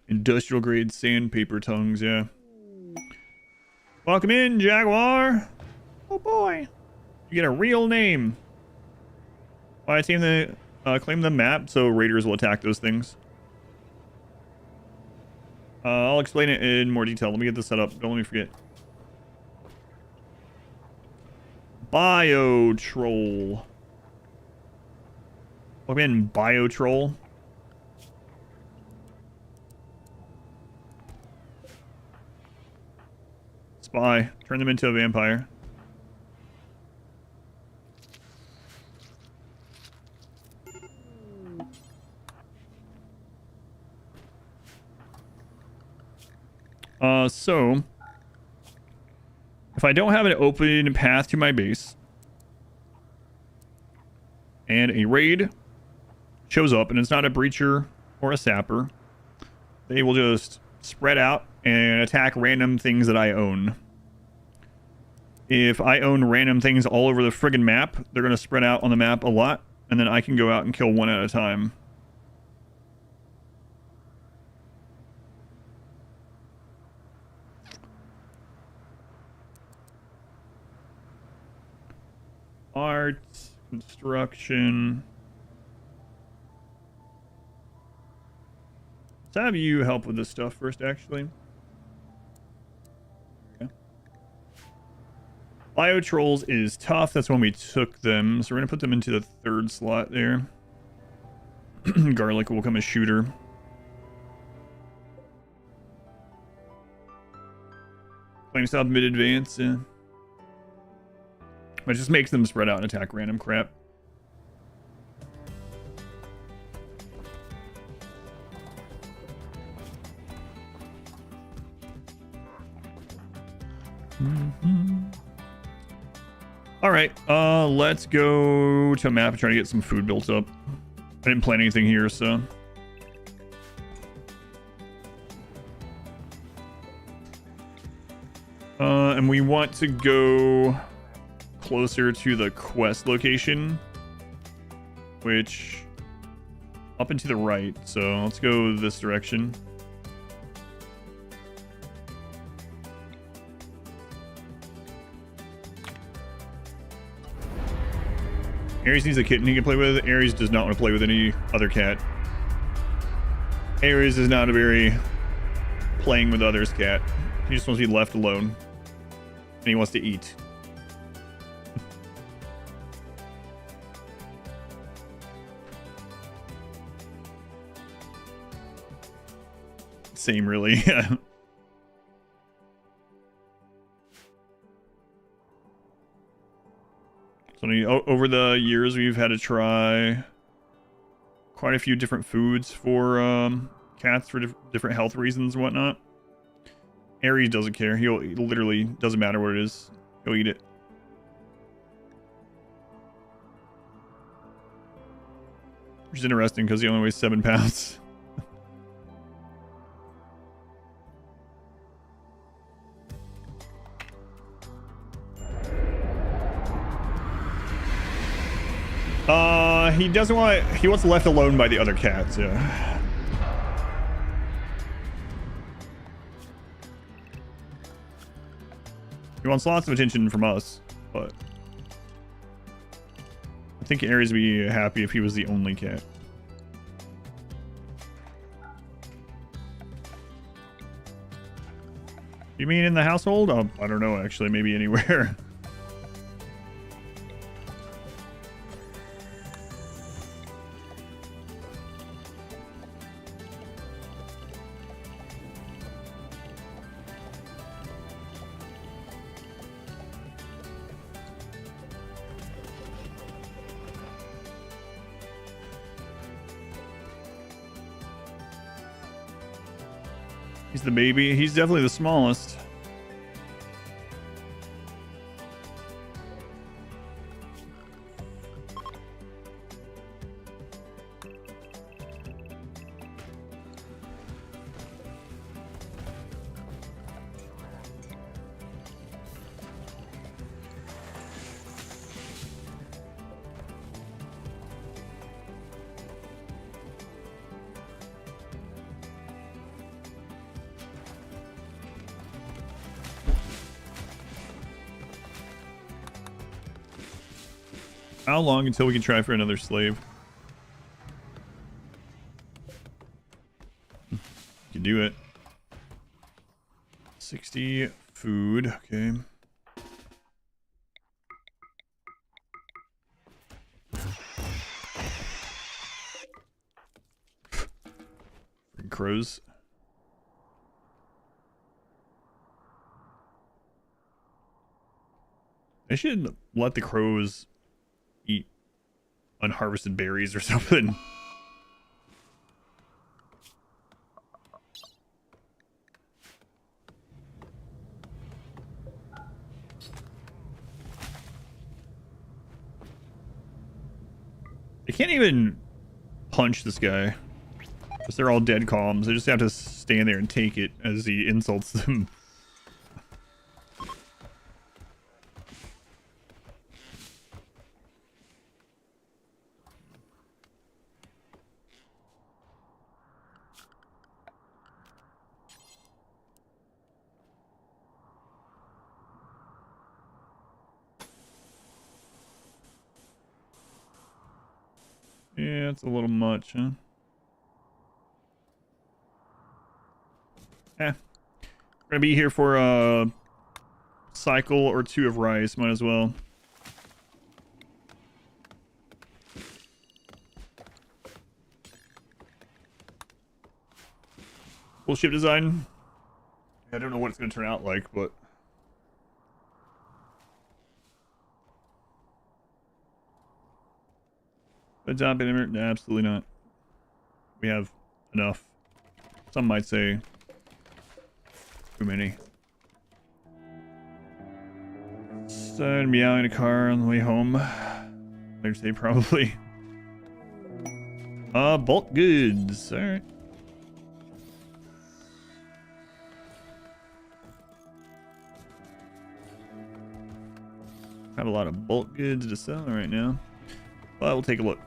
Industrial grade sandpaper tongues, yeah. Welcome in, Jaguar. Oh boy. You get a real name. I claim the map so raiders will attack those things. I'll explain it in more detail. Let me get this set up. Don't let me forget. Biotroll. Welcome in, Biotroll. Spy. Turn them into a vampire. So if I don't have an open path to my base and a raid shows up and it's not a breacher or a sapper, they will just spread out and attack random things that I own. If I own random things all over the friggin' map, they're going to spread out on the map a lot, and then I can go out and kill one at a time. Art, construction. Let's have you help with this stuff first, actually. Biotrolls is tough. That's when we took them. So we're going to put them into the 3rd slot there. Garlic will become a shooter. Playing South mid-advance. Yeah. It just makes them spread out and attack random crap. All right, let's go to a map and try to get some food built up. I didn't plan anything here, so. And we want to go closer to the quest location, which up and to the right. So let's go this direction. Ares needs a kitten he can play with. Ares does not want to play with any other cat. Ares is not a very playing with others cat. He just wants to be left alone. And he wants to eat. Same, really. Yeah. So over the years, we've had to try quite a few different foods for cats for different health reasons and whatnot. Ares doesn't care. He literally doesn't matter what it is. He'll eat it. Which is interesting because he only weighs 7 pounds. He doesn't want. He wants left alone by the other cats. Yeah. He wants lots of attention from us, but I think Ares would be happy if he was the only cat. You mean in the household? Oh, I don't know. Actually, maybe anywhere. He's the baby. He's definitely the smallest. How long until we can try for another slave? You can do it. 60 food, okay. Freaking crows. They should let the crows eat unharvested berries or something. can't even punch this guy. Because they're all dead calms. I just have to stand there and take it as he insults them. Yeah, it's a little much, huh? We're gonna be here for a cycle or two of rice. Might as well. Full ship design. I don't know what it's gonna turn out like, but. Adopt it? No, absolutely not. We have enough. Some might say too many. So meowing in a car on the way home. Later today, probably. Bulk goods. All right. Have a lot of bulk goods to sell right now. Well, we'll take a look.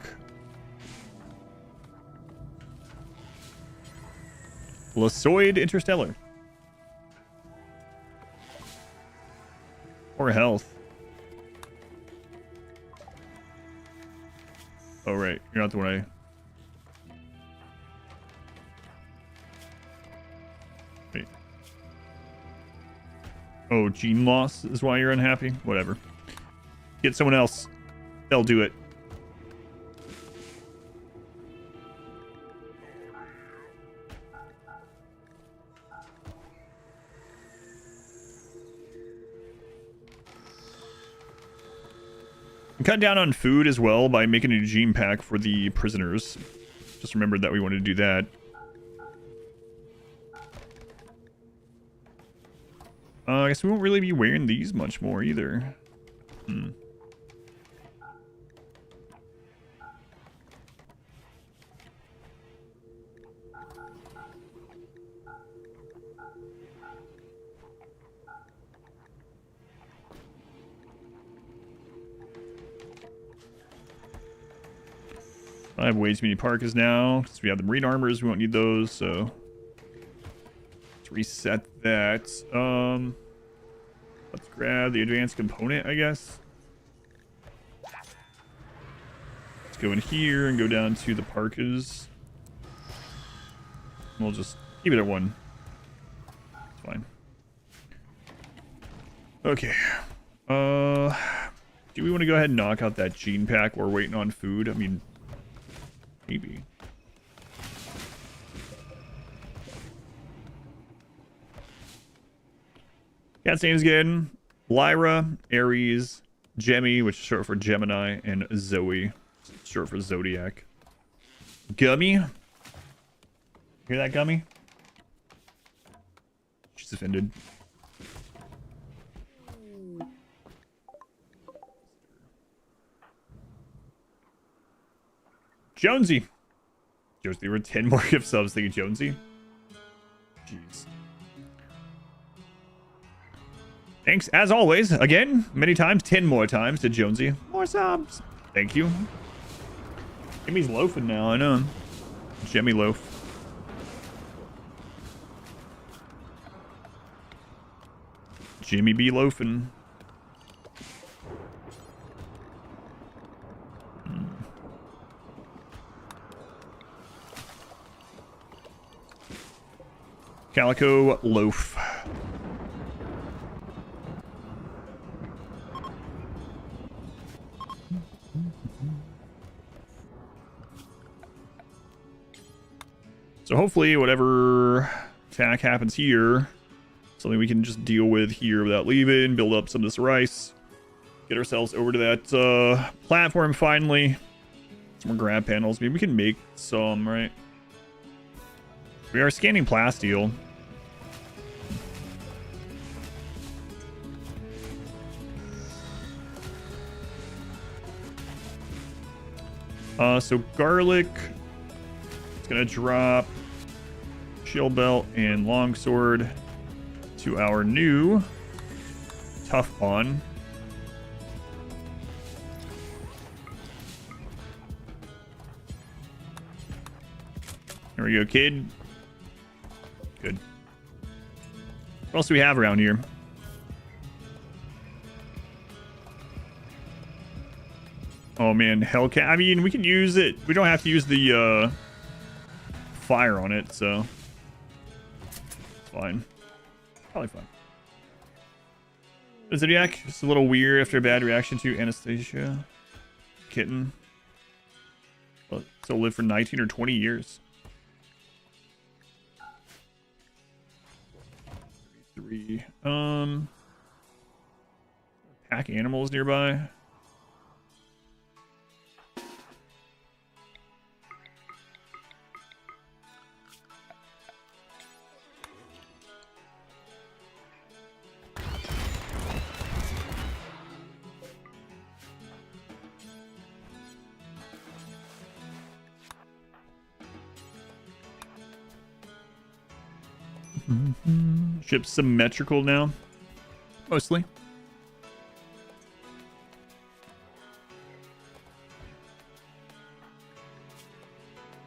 Lasoid Interstellar. Or health. Oh, right. You're not the one I... Wait. Oh, gene loss is why you're unhappy? Whatever. Get someone else. They'll do it. Cut down on food as well by making a gene pack for the prisoners. Just remembered that we wanted to do that. I guess we won't really be wearing these much more either. I have way too many parkas now because we have the marine armors. We won't need those, so let's reset that. Let's grab the advanced component, I guess. Let's go in here and go down to the parkas. We'll just keep it at 1. It's fine. Okay. Do we want to go ahead and knock out that gene pack while we're waiting on food? I mean, maybe. Cat's names again. Lyra, Aries, Gemmy, which is short for Gemini, and Zoe, short for Zodiac. Gummy. Hear that, Gummy? She's offended. Jonesy. Jonesy, there were 10 more gift subs. Thank you, Jonesy. Jeez. Thanks, as always, again, many times, 10 more times to Jonesy. More subs. Thank you. Jimmy's loafing now, I know. Jimmy loaf. Jimmy be loafing. Calico loaf. So hopefully whatever attack happens here, something we can just deal with here without leaving, build up some of this rice, get ourselves over to that platform finally. Some more grab panels. Maybe we can make some, right? We are scanning plasteel. So garlic. It's gonna drop shield belt and longsword to our new tough pawn. There we go, kid. Good. What else do we have around here? Oh man, Hellcat. I mean, we can use it. We don't have to use the fire on it, so it's fine. Probably fine. Zodiac, just a little weird after a bad reaction to Anastasia. Kitten. Well, so live for 19 or 20 years. 3. Pack animals nearby. Ship's symmetrical now, mostly.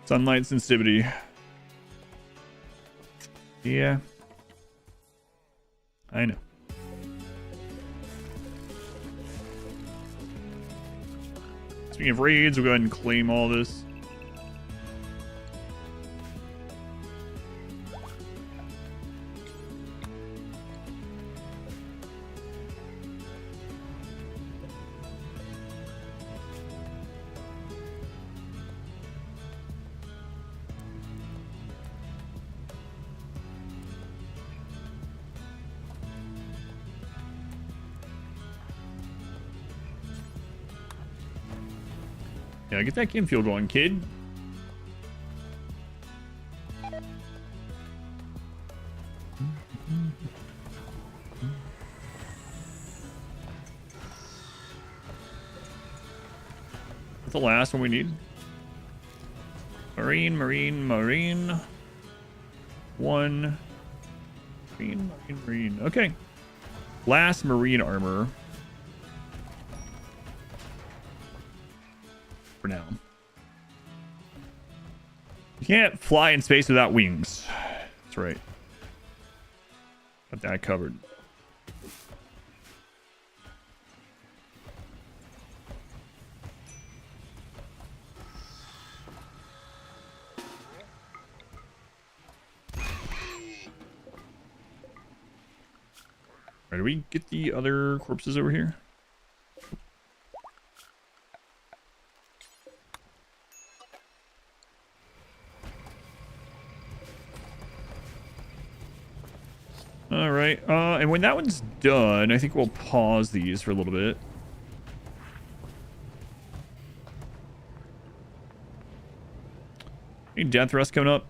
Sunlight sensitivity. Yeah, I know. Speaking of raids, we'll go ahead and claim all this. Yeah, get that chem fuel going, kid. That's the last one we need. Marine. 1. Marine. Okay. Last marine armor. For now. You can't fly in space without wings. That's right. Got that covered. Alright, do we get the other corpses over here? All right, and when that one's done, I think we'll pause these for a little bit. Any death rust coming up?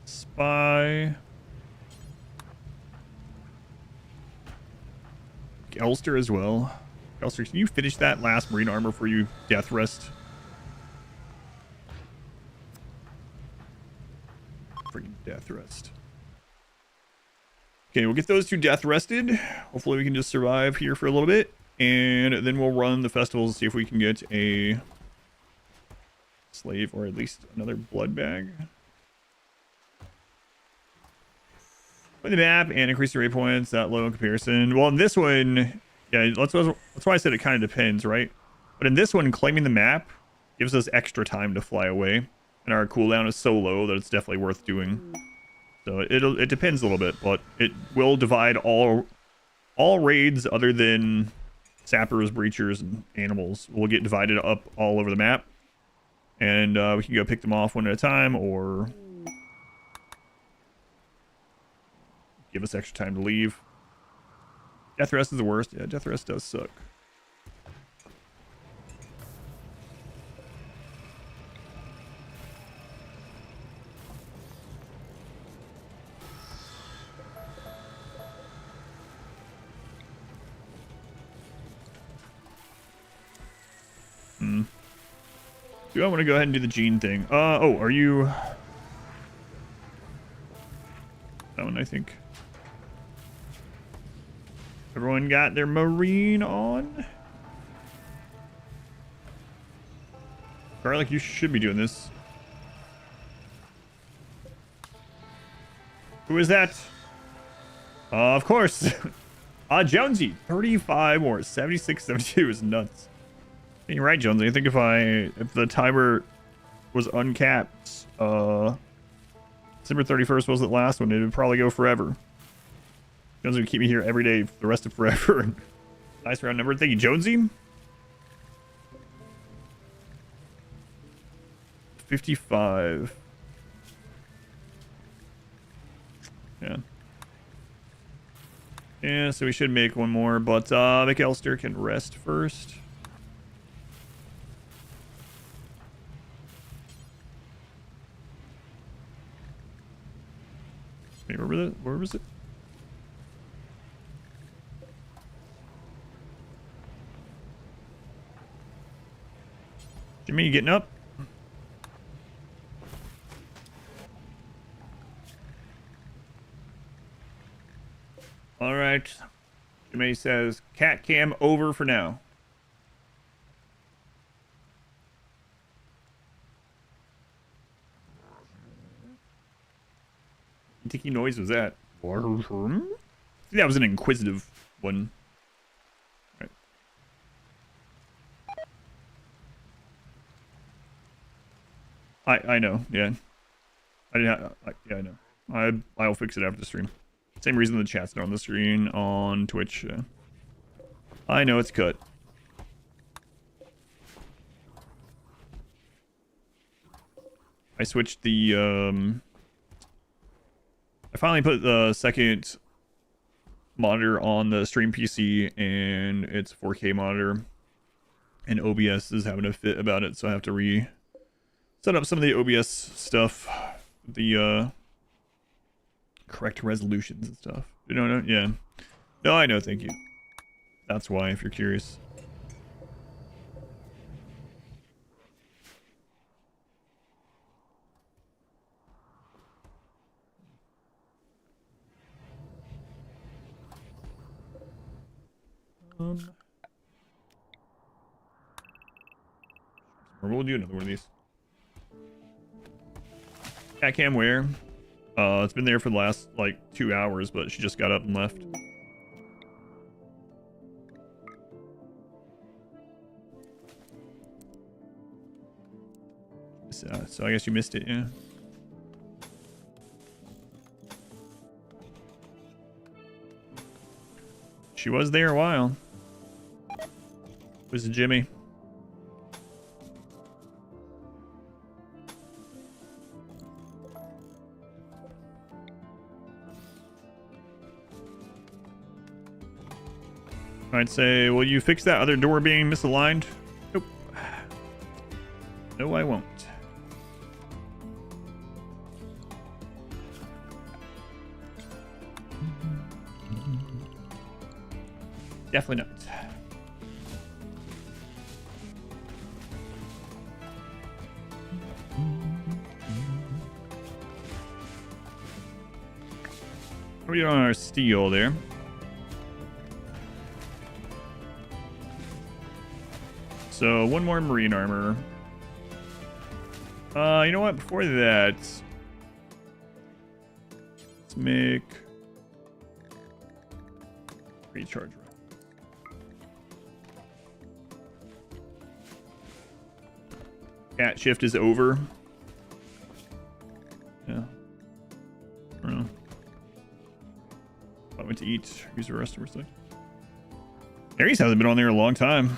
Spy. Elster as well. Elster, can you finish that last marine armor for you death rest? Freaking death rest. Okay, we'll get those 2 death rested. Hopefully we can just survive here for a little bit. And then we'll run the festivals and see if we can get a slave or at least another blood bag. Play the map and increase the rate points that low in comparison. Well, in this one, yeah, that's why I said it kind of depends, right? But in this one, claiming the map gives us extra time to fly away. And our cooldown is so low that it's definitely worth doing. So it depends a little bit, but it will divide all raids other than sappers, breachers, and animals will get divided up all over the map. And we can go pick them off one at a time or give us extra time to leave. Death rest is the worst. Yeah, death rest does suck. Do I want to go ahead and do the gene thing? Oh, are you... That one, I think. Everyone got their marine on? Garlic, you should be doing this. Who is that? Of course. Jonesy. 35 more. 76, 72 is nuts. You're right, Jonesy. I think if the timer was uncapped, December 31st was the last one, it would probably go forever. Jonesy would keep me here every day for the rest of forever. Nice round number. Thank you, Jonesy. 55. Yeah. Yeah, so we should make one more, but McAllister can rest first. Wait, where was it? Jimmy, you getting up? All right. Jimmy says, cat cam over for now. What ticky noise was that? That was an inquisitive one. Right. I know, yeah. Yeah, I know. I'll fix it after the stream. Same reason the chat's not on the screen on Twitch. I know it's cut. I switched the I finally put the second monitor on the stream PC, and it's 4K monitor, and OBS is having a fit about it, so I have to set up some of the OBS stuff, the correct resolutions and stuff. You don't know? Yeah. No, I know. Thank you. That's why, if you're curious. Or we'll do another one of these. Cat cam where? It's been there for the last like 2 hours, but she just got up and left. So I guess you missed it, yeah. She was there a while. Where's Jimmy? I'd say, will you fix that other door being misaligned? Nope. No, I won't. Definitely not. What are we doing on our steel there? So, one more marine armor. You know what? Before that, let's make recharge run. Cat shift is over. Yeah. I don't know. I went to eat. Use the rest of her thing. Aries hasn't been on there a long time.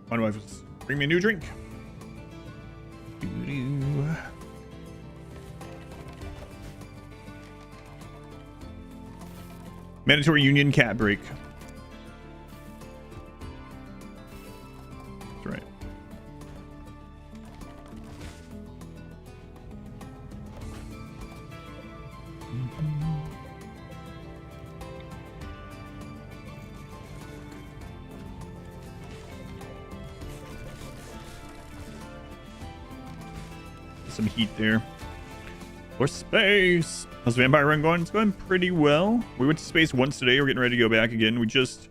My wife was bring me a new drink. Doo-doo. Mandatory union cat break. That's right. Some heat there. For space. How's Vampire Run going? It's going pretty well. We went to space once today. We're getting ready to go back again. We just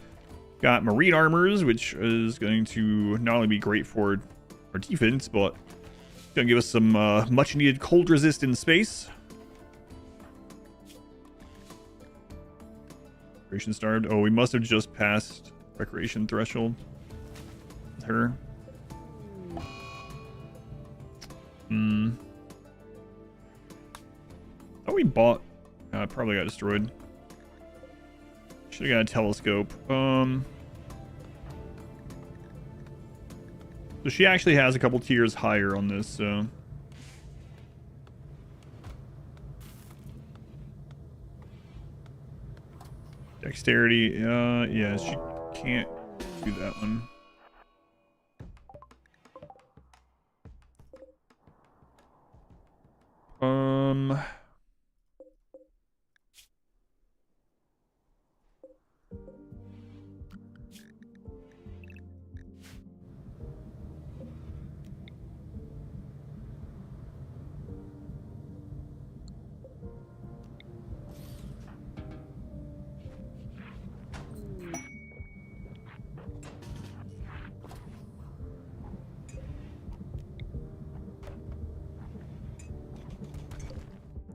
got marine armors, which is going to not only be great for our defense, but going to give us some much needed cold resist in space. Recreation starved. Oh, we must have just passed recreation threshold with her. Oh, we bought. Probably got destroyed. Should have got a telescope. So she actually has a couple tiers higher on this. So dexterity. Yeah, she can't do that one.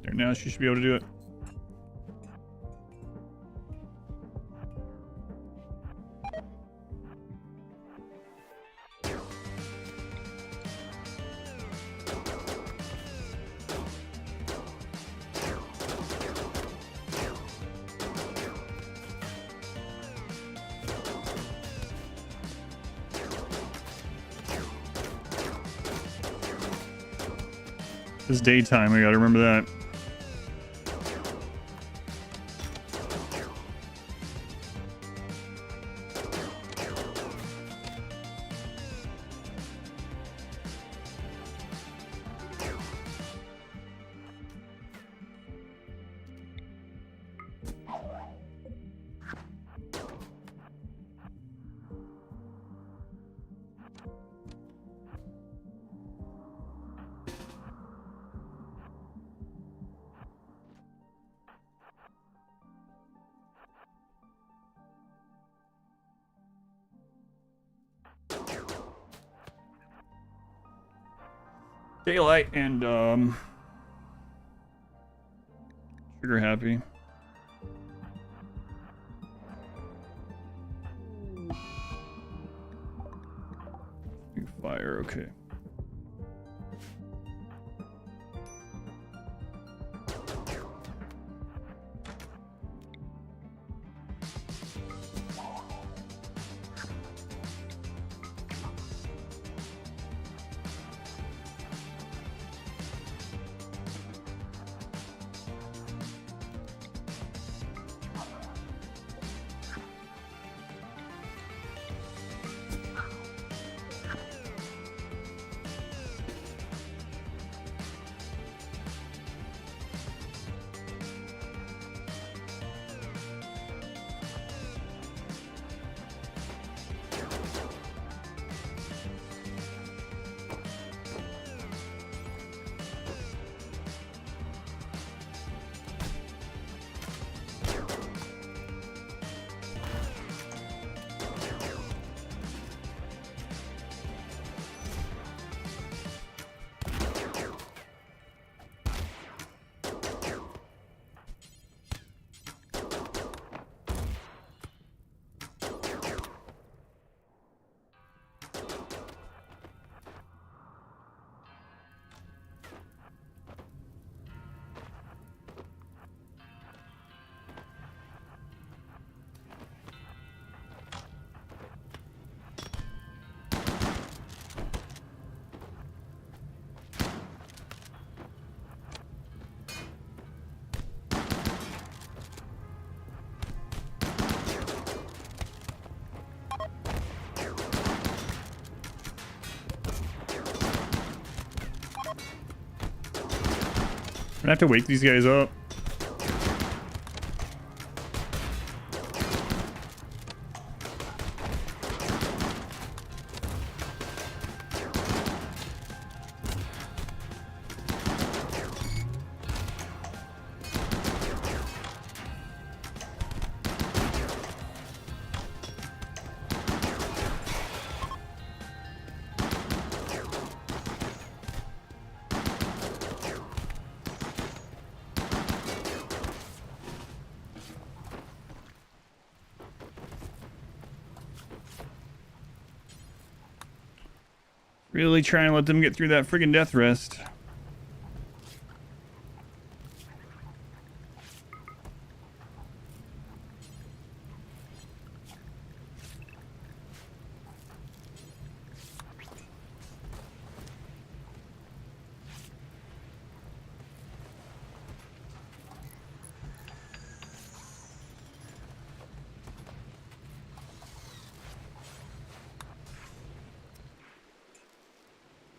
There, now she should be able to do it. It's daytime, I gotta remember that. Daylight and trigger happy. Fire, okay. gonna have to wake these guys up. Really trying to let them get through that friggin' death rest.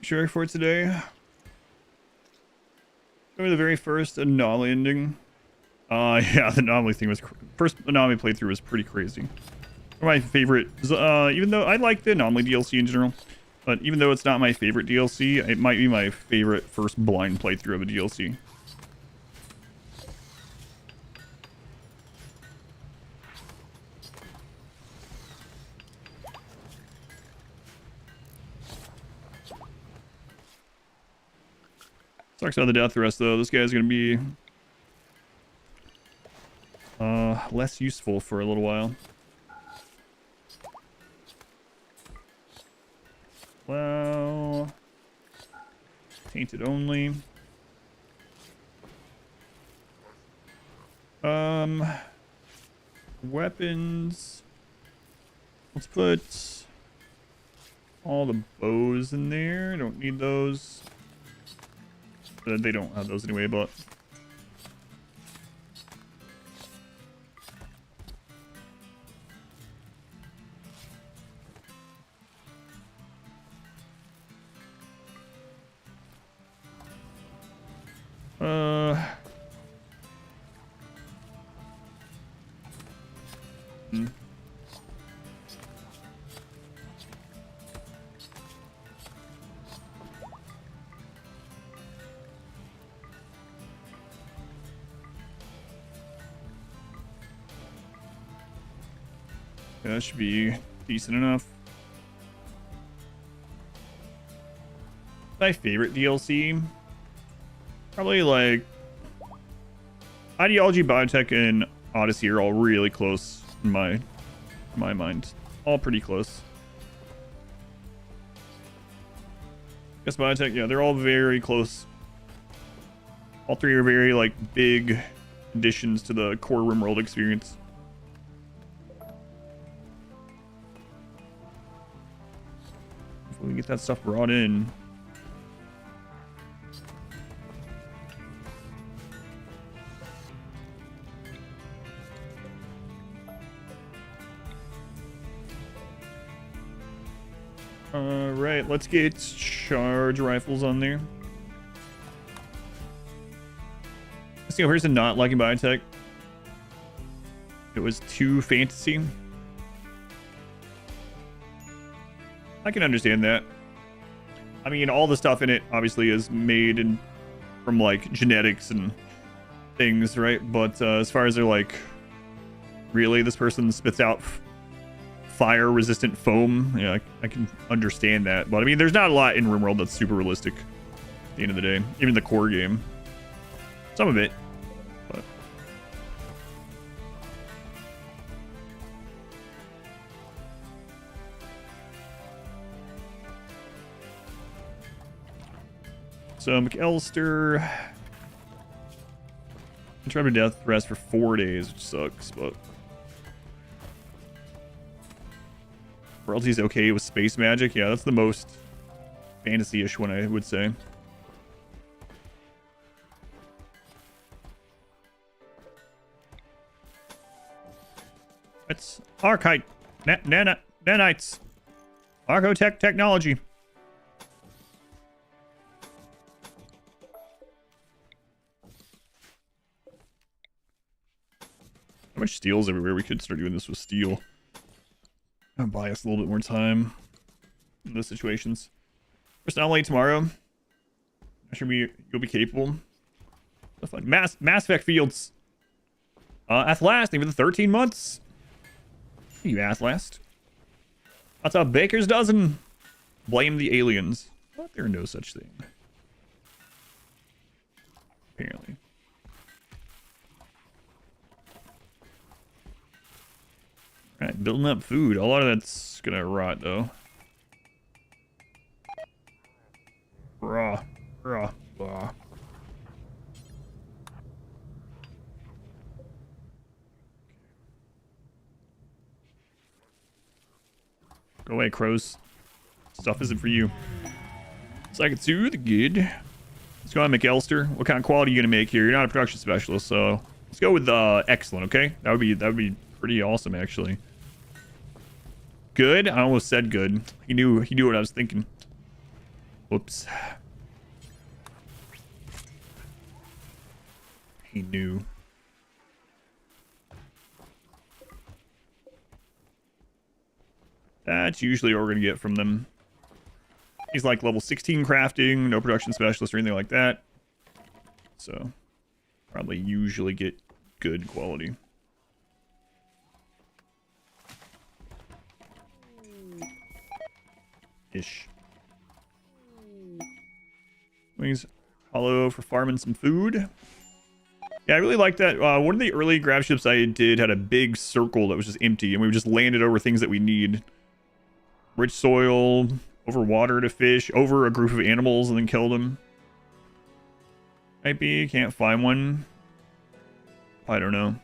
Sure for today. Remember the very first anomaly ending? Yeah, the anomaly thing was first anomaly playthrough was pretty crazy. One of my favorite, even though I like the anomaly DLC in general, but even though it's not my favorite DLC, it might be my favorite first blind playthrough of a DLC. Sucks about the death rest though. This guy's gonna be less useful for a little while. Well, tainted only. Weapons. Let's put all the bows in there. Don't need those. They don't have those anyway, but yeah, that should be decent enough. My favorite DLC, probably like Ideology, Biotech, and Odyssey are all really close in my mind. All pretty close. Guess Biotech, yeah, they're all very close. All three are very like big additions to the core RimWorld experience. We get that stuff brought in. Right, let's get charge rifles on there. Let's see, here's a not liking biotech. It was too fantasy. I can understand that. I mean, all the stuff in it obviously is made from like genetics and things, right? But as far as they're like, really, this person spits out fire-resistant foam. Yeah, I can understand that. But I mean, there's not a lot in RimWorld that's super realistic at the end of the day. Even the core game. Some of it. But so McAllister, Trevor death rest for 4 days, which sucks, but royalty's okay with space magic. Yeah, that's the most fantasy-ish one, I would say. It's archite nanites, archotech technology. So much steel's everywhere. We could start doing this with steel. I'll buy us a little bit more time in those situations. First anomaly tomorrow. I'm sure you'll be capable. That's fun. Mass Effect Fields. Athlast, even the 13 months. You Athlast. That's a baker's dozen. Blame the aliens. But there are no such thing. Apparently. Alright, building up food. A lot of that's gonna rot though. Raw. Raw. Raw. Go away, crows. Stuff isn't for you. Sakatsu, the good. Let's go on, McAllister. What kind of quality are you gonna make here? You're not a production specialist, so let's go with excellent, okay? That would be pretty awesome, actually. Good? I almost said good. He knew what I was thinking. Whoops. He knew. That's usually what we're gonna get from them. He's like level 16 crafting, no production specialist or anything like that. So, probably usually get good quality. Ish. Wings hollow for farming some food. Yeah, I really like that. One of the early grab ships I did had a big circle that was just empty, and we just landed over things that we need. Rich soil, over water to fish, over a group of animals and then kill them. Might be, can't find one. I don't know.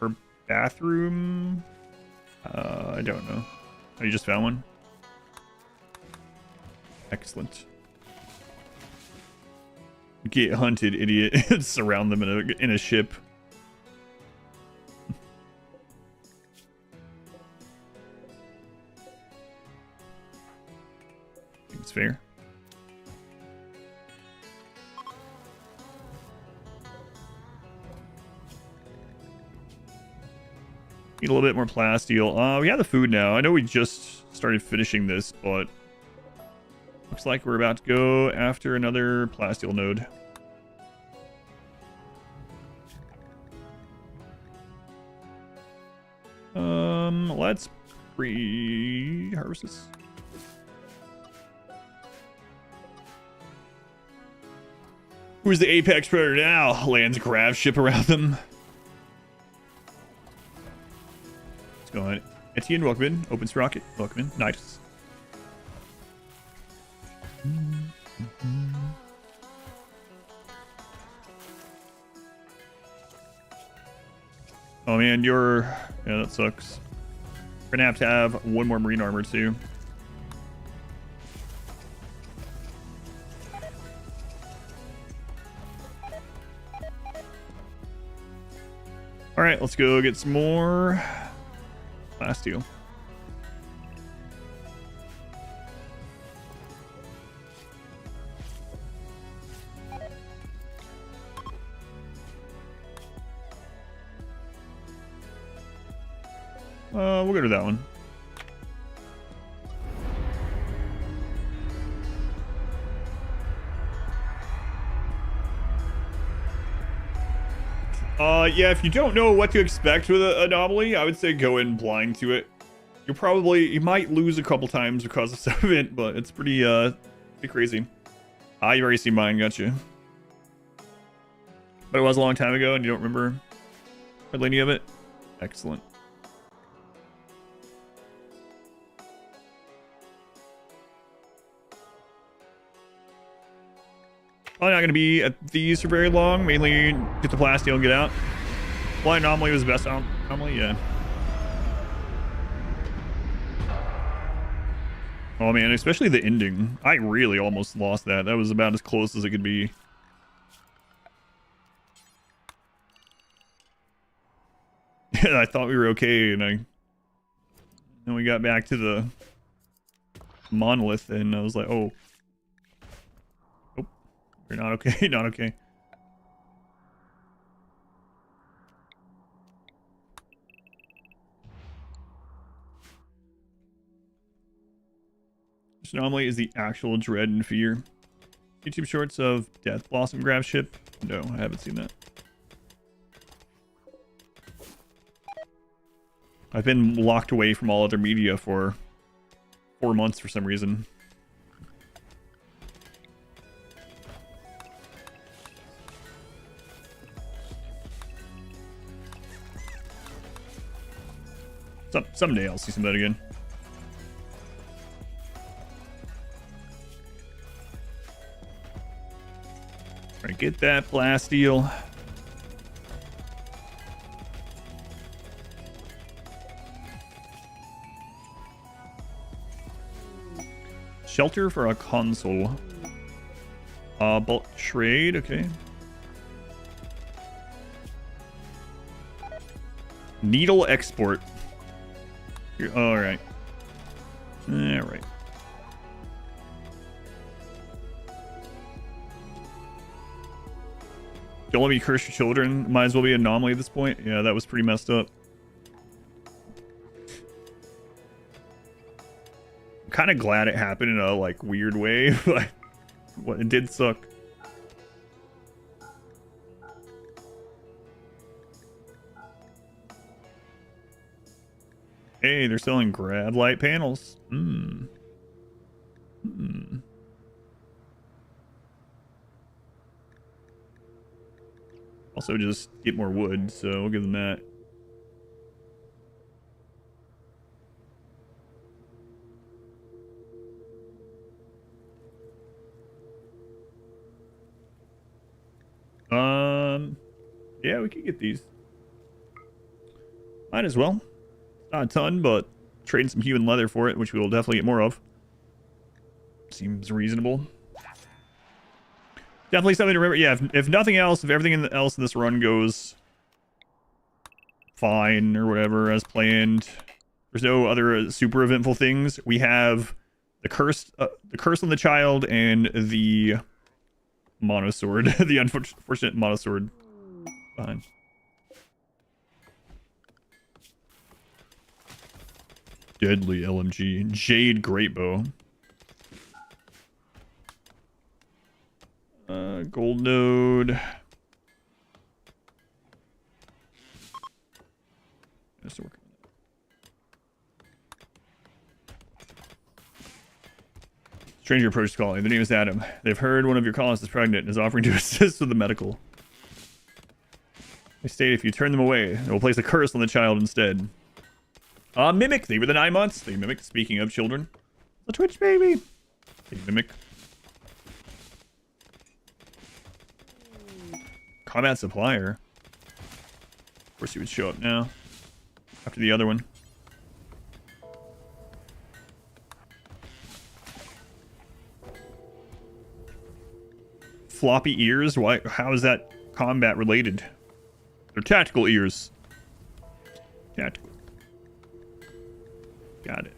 Her bathroom? I don't know. Oh, you just found one? Excellent. Get hunted, idiot. Surround them in a ship. Think it's fair. Need a little bit more plasteel. We have the food now. I know we just started finishing this, but looks like we're about to go after another plasteel node. Let's pre-harvest this. Who's the apex predator now? Lands a grab ship around them. Let's go on. Etienne, welcome in. Open sprocket, welcome in. Nice. Oh man, yeah, that sucks. We're gonna have to have one more marine armor too. All right, let's go get some more plasteel. We'll go to that one. Yeah, if you don't know what to expect with an anomaly, I would say go in blind to it. You might lose a couple times because of some of it, but it's pretty crazy. Ah, you already seen mine, gotcha. But it was a long time ago and you don't remember hardly any of it? Excellent. Probably not going to be at these for very long. Mainly get the plasteel and get out. Blind anomaly was the best anomaly, yeah. Oh man, especially the ending. I really almost lost that. That was about as close as it could be. I thought we were okay, and then we got back to the monolith, and I was like, oh. You're not okay. Not okay. This anomaly is the actual dread and fear. YouTube shorts of Death Blossom grab ship? No, I haven't seen that. I've been locked away from all other media for 4 months for some reason. Someday I'll see some of that again. Alright, get that plasteel. Shelter for a console. Bulk trade, okay. Needle export. Alright. Alright. Don't let me curse your children. Might as well be an anomaly at this point. Yeah, that was pretty messed up. I'm kind of glad it happened in a like weird way, but it did suck. Hey, they're selling grab light panels. Also, just get more wood, so we'll give them that. Yeah, we could get these. Might as well. Not a ton, but trading some human leather for it, which we will definitely get more of. Seems reasonable. Definitely something to remember. Yeah, if nothing else, if everything else in this run goes fine or whatever as planned, there's no other super eventful things. We have the curse on the child, and the monosword, the unfortunate monosword behind. Deadly LMG. Jade Greatbow. Gold node. Just working on that. Stranger approached colony. Their name is Adam. They've heard one of your colonists is pregnant and is offering to assist with the medical. They state if you turn them away, they will place a curse on the child instead. Mimic. They were the 9 months. They mimic. Speaking of children. The Twitch baby. They mimic. Combat supplier. Of course he would show up now. After the other one. Floppy ears? Why? How is that combat related? They're tactical ears. Tactical. Got it.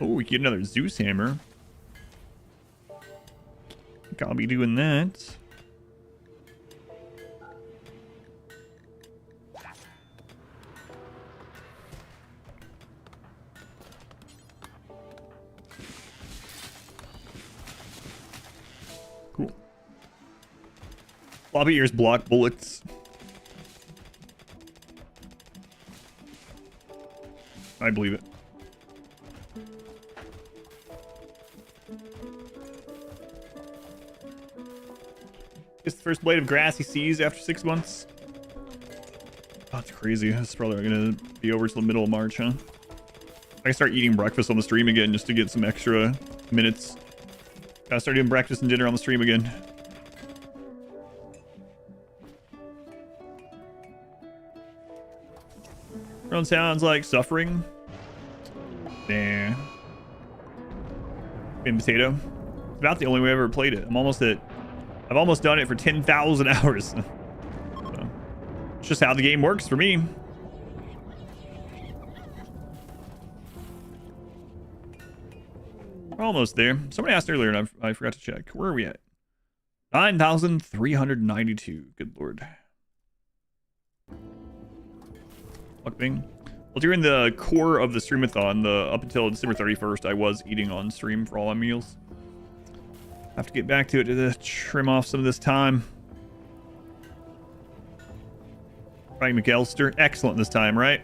Oh, we get another Zeus hammer. Think I'll be doing that. Cool. Floppy ears block bullets. I believe it. It's the first blade of grass he sees after 6 months. Oh, that's crazy. This is probably gonna be over till the middle of March, huh? I can start eating breakfast on the stream again just to get some extra minutes. Gotta start doing breakfast and dinner on the stream again. Everyone sounds like suffering. Nah. In potato. It's about the only way I ever played it. I've almost done it for 10,000 hours. So, it's just how the game works for me. We're almost there. Somebody asked earlier and I forgot to check. Where are we at? 9,392. Good lord. Fuck thing. Well, during the core of the streamathon, up until December 31st, I was eating on stream for all my meals. Have to get back to it to trim off some of this time. Right, McAllister. Excellent this time, right?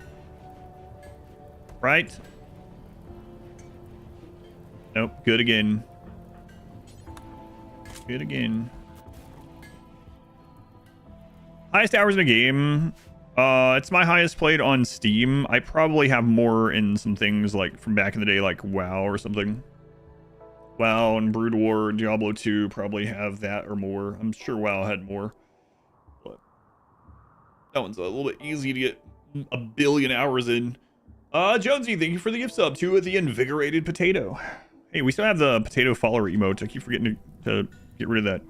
Right? Nope. Good again. Good again. Highest hours in a game. It's my highest played on Steam. I probably have more in some things like from back in the day, like WoW or something. WoW and Brood War, Diablo 2 probably have that or more. I'm sure WoW had more. But that one's a little bit easy to get a billion hours in. Jonesy, thank you for the gift sub to the Invigorated Potato. Hey, we still have the potato follower emote. I keep forgetting to get rid of that.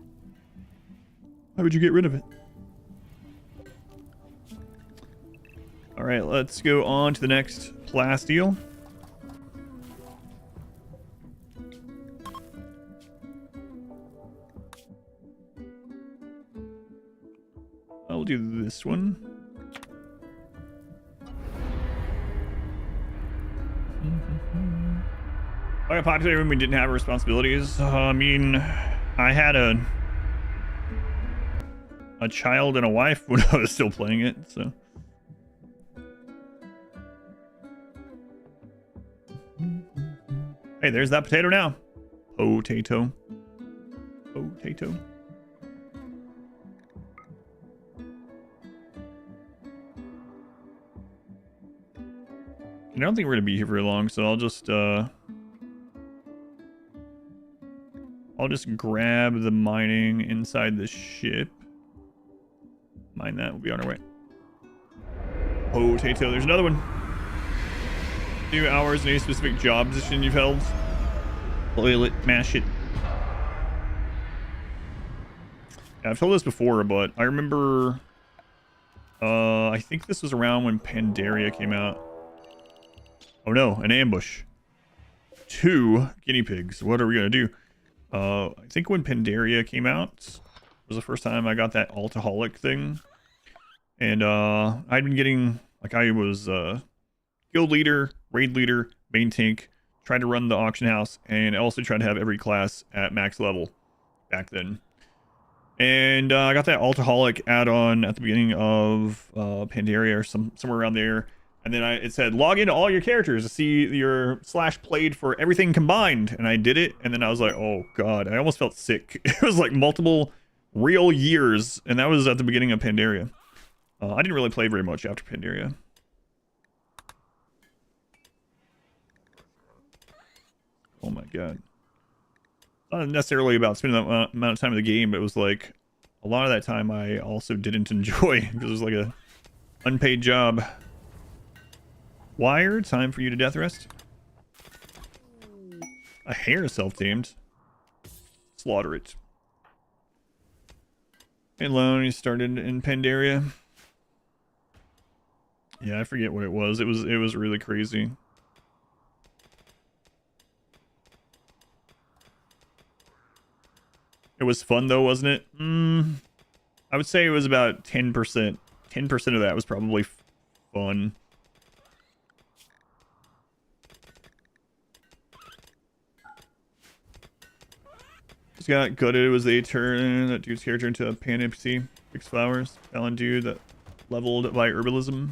Why would you get rid of it? All right, let's go on to the next plasteel. I'll do this one. I got popular when we didn't have responsibilities. I mean, I had a child and a wife when I was still playing it, so. Hey, there's that potato now. Potato. Potato. I don't think we're gonna be here very long, so I'll just grab the mining inside the ship. Mine that, we'll be on our way. Potato, there's another one. 2 hours in a specific job position you've held. Boil it, mash it. Yeah, I've told this before, but I remember I think this was around when Pandaria came out. Oh no, an ambush. 2 guinea pigs. What are we gonna do? I think when Pandaria came out was the first time I got that Altaholic thing. And I'd been getting, like, I was guild leader, raid leader, main tank, tried to run the auction house, and I also tried to have every class at max level back then. And I got that Altaholic add-on at the beginning of Pandaria or somewhere around there. And then it said, log into all your characters to see your /played for everything combined. And I did it. And then I was like, oh, God, I almost felt sick. It was like multiple real years. And that was at the beginning of Pandaria. I didn't really play very much after Pandaria. Oh, my God. Not necessarily about spending that amount of time in the game, but it was like a lot of that time I also didn't enjoy because it was like a unpaid job. Wire, time for you to death rest. A hare self-tamed. Slaughter it. And Lone, you started in Pandaria. Yeah, I forget what it was. It was really crazy. It was fun though, wasn't it? I would say it was about 10%. 10% of that was probably fun. Just got gutted. It was they turn that dude's character into a pan NPC. 6 flowers. Alan dude that leveled by herbalism.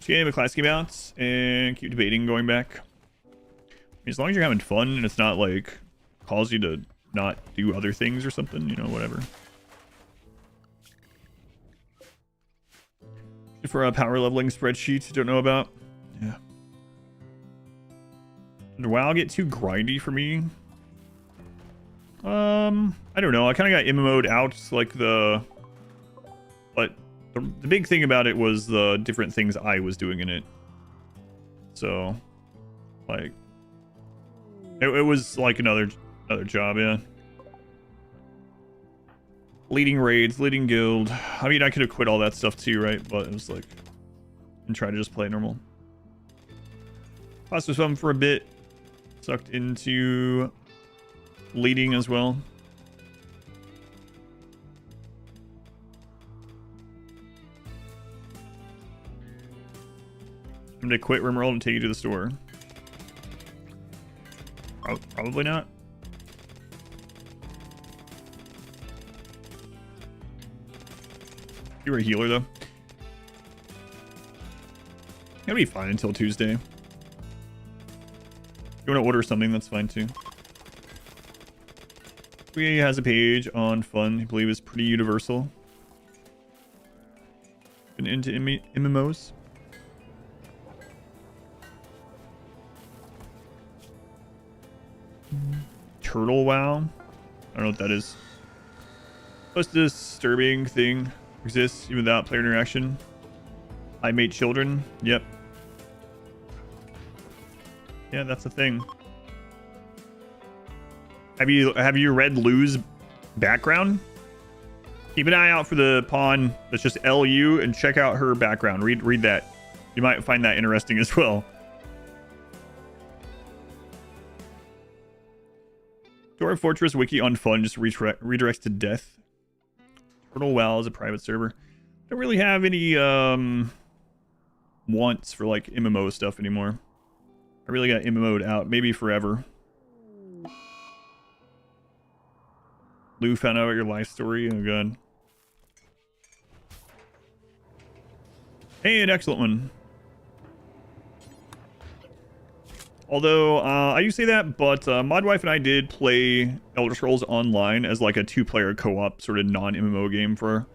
Game, a class came out, and keep debating going back. I mean, as long as you're having fun and it's not like cause you to not do other things or something, you know, whatever. For a power leveling spreadsheet you don't know about. Yeah. Did WoW get too grindy for me? I don't know. I kind of got MMO'd out, like but the big thing about it was the different things I was doing in it. So, like, it was like another job, yeah. Leading raids, leading guild. I mean, I could have quit all that stuff too, right? But it was like, and try to just play normal. Class was fun for a bit. Sucked into leading as well. I'm gonna quit RimWorld and take you to the store. Probably not. You were a healer though. It'll be fine until Tuesday. If you want to order something, that's fine too. He has a page on fun. I believe is pretty universal. Been into MMOs. Turtle WoW. I don't know what that is. Most disturbing thing exists even without player interaction. I mate children. Yep. Yeah, that's the thing. Have you read Lou's background? Keep an eye out for the pawn that's just LU and check out her background. Read that. You might find that interesting as well. Dwarf Fortress wiki on fun just redirects to death. Turtle WoW is a private server. Don't really have any wants for like MMO stuff anymore. I really got MMO'd out, maybe forever. Lou found out your life story. Oh god. Hey, an excellent one. Although, I do say that, but Modwife and I did play Elder Scrolls Online as like a 2-player co-op sort of non-MMO game for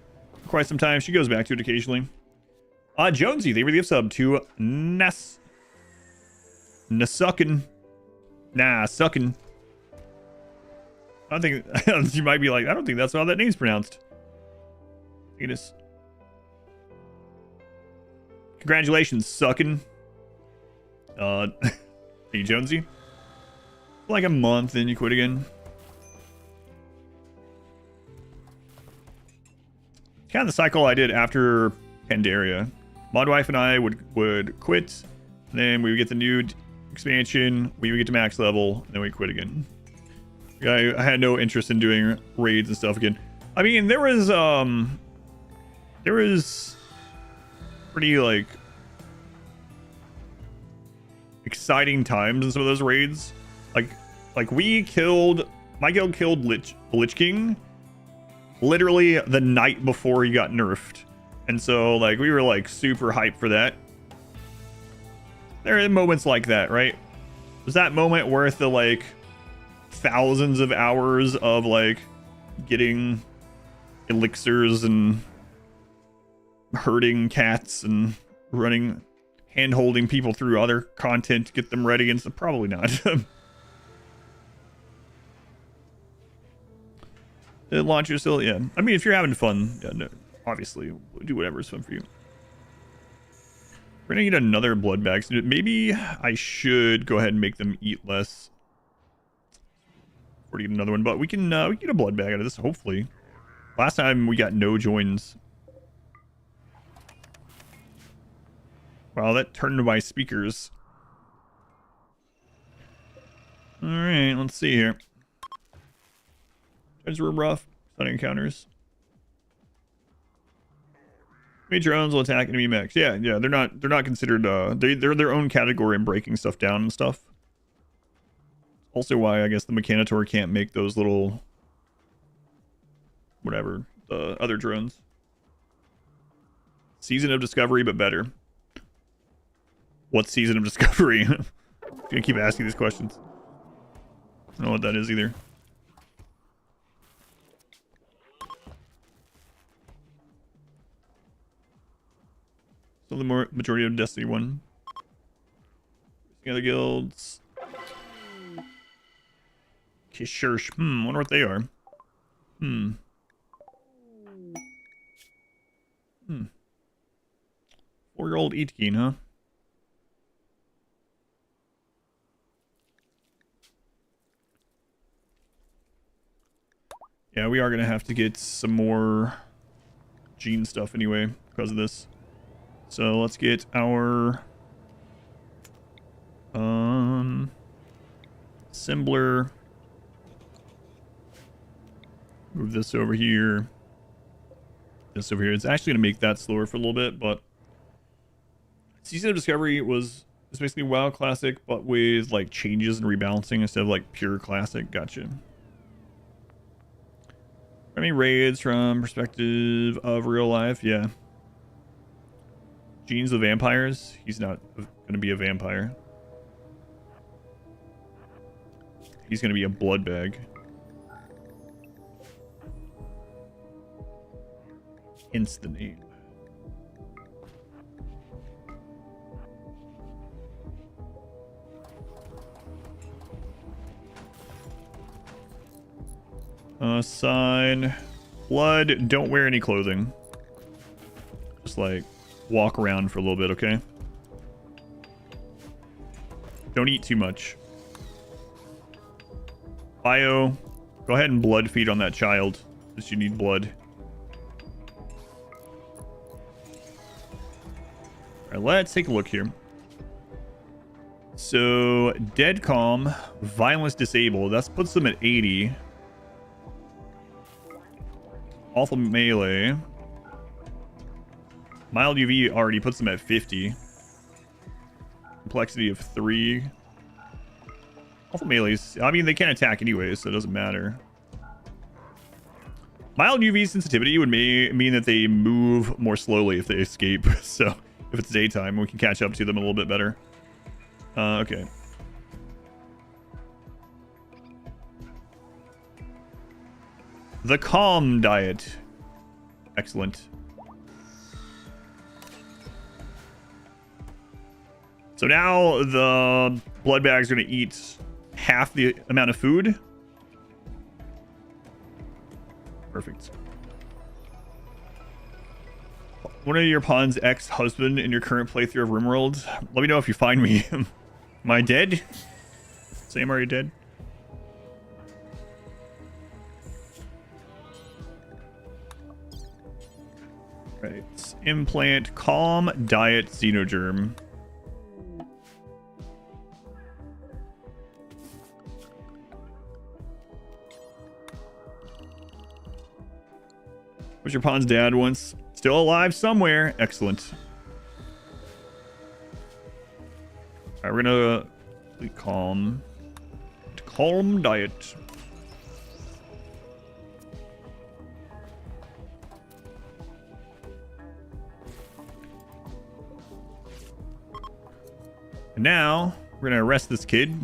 quite some time. She goes back to it occasionally. Jonesy, they really have sub to Nasuckin. Nah, suckin'. I don't think you might be like, I don't think that's how that name's pronounced. I think it is. Congratulations, suckin'. Hey, Jonesy. Like a month, then you quit again. Kind of the cycle I did after Pandaria. Modwife and I would quit, then we would get the new expansion, we would get to max level, and then we quit again. I had no interest in doing raids and stuff again. I mean, there was pretty like exciting times in some of those raids. Like my guild killed Lich King literally the night before he got nerfed. And so like we were like super hyped for that. There are moments like that, right? Was that moment worth the like thousands of hours of like getting elixirs and herding cats and hand holding people through other content to get them ready and stuff? Probably not. The launcher still, yeah. I mean, if you're having fun, yeah, no, obviously do whatever's fun for you. We're gonna get another blood bag. So maybe I should go ahead and make them eat less. Or to get another one, but we can get a blood bag out of this, hopefully. Last time we got no joins. Wow, that turned my speakers. Alright, let's see here. Those were rough. Stunning encounters. Enemy drones will attack enemy mechs. Yeah, they're not considered they're their own category in breaking stuff down and stuff. Also why I guess the Mechanitor can't make those little whatever, the other drones. Season of Discovery, but better. What Season of Discovery? I'm gonna keep asking these questions. I don't know what that is either. So the majority of Destiny 1. The other guilds. Kishirsh. Wonder what they are. 4-year-old Eatkin, huh? Yeah, we are gonna have to get some more gene stuff anyway because of this. So let's get our assembler. Move this over here. This over here. It's actually gonna make that slower for a little bit, but Season of Discovery was basically WoW Classic, but with like changes and rebalancing instead of like pure Classic. Gotcha. Any raids from perspective of real life? Yeah. Genes of vampires? He's not going to be a vampire. He's going to be a blood bag. Hence the name. Sign. Blood, don't wear any clothing. Just like walk around for a little bit, okay? Don't eat too much. Bio, go ahead and blood feed on that child, since you need blood. Alright, let's take a look here. So, dead calm, violence disabled, that puts them at 80. Awful melee. Mild UV already puts them at 50. Complexity of 3. Awful melees. I mean, they can't attack anyways, so it doesn't matter. Mild UV sensitivity would mean that they move more slowly if they escape. So if it's daytime, we can catch up to them a little bit better. Okay. The calm diet. Excellent. So now the blood bags are going to eat half the amount of food. Perfect. One of your pawn's ex-husband in your current playthrough of RimWorld. Let me know if you find me. Am I dead? Sam, are you dead? Right. Implant calm diet xenogerm. Was your pawn's dad once? Still alive somewhere. Excellent. Alright, we're gonna calm diet. And now we're gonna arrest this kid.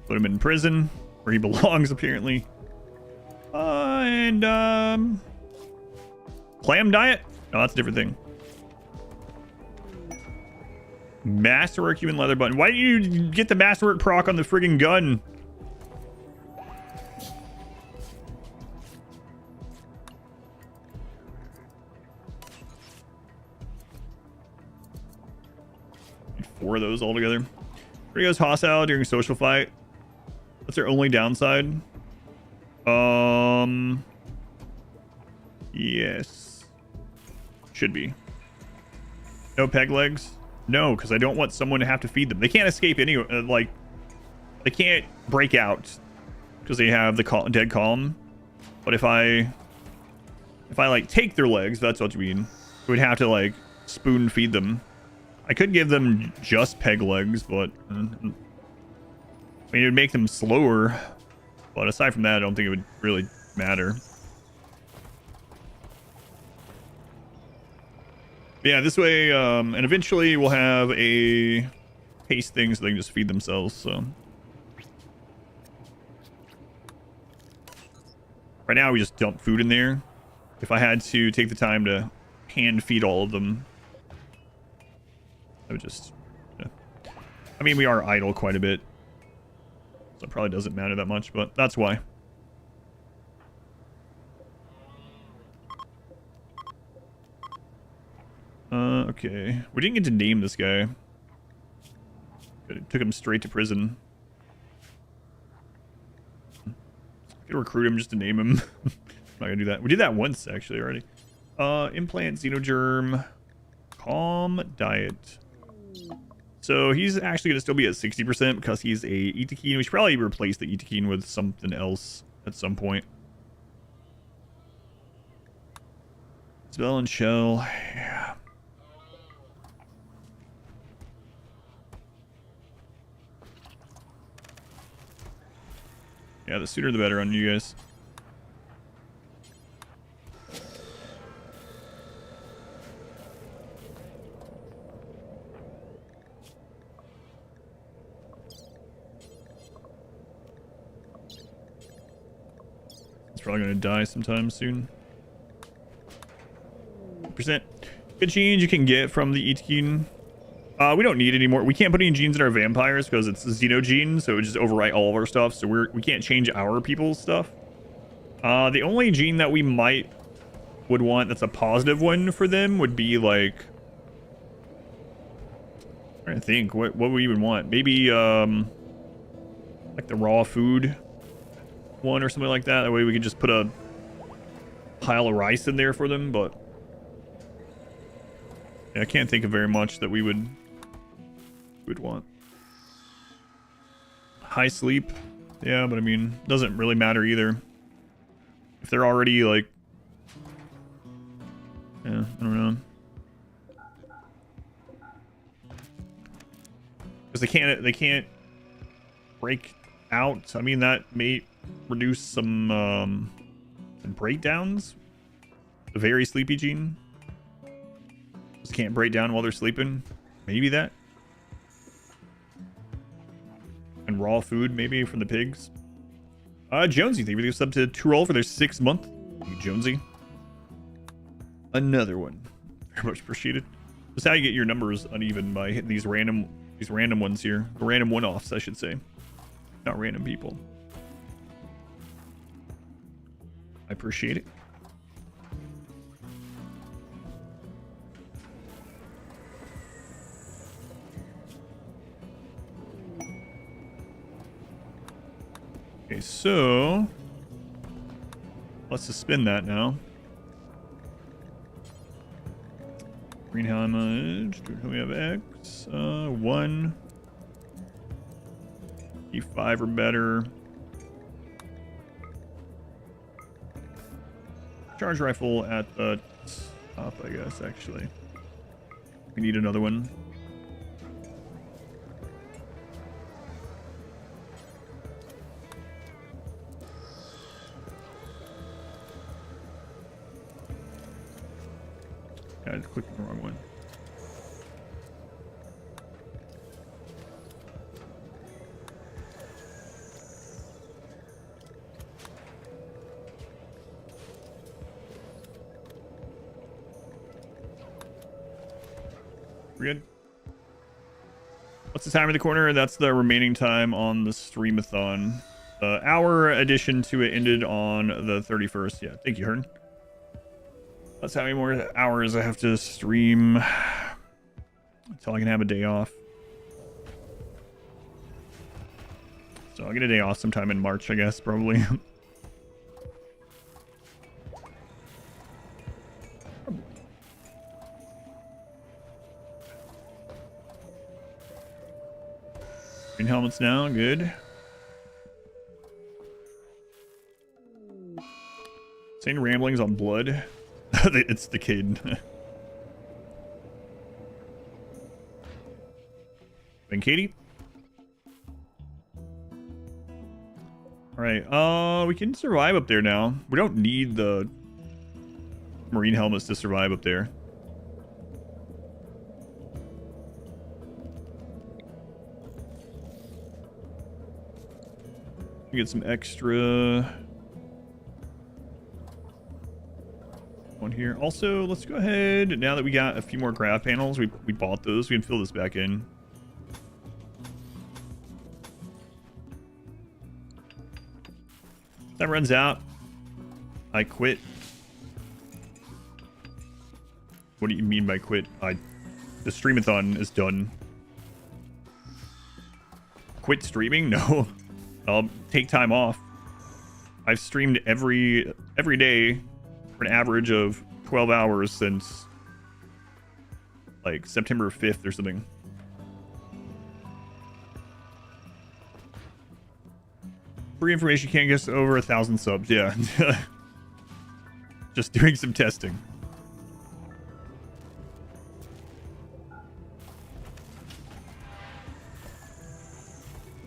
Put him in prison where he belongs, apparently. Clam diet? No, that's a different thing. Masterwork human leather button. Why didn't you get the masterwork proc on the friggin' gun? Need 4 of those altogether. Here goes hostile during social fight. That's their only downside. Yes. Should be. No peg legs? No, because I don't want someone to have to feed them. They can't escape anyway. Like, they can't break out because they have the dead calm. But if I like take their legs, that's what you mean. We would have to like spoon feed them. I could give them just peg legs, but I mean, it would make them slower. But aside from that, I don't think it would really matter. Yeah, this way, and eventually we'll have a paste thing so they can just feed themselves, so. Right now we just dump food in there. If I had to take the time to hand feed all of them, I would just, yeah. I mean, we are idle quite a bit. So it probably doesn't matter that much, but that's why. Okay. We didn't get to name this guy. It took him straight to prison. I could recruit him just to name him. I'm not gonna do that. We did that once, actually, already. Implant xenogerm. Calm diet. So he's actually going to still be at 60% because he's a Itakeen. We should probably replace the Itakeen with something else at some point. Spell and shell. Yeah. Yeah, the sooner the better on you guys. It's probably gonna die sometime soon. %. Good genes you can get from the Eating. We don't need any more. We can't put any genes in our vampires because it's a Xeno gene, so it would just overwrite all of our stuff. So we can't change our people's stuff. The only gene that we would want that's a positive one for them would be like, I'm trying to think what we even want. Maybe like the raw food one or something like that. That way we could just put a pile of rice in there for them, but yeah, I can't think of very much that we would want. High sleep. Yeah, but I mean, doesn't really matter either. If they're already like, yeah, I don't know. Because they can't break out. I mean, that may reduce some breakdowns. The very sleepy gene. Just can't break down while they're sleeping. Maybe that. And raw food, maybe, from the pigs. Jonesy, thank you for the sub to Tyrol for their 6th month. Thank you, Jonesy. Another one. Very much appreciated. That's how you get your numbers uneven, by hitting these random ones here. The random one-offs, I should say. Not random people. I appreciate it. Okay, so let's suspend that now. Green helmet. We have X. 1. E5 or better. Charge rifle at the top, I guess, actually. We need another one. I clicked the wrong one. We're good. What's the time of the corner? That's the remaining time on the streamathon. The hour addition to it ended on the 31st. Yeah, thank you, Hearn. That's how many more hours I have to stream until I can have a day off. So I'll get a day off sometime in March, I guess, probably. Green helmets now, good. Insane ramblings on blood. It's the kid. And Katie. All right. We can survive up there now. We don't need the marine helmets to survive up there. Get some extra one here. Also, let's go ahead, now that we got a few more graph panels, we bought those, we can fill this back in. That runs out. I quit. What do you mean by quit? The streamathon is done. Quit streaming? No. I'll take time off. I've streamed every day for an average of 12 hours since like September 5th or something. Free information can't get over 1,000 subs. Yeah. Just doing some testing.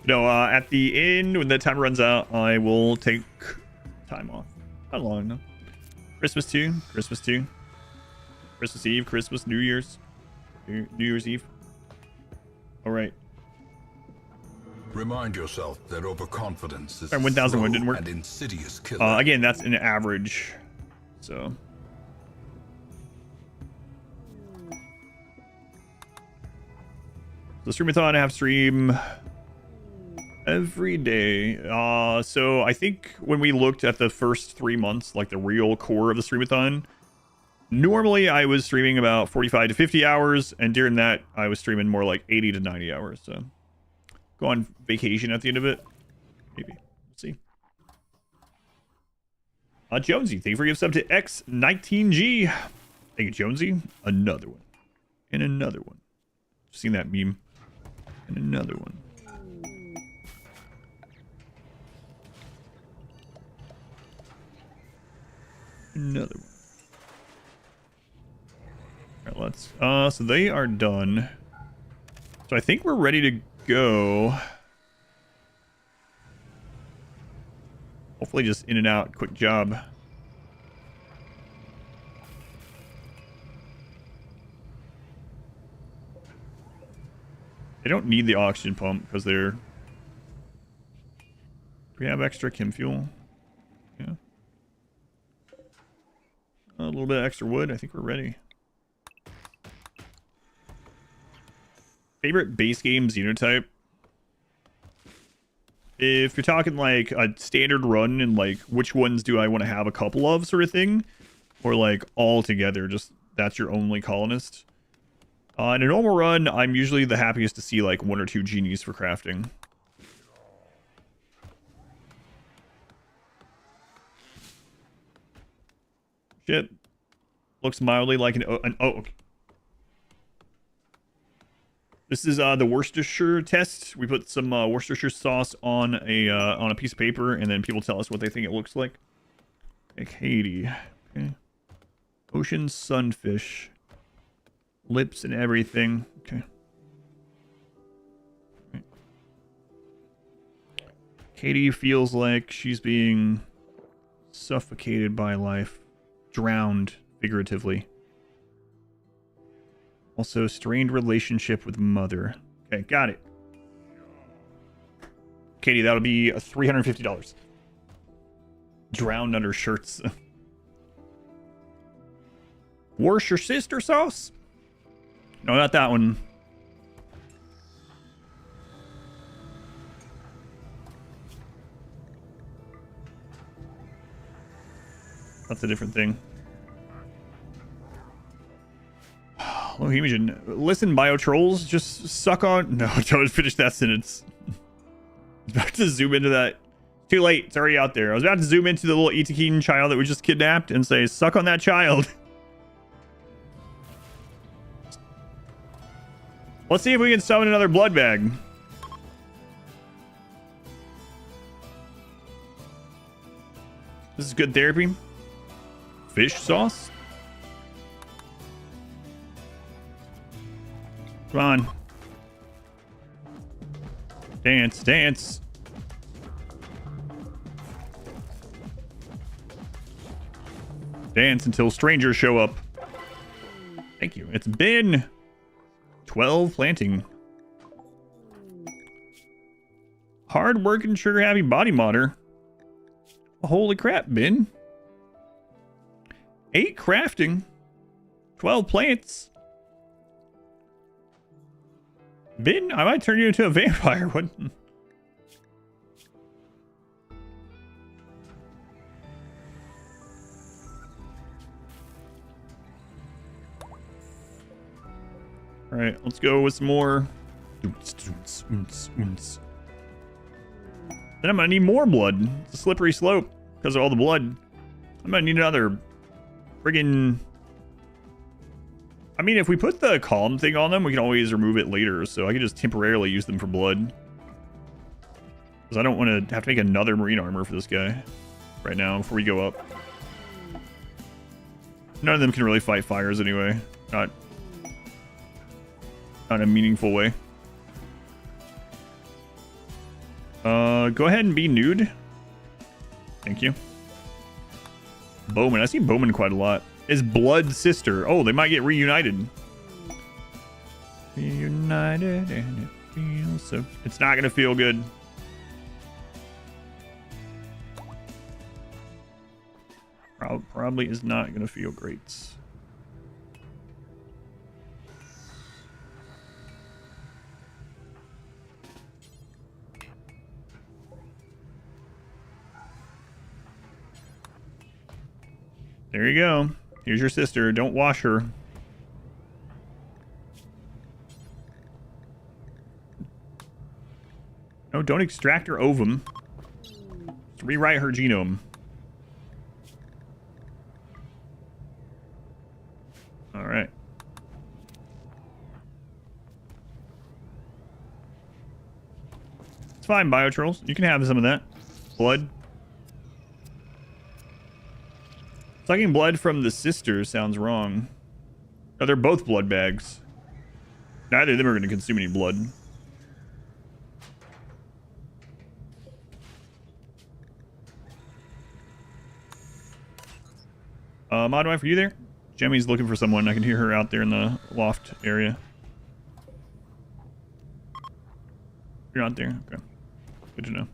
No, at the end, when that time runs out, I will take time off. Not long, no. Christmas too. Christmas too. Christmas Eve, Christmas, New Year's. New Year's Eve. All right. Remind yourself that overconfidence is 1,001 didn't work. and insidious killer. Again, that's an average. So. The streamathon, I have stream every day. So I think when we looked at the first 3 months, like the real core of the streamathon, normally I was streaming about 45 to 50 hours, and during that I was streaming more like 80 to 90 hours. So go on vacation at the end of it, maybe. Let's see. Jonesy, thank you for your sub to X19G. Thank you, Jonesy. Another one, and another one. Seen that meme? And another one. Another one. All right, let's. So they are done. So I think we're ready to go. Hopefully, just in and out, quick job. They don't need the oxygen pump because they're... Do we have extra chem fuel? Yeah. A little bit of extra wood. I think we're ready. Favorite base game xenotype? If you're talking like a standard run and like which ones do I want to have a couple of sort of thing, or like all together, just that's your only colonist. In a normal run, I'm usually the happiest to see like 1 or 2 genies for crafting. Shit. Looks mildly like an okay. This is the Worcestershire test. We put some Worcestershire sauce on a piece of paper, and then people tell us what they think it looks like. Okay, Katie. Okay. Ocean sunfish. Lips and everything. Okay. Right. Katie feels like she's being suffocated by life. Drowned, figuratively. Also, strained relationship with mother. Okay, got it. Katie, that'll be $350. Drowned under shirts. Worcestershire sister sauce? No, not that one. That's a different thing. Lohemian. Listen, bio-trolls, just suck on... No, don't finish that sentence. I was about to zoom into that. Too late. It's already out there. I was about to zoom into the little Itakin child that we just kidnapped and say, suck on that child. Let's see if we can summon another blood bag. This is good therapy. Fish sauce. Come on. Dance, dance. Dance until strangers show up. Thank you. It's been 12 planting. Hard working, sugar happy body modder. Holy crap, Ben. 8 crafting. 12 plants. Ben, I might turn you into a vampire. What? All right, let's go with some more. Then I'm gonna need more blood. It's a slippery slope because of all the blood. I'm gonna need another friggin'... I mean, if we put the calm thing on them, we can always remove it later, so I can just temporarily use them for blood. Because I don't want to have to make another marine armor for this guy right now before we go up. None of them can really fight fires anyway. Not in a meaningful way. Go ahead and be nude. Thank you. Bowman. I see Bowman quite a lot. His blood sister. Oh, they might get reunited. Reunited and it feels so... It's not going to feel good. Probably is not going to feel great. There you go. Here's your sister. Don't wash her. No, don't extract her ovum. Just rewrite her genome. All right. It's fine, biotrolls. You can have some of that. Blood. Sucking blood from the sister sounds wrong. No, they're both blood bags. Neither of them are going to consume any blood. Mod wife, are you there? Jemmy's looking for someone. I can hear her out there in the loft area. You're not there? Okay. Good to know.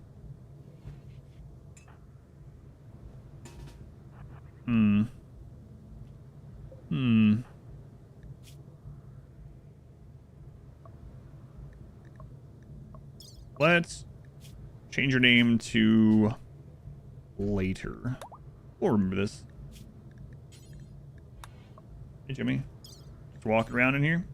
Let's change your name to later. We'll remember this. Hey, Jimmy. Just walking around in here.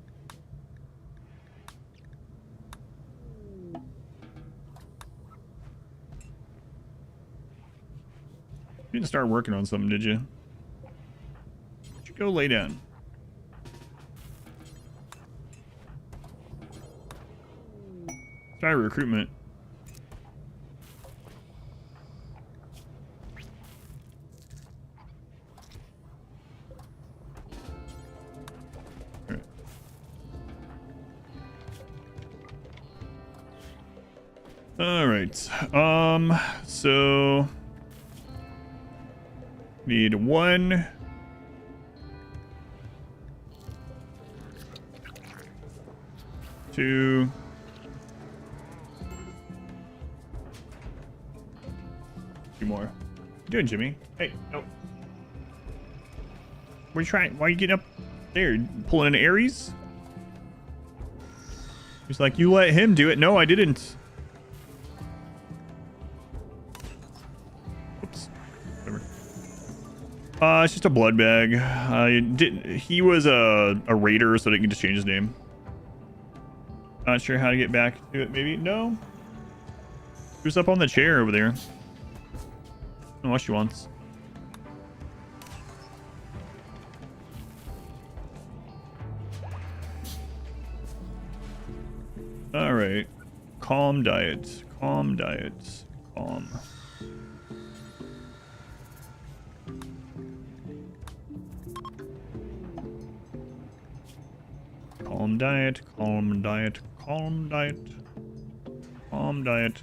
You didn't start working on something, did you? Why don't you go lay down? Try recruitment. All right. So need 1, 2, 2 more. What are you doing, Jimmy? Hey, no. Why are you getting up there? Pulling an Aries? He's like, you let him do it. No, I didn't. It's just a blood bag. He was a raider, so they can just change his name. Not sure how to get back to it. Maybe no. Who's up on the chair over there? I don't know what she wants. All right. Calm diet. Calm diet. Calm. Calm diet, calm diet, calm diet, calm diet.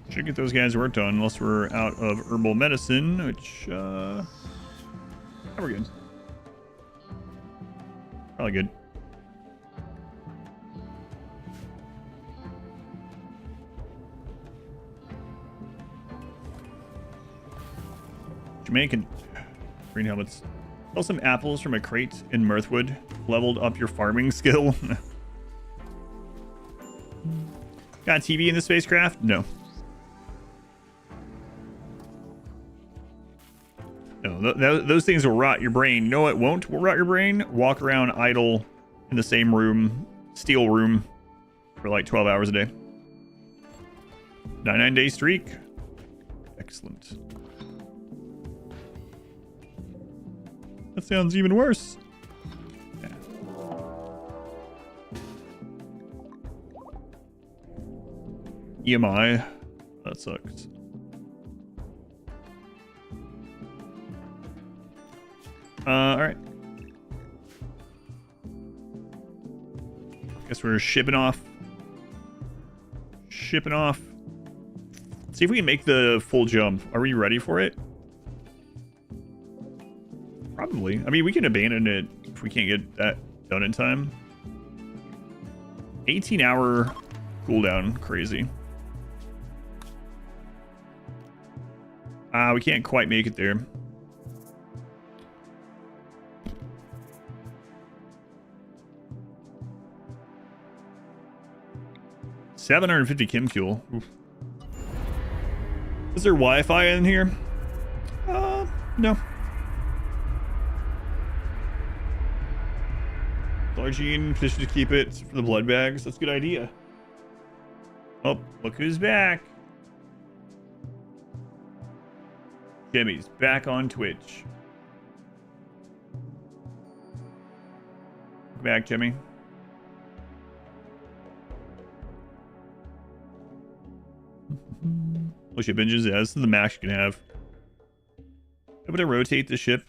Should get those guys worked on unless we're out of herbal medicine, which, we're good. Probably good. Jamaican green helmets. Sell some apples from a crate in Mirthwood. Leveled up your farming skill. Got a TV in the spacecraft? No. No, those things will rot your brain. No, it won't. Will rot your brain. Walk around idle in the same room, steel room, for like 12 hours a day. 99-day streak. Excellent. That sounds even worse. EMI. That sucks. Alright. Guess we're shipping off. Shipping off. Let's see if we can make the full jump. Are we ready for it? Probably. I mean, we can abandon it if we can't get that done in time. 18-hour cooldown. Crazy. We can't quite make it there. $750 chem fuel. Oof. Is there Wi-Fi in here? No. Largine, position to keep it for the blood bags. That's a good idea. Oh, look who's back. Jimmy's back on Twitch. Welcome back, Jimmy. Well, ship engines, yeah, this is the max you can have. Able to rotate the ship.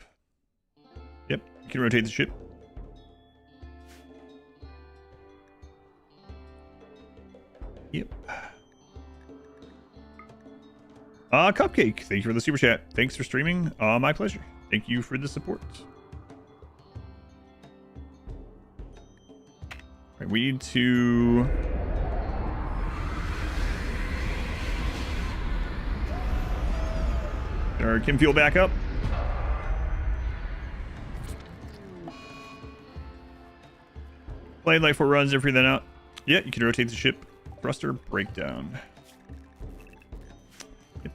Yep, you can rotate the ship. Yep. Cupcake, thank you for the super chat. Thanks for streaming. My pleasure. Thank you for the support. All right, we need to... Our chem fuel back up. Playing like 4 runs, everything that out. Yeah, you can rotate the ship. Thruster breakdown. Yep.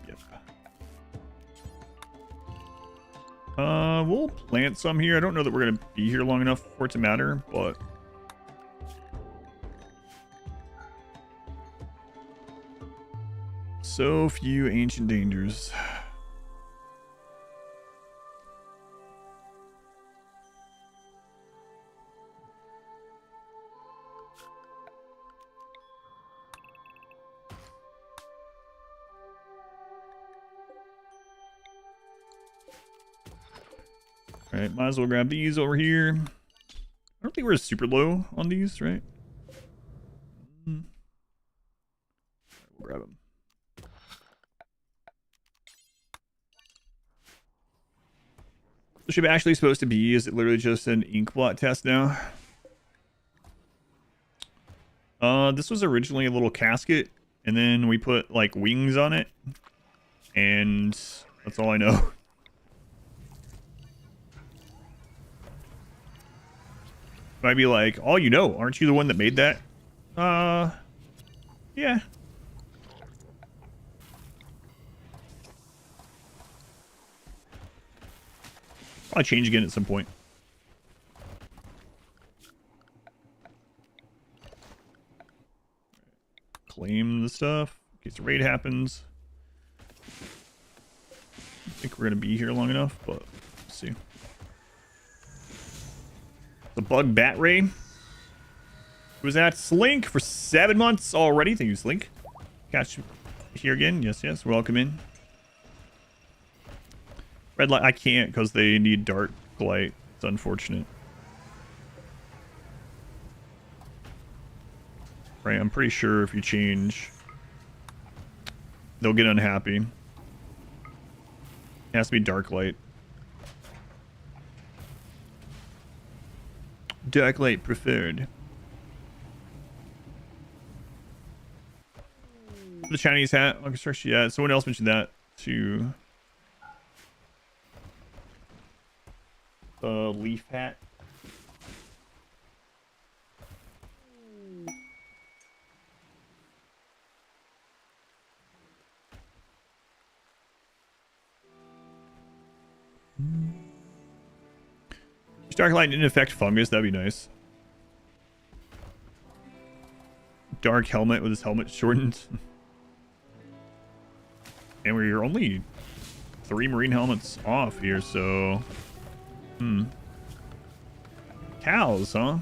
We'll plant some here. I don't know that we're gonna be here long enough for it to matter, but so few ancient dangers. Alright, might as well grab these over here. I don't think we're super low on these, right? We'll grab them. The ship actually supposed to be, is it literally just an ink blot test now? This was originally a little casket, and then we put like wings on it, and that's all I know. Might be like, oh, you know, aren't you the one that made that? Yeah. I'll change again at some point. Claim the stuff in case the raid happens. I think we're gonna be here long enough, but let's see. The bug bat ray. Was that Slink for 7 months already? Thank you, Slink. Catch you here again. Yes. Welcome in. Red light. I can't because they need dark light. It's unfortunate. Right. I'm pretty sure if you change, they'll get unhappy. It has to be dark light. Dark light preferred. The Chinese hat on construction. Yeah, someone else mentioned that too. The leaf hat. Dark light didn't affect fungus. That'd be nice. Dark helmet with his helmet shortened. And we're only 3 marine helmets off here, so... Cows, huh?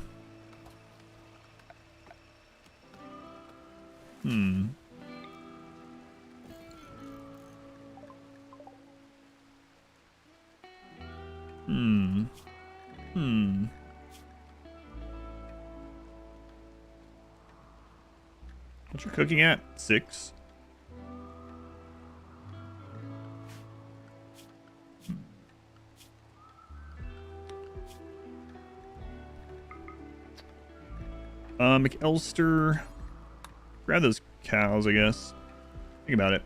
What's your cooking at? 6. McElster. Grab those cows, I guess. Think about it.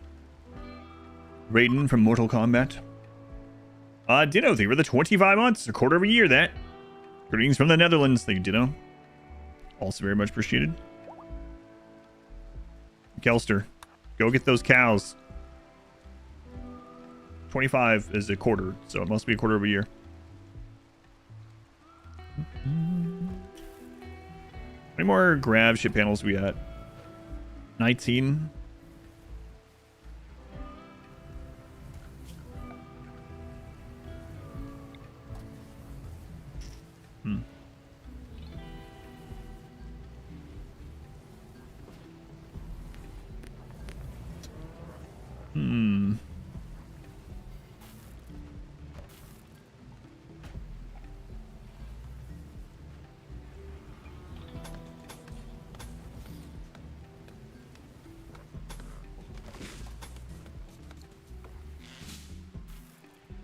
Raiden from Mortal Kombat. Dino, thank you for the 25 months. A quarter of a year, that. Greetings from the Netherlands. Thank you, Dino. Also very much appreciated. McElster, go get those cows. 25 is a quarter, so it must be a quarter of a year. How many more grab ship panels we got? 19.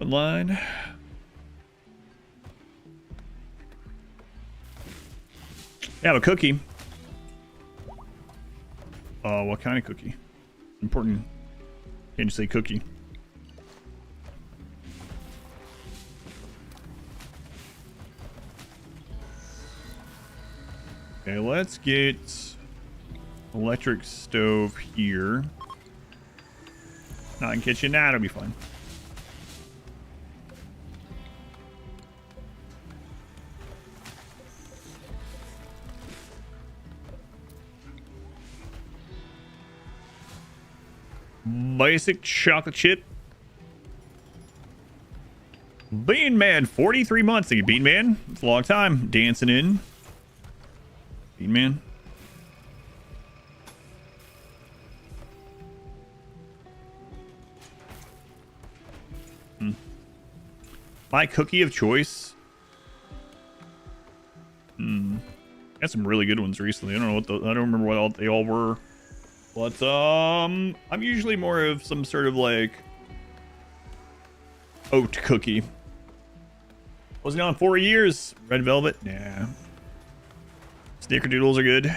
Line. Yeah, a cookie. What kind of cookie? Important. Can't you say cookie? Okay, let's get electric stove here. Not in kitchen. Nah, it'll be fine. Basic chocolate chip. Bean Man, 43 months. Thank you, Bean Man. It's a long time. Dancing in. Bean Man. My cookie of choice. Got some really good ones recently. I don't know what I don't remember what they all were. But I'm usually more of some sort of like oat cookie. Wasn't on 4 years. Red velvet, nah. Snickerdoodles are good.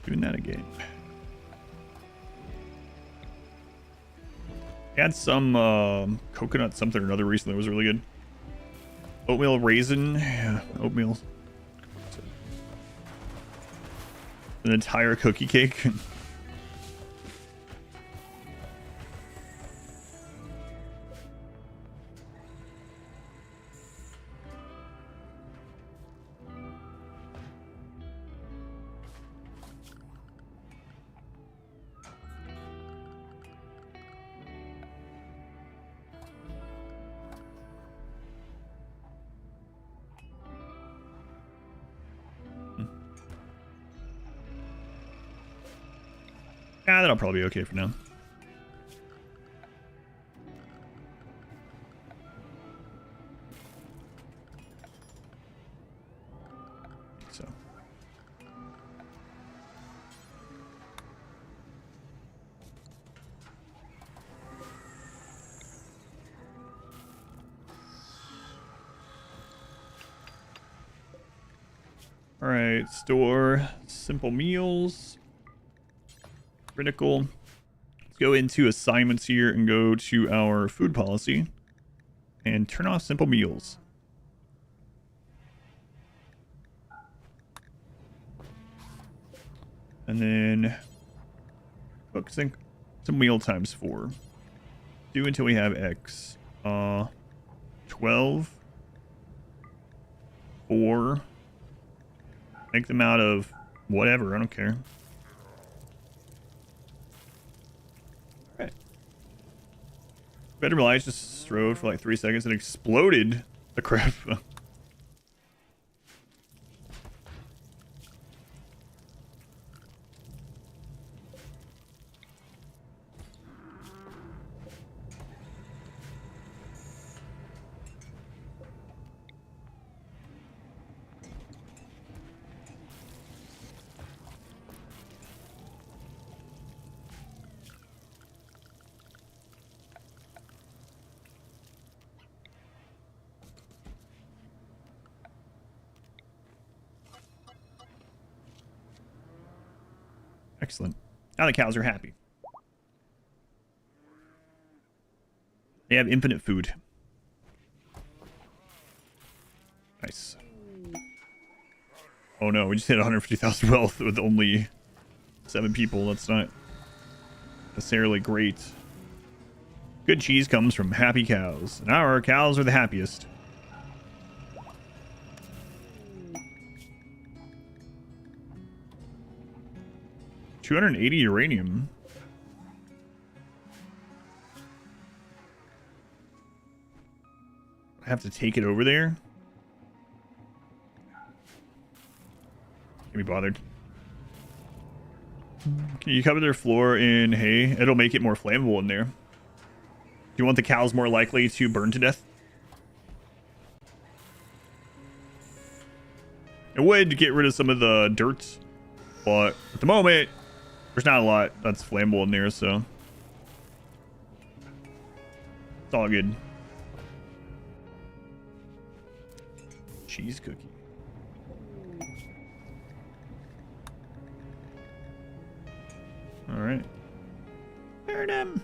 Doing that again. Had some coconut something or another recently. It was really good. Oatmeal raisin. Yeah, oatmeal. An entire cookie cake. Yeah, that'll probably be okay for now. So. All right, store simple meals. Critical. Let's go into assignments here and go to our food policy and turn off simple meals. And then cook some meal times 4. Do until we have X. 12. 4. Make them out of whatever. I don't care. Better lights just strode for like 3 seconds and exploded the crap. Excellent. Now the cows are happy. They have infinite food. Nice. Oh no, we just hit 150,000 wealth with only 7 people. That's not necessarily great. Good cheese comes from happy cows. And our cows are the happiest. $280 uranium. I have to take it over there. Can't be bothered. Can you cover their floor in hay? It'll make it more flammable in there. Do you want the cows more likely to burn to death? It would get rid of some of the dirt, but at the moment, there's not a lot that's flammable in there, so it's all good. Cheese cookie. All right. Burn him.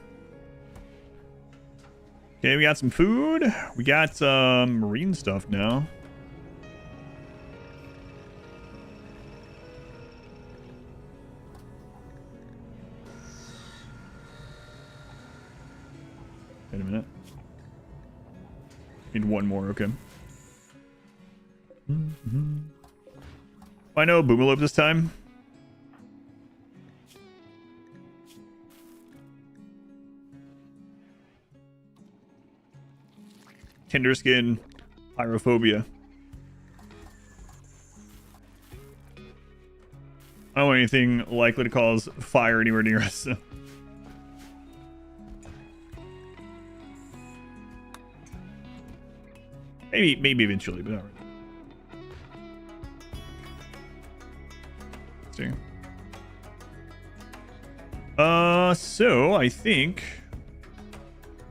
Okay, we got some food. We got some marine stuff now. Wait a minute. Need one more, okay. I know Boomalope this time. Tender skin, pyrophobia. I don't want anything likely to cause fire anywhere near us. So. Maybe eventually, but not right. See. So I think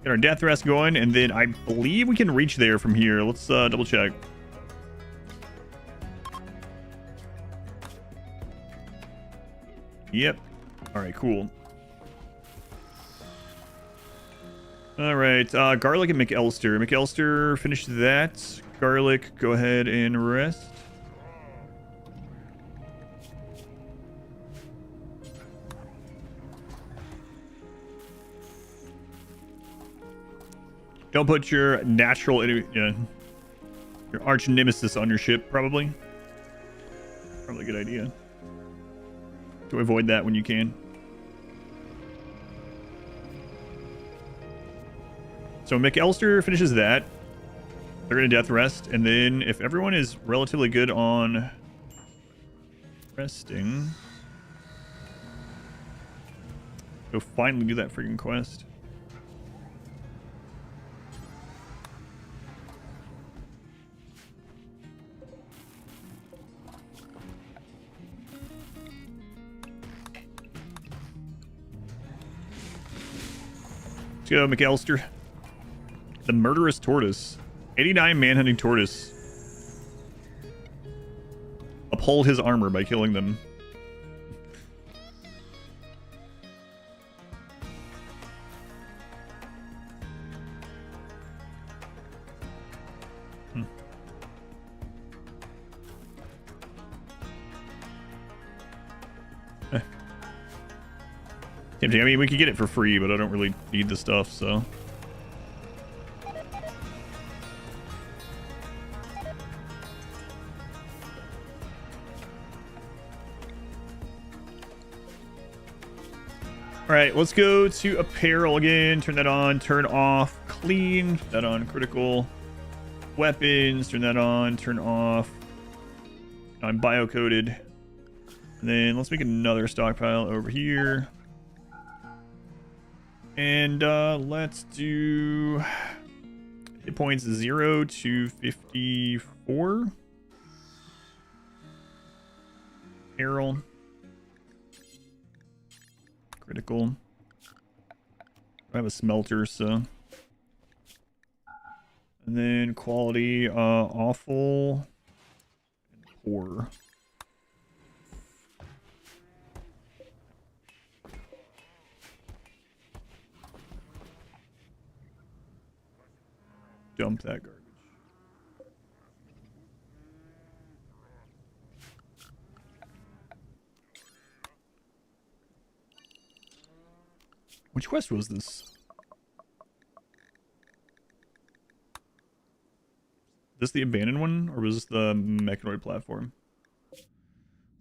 get our death rest going, and then I believe we can reach there from here. Let's double check. Yep. All right, cool. All right, Garlic and McAllister. McAllister, finish that. Garlic, go ahead and rest. Don't put your natural, your arch nemesis on your ship, probably. Probably a good idea. To avoid that when you can. So McAllister finishes that. They're going to death rest. And then if everyone is relatively good on resting, go finally do that freaking quest. Let's go, McAllister. The murderous tortoise. 89 manhunting tortoise. Uphold his armor by killing them. Tempting. I mean, we could get it for free, but I don't really need the stuff, so. All right, let's go to apparel again. Turn that on, turn off, clean. Turn that on, critical. Weapons, turn that on, turn off. I'm bio-coded. And then let's make another stockpile over here. And let's do hit points 0 to 54. Apparel. Critical. I have a smelter, so. And then quality, awful, and poor. dump that garbage. Which quest was this? This the abandoned one, or was this the mechanoid platform?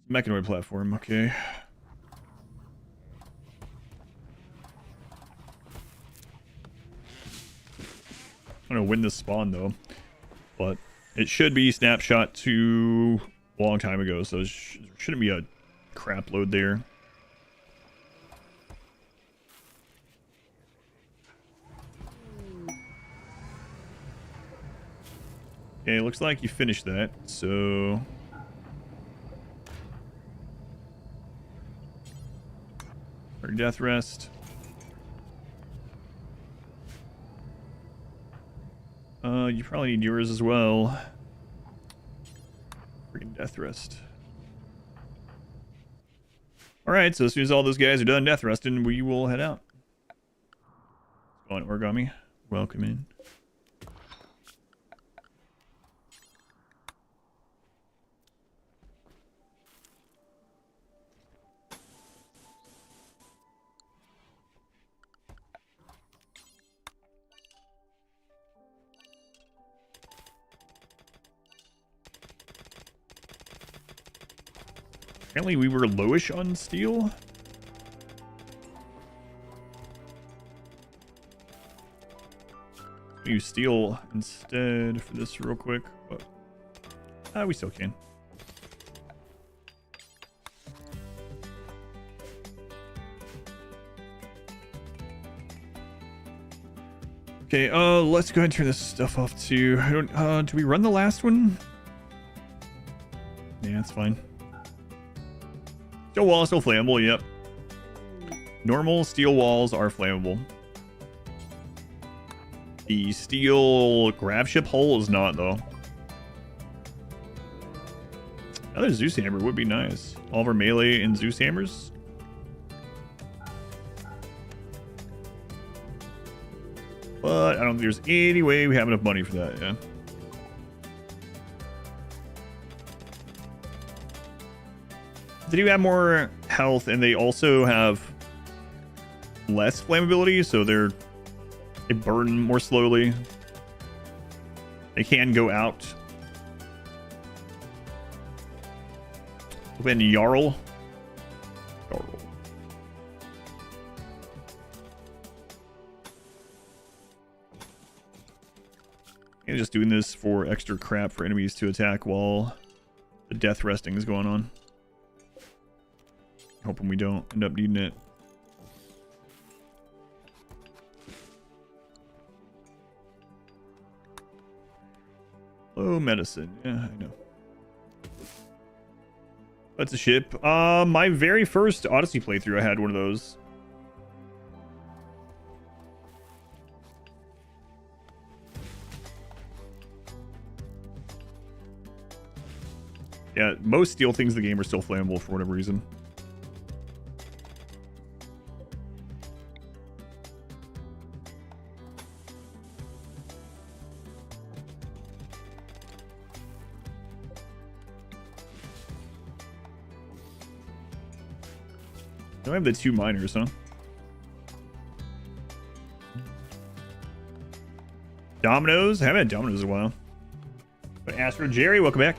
Mechanoid platform, okay. I don't know when this spawned though, but it should be snapshot to a long time ago, so there shouldn't be a crap load there. Okay, looks like you finished that, so... Or death rest. You probably need yours as well. Freaking death rest. Alright, so as soon as all those guys are done death resting, we will head out. Go on, Origami. Welcome in. Apparently we were lowish on steel. Use steel instead for this real quick, but we still can. Okay, let's go ahead and turn this stuff off too. Do we run the last one? Yeah, that's fine. Steel wall is still flammable, yep. Normal steel walls are flammable. The steel grab ship hull is not, though. Another Zeus hammer would be nice. All of our melee and Zeus hammers. But I don't think there's any way we have enough money for that, yeah. They do have more health, and they also have less flammability, so they burn more slowly. They can go out. Open Jarl. And just doing this for extra crap for enemies to attack while the death resting is going on. Hoping we don't end up needing it. Low medicine. Yeah, I know. That's a ship. My very first Odyssey playthrough, I had one of those. Yeah, most steel things in the game are still flammable for whatever reason. I have the 2 miners, huh? Dominoes? I haven't had Dominoes in a while. But Astro Jerry, welcome back.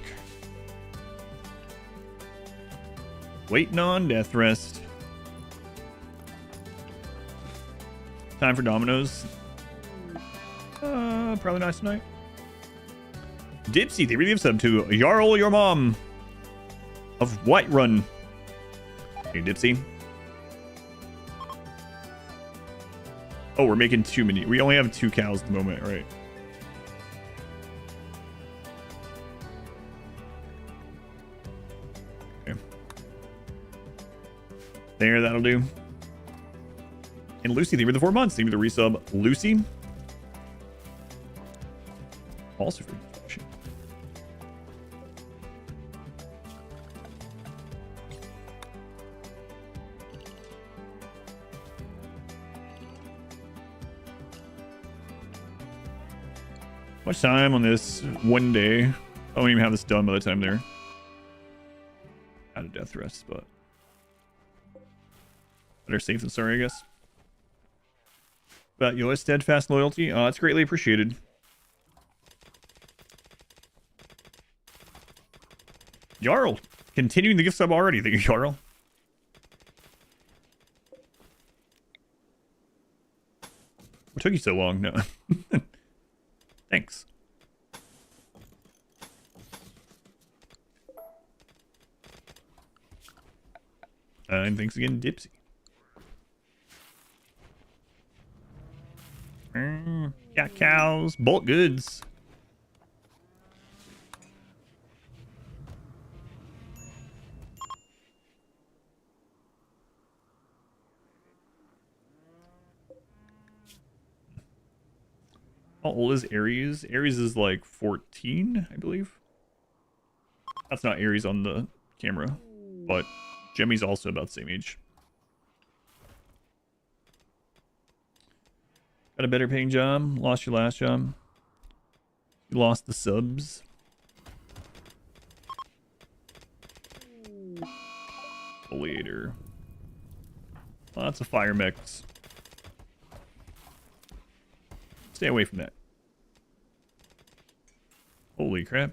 Waiting on death rest. Time for Dominoes. Probably not tonight. Dipsy, they really have sub to Jarl, your mom. Of Whiterun. Hey, Dipsy. Oh, we're making too many. We only have 2 cows at the moment, right? Okay. There, that'll do. And Lucy, thank you for the 4 months. Thank you for the resub, Lucy. Also for Much time on this one day. I won't even have this done by the time they're out of death rest, but better safe than sorry, I guess. But your steadfast loyalty, it's greatly appreciated. Jarl, continuing the gift sub already. Thank you, Jarl. What took you so long? No. Thanks. And thanks again, Dipsy. Got cows, bulk goods. How old is Ares? Ares is like 14, I believe. That's not Ares on the camera, but Jemmy's also about the same age. Got a better paying job. Lost your last job. You lost the subs. Later. Lots of fire mechs. Stay away from that. Holy crap.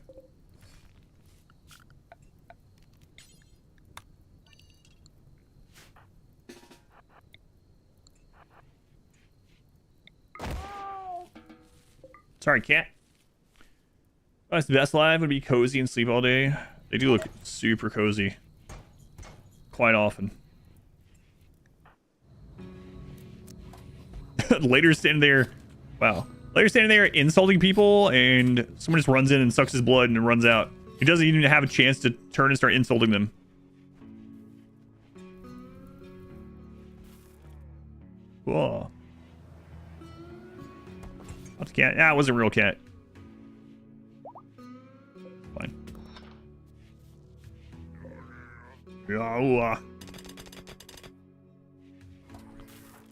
Sorry, cat. That's the best life would be cozy and sleep all day. They do look super cozy. Quite often. Later standing there. Wow. Later standing there insulting people, and someone just runs in and sucks his blood and runs out. He doesn't even have a chance to turn and start insulting them. Whoa. That's a cat. Ah, it wasn't a real cat. Fine. Yeah.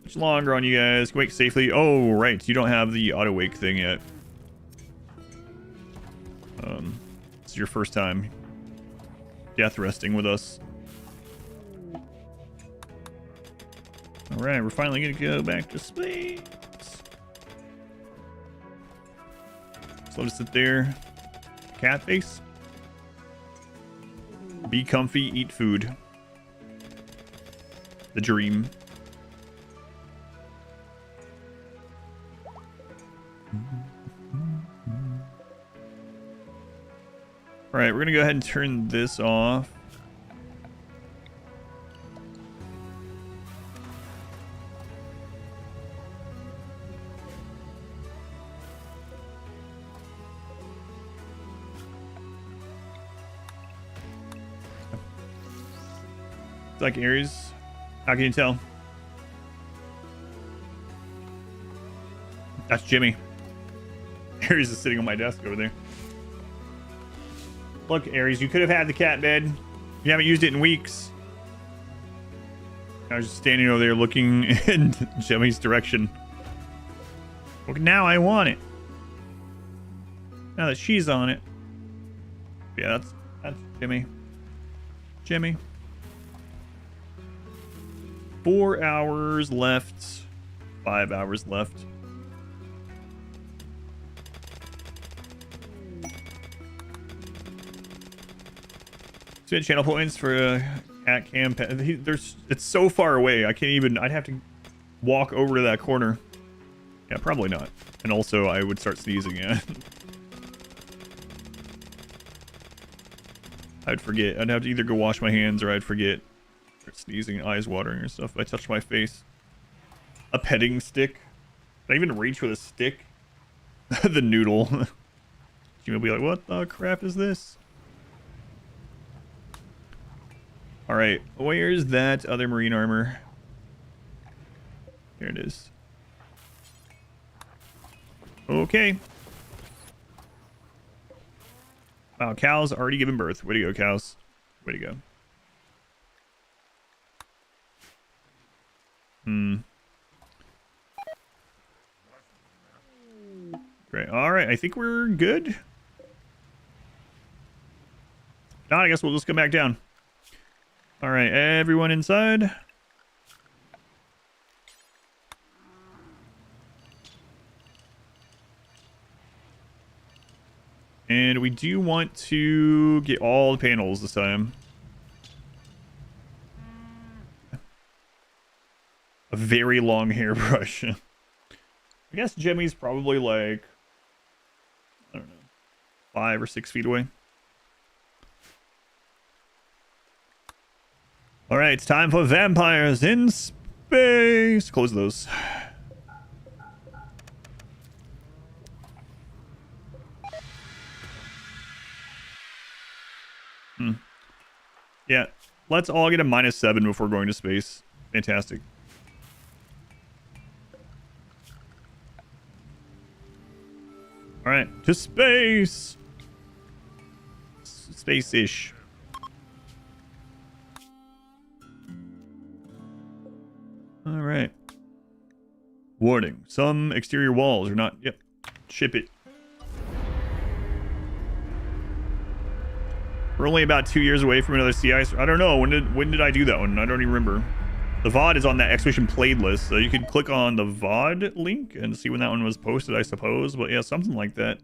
Much longer on you guys. Wake safely. Oh, right. You don't have the auto wake thing yet. This is your first time death resting with us. All right, we're finally gonna go back to space. So let us sit there. Cat face. Be comfy, eat food. The dream. All right, we're gonna go ahead and turn this off. It's like Ares. How can you tell? That's Jimmy. Ares is sitting on my desk over there. Look, Ares, you could have had the cat bed. You haven't used it in weeks. I was just standing over there looking in Jimmy's direction. Look, now I want it. Now that she's on it. Yeah, that's Jimmy. Jimmy. 4 hours left. 5 hours left. Spend channel points for a cat cam. It's so far away. I can't even. I'd have to walk over to that corner. Yeah, probably not. And also, I would start sneezing. Yeah. I'd forget. I'd have to either go wash my hands or I'd forget. Start sneezing, eyes watering and stuff. If I touch my face. A petting stick. Did I even reach with a stick? The noodle. You'll be like, what the crap is this? All right, where's that other marine armor? Here it is. Okay. Wow, cows already given birth. Way to go, cows. Way to go. Great. All right, I think we're good. Now I guess we'll just come back down. All right, everyone inside. And we do want to get all the panels this time. A very long hairbrush. I guess Jimmy's probably like, I don't know, 5 or 6 feet away. All right, it's time for vampires in space. Close those. Yeah, let's all get a -7 before going to space. Fantastic. All right, to space. Space-ish. All right. Warning: some exterior walls are not. Yep. Ship it. We're only about 2 years away from another sea ice. I don't know. When did I do that one? I don't even remember. The VOD is on that Expedition playlist, so you can click on the VOD link and see when that one was posted, I suppose. But yeah, something like that.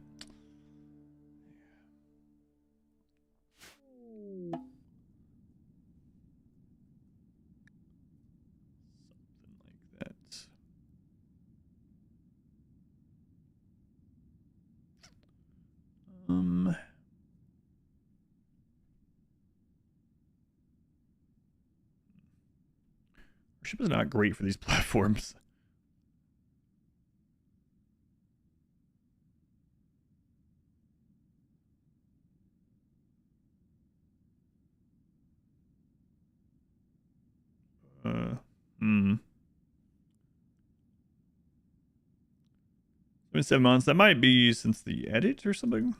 Our ship is not great for these platforms. It's been 7 months. That might be since the edit or something.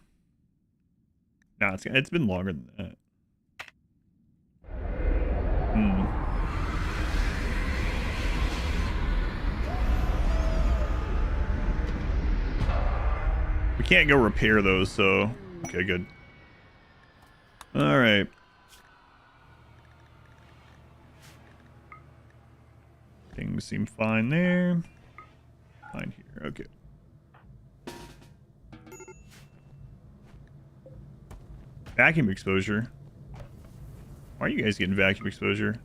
No, it's been longer than that. We can't go repair those, so okay, good. All right. Things seem fine there. Fine here. Okay. Vacuum exposure. Why are you guys getting vacuum exposure?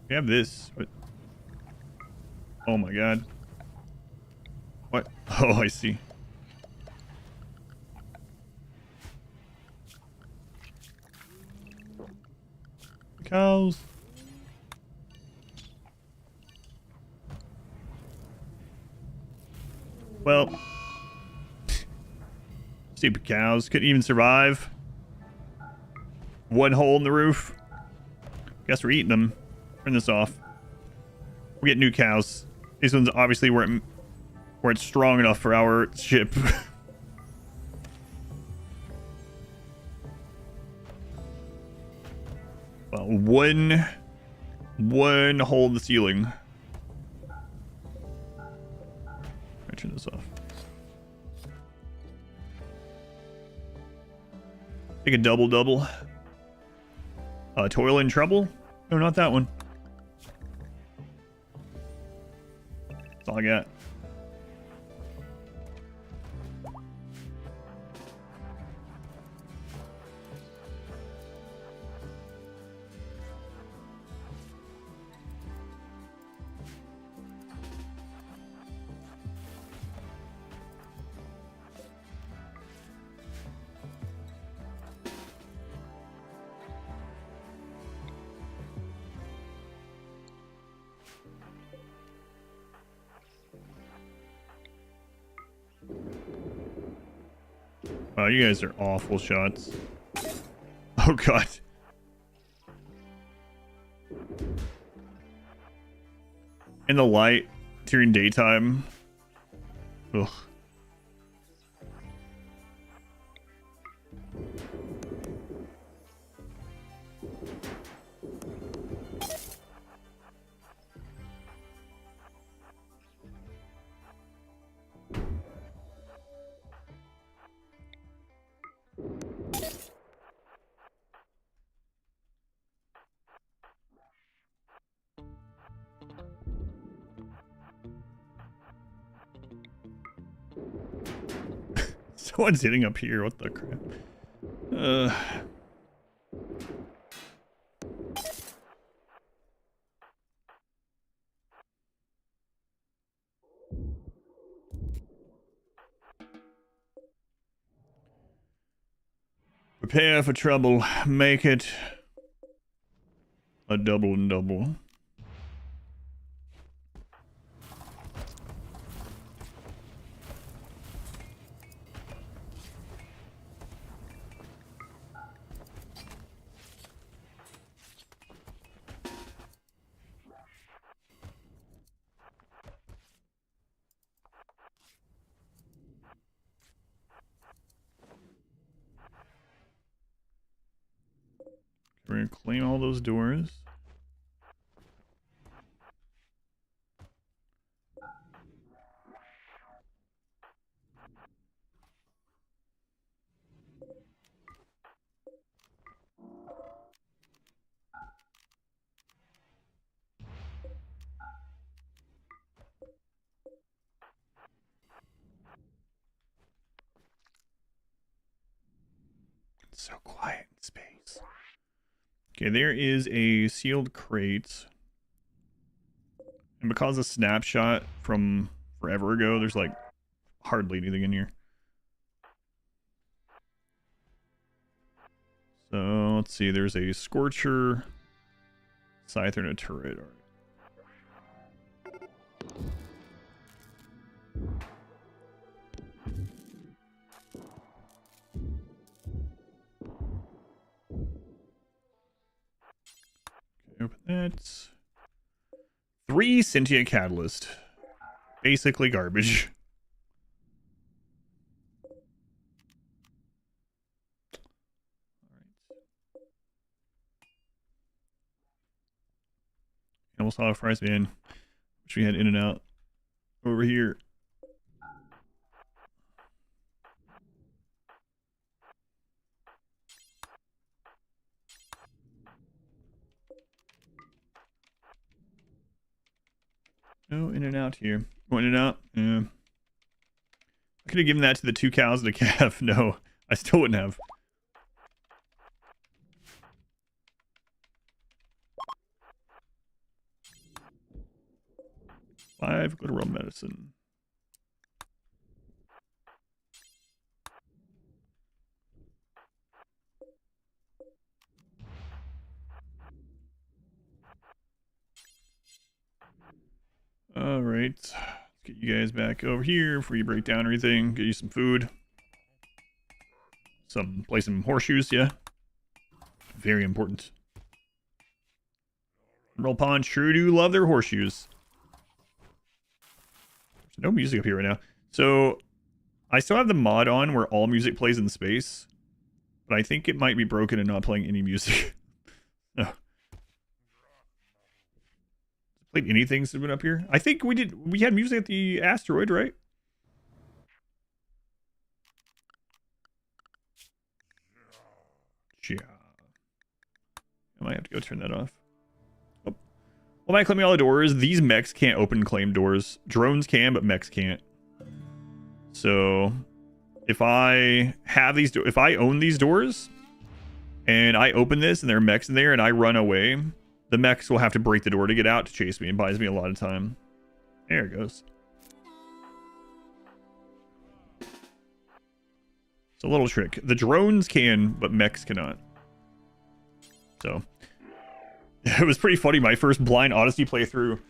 We have this, but oh my god. What? Oh, I see. Cows. Well, stupid cows couldn't even survive. One hole in the roof. Guess we're eating them. Turn this off. We get new cows. These ones obviously weren't strong enough for our ship. Well, one hole in the ceiling. I turn this off. Take a double. Toil in trouble? No, not that one. That's all I got. Wow, you guys are awful shots. Oh god. In the light during daytime. Ugh. Someone's hitting up here. What the crap? Prepare for trouble. Make it a double and double. We're gonna clean all those doors. It's so quiet in space. Okay, there is a sealed crate. And because of snapshot from forever ago, there's like hardly anything in here. So let's see, there's a scorcher, scyther, and a turret. All right. Open that. 3 sentient catalyst. Basically garbage. Almost saw a fries van, which we had in and out over here. No in and out here. Going in and out? Yeah. I could have given that to the 2 cows and a calf. No, I still wouldn't have. Five glitteral medicine. All right, let's get you guys back over here before you break down everything. Get you some food. Play some horseshoes, yeah. Very important. RimWorld Pond sure do love their horseshoes. There's no music up here right now. So I still have the mod on where all music plays in space, but I think it might be broken and not playing any music. No. Played anything since been up here? I think we had music at the asteroid, right? Yeah. I might have to go turn that off. Oh. Well, am I claiming all the doors? These mechs can't open claim doors. Drones can, but mechs can't. So if I have these, if I own these doors and I open this and there are mechs in there and I run away, the mechs will have to break the door to get out to chase me. It buys me a lot of time. There it goes. It's a little trick. The drones can, but mechs cannot. So it was pretty funny. My first blind Odyssey playthrough, when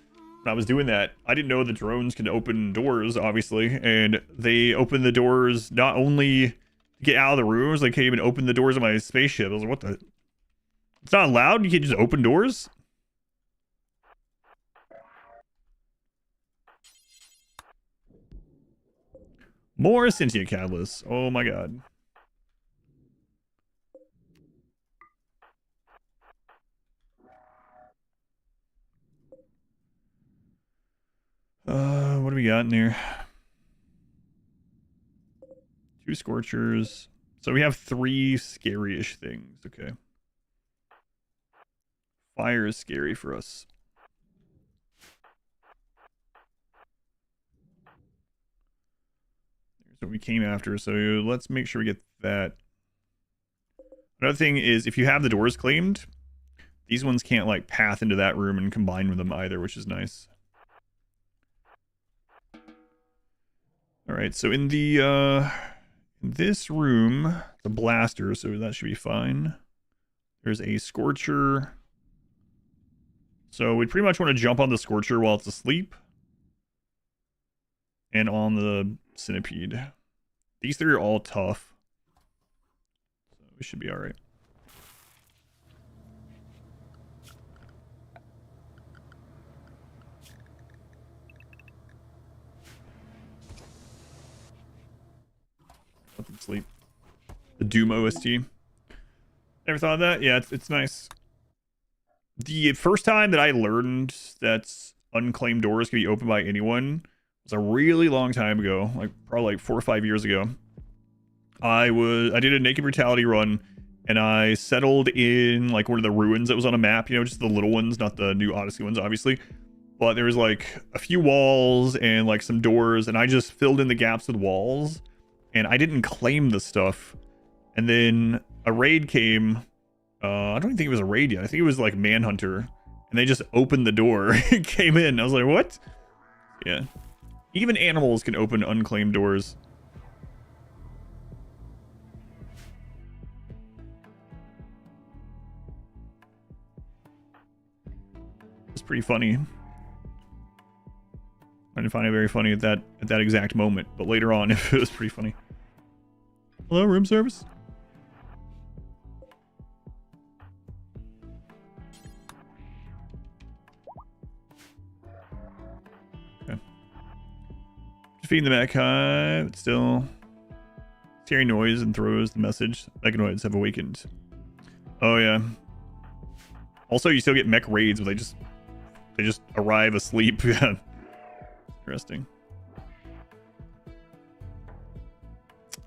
I was doing that, I didn't know the drones can open doors, obviously. And they opened the doors not only to get out of the rooms, they can't even open the doors of my spaceship. I was like, what the? It's not allowed? You can't just open doors? More sentient catalysts. Oh my god. What do we got in there? 2 scorchers. So we have 3 scary-ish things. Okay. Fire is scary for us. what we came after, so let's make sure we get that. Another thing is, if you have the doors claimed, these ones can't like path into that room and combine with them either, which is nice. All right, so in the in this room, the blaster, so that should be fine. There's a Scorcher. So we pretty much want to jump on the Scorcher while it's asleep. And on the Centipede. These three are all tough. So we should be alright. Let them sleep. The Doom OST. Never thought of that? Yeah, it's nice. The first time that I learned that unclaimed doors can be opened by anyone was a really long time ago, like probably like 4 or 5 years ago. I did a Naked Brutality run, and I settled in like one of the ruins that was on a map, you know, just the little ones, not the new Odyssey ones, obviously. But there was like a few walls and like some doors, and I just filled in the gaps with walls, and I didn't claim the stuff. And then a raid came. I don't even think it was a raid yet. I think it was like Manhunter, and they just opened the door and came in. I was like, what? Yeah. Even animals can open unclaimed doors. It's pretty funny. I didn't find it very funny at that exact moment, but later on it was pretty funny. Hello, room service? Okay. Defeating the Mechai, but still hearing noise and throws the message. Mechanoids have awakened. Oh yeah. Also, you still get mech raids where they just arrive asleep. Yeah. Interesting.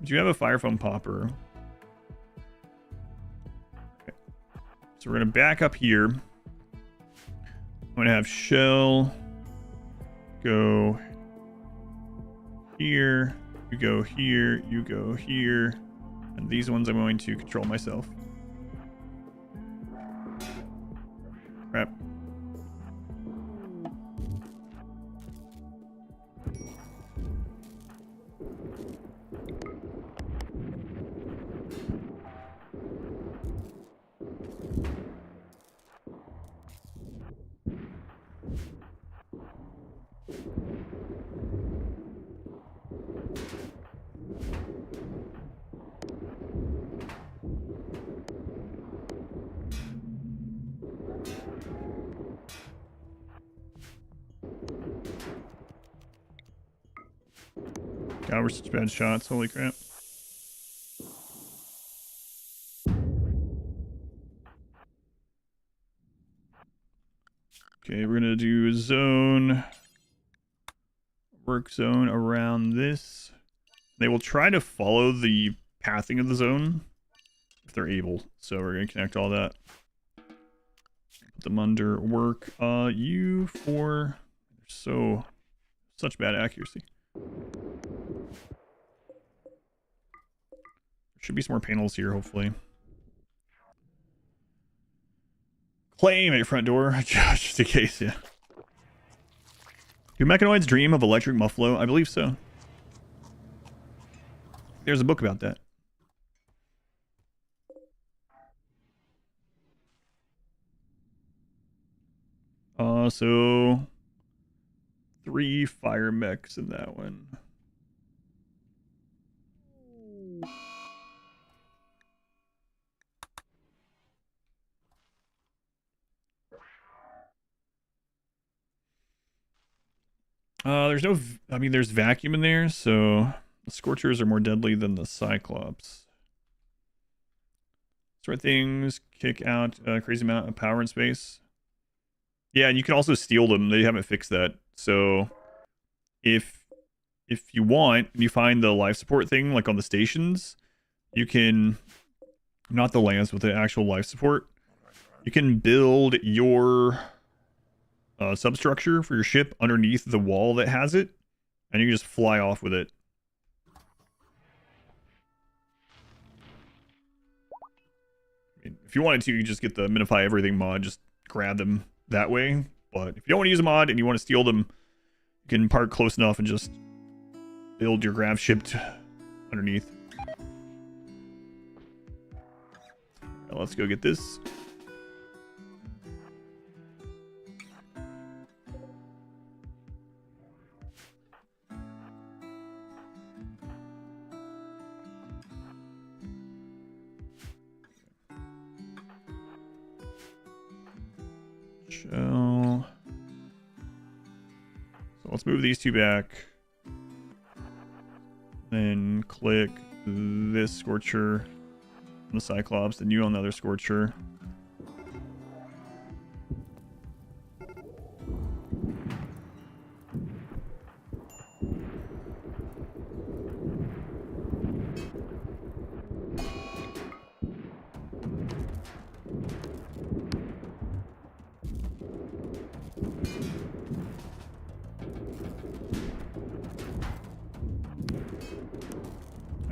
Do you have a fire foam popper? Okay. So we're gonna back up here. I'm gonna have Shell go here, you go here, you go here, and these ones I'm going to control myself. Crap. God, we're such bad shots. Holy crap. Okay, we're gonna do a zone. Work zone around this. They will try to follow the pathing of the zone if they're able. So we're gonna connect all that. Put them under work. You four. They're such bad accuracy. Should be some more panels here, hopefully. Claim at your front door, just in case, yeah. Do mechanoids dream of electric muffalo? I believe so. There's a book about that. So 3 fire mechs in that one. There's no, I mean, there's vacuum in there, so the Scorchers are more deadly than the Cyclops. Sort things, kick out a crazy amount of power and space. Yeah, and you can also steal them. They haven't fixed that. So if you want, and you find the life support thing, like on the stations, you can, not the lands, but the actual life support, you can build your substructure for your ship underneath the wall that has it, and you can just fly off with it. If you wanted to, you just get the minify everything mod, just grab them that way. But if you don't want to use a mod and you want to steal them, you can park close enough and just build your grav ship underneath. Now let's go get this. So let's move these two back. Then click this Scorcher on the Cyclops, and you on the other Scorcher.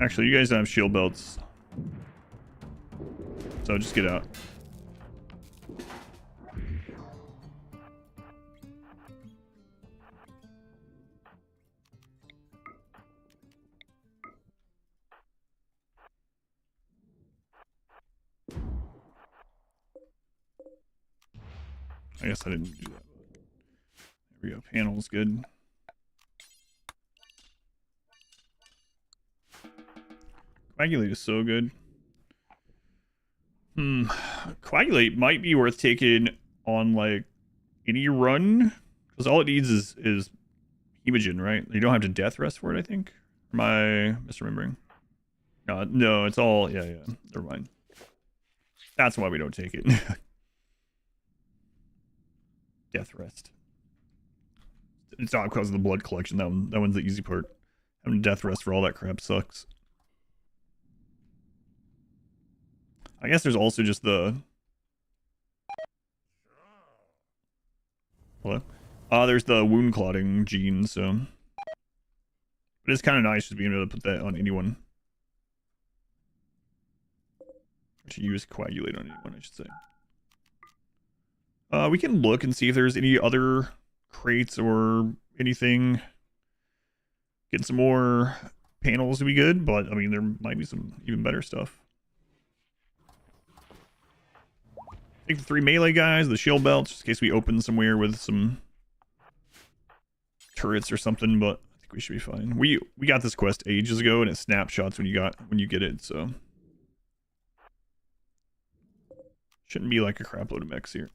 Actually, you guys don't have shield belts, so just get out. I guess I didn't do that. There we go. Panel's good. Coagulate is so good. Coagulate might be worth taking on like any run, because all it needs is hemogen, right? You don't have to death rest for it, I think. Am I misremembering? No, it's all yeah. Never mind. That's why we don't take it. Death rest. It's not because of the blood collection. That one's the easy part. Having death rest for all that crap sucks. I guess there's also just the... Hello? There's the wound clotting gene, so... But it's kind of nice just being able to put that on anyone. Or to use coagulate on anyone, I should say. We can look and see if there's any other crates or anything. Getting some more panels would be good, but I mean, there might be some even better stuff. Take the 3 melee guys, the shield belts, just in case we open somewhere with some turrets or something, but I think we should be fine. We got this quest ages ago and it snapshots when you get it, so shouldn't be like a crap load of mechs here.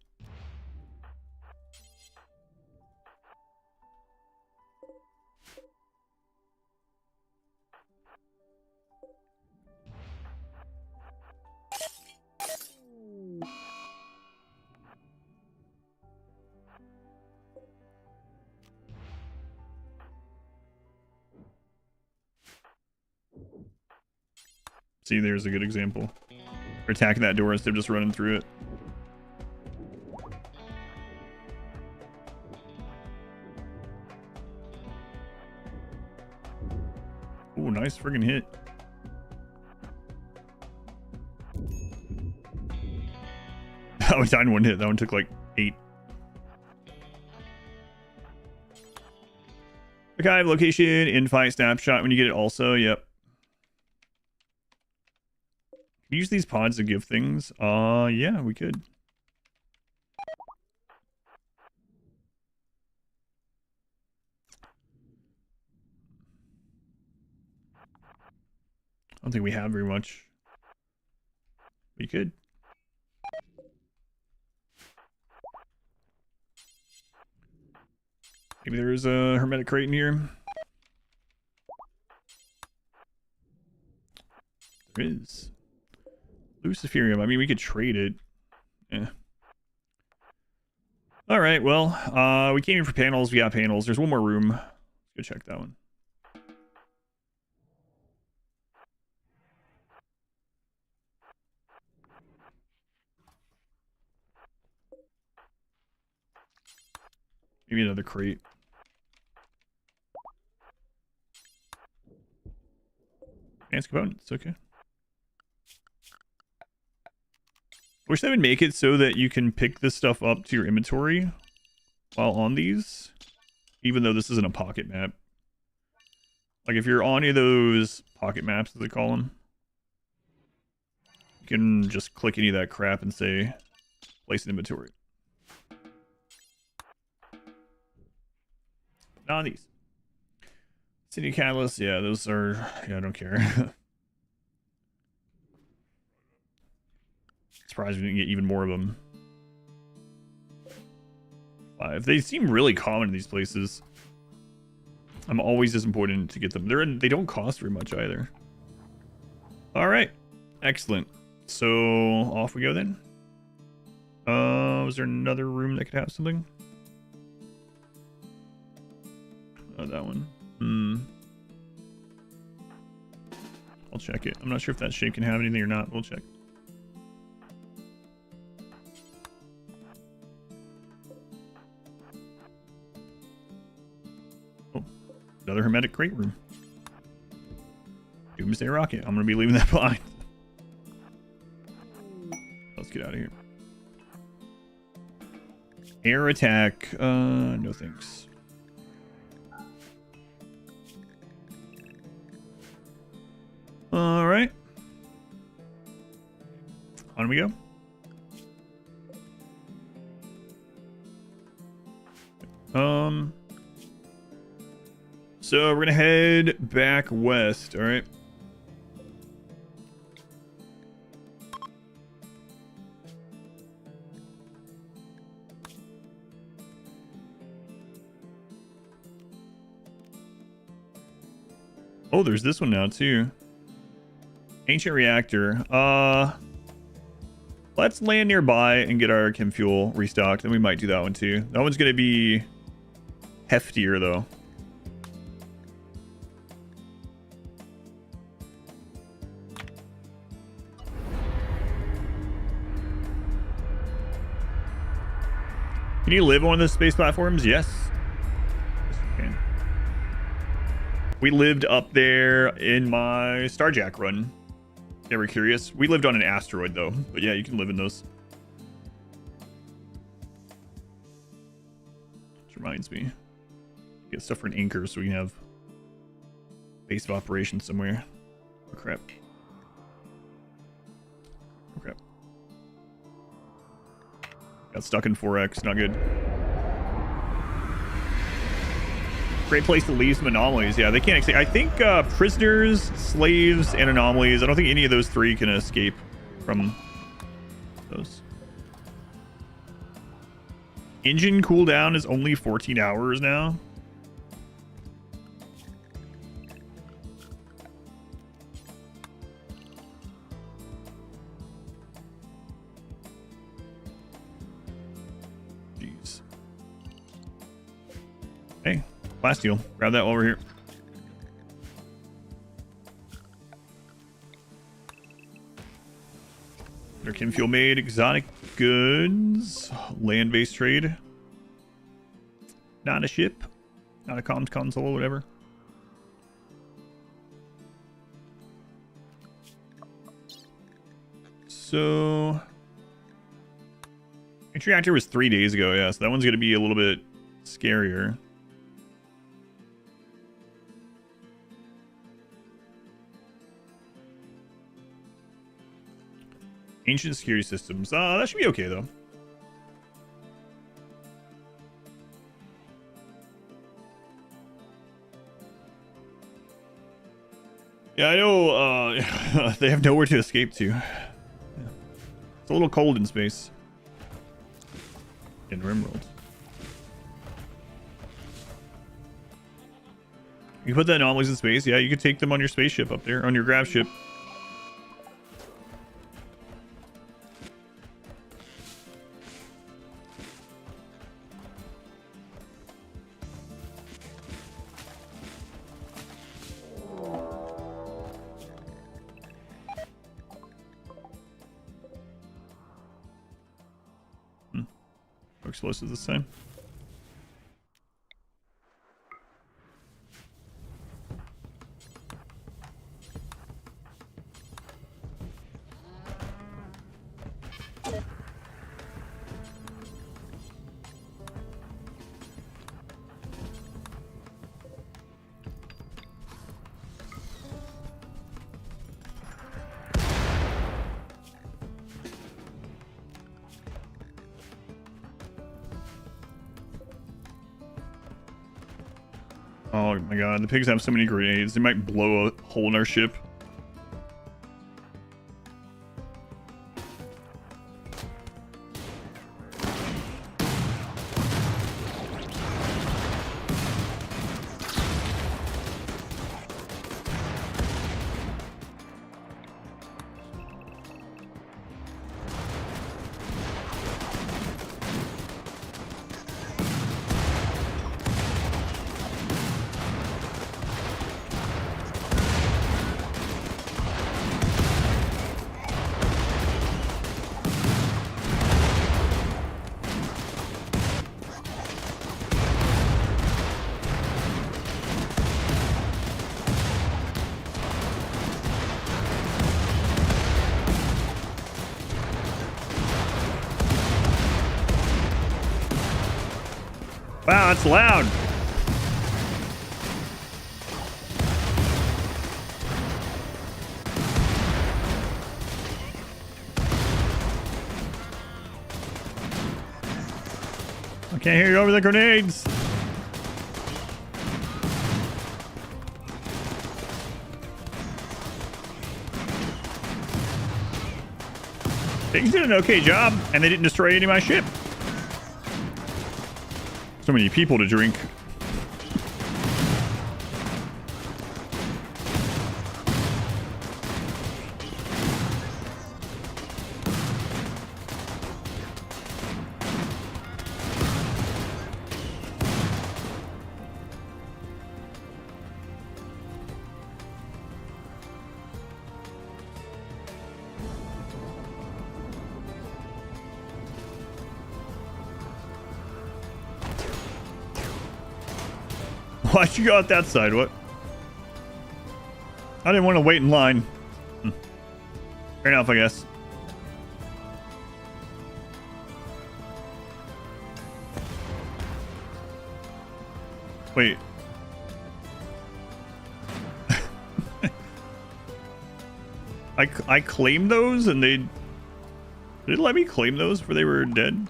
See, there's a good example. We're attacking that door instead of just running through it. Ooh, nice friggin' hit. That was on one hit. That one took like 8. Archive location, in-fight snapshot when you get it also, yep. Use these pods to give things. Yeah, we could. I don't think we have very much. We could. Maybe there's a hermetic crate in here. There is. Luciferium. I mean, we could trade it. Yeah. All right. Well, we came in for panels. We got panels. There's one more room. Let's go check that one. Maybe another crate. Advanced components. Okay. Wish they would make it so that you can pick this stuff up to your inventory while on these, even though this isn't a pocket map. Like if you're on any of those pocket maps, as they call them, you can just click any of that crap and say, place an inventory. Not on these. City Catalyst, yeah, those are, yeah, I don't care. Surprised we didn't get even more of them. 5. They seem really common in these places. I'm always disappointed to get them. They don't cost very much either. All right, excellent. So off we go then. Was there another room that could have something? Oh, that one. I'll check it. I'm not sure if that shape can have anything or not. We'll check. Oh, another hermetic crate room. Doomsday rocket. I'm gonna be leaving that behind. Let's get out of here. Air attack. No thanks. All right. On we go. So we're gonna head back west. All right. Oh, there's this one now too. Ancient reactor. Let's land nearby and get our chem fuel restocked. Then we might do that one too. That one's gonna be heftier though. Can you live on one of the space platforms? Yes. Yes, you can. We lived up there in my Starjack run. Ever curious? We lived on an asteroid though, but yeah, you can live in those. Which reminds me, get stuff for an anchor so we can have base of operations somewhere. Oh crap. Oh crap. Got stuck in 4X, not good. Great place to leave some anomalies. Yeah, they can't escape. I think prisoners, slaves, and anomalies. I don't think any of those three can escape from those. Engine cooldown is only 14 hours now. Jeez. Hey. Last deal. Grab that while we're here. Their chem fuel made, exotic goods, land-based trade. Not a ship, not a comms console, whatever. So, Ancient reactor was 3 days ago. Yeah, so that one's gonna be a little bit scarier. Ancient security systems. That should be okay, though. Yeah, I know they have nowhere to escape to. Yeah. It's a little cold in space. In RimWorld. You put the anomalies in space, yeah, you could take them on your spaceship up there, on your grav ship. Explosives this time. Oh my god, the pigs have so many grenades. They might blow a hole in our ship. Wow, that's loud. I can't hear you over the grenades. Pigs did an okay job, and they didn't destroy any of my ship. So many people to drink. Why'd you go out that side? What? I didn't want to wait in line. Fair enough, I guess. Wait. I claimed those and they... Did it let me claim those before they were dead?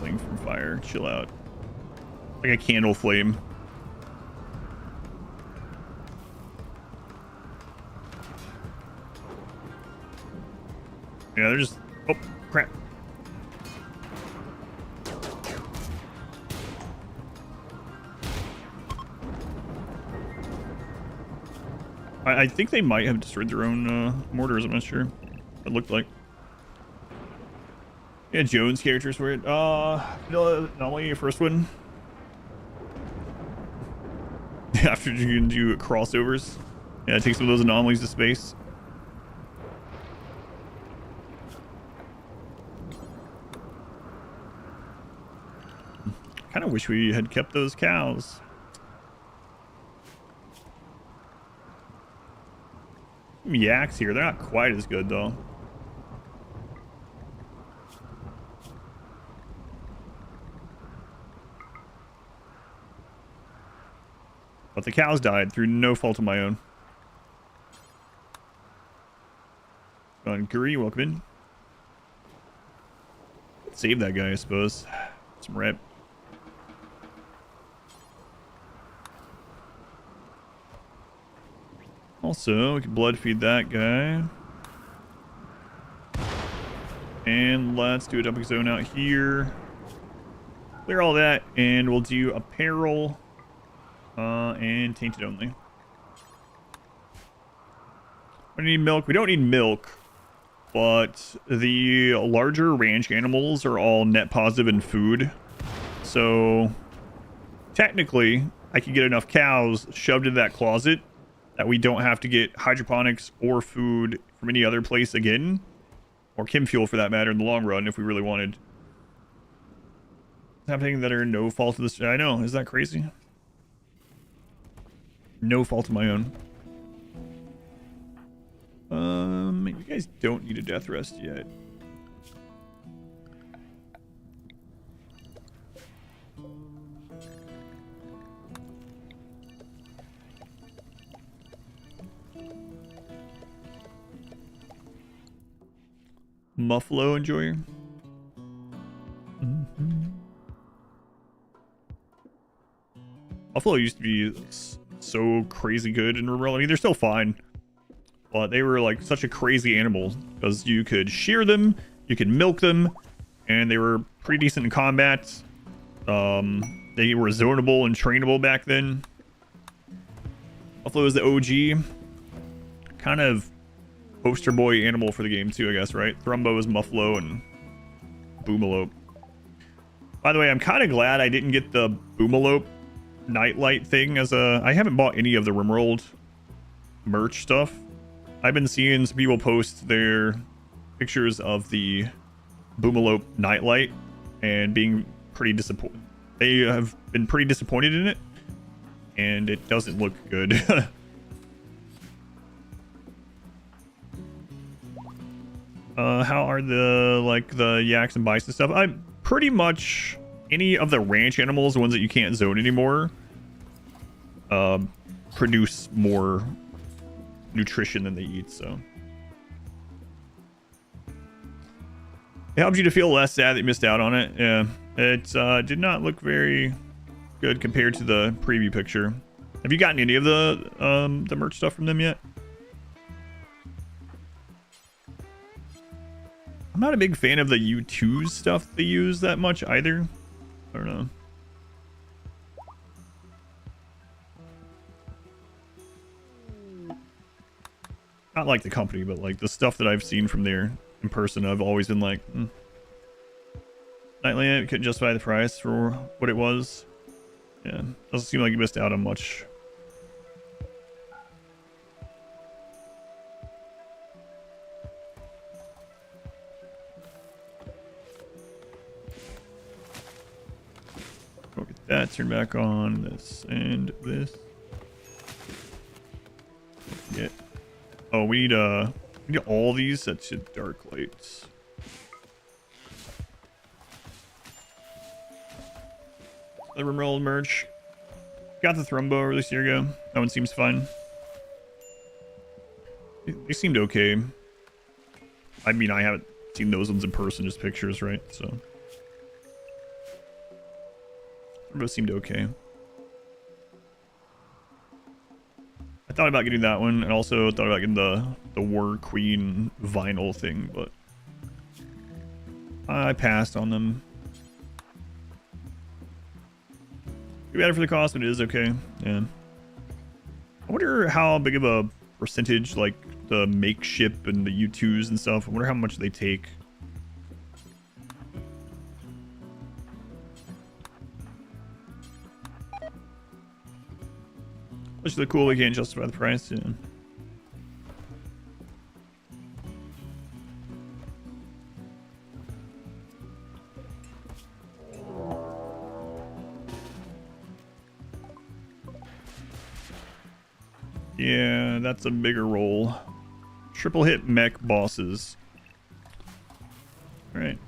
From fire, chill out. Like a candle flame. Yeah, they're just... Oh, crap. I think they might have destroyed their own mortars, I'm not sure. It looked like. Yeah, Jones characters were it. Anomaly, your first one. After you can do crossovers. Yeah, take some of those anomalies to space. Kind of wish we had kept those cows. Some yaks here. They're not quite as good though. But the cows died through no fault of my own. Guri, welcome in. Let's save that guy, I suppose. Some rep. Also, we can blood feed that guy. And let's do a dumping zone out here. Clear all that, and we'll do apparel. And tainted only. We need milk. We don't need milk, but the larger ranch animals are all net positive in food. So technically, I could get enough cows shoved into that closet that we don't have to get hydroponics or food from any other place again, or chem fuel for that matter in the long run if we really wanted. Happening that are no fault of this. I know, is that crazy? No fault of my own. You guys don't need a death rest yet. Muffalo enjoyer. buffalo used to be so crazy good in RimWorld. I mean, they're still fine, but they were like such a crazy animal because you could shear them, you could milk them, and they were pretty decent in combat. They were zonable and trainable back then. Buffalo is the OG. Kind of poster boy animal for the game too, I guess, right? Thrumbo is Muffalo and Boomalope. By the way, I'm kind of glad I didn't get the Boomalope nightlight thing as a... I haven't bought any of the RimWorld merch stuff. I've been seeing some people post their pictures of the Boomalope nightlight and being pretty disappointed. They have been pretty disappointed in it, and it doesn't look good. How are the yaks and bison stuff? I'm pretty much any of the ranch animals, the ones that you can't zone anymore, produce more nutrition than they eat, so it helps you to feel less sad that you missed out on it. Yeah, it did not look very good compared to the preview picture. Have you gotten any of the merch stuff from them yet? I'm not a big fan of the U2's stuff they use that much either. I don't know. Not like the company, but like the stuff that I've seen from there in person, I've always been like, Nightland couldn't justify the price for what it was. Yeah, doesn't seem like you missed out on much. Go get that, turn back on this and this. Yeah. Oh, we need all these. That's your dark lights. The RimWorld merch. Got the Thrumbo released a year ago. That one seems fine. They seemed okay. I mean, I haven't seen those ones in person, just pictures, right? So Thrumbo seemed okay. I thought about getting that one, and also thought about getting the War Queen vinyl thing, but I passed on them. Too bad for the cost, but it is okay. Yeah. I wonder how big of a percentage, like the make ship and the U2s and stuff. I wonder how much they take. Which is cool. They can't justify the price. Yeah. Yeah, that's a bigger roll. Triple hit mech bosses. All right.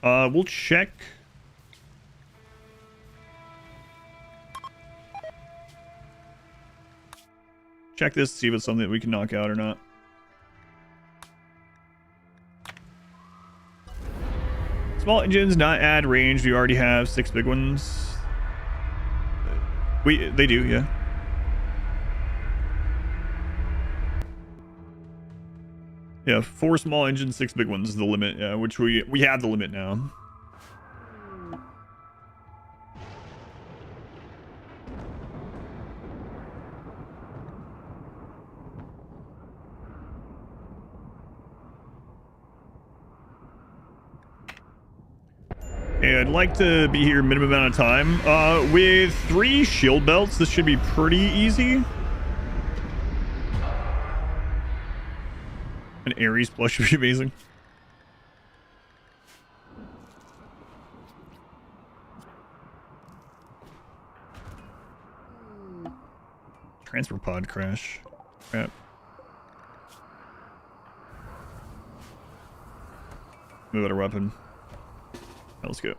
We'll check. Check this, see if it's something that we can knock out or not. Small engines not add range. We already have 6 big ones. They do, yeah. Yeah, 4 small engines, 6 big ones is the limit. Yeah, which we have the limit now. And I'd like to be here minimum amount of time. With 3 shield belts, this should be pretty easy. An Ares plush would be amazing. Transfer pod crash. Crap. Move out a weapon. Let's go.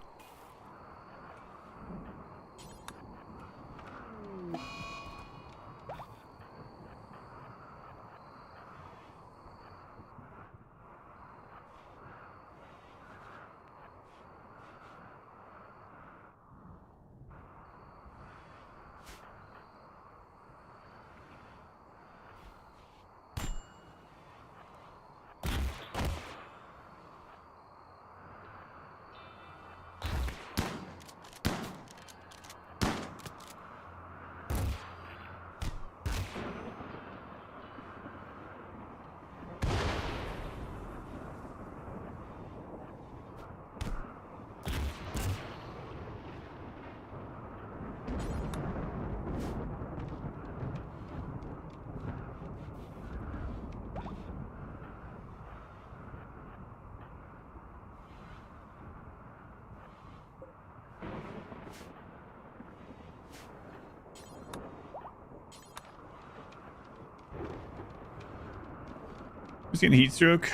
Who's getting heat stroke?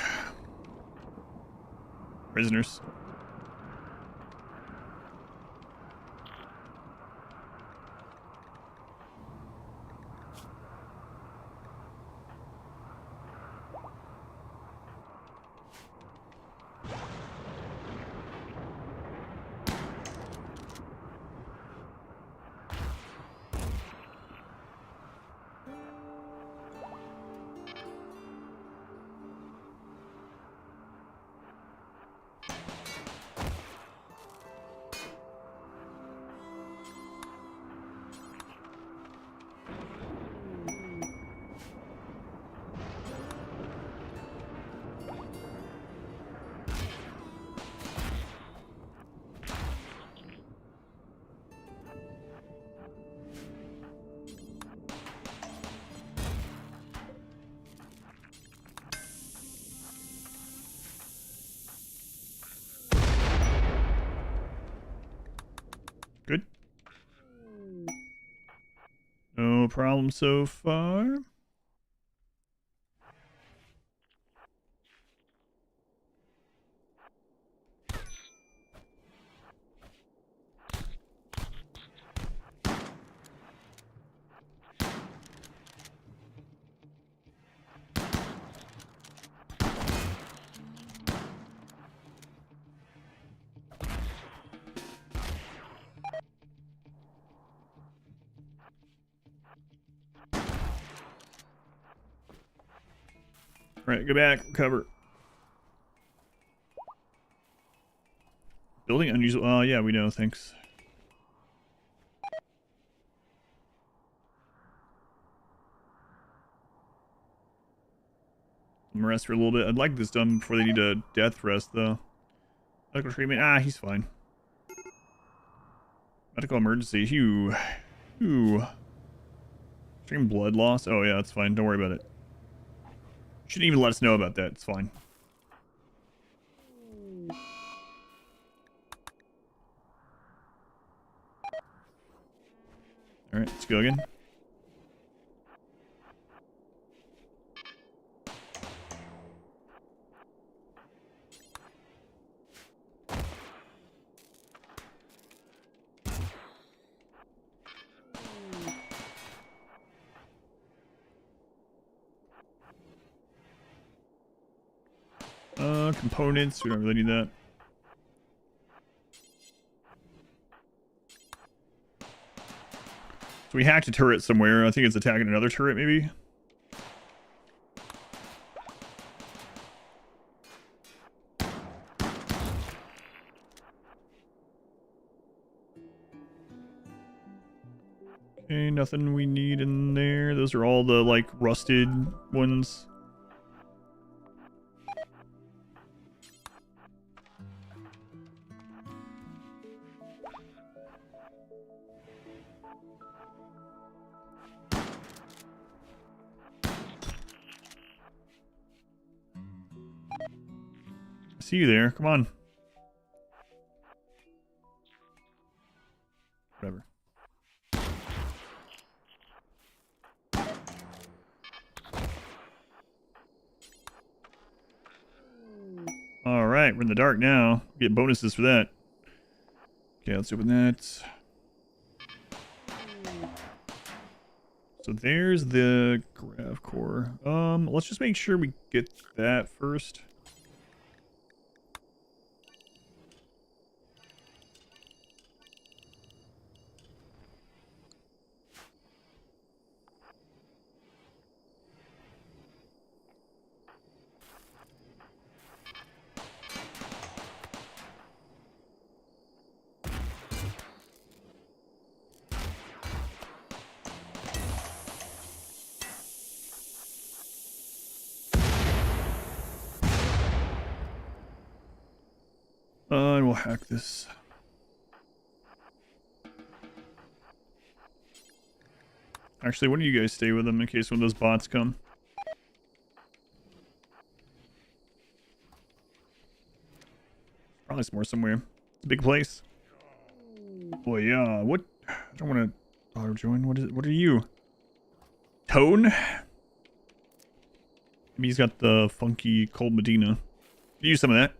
Prisoners. Good. No problem so far. All right, go back, cover. Building unusual. Oh, yeah, we know. Thanks. I'm rest for a little bit. I'd like this done before they need a death rest, though. Medical treatment. Ah, he's fine. Medical emergency. Phew. Phew. Extreme blood loss. Oh, yeah, that's fine. Don't worry about it. Shouldn't even let us know about that. It's fine. Alright, let's go again. Components. We don't really need that. So we hacked a turret somewhere. I think it's attacking another turret, maybe. Okay, nothing we need in there. Those are all the, like, rusted ones. See you there. Come on. Whatever. All right, we're in the dark now. Get bonuses for that. Okay, let's open that. So there's the grav core. Let's just make sure we get that first. And we'll hack this. Actually, why don't you guys stay with them in case one of those bots come? Probably somewhere somewhere. It's a big place. Boy, yeah. What? I don't want to auto join. What is it? What are you? Tone? He's got the funky cold Medina. Use some of that.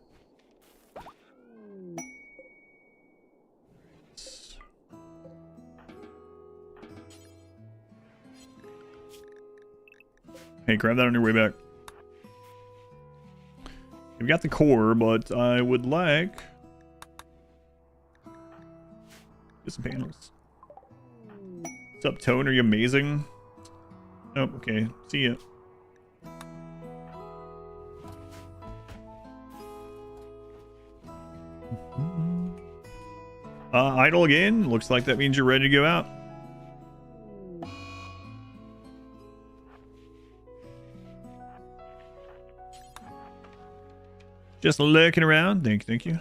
Hey, grab that on your way back. We've got the core, but I would like... get some panels. What's up, Tone? Are you amazing? Oh, okay. See ya. Idle again. Looks like that means you're ready to go out. Just lurking around. Thank you, thank you.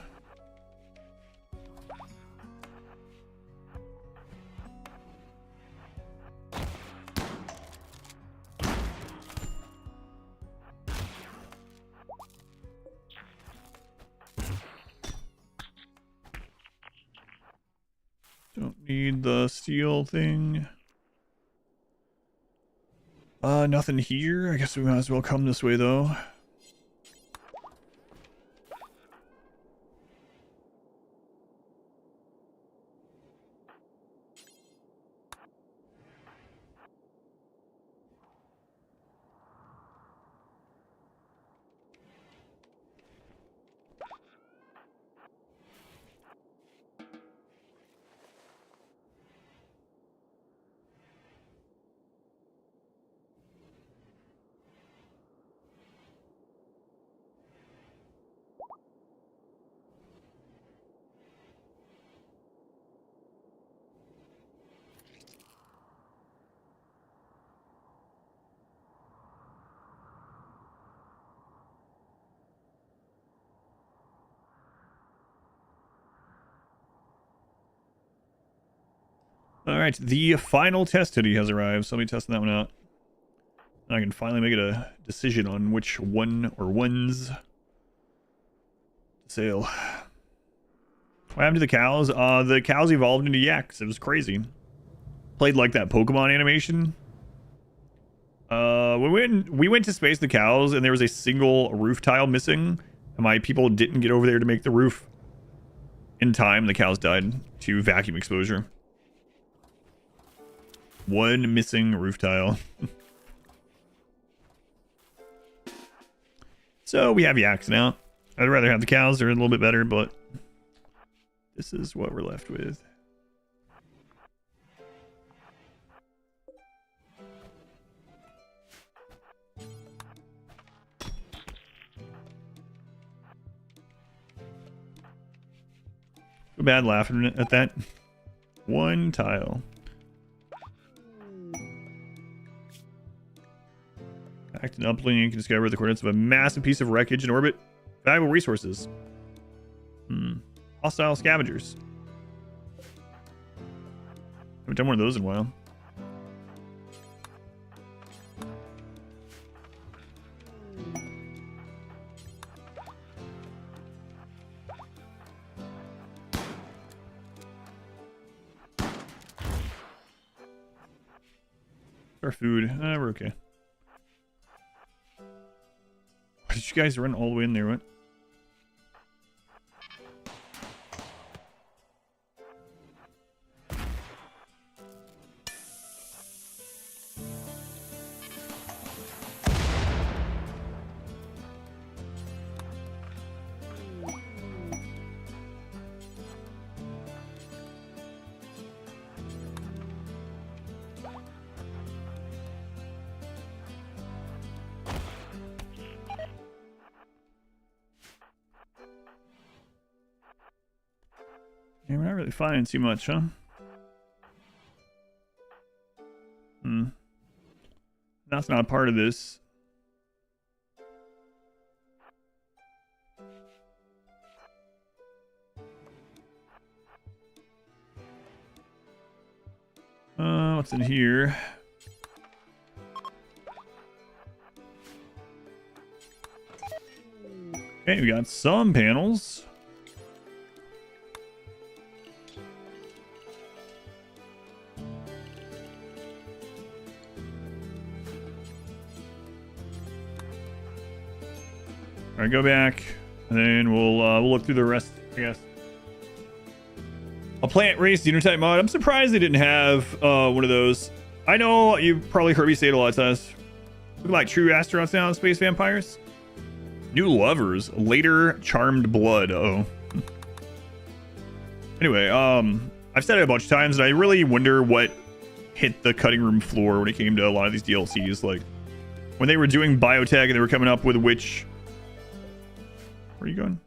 Don't need the steel thing. Nothing here. I guess we might as well come this way though. All right, the final test hoodie has arrived, so I'll be testing that one out. And I can finally make a decision on which one or ones to sale. What happened to the cows? The cows evolved into yaks. It was crazy. Played like that Pokemon animation. We went to space the cows, and there was a single roof tile missing. And my people didn't get over there to make the roof in time. The cows died to vacuum exposure. One missing roof tile. So we have yaks now. I'd rather have the cows. They're a little bit better, but this is what we're left with. Feel bad laughing at that. One tile. Act an uplink, you can discover the coordinates of a massive piece of wreckage in orbit. Valuable resources. Hostile scavengers. Haven't done one of those in a while. Our food. We're okay. Did you guys run all the way in there? What? Yeah, we're not really finding too much, huh? That's not part of this. What's in here? Okay, we got some panels. All right, go back, and then we'll look through the rest, I guess. A plant race genotype mod. I'm surprised they didn't have one of those. I know you've probably heard me say it a lot of times. Look like true astronauts now in space vampires. New lovers, later charmed blood. Uh-oh. Anyway, I've said it a bunch of times, and I really wonder what hit the cutting room floor when it came to a lot of these DLCs. Like when they were doing biotech and they were coming up with which. Where are you going?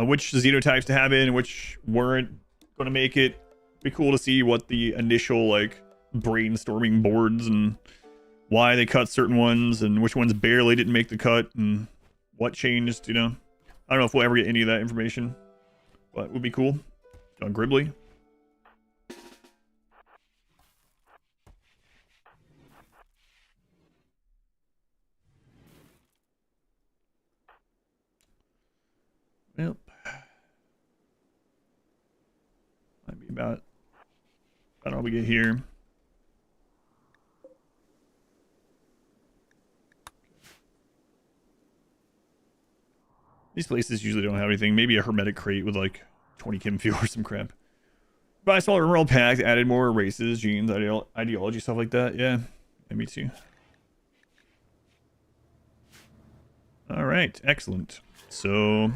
Which xenotypes to have in, which weren't going to make it. Be cool to see what the initial like brainstorming boards and why they cut certain ones and which ones barely didn't make the cut and what changed. You know, I don't know if we'll ever get any of that information, but it would be cool. John Gribley. Yep. Might be about all we get here. These places usually don't have anything. Maybe a hermetic crate with like 20 chem fuel or some crap. But I saw a RimWorld pack, added more races, genes, ideology, stuff like that. Yeah, me too. All right, excellent. So,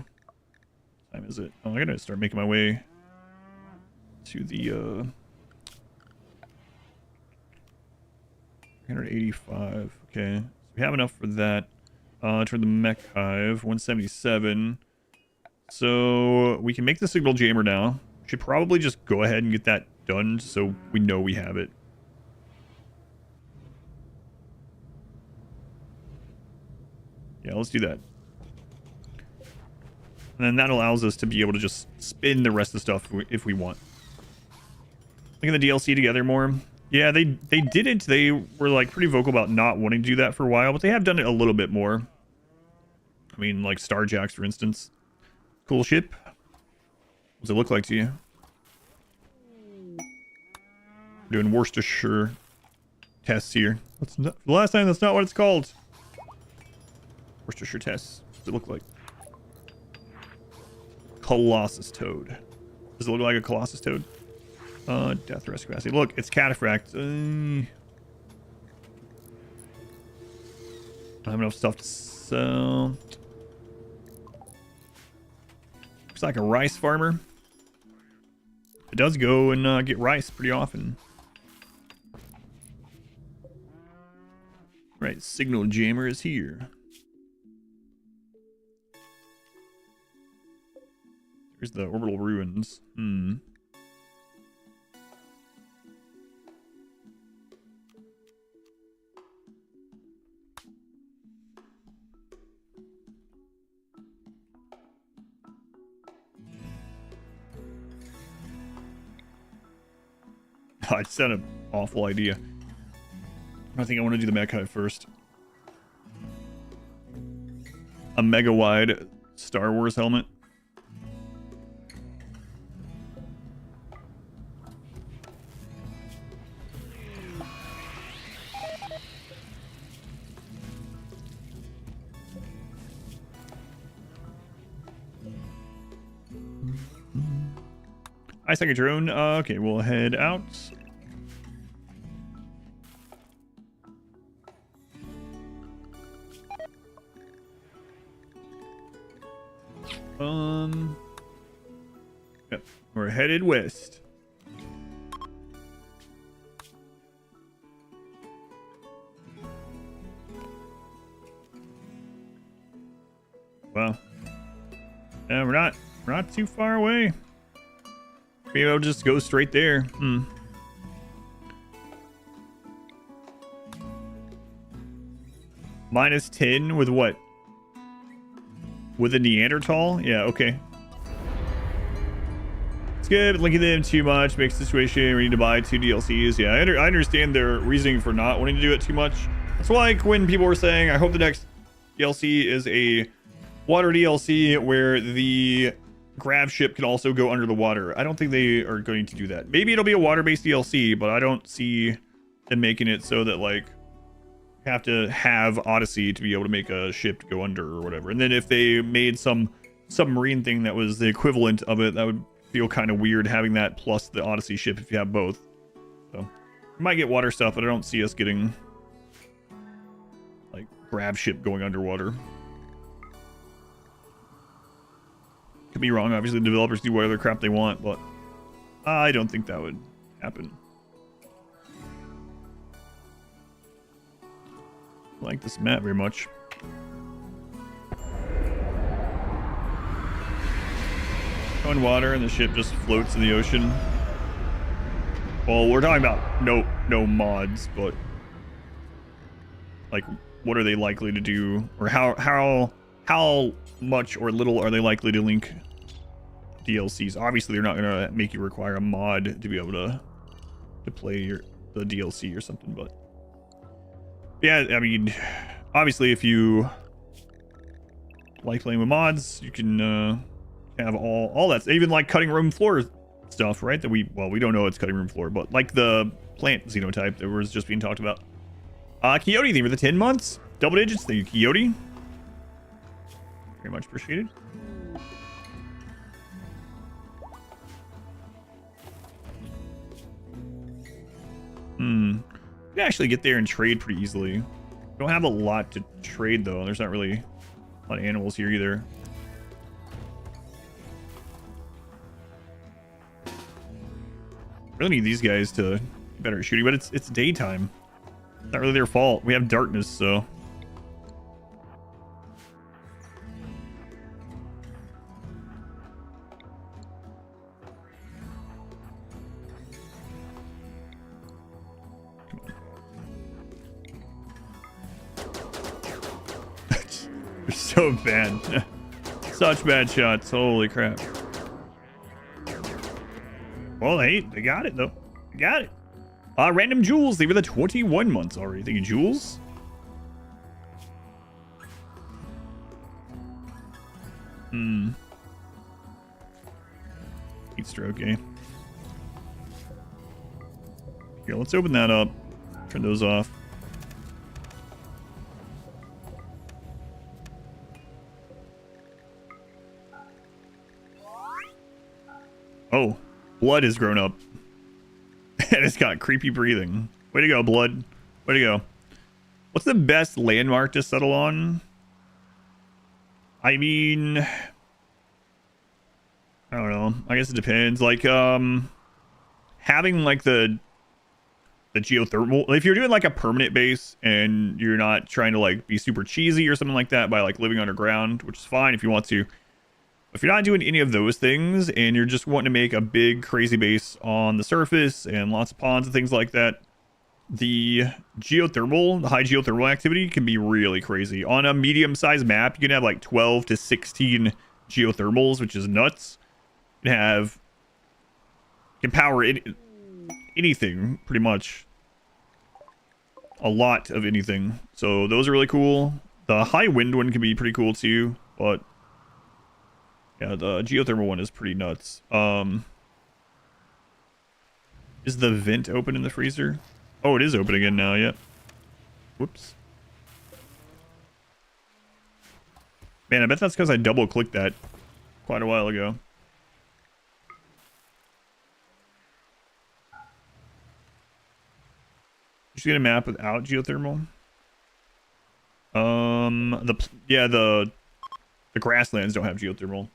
time is it? Oh, I gotta start making my way to the 385. Okay, so we have enough for that. Turn the mech hive 177. So we can make the signal jammer now. Should probably just go ahead and get that done so we know we have it. Yeah, let's do that. And then that allows us to be able to just spin the rest of the stuff if we want. Look at the DLC together more. Yeah, they didn't. They were like pretty vocal about not wanting to do that for a while, but they have done it a little bit more. I mean, like Starjacks, for instance. Cool ship. What does it look like to you? We're doing Worcestershire tests here. That's not, the last time, that's not what it's called. Worcestershire tests. What does it look like? Colossus toad. Does it look like a Colossus toad? Death rescue capacity. Look, it's cataphract. I don't have enough stuff to sell. Looks like a rice farmer. It does go and get rice pretty often. Right, signal jammer is here. Here's the orbital ruins. I just had an awful idea. I think I want to do the mech hive first. A mega wide Star Wars helmet. I second drone. Okay, we'll head out. Yep, we're headed west. Well, yeah, we're not too far away. Maybe I'll just go straight there. Minus 10 with what? With a Neanderthal? Yeah, okay. It's good, but linking them too much makes the situation we need to buy 2 DLCs. Yeah, I understand their reasoning for not wanting to do it too much. It's like when people were saying, I hope the next DLC is a water DLC where the grav ship can also go under the water. I don't think they are going to do that. Maybe it'll be a water-based DLC, but I don't see them making it so that, like, have to have Odyssey to be able to make a ship to go under or whatever. And then if they made some submarine thing that was the equivalent of it, that would feel kind of weird having that plus the Odyssey ship if you have both. So we might get water stuff, but I don't see us getting like grab ship going underwater. Could be wrong. Obviously, the developers do whatever crap they want, but I don't think that would happen. I like this map very much. On water and the ship just floats in the ocean. Well, we're talking about no mods, but like, what are they likely to do, or how much or little are they likely to link DLCs? Obviously, they're not gonna make you require a mod to be able to play the DLC or something, but yeah, I mean, obviously, if you like playing with mods, you can have all that, even like cutting room floor stuff, right? That we don't know it's cutting room floor, but like the plant xenotype that was just being talked about. Coyote, thank you for the 10 months, double digits. Thank you, Coyote. Very much appreciated. You can actually get there and trade pretty easily. Don't have a lot to trade though. There's not really a lot of animals here either. Really need these guys to get better at shooting, but it's daytime. It's not really their fault. We have darkness, so. They're so bad. Such bad shots. Holy crap. Well, they got it though. They got it. Random Jules, they were the 21 months already. Thank you, Jules. Heat stroke, eh? Here, let's open that up. Turn those off. Oh, blood has grown up. And it's got creepy breathing. Way to go, blood. Way to go. What's the best landmark to settle on? I mean, I don't know. I guess it depends. Like, having like the geothermal, if you're doing like a permanent base and you're not trying to like be super cheesy or something like that by like living underground, which is fine if you want to. If you're not doing any of those things and you're just wanting to make a big crazy base on the surface and lots of ponds and things like that, the high geothermal activity can be really crazy. On a medium-sized map, you can have like 12 to 16 geothermals, which is nuts. You can power anything, pretty much. A lot of anything. So those are really cool. The high wind one can be pretty cool too, but yeah, the geothermal one is pretty nuts. Is the vent open in the freezer? Oh, it is open again now, yep. Whoops. Man, I bet that's because I double-clicked that quite a while ago. Just get a map without geothermal. The grasslands don't have geothermal.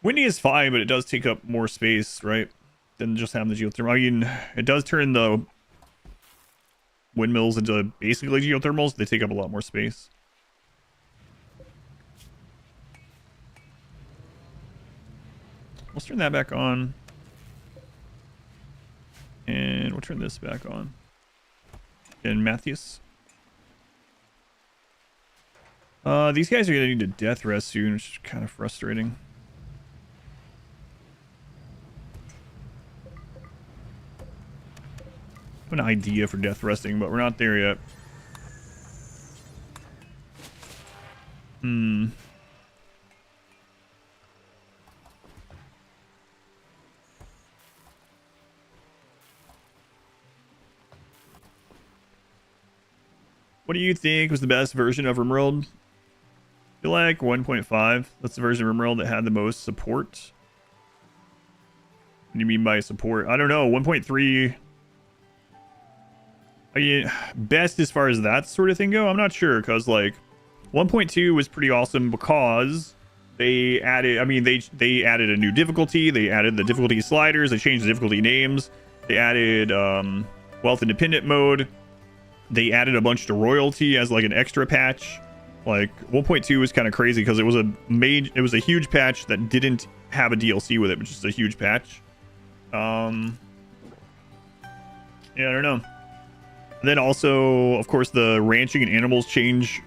Windy is fine, but it does take up more space, right? Than just having the geothermal. I mean, it does turn the windmills into basically geothermals. They take up a lot more space. Let's turn that back on. And we'll turn this back on. And Matthias. These guys are gonna need a death rest soon, which is kind of frustrating. I have an idea for death resting, but we're not there yet. What do you think was the best version of RimWorld? I feel like 1.5. That's the version of RimWorld that had the most support. What do you mean by support? I don't know. 1.3. I mean, best as far as that sort of thing go? I'm not sure, because like 1.2 was pretty awesome because they added, I mean, they added a new difficulty. They added the difficulty sliders. They changed the difficulty names. They added wealth independent mode. They added a bunch to royalty as like an extra patch. Like 1.2 was kind of crazy because it was a huge patch that didn't have a DLC with it, but just a huge patch. Yeah, I don't know. And then also, of course, the ranching and animals change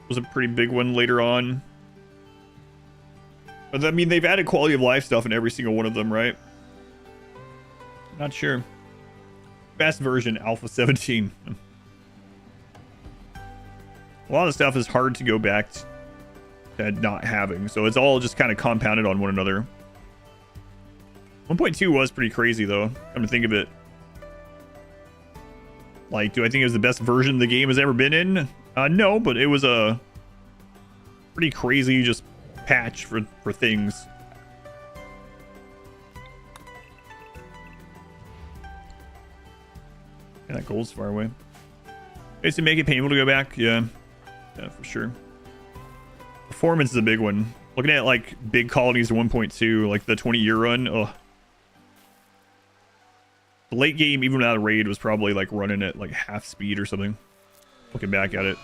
was a pretty big one later on. But I mean, they've added quality of life stuff in every single one of them, right? Not sure. Best version, Alpha 17. A lot of stuff is hard to go back to not having, so it's all just kind of compounded on one another. 1.2 was pretty crazy, though, come to think of it. Like, do I think it was the best version the game has ever been in? No, but it was a pretty crazy just patch for things. Yeah, that goal's far away. It's to make it painful to go back. Yeah, for sure. Performance is a big one. Looking at like big colonies 1.2, like the 20-year run. Ugh. The late game, even without a raid, was probably like running at like half speed or something. Looking back at it.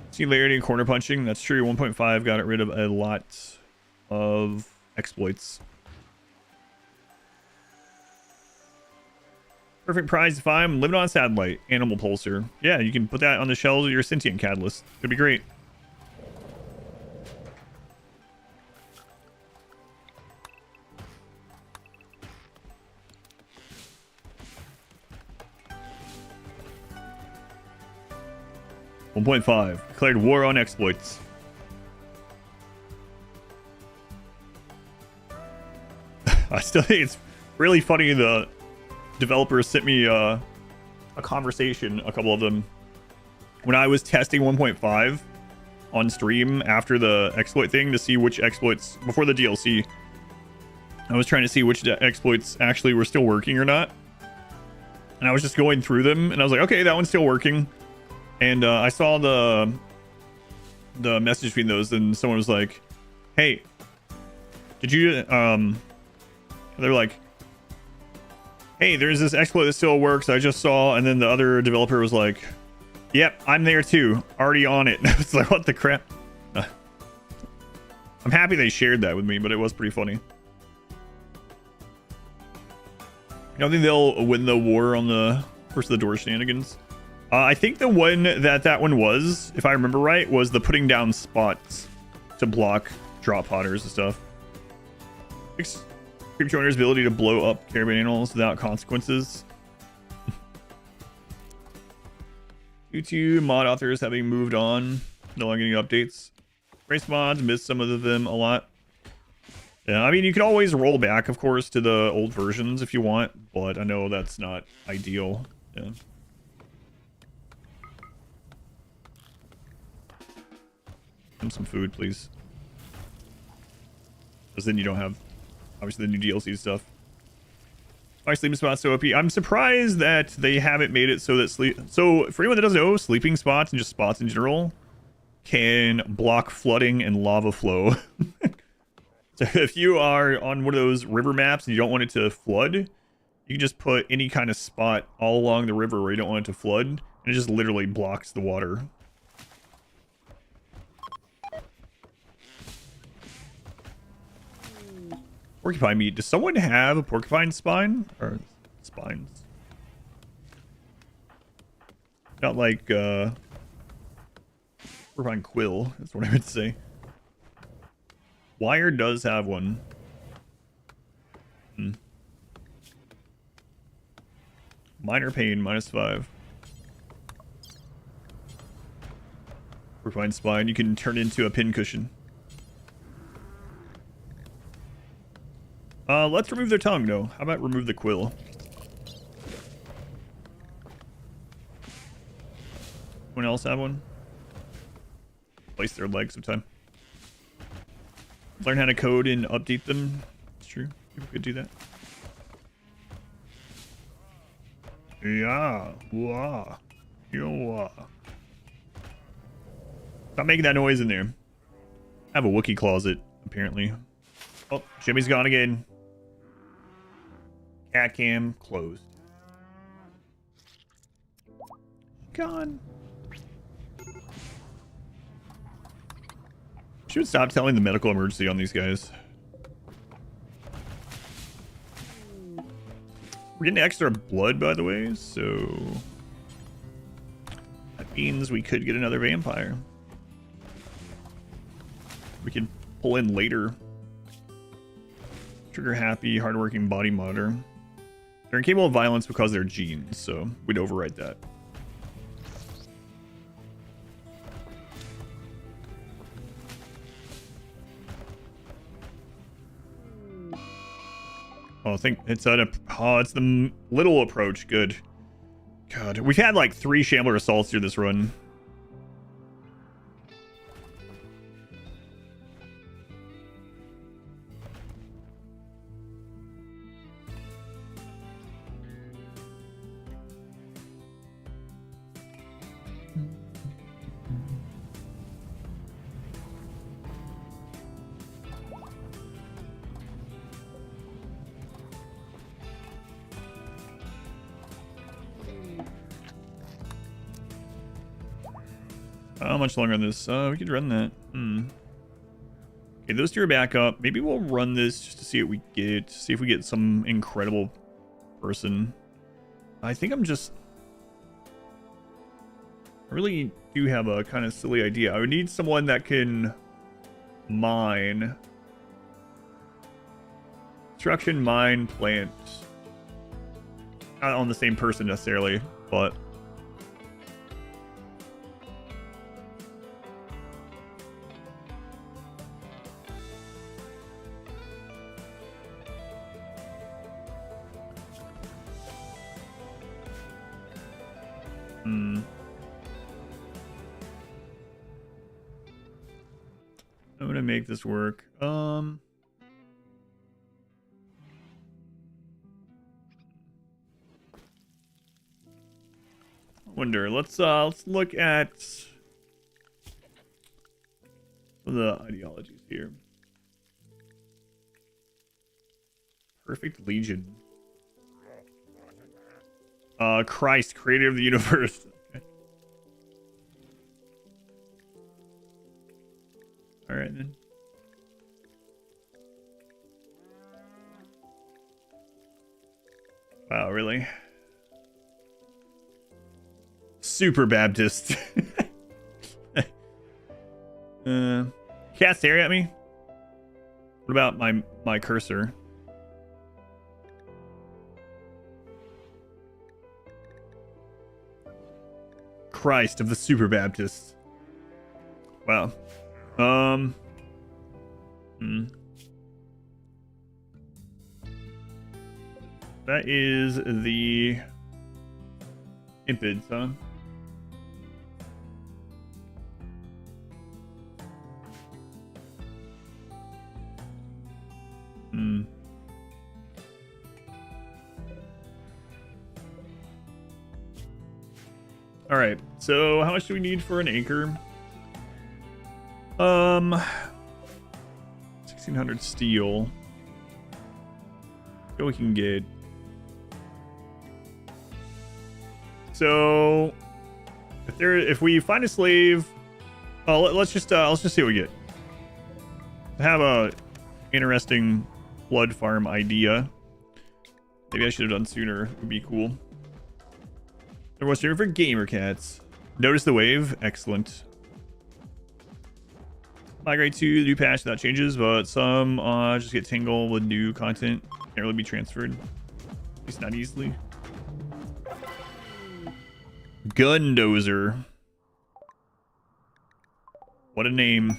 Singularity and corner punching. That's true. 1.5 got rid of a lot of exploits. Perfect prize to find. Living on satellite. Animal pulsar. Yeah, you can put that on the shells of your sentient catalyst. Could be great. .5 declared war on exploits. I still think it's really funny. The developers sent me a conversation, a couple of them, when I was testing 1.5 on stream after the exploit thing to see which exploits before the DLC. I was trying to see which exploits actually were still working or not, and I was just going through them, and I was like, okay, that one's still working. And I saw the message between those, and someone was like, hey, did you they're like, hey, there's this exploit that still works, I just saw. And then the other developer was like, yep, I'm there too, already on it. It's like, what the crap. I'm happy they shared that with me, but it was pretty funny. I don't think they'll win the war on the first of the door shenanigans. I think the one that one was, if I remember right, was the putting down spots to block drop potters and stuff. Creep joiner's ability to blow up caravan animals without consequences. Due to mod authors having moved on, no longer getting updates. Race mods, missed some of them a lot. Yeah, I mean, you can always roll back, of course, to the old versions if you want, but I know that's not ideal. Yeah. Some food, please. Because then you don't have, obviously, the new DLC stuff. My sleeping spot's so OP. I'm surprised that they haven't made it so that So, for anyone that doesn't know, sleeping spots and just spots in general can block flooding and lava flow. So, if you are on one of those river maps and you don't want it to flood, you can just put any kind of spot all along the river where you don't want it to flood, and it just literally blocks the water. Porcupine meat. Does someone have a porcupine spine? Or spines? Not like, porcupine quill. That's what I meant to say. Wire does have one. Minor pain, -5. Porcupine spine. You can turn into a pincushion. Let's remove their tongue, though. How about remove the quill? Anyone else have one? Place their legs sometime. Learn how to code and update them. It's true. People could do that. Yeah. Wah. Yo. Stop making that noise in there. I have a Wookiee closet, apparently. Oh, Jimmy's gone again. Cat cam closed. Gone. Should stop telling the medical emergency on these guys. We're getting extra blood, by the way, so that means we could get another vampire. We can pull in later. Trigger happy, hardworking body monitor. They're incapable of violence because they're genes, so we'd overwrite that. Oh, I think it's it's the little approach. Good. God, we've had like 3 Shambler assaults through this run. How much longer on this? We could run that. Okay, those 2 are back up. Maybe we'll run this just to see what we get. See if we get some incredible person. I think I really do have a kind of silly idea. I would need someone that can mine. Construction, mine, plant. Not on the same person necessarily, but... I'm gonna make this work. Wonder. Let's look at the ideologies here. Perfect Legion. Christ, creator of the universe. Okay. All right then. Wow, really? Super Baptist. Cat staring at me? What about my cursor? Christ of the Super Baptists. Wow. That is the Impids, huh? All right, so how much do we need for an anchor? 1600 steel. What we can get. So if we find a slave, let's just see what we get. I have a interesting blood farm idea. Maybe I should have done sooner. It would be cool. There was room for gamer cats. Notice the wave. Excellent. Migrate to the new patch without changes, but some just get tangled with new content. Can't really be transferred. At least not easily. Gundozer. What a name.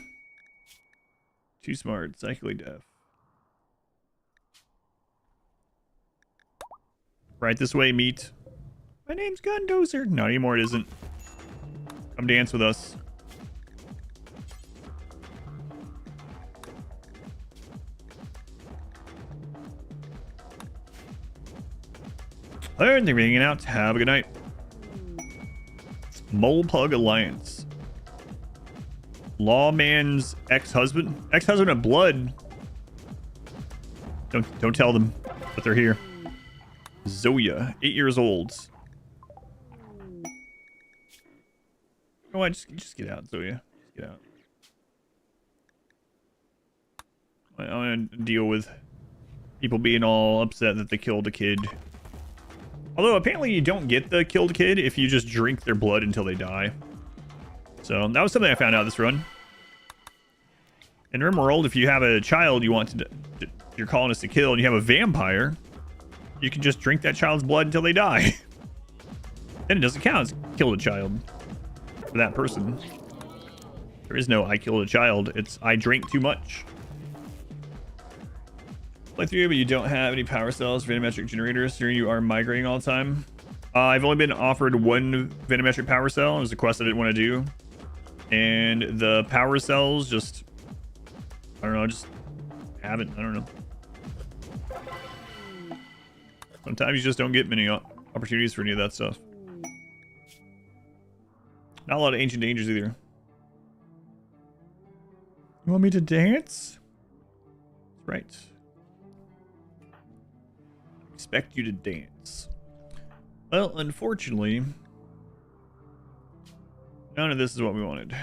Too smart. Psychically deaf. Right this way, meat. My name's Gundozer. Not anymore, it isn't. Come dance with us. They're hanging out. Have a good night. Mole Pug Alliance. Lawman's ex-husband. Ex-husband of blood. Don't tell them that they're here. Zoya, 8 years old. Oh, just get out, Zoya. Just get out. I'm gonna deal with people being all upset that they killed a kid. Although apparently you don't get the killed kid if you just drink their blood until they die. So that was something I found out this run. In RimWorld, if you have a child you want your colonists to kill, and you have a vampire, you can just drink that child's blood until they die. Then it doesn't count as killed a child for that person. There is no I killed a child. It's I drank too much. Play through, but you don't have any power cells, venometric generators, so you are migrating all the time. I've only been offered one venometric power cell. It was a quest I didn't want to do. And the power cells just, I don't know, just haven't, I don't know. Sometimes you just don't get many opportunities for any of that stuff. Not a lot of ancient dangers either. You want me to dance? Right. Expect you to dance. Well, unfortunately, none of this is what we wanted.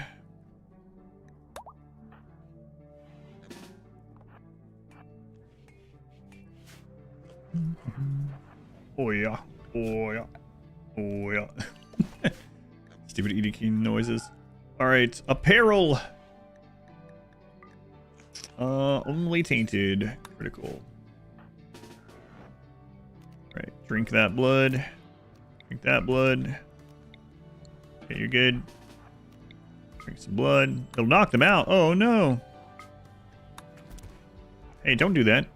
Oh yeah. Oh yeah. Oh yeah. Stupid Edie King noises. Alright, apparel. Only tainted. Critical. Alright, drink that blood. Drink that blood. Okay, you're good. Drink some blood. It'll knock them out. Oh no. Hey, don't do that.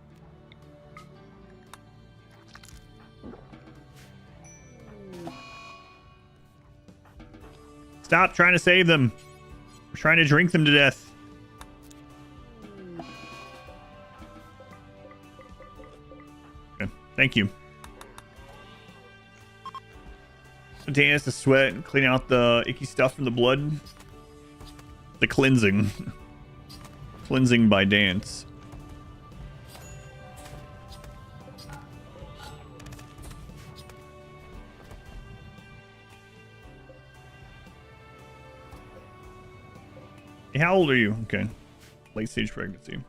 Stop trying to save them. We're trying to drink them to death. Okay, thank you. Spontaneous to sweat and clean out the icky stuff from the blood. The cleansing. Cleansing by dance. Hey, how old are you? Okay. Late stage pregnancy.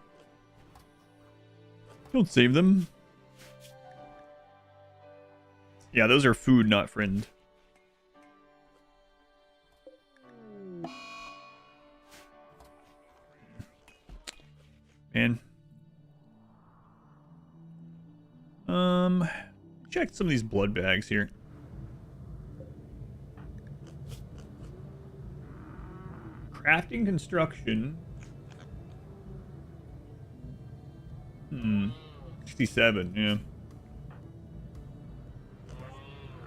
Don't save them. Yeah, those are food, not friend. Man. Check some of these blood bags here. Crafting construction. 67, yeah.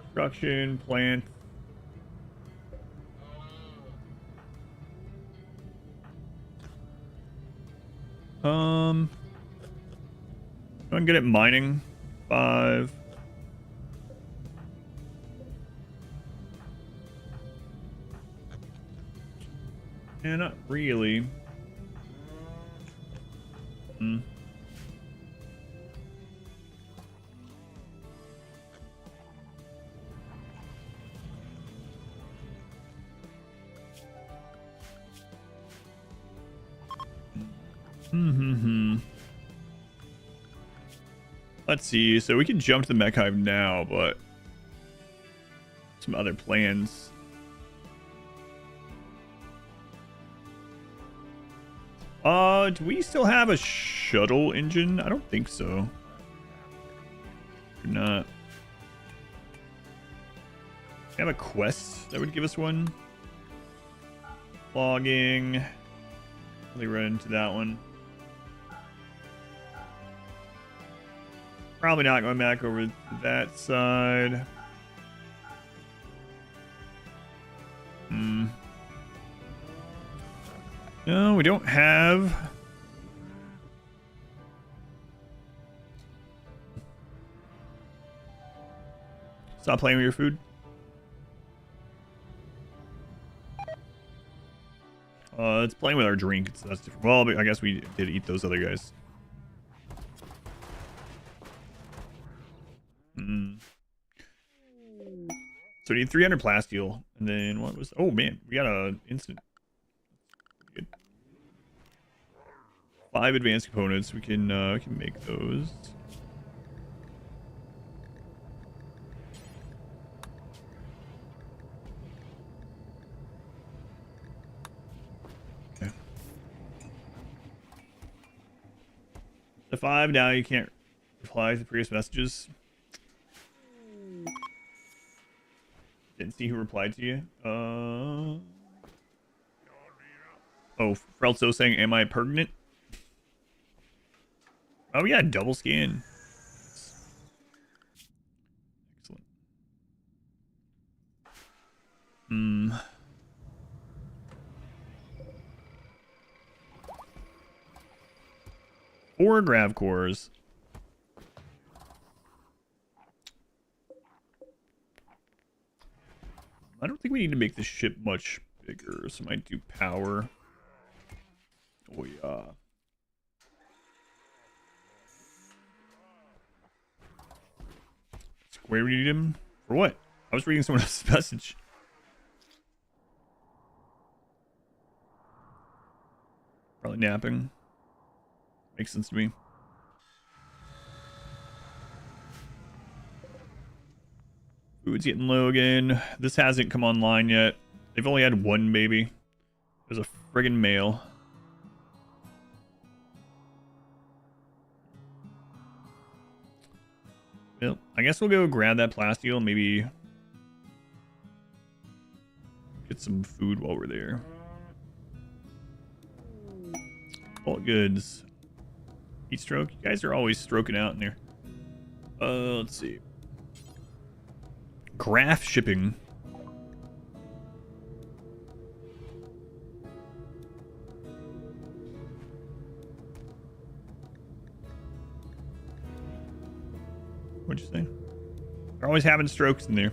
Construction, plant. I'm good at mining. 5. Yeah, not really. Let's see. So we can jump to the mech hive now, but some other plans. Do we still have a shuttle engine? I don't think so. Do not. We have a quest that would give us one. Logging. Really run into that one. Probably not going back over that side. No, we don't have. Stop playing with your food. It's playing with our drink. That's different. Well, I guess we did eat those other guys. So we need 300 plasteel, and then what was? Oh man, we got a instant. Good. 5 advanced components. We can make those. Okay. The 5 now you can't reply to previous messages. Didn't see who replied to you. Oh, Frelso saying, "Am I pregnant?" Oh yeah, double scan. Excellent. Four grav cores. I don't think we need to make the ship much bigger, so I might do power. Oh yeah. Where do we need him? For what? I was reading someone else's message. Probably napping. Makes sense to me. Food's getting low again. This hasn't come online yet. They've only had one baby. There's a friggin' male. Well, I guess we'll go grab that plasteel and maybe get some food while we're there. All goods. Heat stroke. You guys are always stroking out in there. Let's see. Graph shipping. What'd you say? They're always having strokes in there.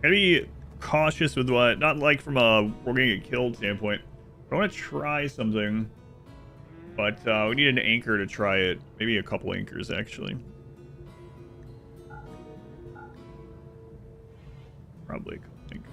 Gotta be cautious with what, not like from a we're gonna get killed standpoint. I want to try something, but we need an anchor to try it. Maybe a couple anchors actually. Probably a couple anchors.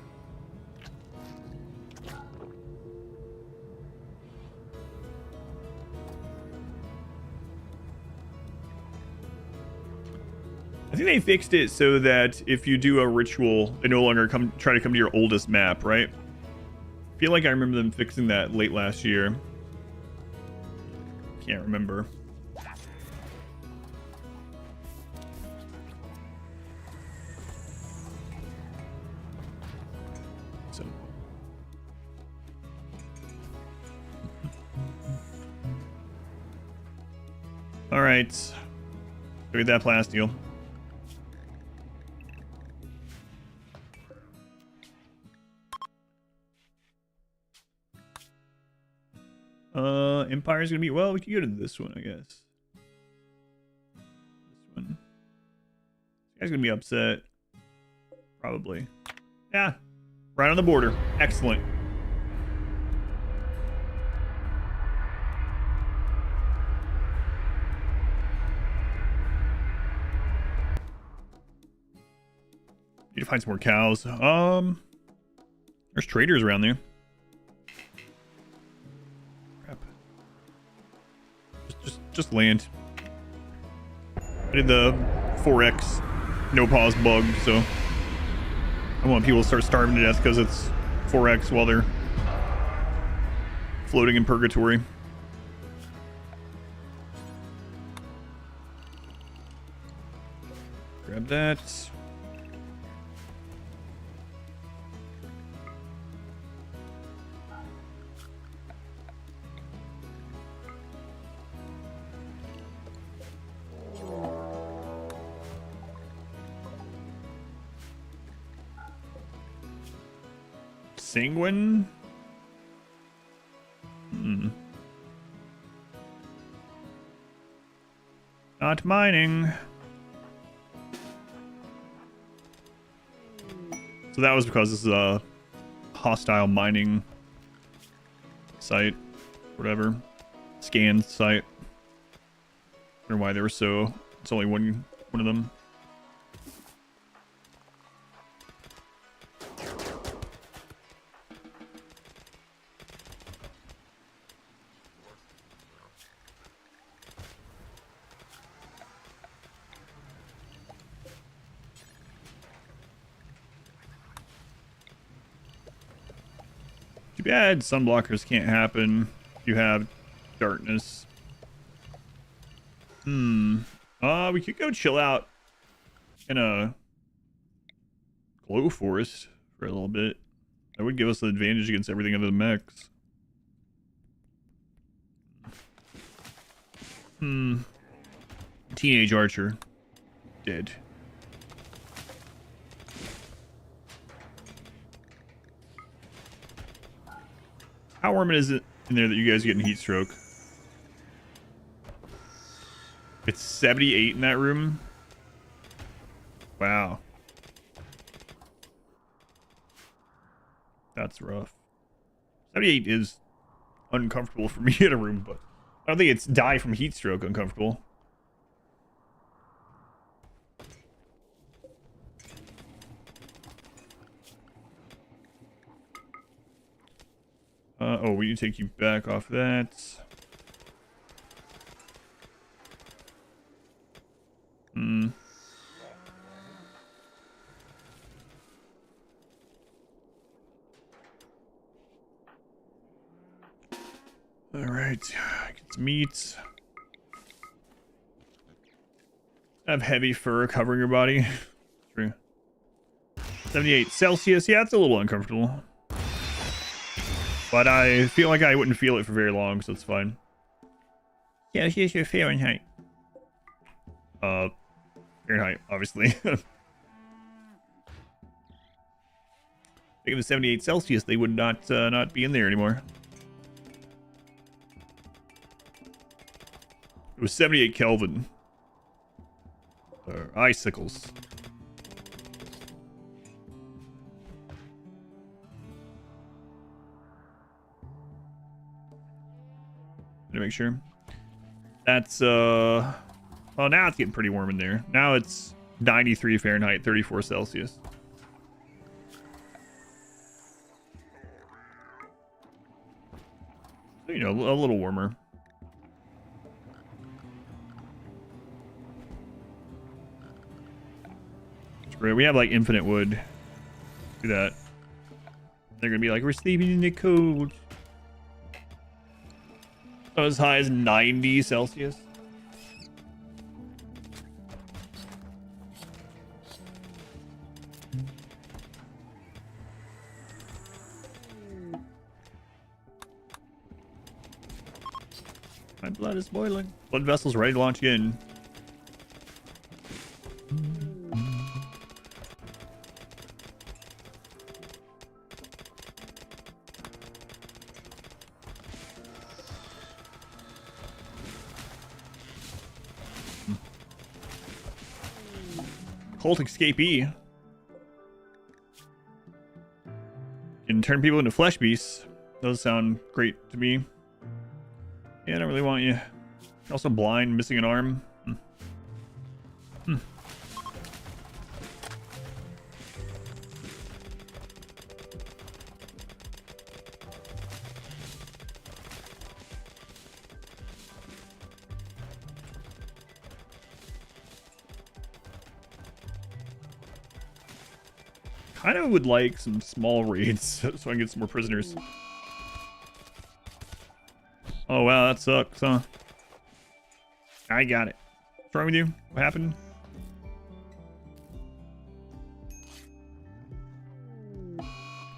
I think they fixed it so that if you do a ritual, they no longer try to come to your oldest map, right? I feel like I remember them fixing that late last year. Can't remember. So. All right. Look at that plasteel. Empire's gonna be, well, we can go to this one, I guess. This one. This guy's gonna be upset. Probably. Yeah. Right on the border. Excellent. Need to find some more cows. There's traders around there. Just land. I did the 4x no pause bug, so I want people to start starving to death because it's 4x while they're floating in purgatory. Grab that. Sanguine. Not mining. So that was because this is a hostile mining site, whatever. Scan site. I don't know why they were so. It's only one of them. Too bad sunblockers can't happen. You have darkness. We could go chill out in a glow forest for a little bit. That would give us an advantage against everything other than mechs. Teenage archer. Dead. How warm is it in there that you guys are getting heat stroke? It's 78 in that room. Wow. That's rough. 78 is uncomfortable for me in a room, but I don't think it's die from heat stroke uncomfortable. Oh, we need to take you back off that. All right, get some meat. Have heavy fur covering your body. True. 78 Celsius. Yeah, it's a little uncomfortable. But I feel like I wouldn't feel it for very long, so it's fine. Yeah, here's your Fahrenheit. Fahrenheit, obviously. Think of the 78 Celsius, they would not be in there anymore. It was 78 Kelvin. Icicles. To make sure. That's well, now it's getting pretty warm in there. Now it's 93 Fahrenheit, 34 Celsius. So, you know, a little warmer. Great. We have like infinite wood. Do that. They're gonna be like, we're sleeping in the cold. So as high as 90 Celsius. My blood is boiling. Blood vessel's ready to launch again. Cult escapee. Can turn people into flesh beasts. Those sound great to me. Yeah, I don't really want you. You're also blind, missing an arm. Kind of would like some small raids so I can get some more prisoners. Oh wow, that sucks, huh? I got it. What's wrong with you? What happened?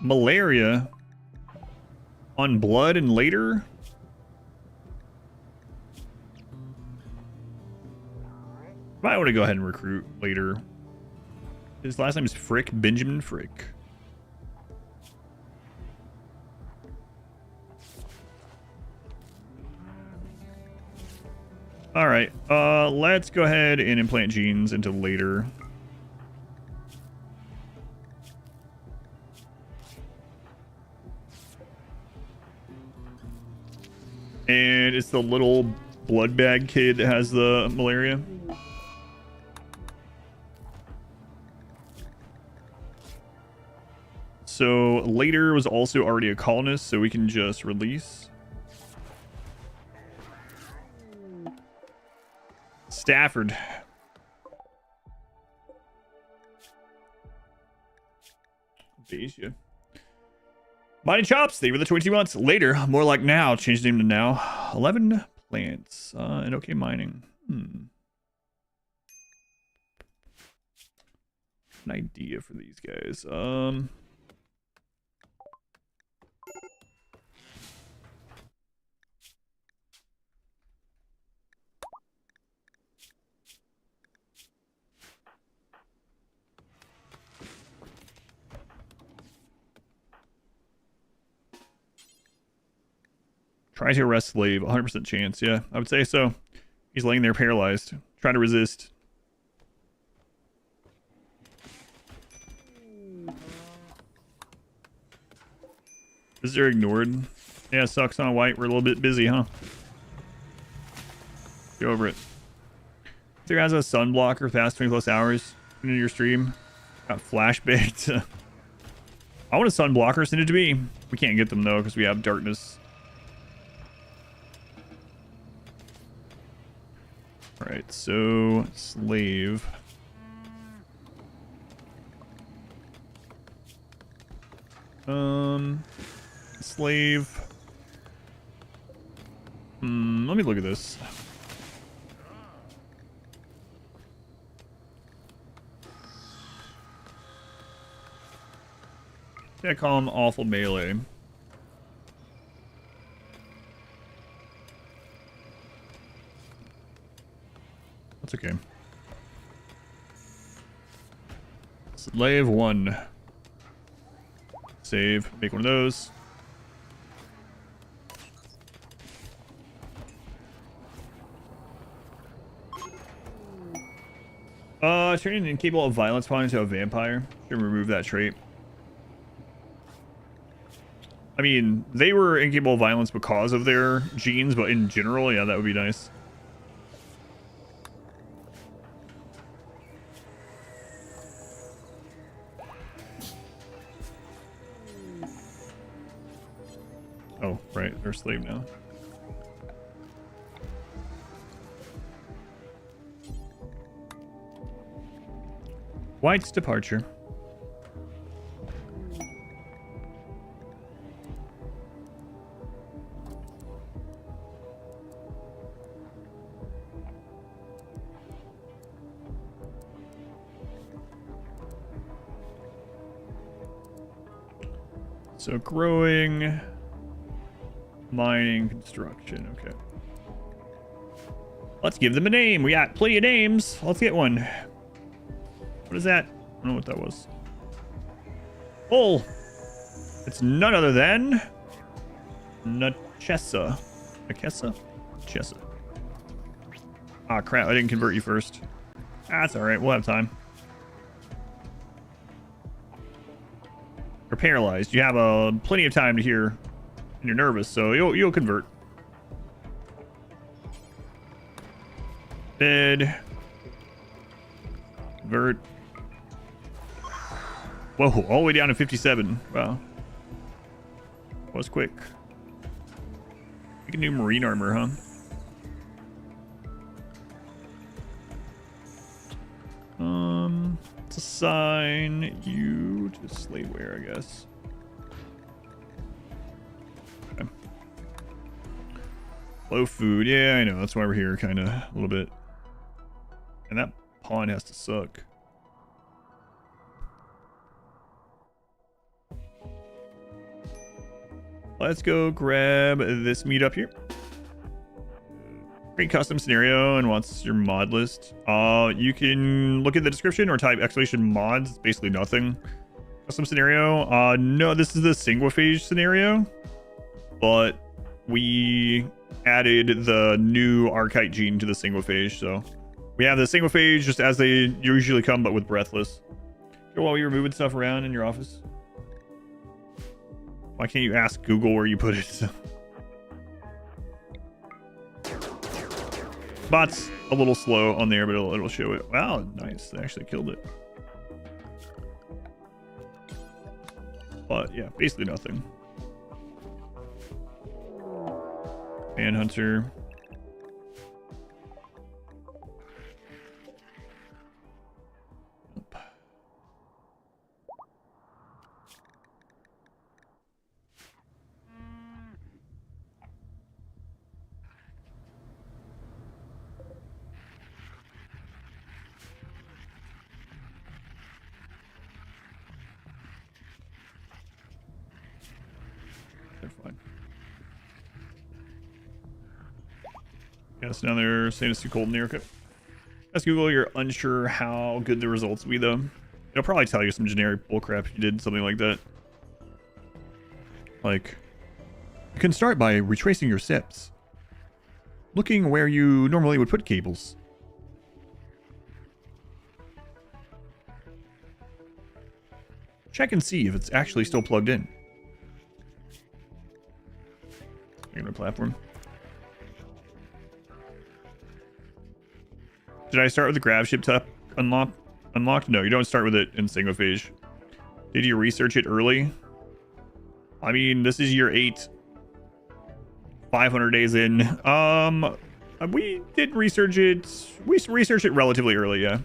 Malaria on blood and later? Might want to go ahead and recruit later. His last name is Frick, Benjamin Frick. All right, let's go ahead and implant genes into later. And it's the little blood bag kid that has the malaria. So later was also already a colonist, so we can just release. Stafford. Beja. Mighty Chops, they were the 22 months. Later, more like now, changed name to now. 11 plants. And okay mining. An idea for these guys. Try to arrest slave. 100% chance. Yeah, I would say so. He's laying there paralyzed. Try to resist. Visitor ignored. Yeah, sucks on white. We're a little bit busy, huh? Get over it. There has a sun blocker fast 20 plus hours into your stream. Got flash baked. I want a sun blocker. Send it to me. We can't get them though because we have darkness. Alright, so slave. Slave. Let me look at this. I call him awful melee. That's okay. Slave 1. Save. Make one of those. Turning incapable of violence pawn into a vampire. Should remove that trait. I mean, they were incapable of violence because of their genes, but in general, yeah, that would be nice. Oh, right, they're a slave now. White's departure. So growing, mining, construction. Okay. Let's give them a name. We got plenty of names. Let's get one. What is that? I don't know what that was. Oh, it's none other than Nachessa. Nachessa? Chessa. Ah, crap. I didn't convert you first. That's all right. We'll have time. You're paralyzed. You have plenty of time to hear, and you're nervous, so you'll convert. Dead. Convert. Whoa, all the way down to 57. Wow. That was quick. You can do marine armor, huh? Let's assign you to slave wear, I guess. Okay. Low food. Yeah, I know. That's why we're here, kind of, a little bit. And that pawn has to suck. Let's go grab this meat up here. Create custom scenario and wants your mod list. You can look at the description or type exclamation mods. It's basically nothing. Custom scenario. No, this is the Sanguophage scenario, but we added the new Archite gene to the Sanguophage, so we have the Sanguophage just as they usually come, but with Breathless. While you're moving stuff around in your office, why can't you ask Google where you put it? Bot's a little slow on there, but it'll show it. Wow, nice. They actually killed it. But yeah, basically nothing. Manhunter. They're fine. Yes, now they're saying it's too cold in the air. Ask Google, you're unsure how good the results will be, though. It'll probably tell you some generic bullcrap if you did something like that. Like, you can start by retracing your steps, looking where you normally would put cables. Check and see if it's actually still plugged in. Regular platform. Did I start with the grav ship to unlocked? No, you don't start with it in Sanguophage. Did you research it early? I mean, this is year 8. 500 days in. We did research it. We researched it relatively early, yeah.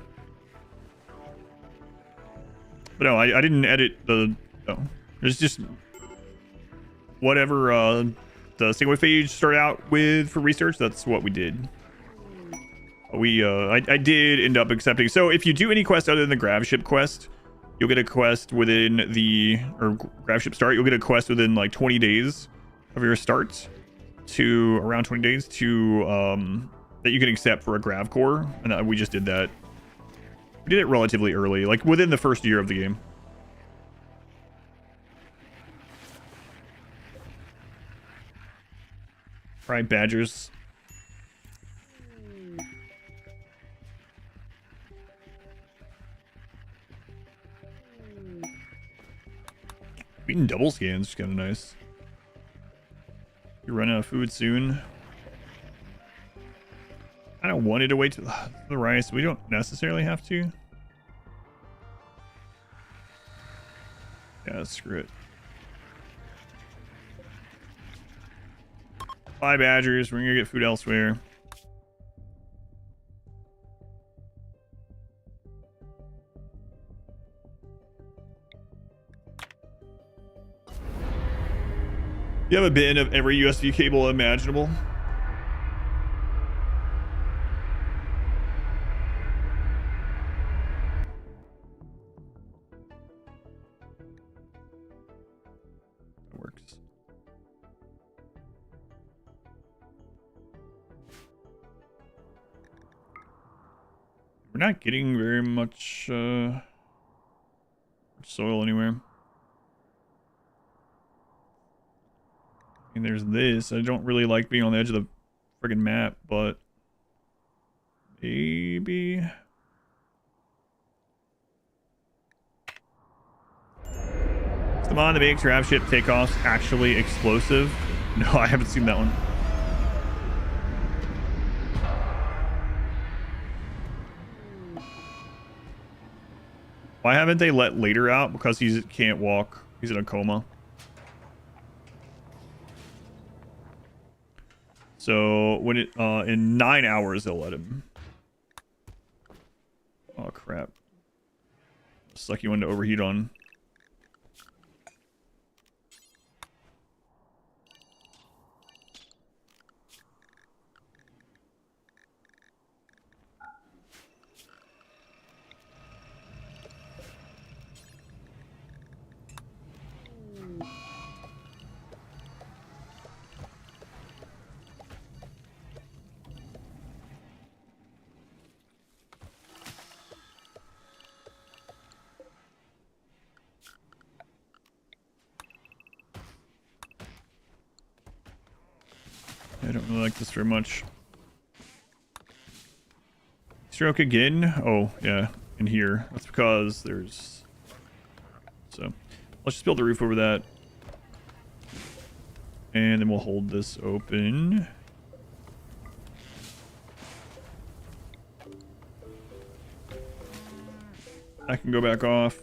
But no, I didn't edit the... No. There's just... Whatever the Sanguophage started out with for research, that's what we did. I did end up accepting. So if you do any quest other than the grav ship quest, you'll get a quest within the... Or grav ship start, you'll get a quest within like 20 days of your start. To around 20 days to that you can accept for a grav core, and we just did that. We did it relatively early, like within the first year of the game. All right, badgers. Eating double scans is kind of nice. You run out of food soon. I don't want it to wait to the rice. We don't necessarily have to. Yeah, screw it. 5 badgers. We're gonna get food elsewhere. You have a bin of every USB cable imaginable. That works. We're not getting very much soil anywhere. I mean, there's this. I don't really like being on the edge of the friggin' map, but maybe. Is the mod that makes grav ship takeoffs actually explosive? No, I haven't seen that one. Why haven't they let Later out? Because he can't walk. He's in a coma. So when it in 9 hours they'll let him. Oh crap! Sucky one to overheat on. I don't really like this very much. Stroke again. Oh, yeah, in here. That's because there's... So, let's just build the roof over that. And then we'll hold this open. I can go back off.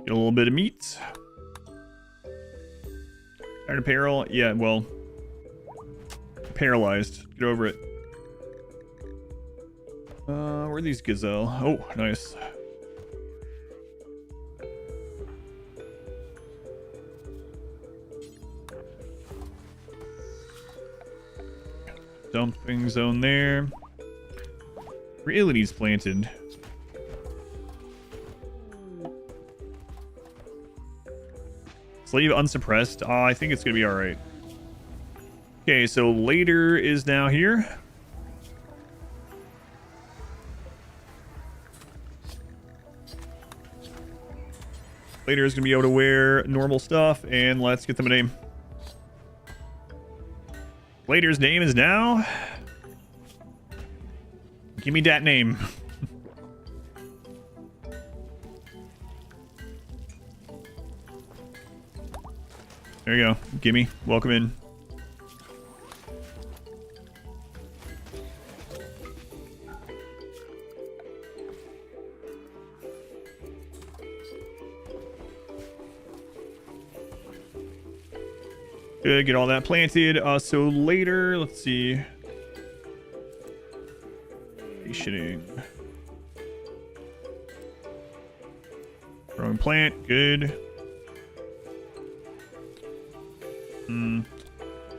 Get a little bit of meat. Tired of peril? Yeah, well, paralyzed. Get over it. Where are these gazelle? Oh, nice. Dumping zone there. Really needs planted. Slave unsuppressed. I think it's gonna be all right. Okay, so later is now here. Later is gonna be able to wear normal stuff, and let's get them a name. Later's name is now. Give me that name. There you go. Gimme. Welcome in. Good. Get all that planted. So later, let's see. Shitting. Growing plant. Good.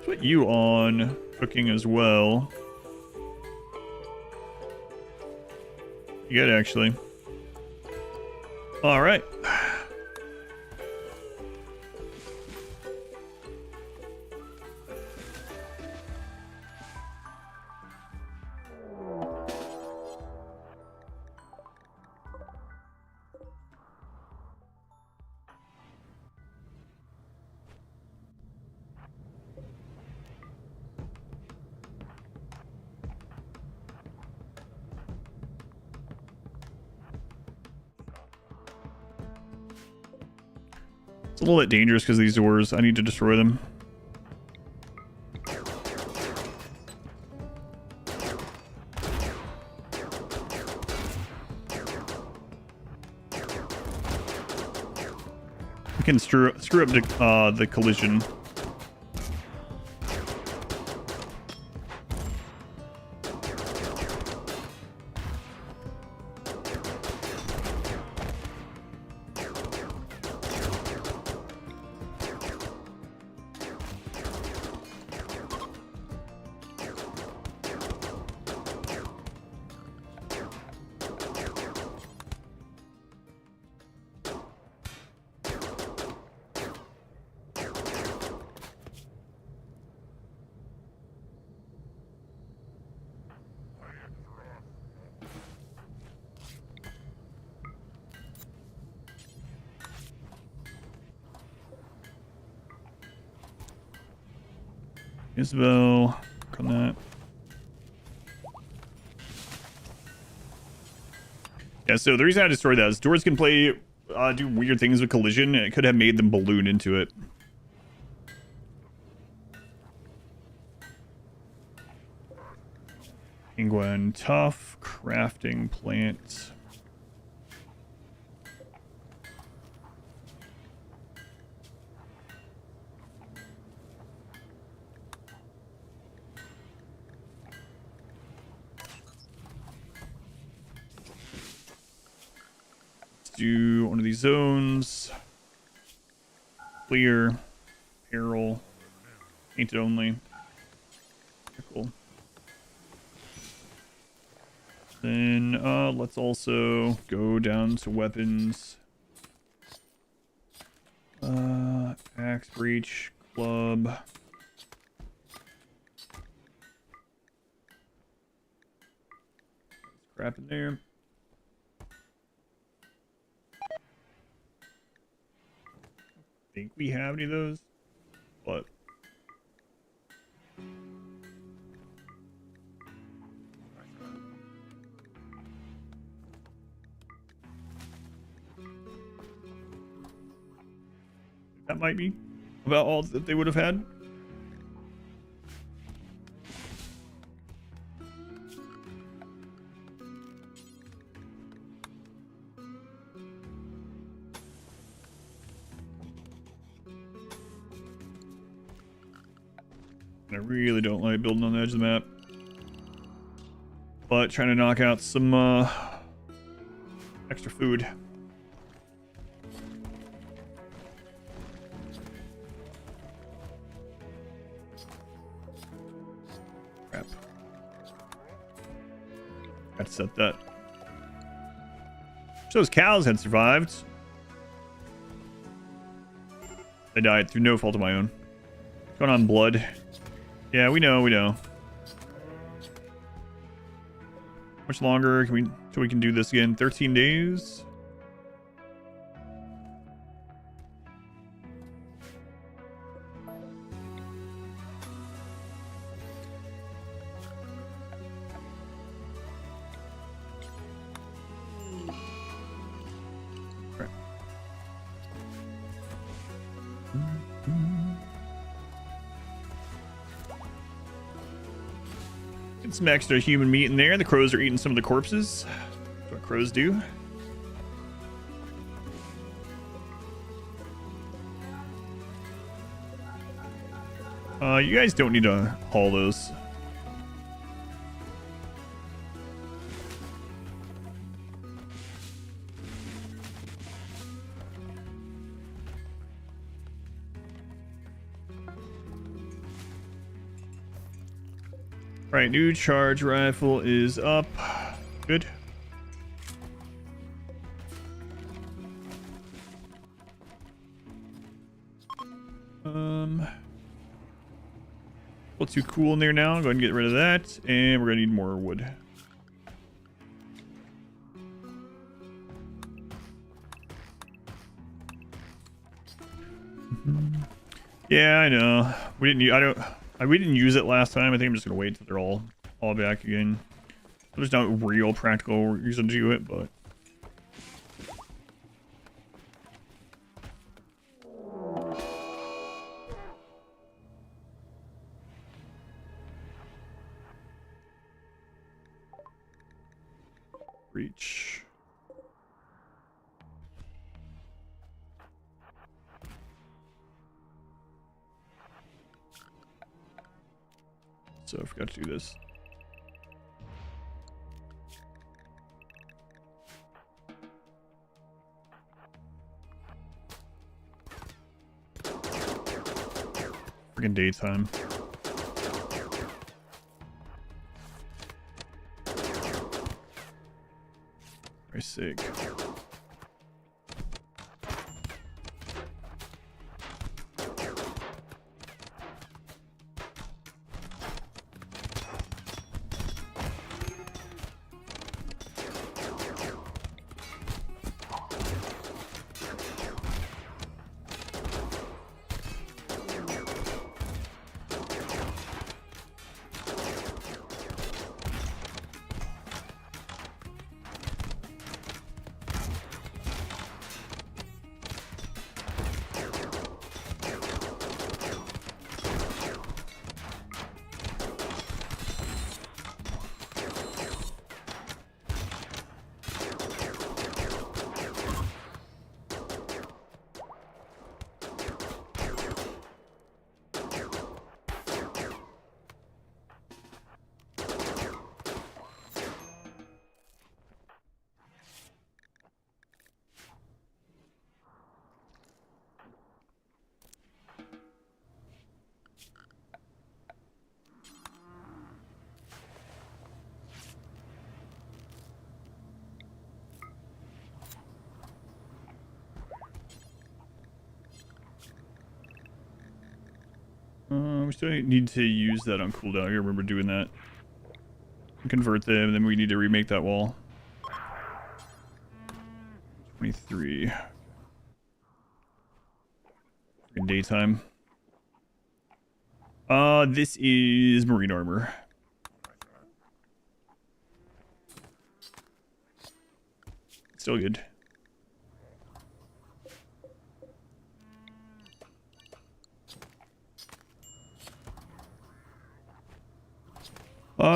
Put you on cooking as well. You good, actually. All right. It's a little bit dangerous because these doors, I need to destroy them. We can screw up the collision. Isabel, work on that. Yeah, so the reason I destroyed that is doors can play, do weird things with collision, and it could have made them balloon into it. Penguin, tough, crafting plant. Do one of these zones. Clear. Peril. Painted only. Cool. Then let's also go down to weapons. Axe, breach, club. Crap in there. I think we have any of those, but that might be about all that they would have had. I really don't like building on the edge of the map, but trying to knock out some extra food. Crap. Got to set that. So those cows had survived. They died through no fault of my own. What's going on, blood? Yeah, we know, we know. How much longer can we till we can do this again? 13 days? Right. Get some extra human meat in there. The crows are eating some of the corpses. That's what crows do. You guys don't need to haul those. Right, new charge rifle is up. Good. What's too cool in there now? Go ahead and get rid of that, and we're gonna need more wood. Yeah, I know. We didn't use it last time. I think I'm just gonna wait until they're all back again. There's no real practical reason to do it, but reach. So I forgot to do this. Freaking daytime. Very sick. We still need to use that on cooldown. I remember doing that. Convert them, and then we need to remake that wall. 23. In daytime. This is marine armor. Still good.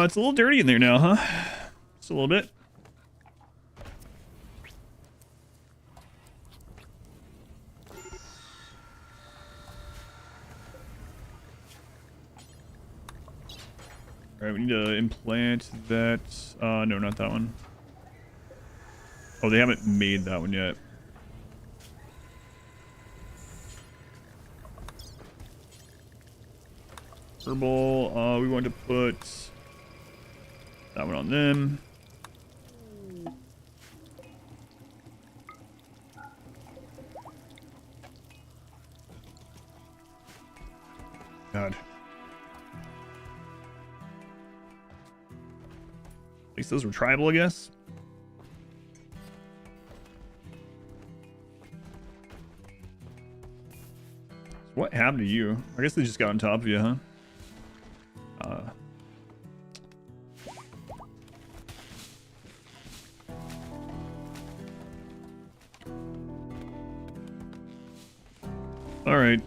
It's a little dirty in there now, huh? Just a little bit. Alright, we need to implant that. No, not that one. Oh, they haven't made that one yet. Herbal, we want to put that one on them. God. At least those were tribal, I guess. What happened to you? I guess they just got on top of you, huh? Alright.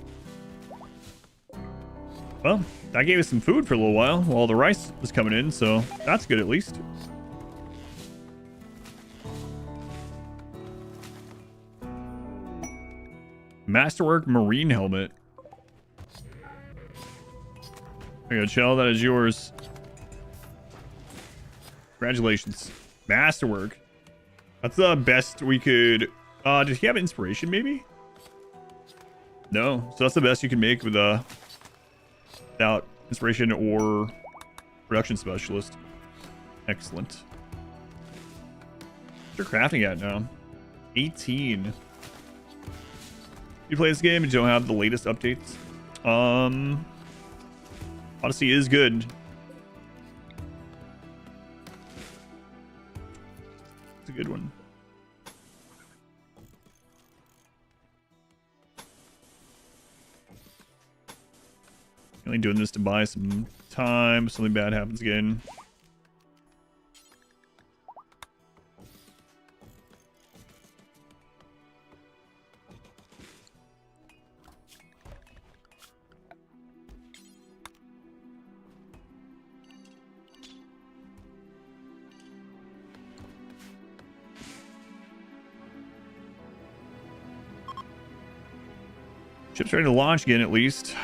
Well, that gave us some food for a little while the rice was coming in, so that's good at least. Masterwork marine helmet. There you go, Chell, that is yours. Congratulations. Masterwork. That's the best we could... did he have inspiration, maybe? No. So that's the best you can make with without inspiration or production specialist. Excellent. What's your crafting at now? 18. You play this game and you don't have the latest updates. Odyssey is good. It's a good one. Only doing this to buy some time. Something bad happens again. Ship's ready to launch again, at least.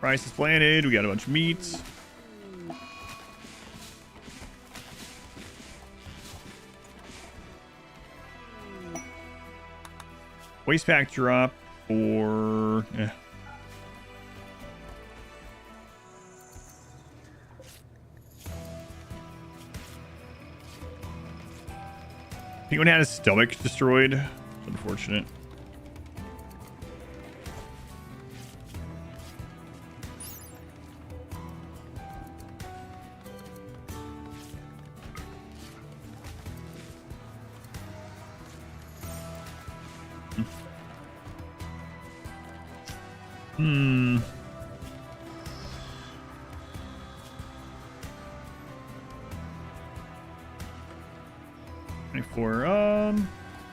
Rice is planted. We got a bunch of meat. Waste pack drop or... Anyone had his stomach destroyed? It's unfortunate. Hmm.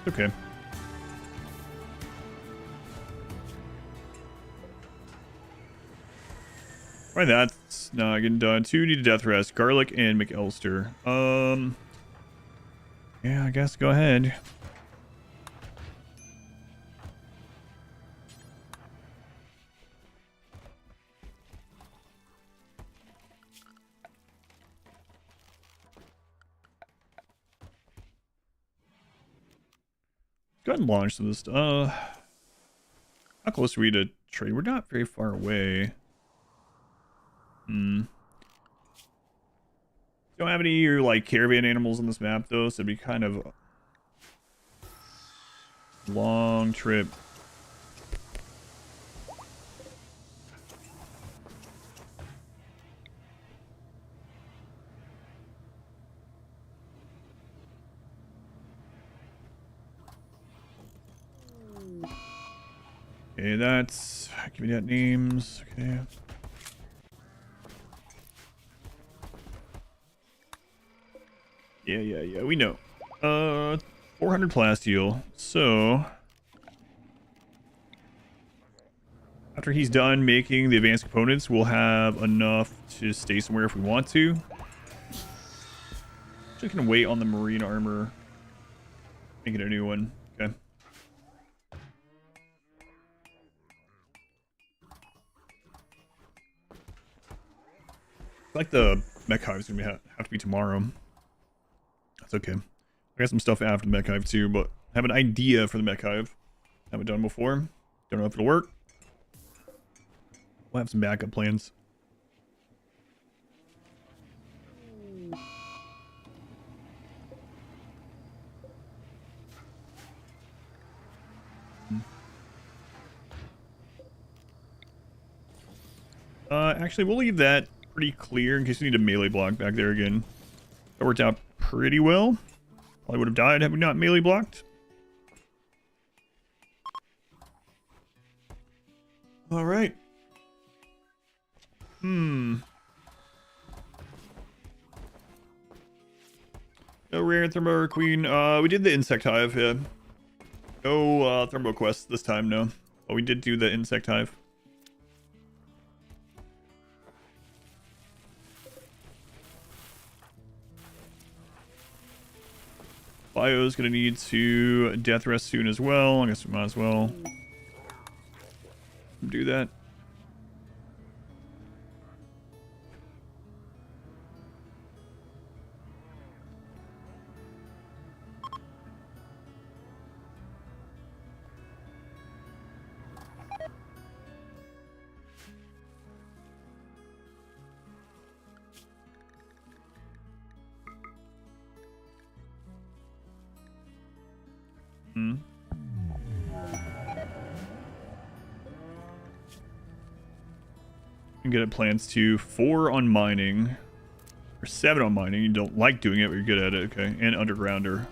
Okay. Right, that's not getting done. 2 need a death rest. Garlic and McAllister. Yeah, I guess go ahead. Go ahead and launch some of this stuff. How close are we to trade? We're not very far away. Don't have any like caravan animals on this map though, so it'd be kind of Long trip. Okay, that's... Give me that names. Okay. Yeah, we know. 400 plasteel. So... After he's done making the advanced components, we'll have enough to stay somewhere if we want to. Actually, can wait on the marine armor. Make it a new one. Okay. I like the mech hive's gonna have to be tomorrow. That's okay. I got some stuff after the mech hive too, but I have an idea for the mech hive. Haven't done before. Don't know if it'll work. We'll have some backup plans. Actually, we'll leave that pretty clear in case we need a melee block back there again. That worked out pretty well. Probably would have died had we not melee blocked. All right. No rare Thermo Queen. We did the insect hive, yeah. No Thermo quest this time, no. But we did do the insect hive. Bio's gonna need to death rest soon as well. I guess we might as well do that. I'm good at plans too. 4 on mining. Or 7 on mining. You don't like doing it, but you're good at it. Okay. And undergrounder.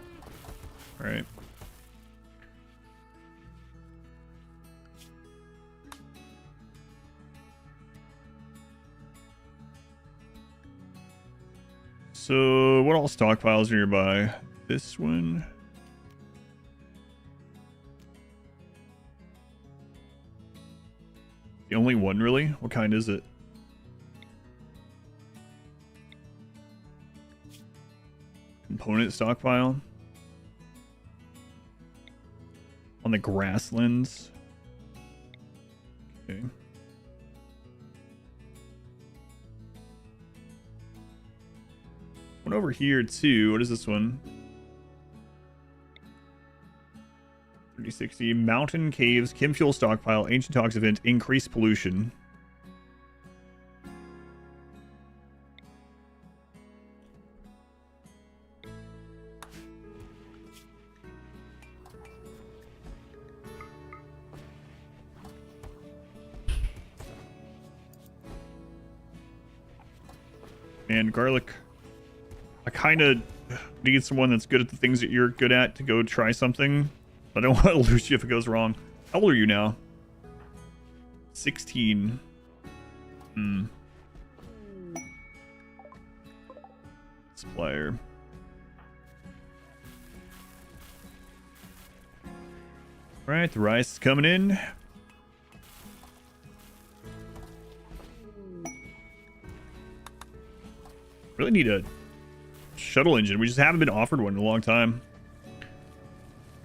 Alright. So, what all stockpiles are nearby? This one. The only one, really? What kind is it? Component stockpile? On the grasslands? Okay. One over here, too. What is this one? 3060. Mountain caves, chem fuel stockpile, ancient tox event, increased pollution. And garlic. I kind of need someone that's good at the things that you're good at to go try something. I don't want to lose you if it goes wrong. How old are you now? 16. Supplier. Alright, the rice is coming in. Really need a shuttle engine. We just haven't been offered one in a long time.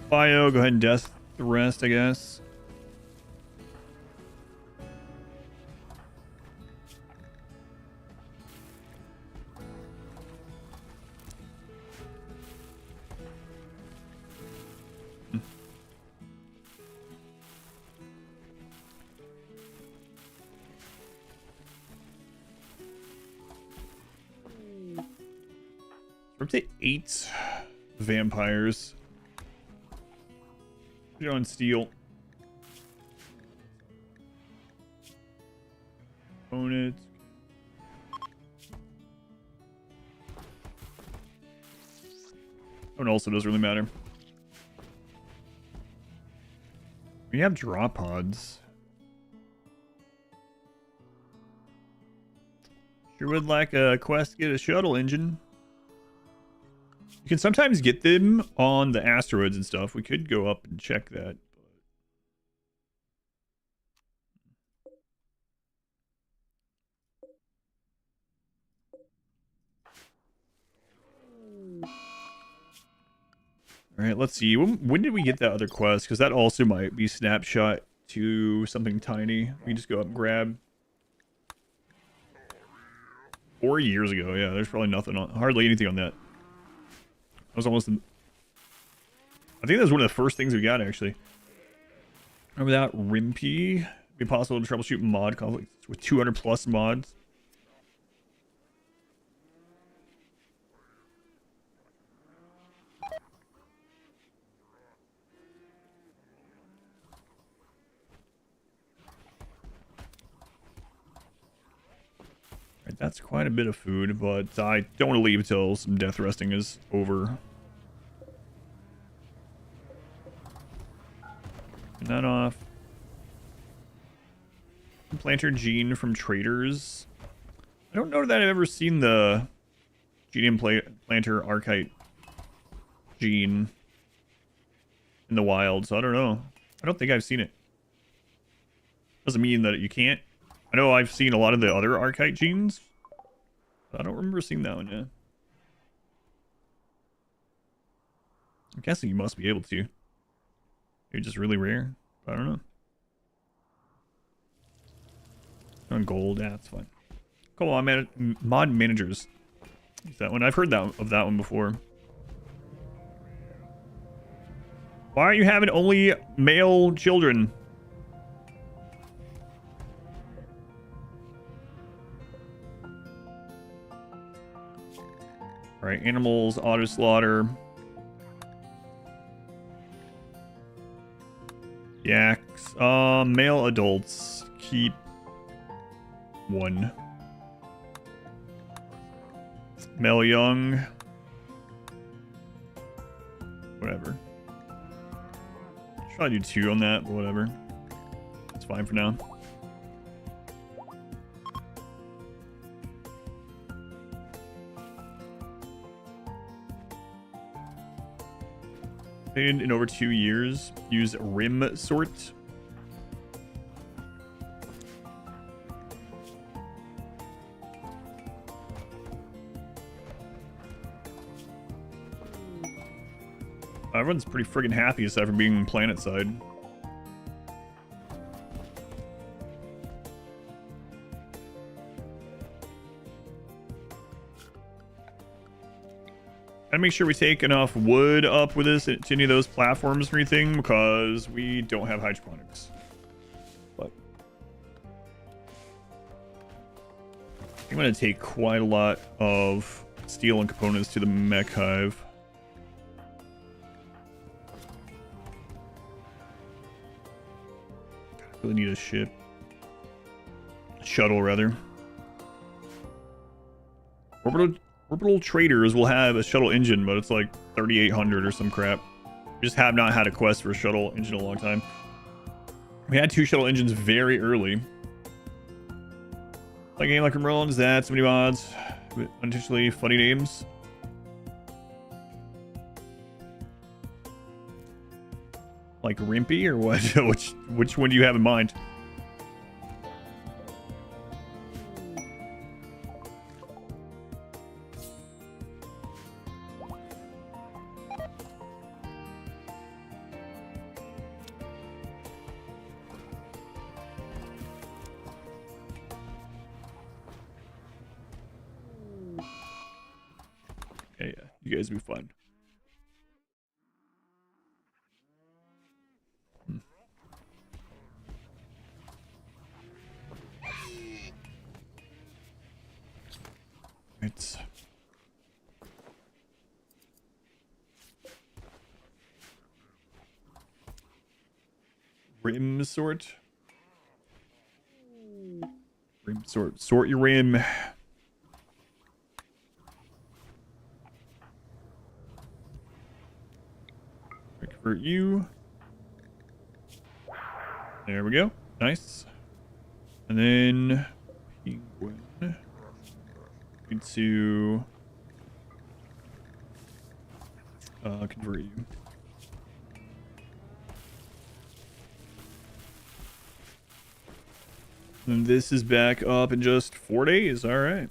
Bio, go ahead and death the rest, I guess. We're up to 8 vampires. Put it on steel. Own it. And also doesn't really matter. We have drop pods. Sure would like a quest to get a shuttle engine. You can sometimes get them on the asteroids and stuff. We could go up and check that. All right, let's see. When did we get that other quest? Because that also might be snapshot to something tiny. We can just go up and grab. 4 years ago. Yeah, there's probably nothing on, hardly anything on that. That was almost. I think that was one of the first things we got actually. Remember that Rimp? Be possible to troubleshoot mod conflicts with 200 plus mods. Right, that's quite a bit of food, but I don't want to leave until some death resting is over. Turn that off. Planter gene from traders. I don't know that I've ever seen the GDM planter archite gene in the wild, so I don't know. I don't think I've seen it. Doesn't mean that you can't. I know I've seen a lot of the other archite genes, but I don't remember seeing that one yet. I'm guessing you must be able to. You're just really rare. I don't know. On gold, yeah, that's fine. Come on, mod managers. Use that one. I've heard of that one before. Why are you having only male children? Alright, animals, auto slaughter. Yaks. Male adults. Keep 1. Male young. Whatever. Should probably do 2 on that, but whatever. It's fine for now. In over 2 years, use rim sort. Everyone's pretty friggin' happy aside from being planet side. Gotta make sure we take enough wood up with this to any of those platforms or anything, because we don't have hydroponics. But I'm gonna take quite a lot of steel and components to the mech hive. Really need a ship. Shuttle, rather. Orbital traders will have a shuttle engine, but it's like 3,800 or some crap. We just have not had a quest for a shuttle engine in a long time. We had 2 shuttle engines very early. Like a game like RimWorld, that so many mods with unintentionally funny names. Like Rimpy or what? which one do you have in mind? Yeah, you guys will be fun. It's Rim sort. Rim sort. Sort your rim. Convert you. There we go. Nice. And then penguin. Need to convert you. And this is back up in just 4 days. All right.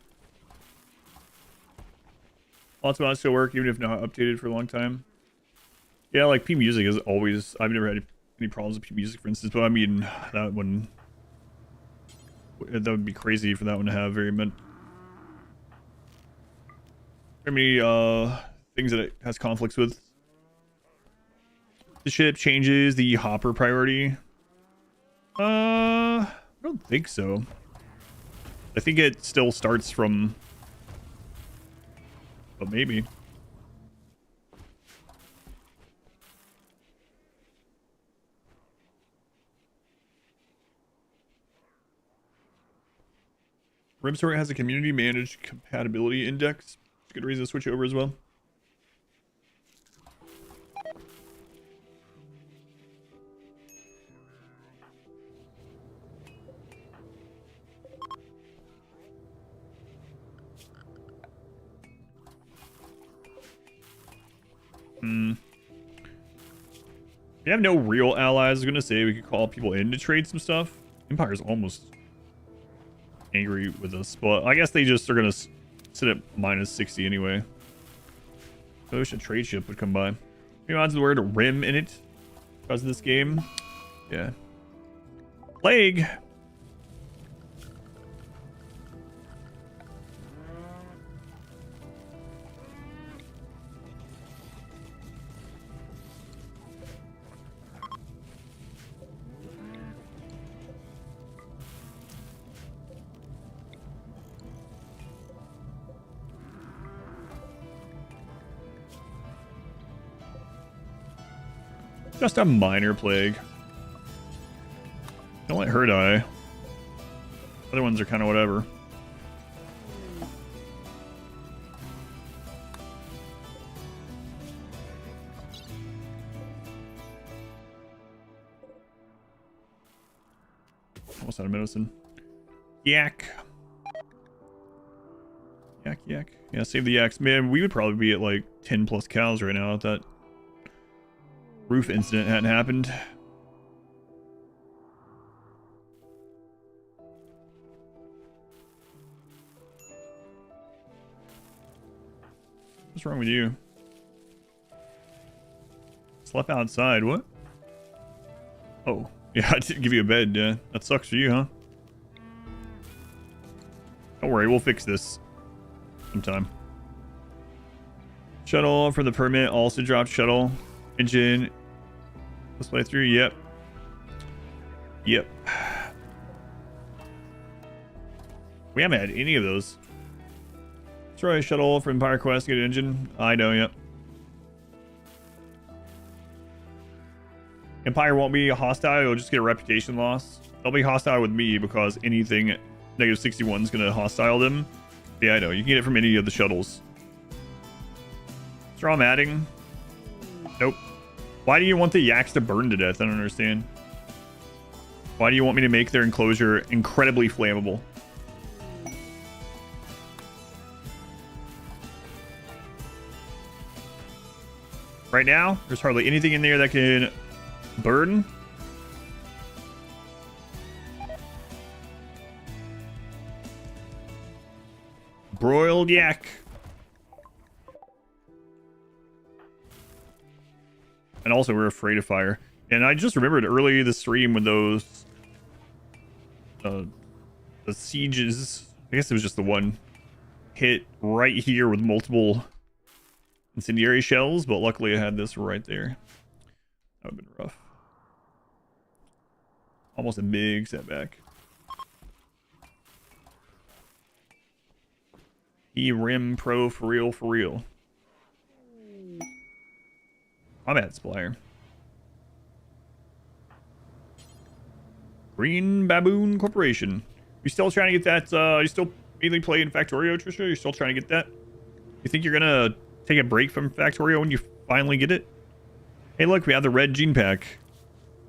Lots of mods still work, even if not updated for a long time. Yeah, like P Music is always. I've never had any problems with P Music, for instance. But I mean, that one. That would be crazy for that one to have very many things that it has conflicts with. The ship changes the hopper priority. I don't think so. I think it still starts from, but maybe. RimSort has a community managed compatibility index. Good reason to switch over as well. We have no real allies. I was gonna say we could call people in to trade some stuff. Empire's almost angry with us, but I guess they just are gonna sit at -60 anyway. So I wish a trade ship would come by. Maybe odds of the word rim in it because of this game. Yeah. Plague. Just a minor plague. Don't let her die. Other ones are kind of whatever. Almost out of medicine. Yak. Yak, yak. Yeah, save the yaks. Man, we would probably be at like 10 plus cows right now if that roof incident hadn't happened. What's wrong with you? Slept outside, what? Oh, yeah, I didn't give you a bed, yeah. That sucks for you, huh? Don't worry, we'll fix this sometime. Shuttle for the permit also dropped shuttle. Engine. Let's play through. Yep. Yep. We haven't had any of those. Destroy a shuttle for Empire Quest. Get an engine. I know, yep. Empire won't be hostile. You'll just get a reputation loss. They'll be hostile with me because anything -61 is going to hostile them. Yeah, I know. You can get it from any of the shuttles. Straw matting. Nope. Why do you want the yaks to burn to death? I don't understand. Why do you want me to make their enclosure incredibly flammable? Right now, there's hardly anything in there that can burn. Broiled yak. And also, we're afraid of fire. And I just remembered early the stream when those the sieges, I guess it was just the one, hit right here with multiple incendiary shells, but luckily I had this right there. That would have been rough. Almost a big setback. E-Rim Pro for real, for real. Combat Splier. Green Baboon Corporation. You still trying to get that? You still mainly playing Factorio, Trisha? You still trying to get that? You think you're gonna take a break from Factorio when you finally get it? Hey, look, we have the red gene pack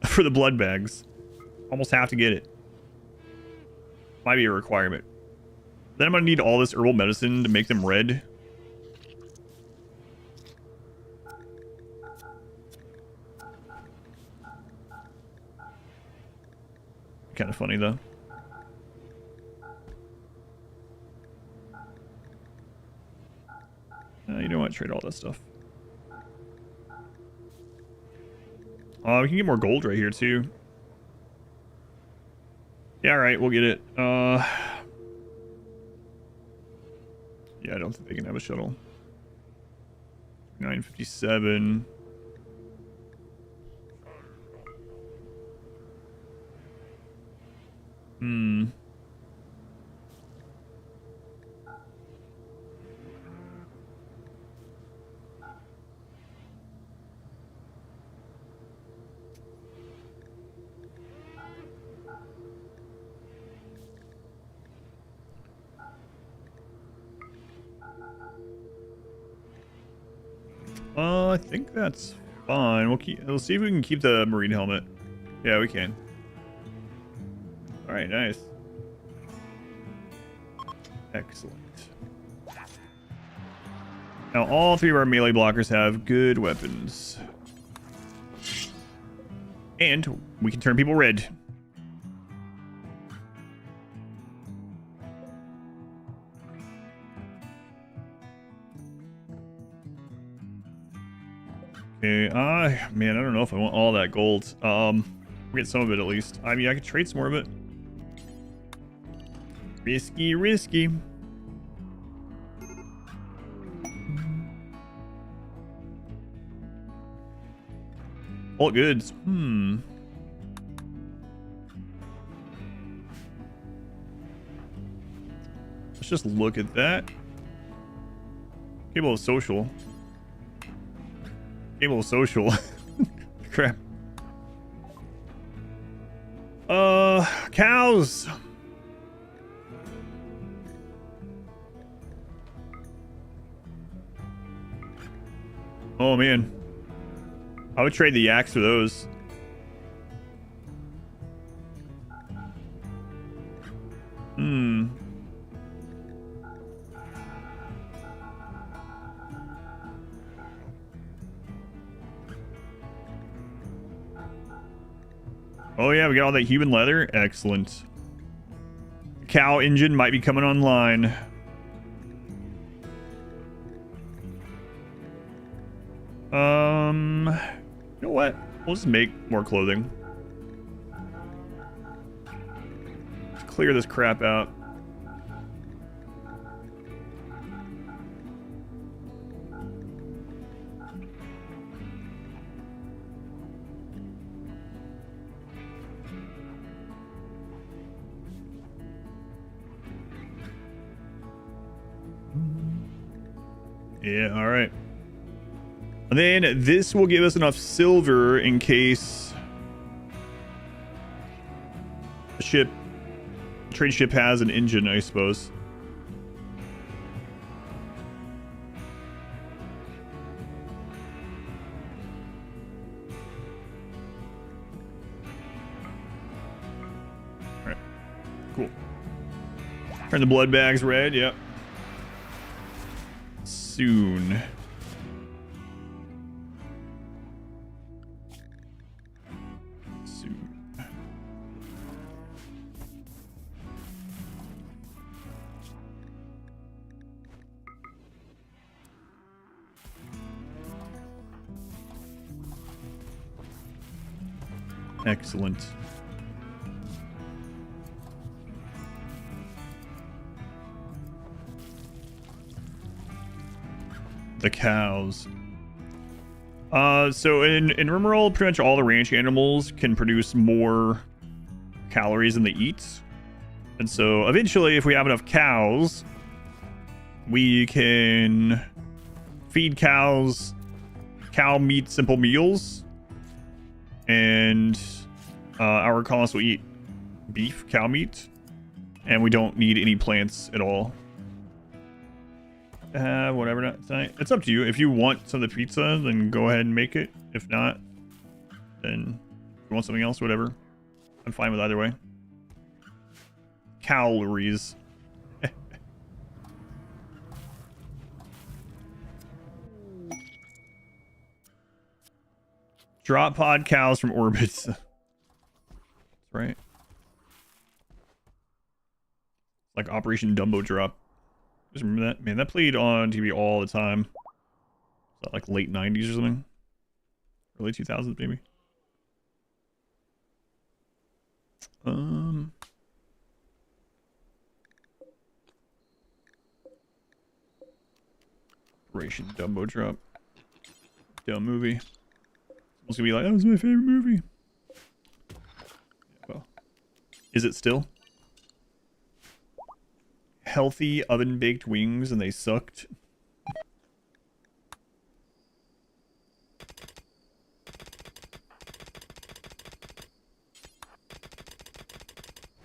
for the blood bags. Almost have to get it. Might be a requirement. Then I'm gonna need all this herbal medicine to make them red. Kind of funny though. You don't want to trade all that stuff. We can get more gold right here too. Yeah, all right, we'll get it. Yeah, I don't think they can have a shuttle. 957. I think that's fine. We'll see if we can keep the marine helmet. Yeah, we can. All right, nice. Excellent. Now all three of our melee blockers have good weapons. And we can turn people red. Okay, man, I don't know if I want all that gold. We'll get some of it at least. I mean, I could trade some more of it. Risky. All goods. Let's just look at that. Cable of social. Cable of social. Crap. Cows. Oh man. I would trade the yaks for those. Oh yeah, we got all that human leather. Excellent. Cow engine might be coming online. You know what? We'll just make more clothing. Let's clear this crap out. Yeah, all right. And then this will give us enough silver in case the trade ship has an engine, I suppose. All right, cool. Turn the blood bags red, yep. Soon. Excellent. The cows. So in RimWorld, pretty much all the ranch animals can produce more calories than they eat. And so eventually, if we have enough cows, we can feed cows cow meat simple meals, and our colonists will eat beef, cow meat, and we don't need any plants at all. Whatever. It's up to you. If you want some of the pizza, then go ahead and make it. If not, then if you want something else, whatever. I'm fine with either way. Calories. Drop pod cows from orbits. That's right. Like Operation Dumbo Drop. Just remember that? Man, that played on TV all the time. Is that like late 90s or something? Early 2000s, maybe? Operation Dumbo Drop. Dumb movie. It's gonna be like, that was my favorite movie. Well, is it still? Healthy oven baked wings and they sucked.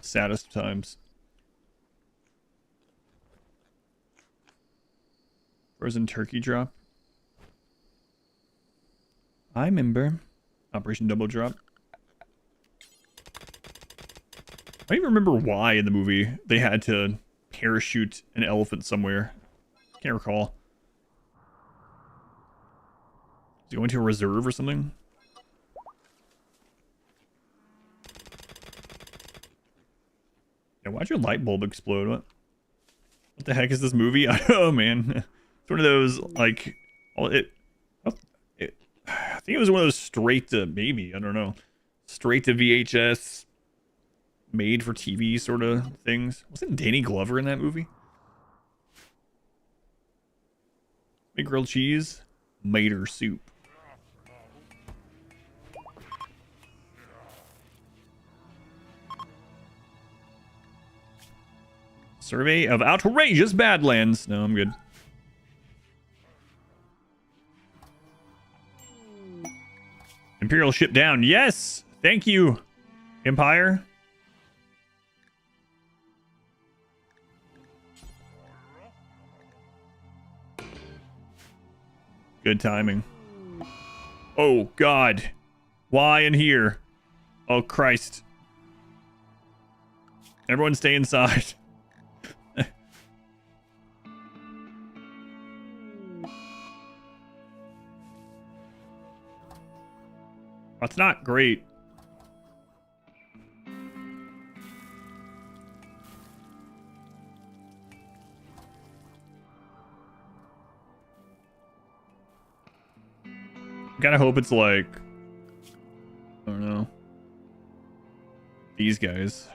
Saddest times. Frozen turkey drop. I remember Operation Double Drop. I don't even remember why in the movie they had to parachute an elephant somewhere. Can't recall. Is he going to a reserve or something? Yeah, why'd your light bulb explode? What the heck is this movie? I don't know, man. It's one of those, like, I think it was one of those straight to, maybe, I don't know, straight to VHS, made for TV sort of things. Wasn't Danny Glover in that movie? Big grilled cheese, mater soup. Survey of outrageous badlands. No, I'm good. Imperial ship down. Yes! Thank you, Empire. Good timing. Oh, God. Why in here? Oh, Christ. Everyone stay inside. That's not great. Gotta hope it's like, I don't know, these guys.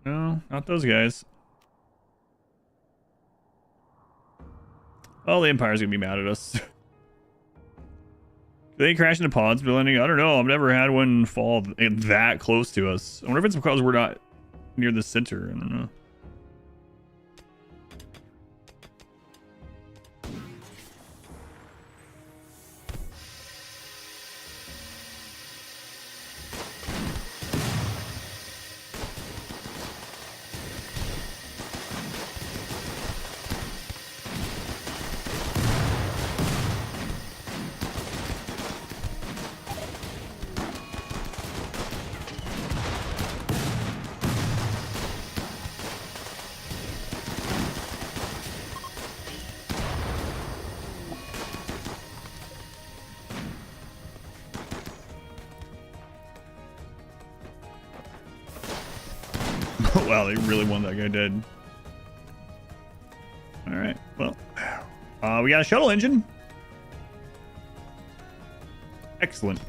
No, not those guys. Oh, the Empire's gonna be mad at us. Do they crash into pods blending? I don't know. I've never had one fall that close to us. I wonder if it's because we're not near the center. I don't know. Wow, they really want that guy dead. Alright, well. We got a shuttle engine. Excellent.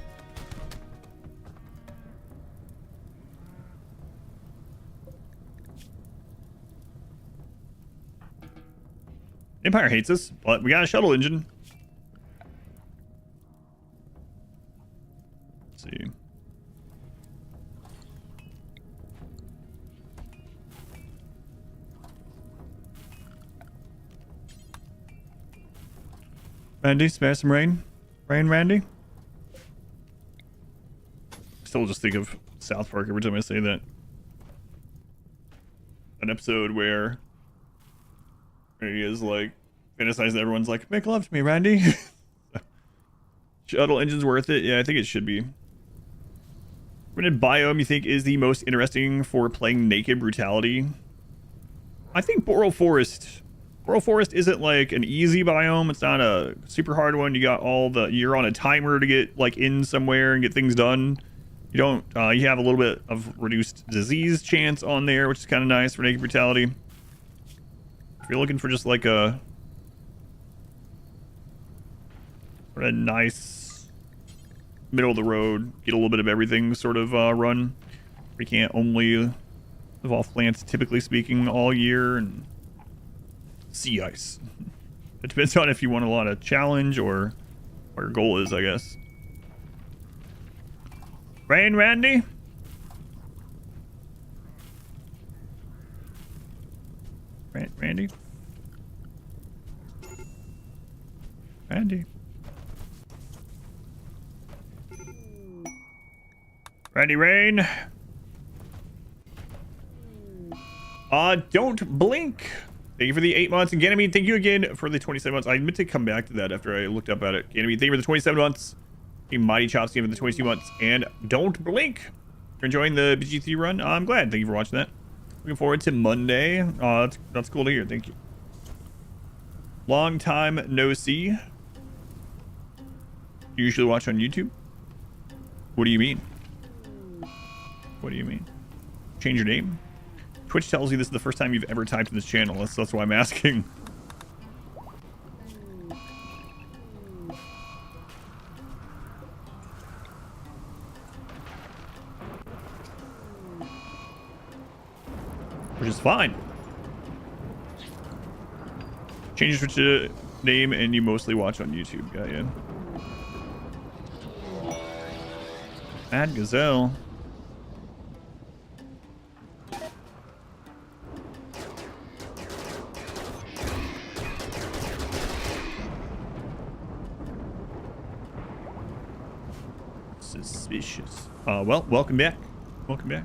Empire hates us, but we got a shuttle engine. Let's see. Randy, spare some rain. Rain, Randy. Still just think of South Park every time I say that. An episode where he is like fantasizing, everyone's like, make love to me, Randy. Shuttle engine's worth it. Yeah, I think it should be. What biome you think is the most interesting for playing Naked Brutality? I think Boreal Forest. Boreal Forest isn't like an easy biome. It's not a super hard one. You got you're on a timer to get like in somewhere and get things done. You don't, you have a little bit of reduced disease chance on there, which is kind of nice for Naked Brutality. If you're looking for just like a nice middle of the road, get a little bit of everything sort of run. We can't only live off plants, typically speaking, all year, and sea ice. It depends on if you want a lot of challenge or what your goal is, I guess. Rain, Randy? Randy? Randy? Randy Rain? Don't blink. Thank you for the 8 months. And Ganymede, thank you again for the 27 months. I meant to come back to that after I looked up at it. Ganymede, thank you for the 27 months. Mighty Chops, thank you for the 22 months. And don't blink. If you're enjoying the BGT run, I'm glad. Thank you for watching that. Looking forward to Monday. That's cool to hear. Thank you. Long time no see. You usually watch on YouTube? What do you mean? What do you mean? Change your name? Twitch tells you this is the first time you've ever typed in this channel. That's why I'm asking. Which is fine. Change your Twitch name and you mostly watch on YouTube. Got ya. Mad Gazelle. Suspicious. Well, welcome back. Welcome back.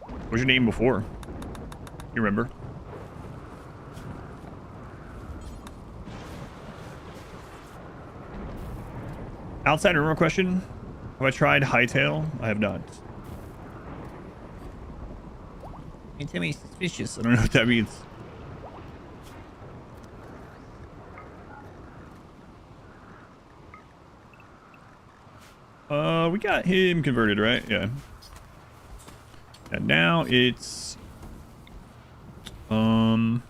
What was your name before? You remember? Outside rumor question. Have I tried Hightail? I have not. It's suspicious. I don't know what that means. We got him converted, right? Yeah. And now it's Penguin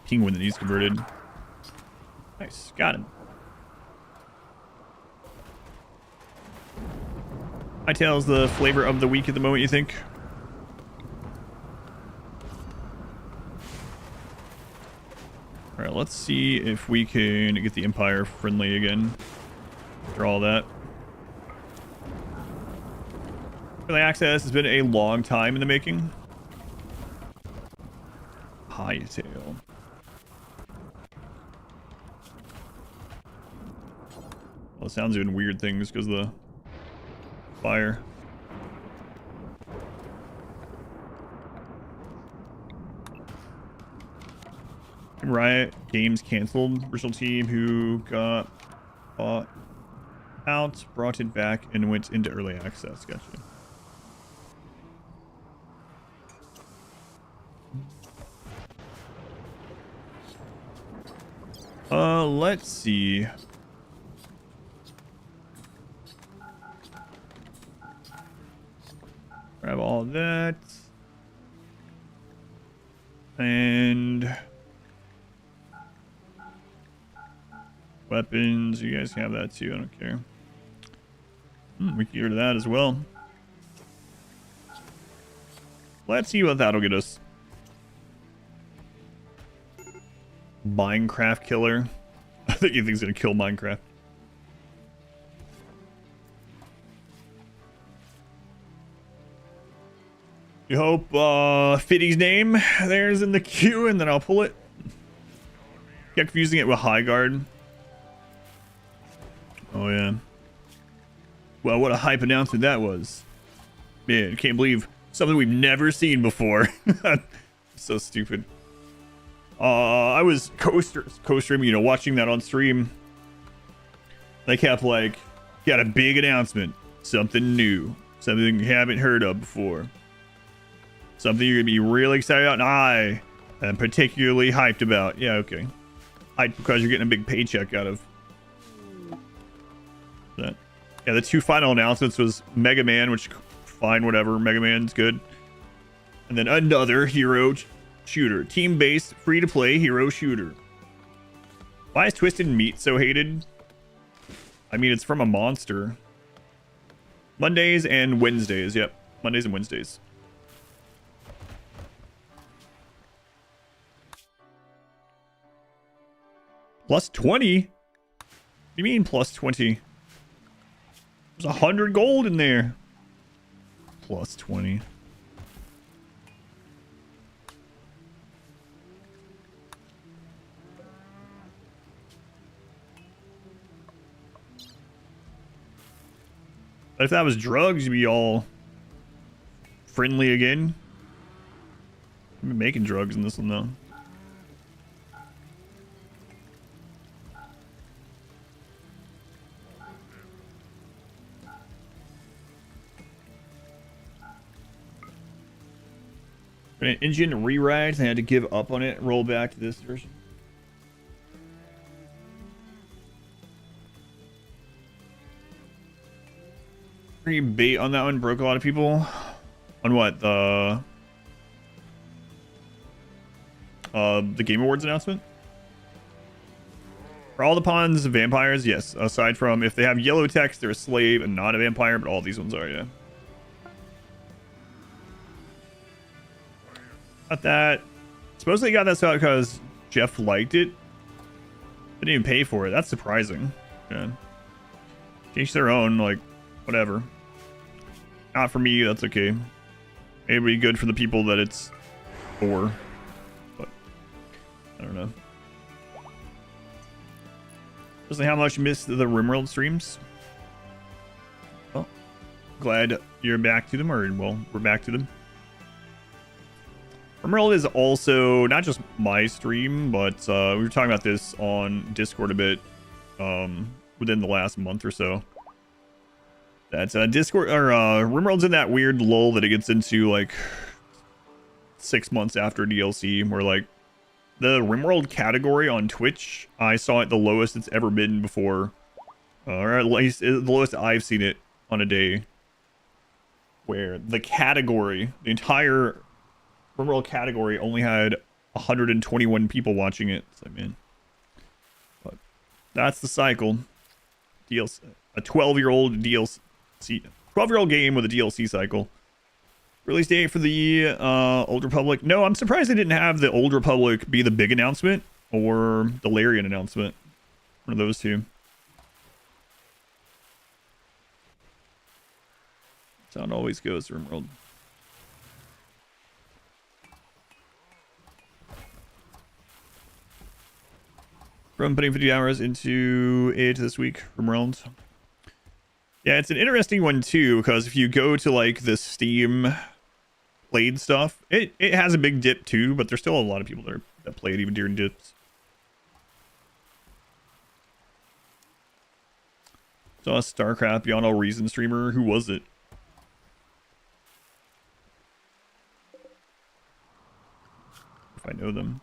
that he's converted. Nice, got him. Hightail's the flavor of the week at the moment, you think? Alright, let's see if we can get the Empire friendly again. After all that. Early access has been a long time in the making. Hightail. Well, it sounds even weird things because of the fire. Riot Games canceled. Original team who got bought out, brought it back, and went into early access. Gotcha. Let's see. Grab all that. And weapons, you guys can have that too, I don't care. We can get rid of that as well. Let's see what that'll get us. Minecraft killer. I think you think he's gonna kill Minecraft. You hope Fiddy's name there's in the queue and then I'll pull it. Get confusing it with High Guard. Oh yeah. Well, what a hype announcement that was. Man, I can't believe something we've never seen before. So stupid. I was co-streaming, you know, watching that on stream. They kept like, got a big announcement. Something new. Something you haven't heard of before. Something you're going to be really excited about. And I am particularly hyped about. Yeah, okay. Hyped because you're getting a big paycheck out of that. Yeah, the two final announcements was Mega Man, which fine, whatever. Mega Man's good. And then another hero shooter. Team-based, free-to-play hero shooter. Why is Twisted Meat so hated? I mean, it's from a monster. Mondays and Wednesdays. Yep. Mondays and Wednesdays. Plus 20? What do you mean plus 20? There's 100 gold in there. Plus 20. But if that was drugs, you'd be all friendly again. I'm making drugs in this one though. An engine rewrite, I had to give up on it and roll back to this version. Pretty bait on that one, broke a lot of people. On what? The Game Awards announcement? For all the pawns, vampires, yes. Aside from if they have yellow text, they're a slave and not a vampire, but all these ones are, yeah. Got that. Supposedly got this out because Jeff liked it. Didn't even pay for it. That's surprising. Yeah. Each their own, like, whatever. Not for me, that's okay. Maybe good for the people that it's for. But I don't know. Especially how much you missed the RimWorld streams. Well, glad you're back to them, or well, we're back to them. RimWorld is also not just my stream, but we were talking about this on Discord a bit within the last month or so. That's Discord or RimWorld's in that weird lull that it gets into like 6 months after DLC, where like the RimWorld category on Twitch, I saw it the lowest it's ever been before, or at least the lowest I've seen it on a day. Where the category, the entire RimWorld category only had 121 people watching it. So, man, but that's the cycle. DLC, a 12-year-old DLC, 12-year-old game with a DLC cycle. Release date for the Old Republic. No, I'm surprised they didn't have the Old Republic be the big announcement or the Larian announcement. One of those two. That's how it always goes, RimWorld. From putting 50 hours into it this week from RimWorld. Yeah, it's an interesting one too, because if you go to like the Steam played stuff, it has a big dip too, but there's still a lot of people that play it even during dips. Saw a StarCraft Beyond All Reason streamer. Who was it? If I know them.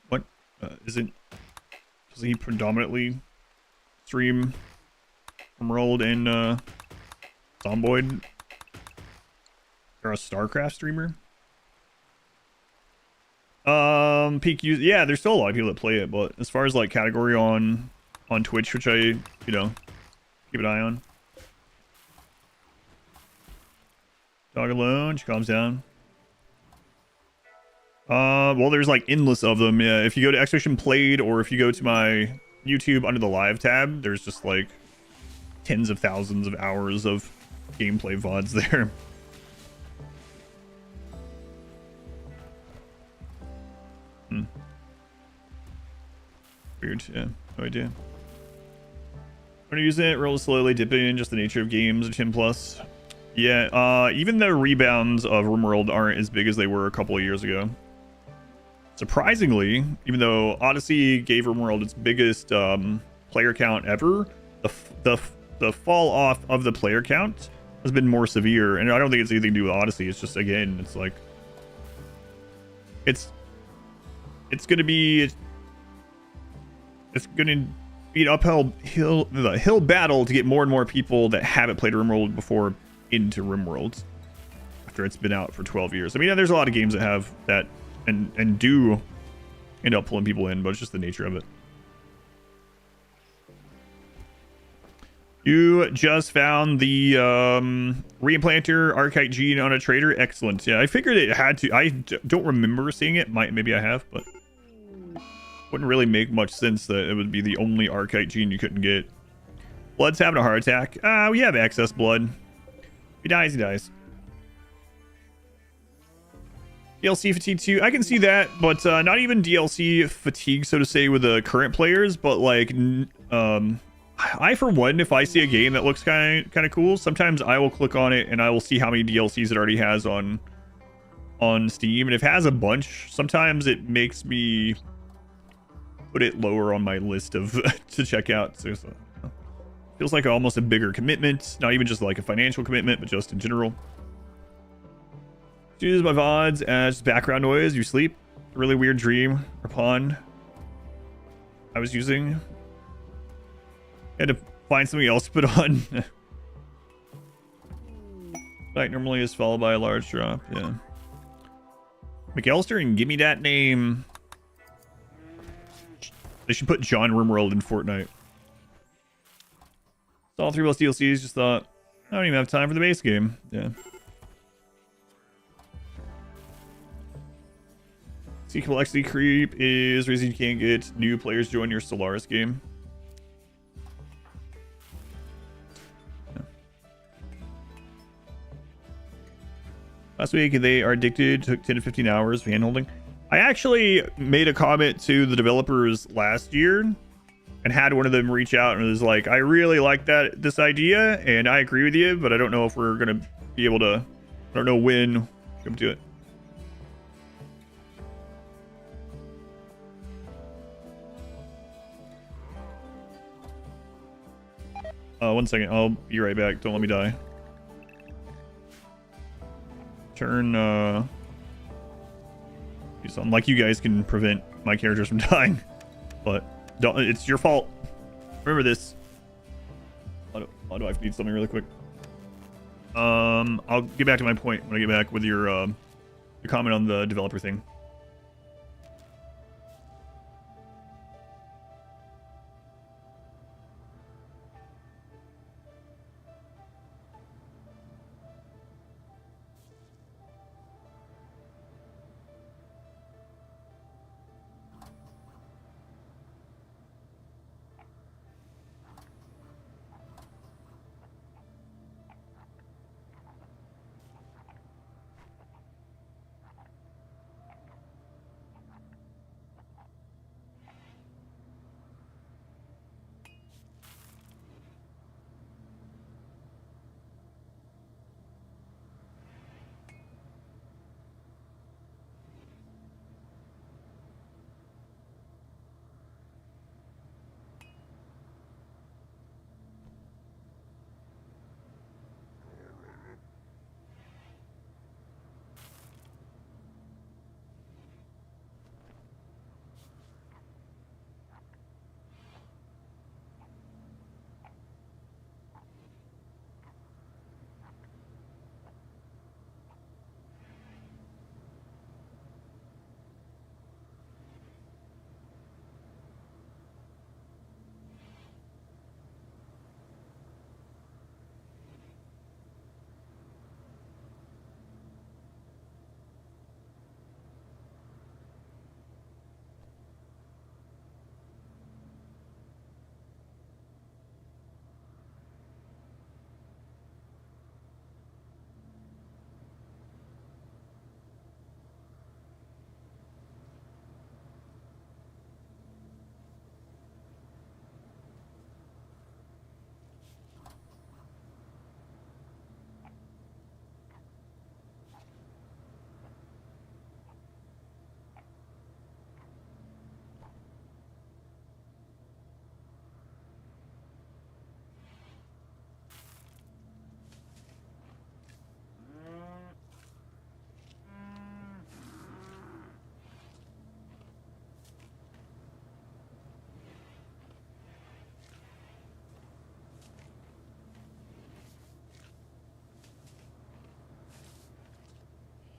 What? Doesn't he predominantly stream RimWorld and Zomboid? Or a StarCraft streamer? Peak use. Yeah, there's still a lot of people that play it, but as far as like category on Twitch, which I, you know, keep an eye on. Dog alone, she calms down. Well, there's like endless of them. Yeah, if you go to Expedition Played, or if you go to my YouTube under the live tab, there's just like tens of thousands of hours of gameplay VODs there. Weird. Yeah, no idea. I'm gonna use it real slowly, dip in, just the nature of games, 10 plus. Yeah, even the rebounds of RimWorld aren't as big as they were a couple of years ago. Surprisingly, even though Odyssey gave RimWorld its biggest player count ever, the fall off of the player count has been more severe, and I don't think it's anything to do with Odyssey. It's just, again, it's like it's gonna be an uphill hill battle to get more and more people that haven't played RimWorld before into RimWorld after it's been out for 12 years. I mean, there's a lot of games that have that and do end up pulling people in, but it's just the nature of it. You just found the reimplanter archite gene on a trader. Excellent. Yeah, I figured it had to. I don't remember seeing it. Maybe I have, but wouldn't really make much sense that it would be the only archite gene you couldn't get. Blood's having a heart attack. We have excess blood. He dies, he dies. DLC fatigue too. I can see that, but not even DLC fatigue, so to say, with the current players, but like I, for one, if I see a game that looks kind of cool, sometimes I will click on it and I will see how many DLCs it already has on Steam, and if it has a bunch, sometimes it makes me put it lower on my list of to check out. So feels like almost a bigger commitment, not even just like a financial commitment, but just in general. Use my VODs as background noise. You sleep. A really weird dream or pond I was using. I had to find something else to put on. Night normally is followed by a large drop. Yeah. McAllister and give me that name. They should put John RimWorld in Fortnite. All 3 plus DLCs. Just thought I don't even have time for the base game. Yeah. See, complexity creep is reason you can't get new players join your Solaris game. Yeah. Last week, they are addicted. Took 10 to 15 hours of handholding. I actually made a comment to the developers last year and had one of them reach out and was like, I really like this idea, and I agree with you, but I don't know if we're going to be able to, I don't know when we'll come to it. One second. I'll be right back. Don't let me die. Turn, do something. Like, you guys can prevent my characters from dying. But don't, it's your fault. Remember this. Why do I need something really quick? I'll get back to my point when I get back with your comment on the developer thing.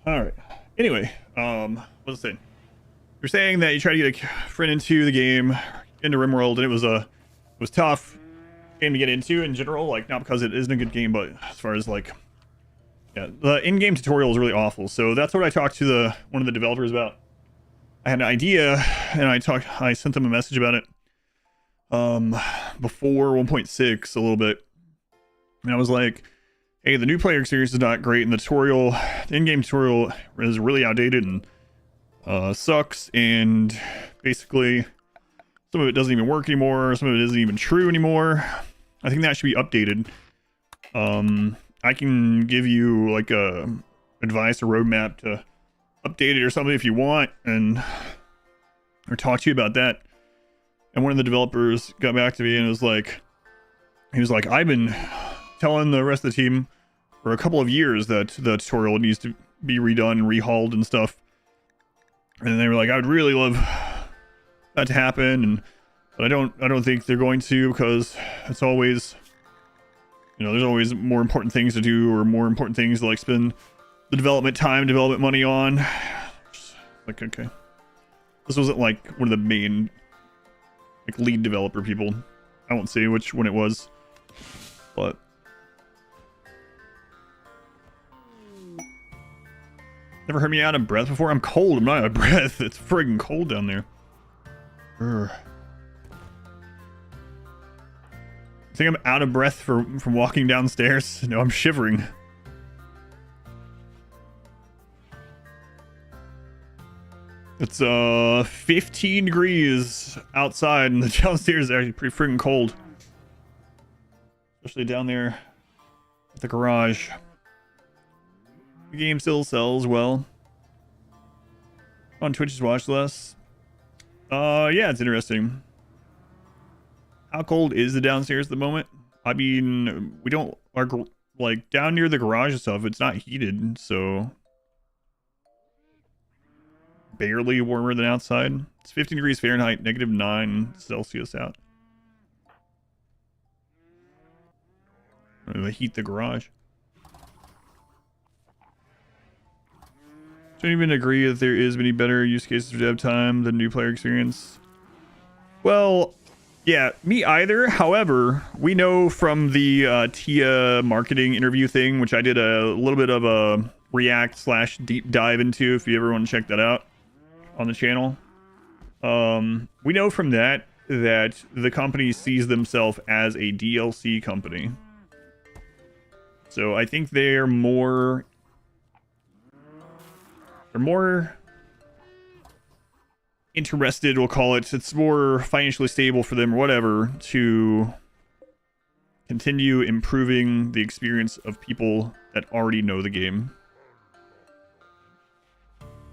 All right. Anyway, what was I saying? You're saying that you try to get a friend into the game, into RimWorld, and it was tough game to get into in general. Like, not because it isn't a good game, but as far as like, yeah, the in-game tutorial is really awful. So that's what I talked to one of the developers about. I had an idea, and I sent them a message about it before 1.6 a little bit, and I was like, hey, the new player experience is not great, and the in-game tutorial is really outdated and sucks, and basically some of it doesn't even work anymore, some of it isn't even true anymore. I think that should be updated. I can give you like a advice or roadmap to update it or something if you want, or talk to you about that. And one of the developers got back to me and he was like, I've been telling the rest of the team for a couple of years that the tutorial needs to be redone, rehauled and stuff. And they were like, I would really love that to happen, but I don't think they're going to, because it's always, there's always more important things to do, or more important things to like spend the development time, development money on. Just like, okay, this wasn't like one of the main like lead developer people. I won't say which one it was, but never heard me out of breath before. I'm cold. I'm not out of breath. It's friggin' cold down there. Urgh. I think I'm out of breath from walking downstairs. No, I'm shivering. It's 15 degrees outside, and the downstairs is actually pretty friggin' cold. Especially down there at the garage. The game still sells well. On Twitch's watch less. Yeah, it's interesting. How cold is the downstairs at the moment? I mean, we don't, like down near the garage and stuff, it's not heated, so barely warmer than outside. It's 15 degrees Fahrenheit, -9 Celsius out. I'm gonna heat the garage. Don't even agree that there is many better use cases for dev time than new player experience. Well, yeah, me either. However, we know from the Tia marketing interview thing, which I did a little bit of a react/deep dive into, if you ever want to check that out on the channel. We know from that the company sees themselves as a DLC company. So I think they're more interested, we'll call it. It's more financially stable for them or whatever to continue improving the experience of people that already know the game.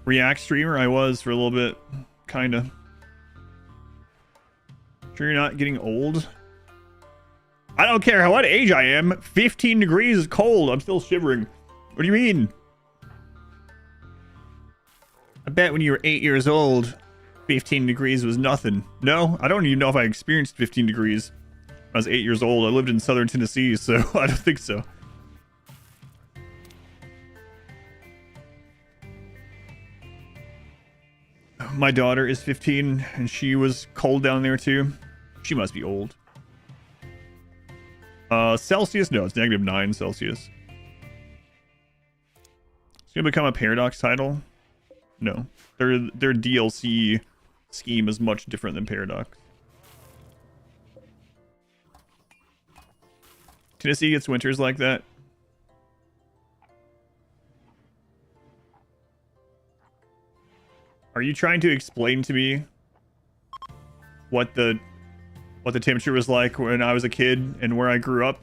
React streamer I was for a little bit, kinda. Sure you're not getting old? I don't care what age I am. 15 degrees is cold. I'm still shivering. What do you mean? I bet when you were 8 years old, 15 degrees was nothing. No, I don't even know if I experienced 15 degrees when I was 8 years old. I lived in southern Tennessee, so I don't think so. My daughter is 15, and she was cold down there too. She must be old. Celsius? No, it's -9 Celsius. It's gonna become a Paradox title. No, their DLC scheme is much different than Paradox. Tennessee gets winters like that. Are you trying to explain to me what the temperature was like when I was a kid and where I grew up?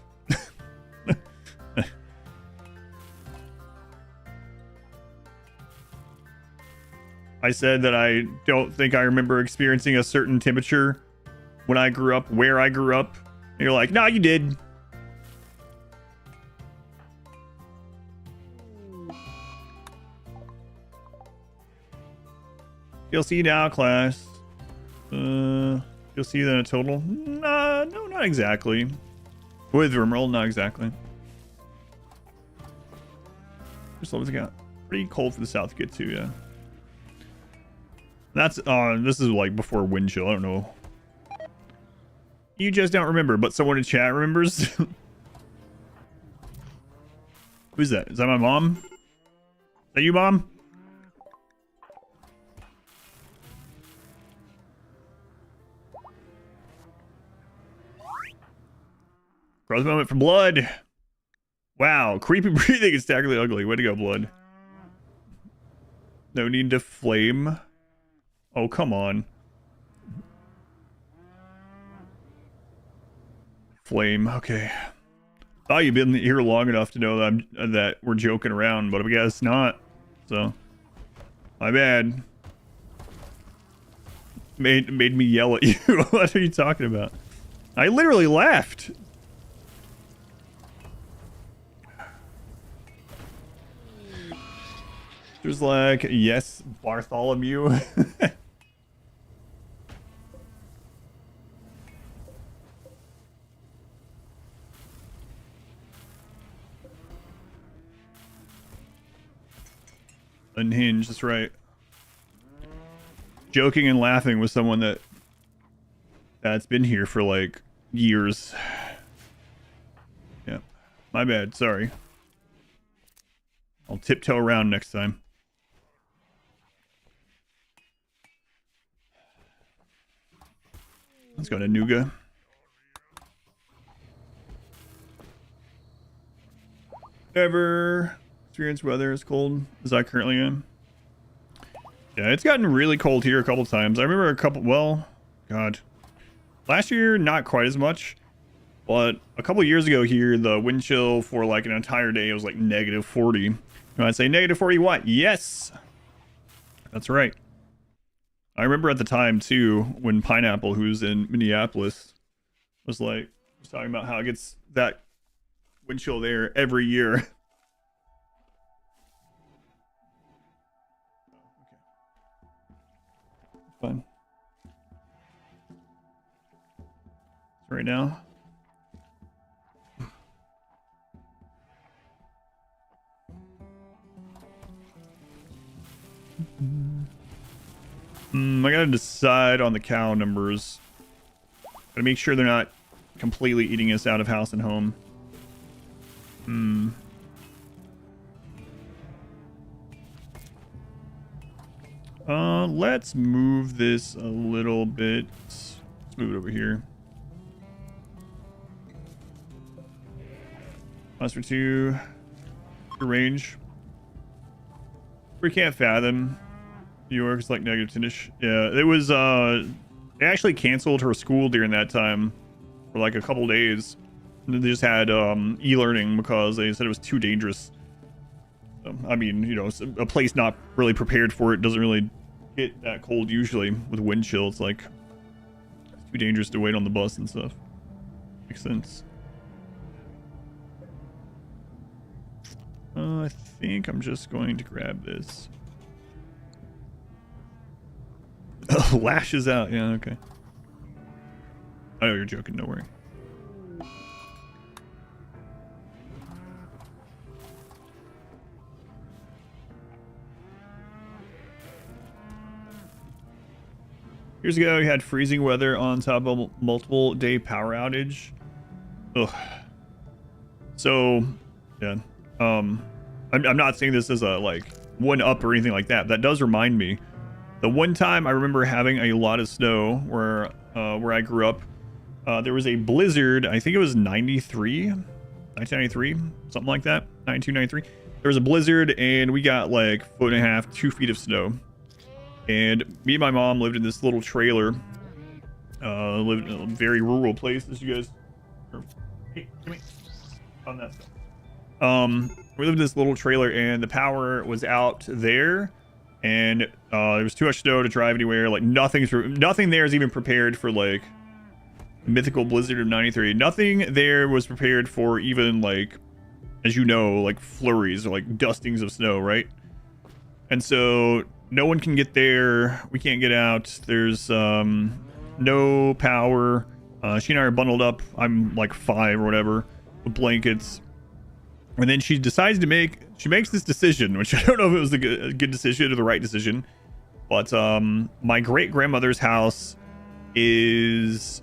I said that I don't think I remember experiencing a certain temperature when I grew up, where I grew up. And you're like, no, you did. You'll see now, class. You'll see that in total. No, not exactly. With RimWorld, not exactly. Just let it go. Pretty cold for the south to get to, yeah. That's this is like before wind chill. I don't know. You just don't remember, but someone in chat remembers. Who's that? Is that my mom? Is that you, Mom? Pros moment for blood. Wow, creepy breathing is staggeringly ugly. Way to go, blood. No need to flame. Oh, come on. Flame, okay. Thought you'd been here long enough to know that that we're joking around, but I guess not. So, my bad. Made me yell at you. What are you talking about? I literally laughed. There's like, yes, Bartholomew. Unhinged, that's right. Joking and laughing with someone that's been here for like years. Yeah, my bad, sorry. I'll tiptoe around next time. Let's go to Nuga. Ever experienced weather as cold as I currently am? Yeah, it's gotten really cold here a couple times. I remember a couple, well, God. Last year, not quite as much. But a couple years ago here, the wind chill for like an entire day, it was like -40. And I'd say -40 what? Yes! That's right. I remember at the time too, when Pineapple, who's in Minneapolis, was talking about how it gets that wind chill there every year. Fine. Right now. I gotta decide on the cow numbers. Gotta make sure they're not completely eating us out of house and home. Let's move this a little bit. Let's move it over here. Monster 2. Range. We can't fathom. New York's like -10ish. Yeah, it was they actually canceled her school during that time for like a couple days. They just had e-learning because they said it was too dangerous. I mean, you know, a place not really prepared for it doesn't really get that cold usually with wind chill. It's like it's too dangerous to wait on the bus and stuff. Makes sense. I think I'm just going to grab this. Lashes out. Yeah, okay. I know you're joking. Don't worry. Years ago, you had freezing weather on top of multiple day power outage. Ugh. So, yeah. I'm not saying this as a like one up or anything like that. That does remind me. The one time I remember having a lot of snow where I grew up, there was a blizzard. I think it was 1993, something like that. 92, 93. There was a blizzard and we got like 1.5 to 2 feet of snow. And me and my mom lived in this little trailer. Lived in a very rural place. As you guys, hey, come here. On that stuff. We lived in this little trailer and the power was out there. And there was too much snow to drive anywhere. Like nothing there is even prepared for like mythical blizzard of 93. Nothing there was prepared for even like, as you know, like flurries or like dustings of snow, right? And so no one can get there. We can't get out. There's no power. She and I are bundled up. I'm like 5 or whatever with blankets. And then she decides to make she makes this decision, which I don't know if it was a good decision or the right decision. But my great grandmother's house is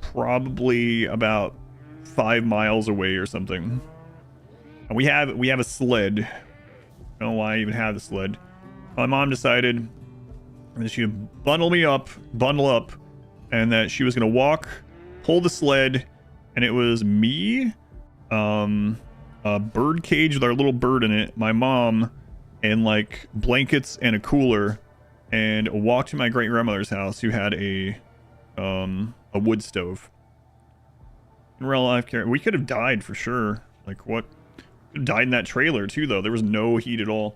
probably about 5 miles away or something. And we have a sled. I don't know why I even have the sled. My mom decided that she would bundle up, and that she was gonna walk, pull the sled, and it was me, a bird cage with our little bird in it, my mom, and like blankets and a cooler, and walk to my great grandmother's house, who had a wood stove. In real life, we could have died for sure. Like what? Could have died in that trailer too, though. There was no heat at all.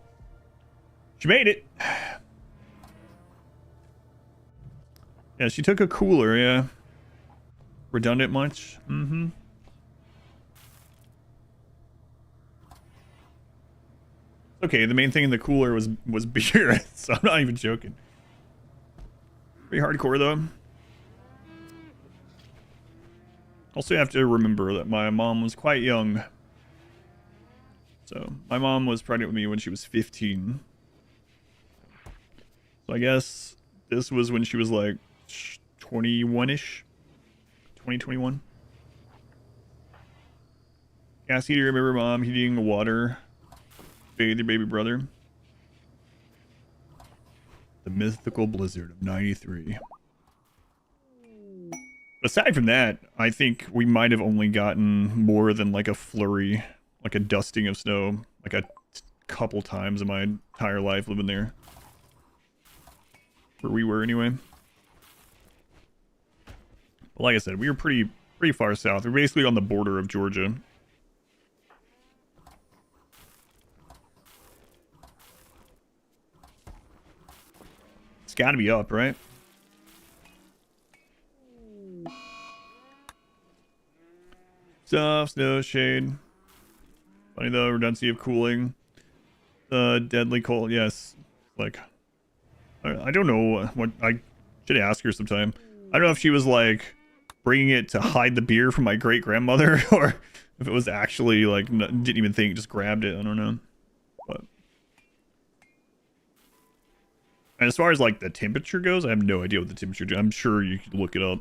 She made it. Yeah, she took a cooler. Yeah. Redundant much? Mm-hmm. Okay, the main thing in the cooler was beer, so I'm not even joking. Pretty hardcore though. Also, you have to remember that my mom was quite young. So, my mom was pregnant with me when she was 15. So, I guess this was when she was like 21-ish. 2021. Gas heater, remember mom heating water. Bathe your baby brother. The mythical blizzard of 93. Aside from that, I think we might have only gotten more than like a flurry, like a dusting of snow, like a couple times in my entire life living there. Where we were anyway. But like I said, we were pretty far south. We're basically on the border of Georgia. It's gotta be up, right? Stuff, snow, shade. Funny though, redundancy of cooling. Deadly cold, yes. Like, I don't know what, I should ask her sometime. I don't know if she was like bringing it to hide the beer from my great grandmother, or if it was actually like, didn't even think, just grabbed it. I don't know. But. And as far as like the temperature goes, I have no idea what the temperature is. I'm sure you could look it up.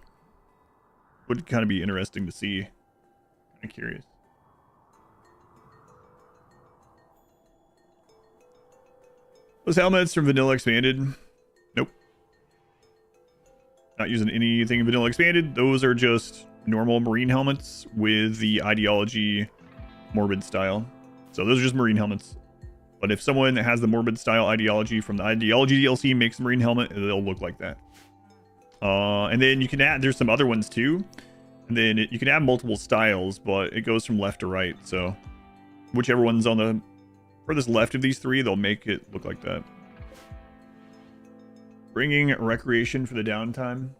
Would kind of be interesting to see. I'm curious. Those helmets from Vanilla Expanded? Nope. Not using anything in Vanilla Expanded. Those are just normal Marine helmets with the Ideology Morbid style. So those are just Marine helmets. But if someone has the Morbid style Ideology from the Ideology DLC makes a Marine helmet, they'll look like that. And then you can add, there's some other ones too. And then you can add multiple styles, but it goes from left to right. So whichever one's on the furthest left of these three, they'll make it look like that. Bringing recreation for the downtime.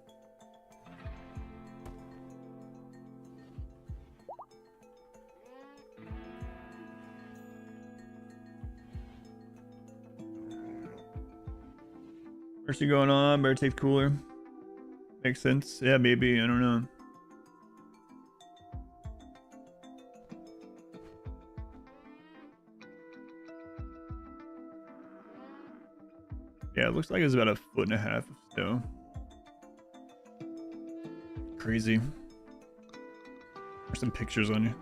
Mercy going on, better take the cooler. Makes sense. Yeah, maybe. I don't know. Yeah, it looks like it's about 1.5 feet of snow. Crazy. There's some pictures on you.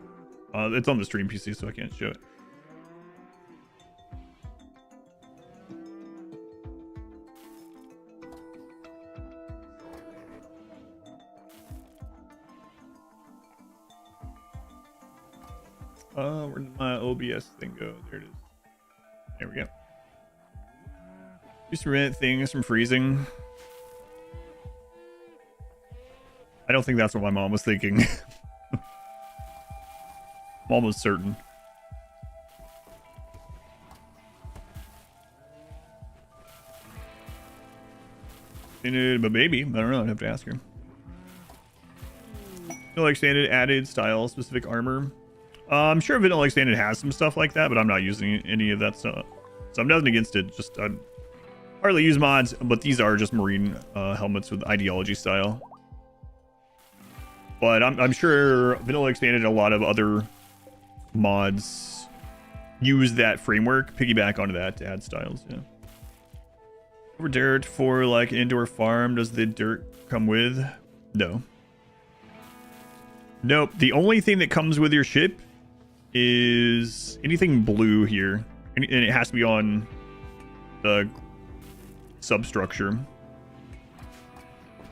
It's on the stream PC, so I can't show it. Where did my OBS thing go? There it is. There we go. Just prevent things from freezing. I don't think that's what my mom was thinking. I'm almost certain. But maybe. I don't know. I'd have to ask her. Vanilla Expanded added style specific armor. I'm sure Vanilla Expanded has some stuff like that, but I'm not using any of that stuff. So I'm nothing against it. Just I hardly use mods, but these are just Marine helmets with Ideology style. But I'm sure Vanilla Expanded a lot of other mods use that framework, piggyback onto that to add styles. Yeah. Over dirt for like indoor farm. Does the dirt come with? No. Nope. The only thing that comes with your ship is anything blue here, and it has to be on the substructure.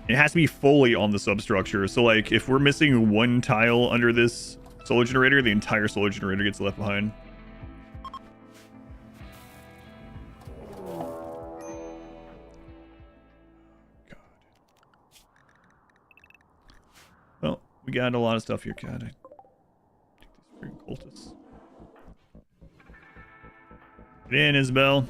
It has to be fully on the substructure. So like if we're missing one tile under this solar generator, the entire solar generator gets left behind. God. Well, we got a lot of stuff here. God, I take these freaking cultists. Get in, Isabel.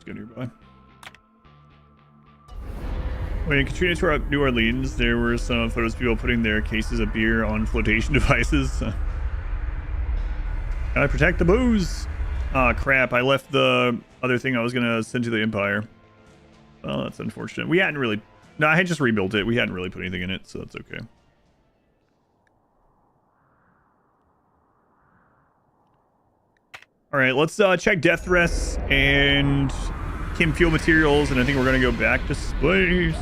Go nearby. When Katrina tore up New Orleans, there were some photos of people putting their cases of beer on flotation devices. Gotta protect the booze. Ah, crap. I left the other thing I was gonna send to the Empire. Well, that's unfortunate. We hadn't really... No, I had just rebuilt it. We hadn't really put anything in it, so that's okay. All right, let's check death threats and chem fuel materials, and I think we're gonna go back to space.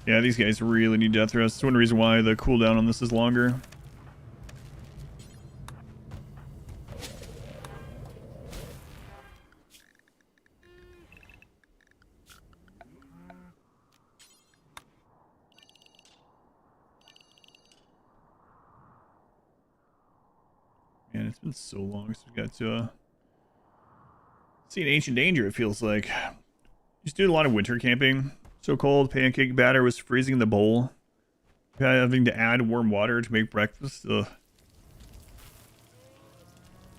Yeah, these guys really need death threats. That's one reason why the cooldown on this is longer. Man, it's been so long since we got to see an ancient danger, it feels like. Just doing a lot of winter camping. So cold, pancake batter was freezing in the bowl. Having to add warm water to make breakfast. Ugh.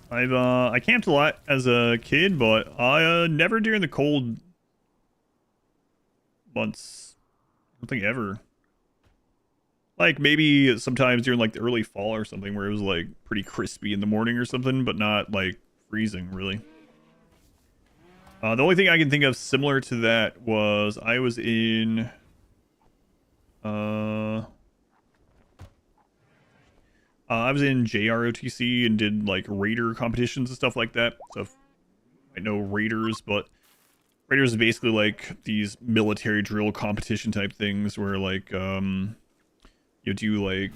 I camped a lot as a kid, but I never during the cold months. I don't think ever. Like maybe sometimes during like the early fall or something where it was like pretty crispy in the morning or something, but not like freezing really. The only thing I can think of similar to that was I was in I was in JROTC and did like raider competitions and stuff like that. So I know raiders, but raiders is basically like these military drill competition type things where like you do like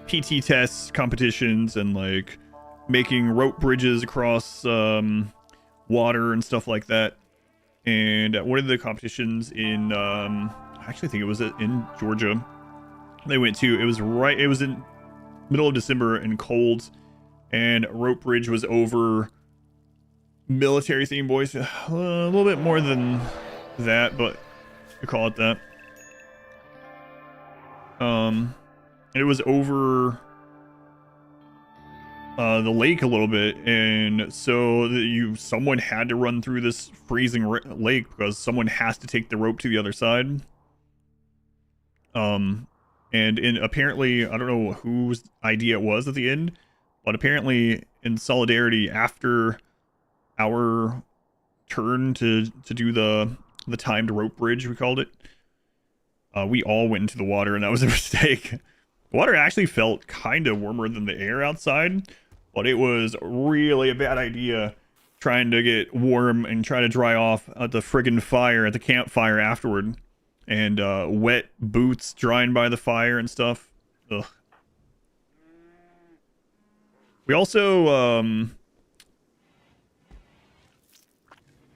PT tests competitions and like making rope bridges across water and stuff like that. And one of the competitions in I actually think it was in Georgia they went to, it was in middle of December and cold, and rope bridge was over military theme, boys. A little bit more than that, but you call it that. And it was over the lake a little bit, and so someone had to run through this freezing lake because someone has to take the rope to the other side. And apparently, I don't know whose idea it was at the end, but apparently in solidarity after our turn to do the timed rope bridge, we called it, we all went into the water, and that was a mistake. The water actually felt kind of warmer than the air outside, but it was really a bad idea trying to get warm and try to dry off at the friggin' fire, at the campfire afterward. And wet boots drying by the fire and stuff. Ugh. We also,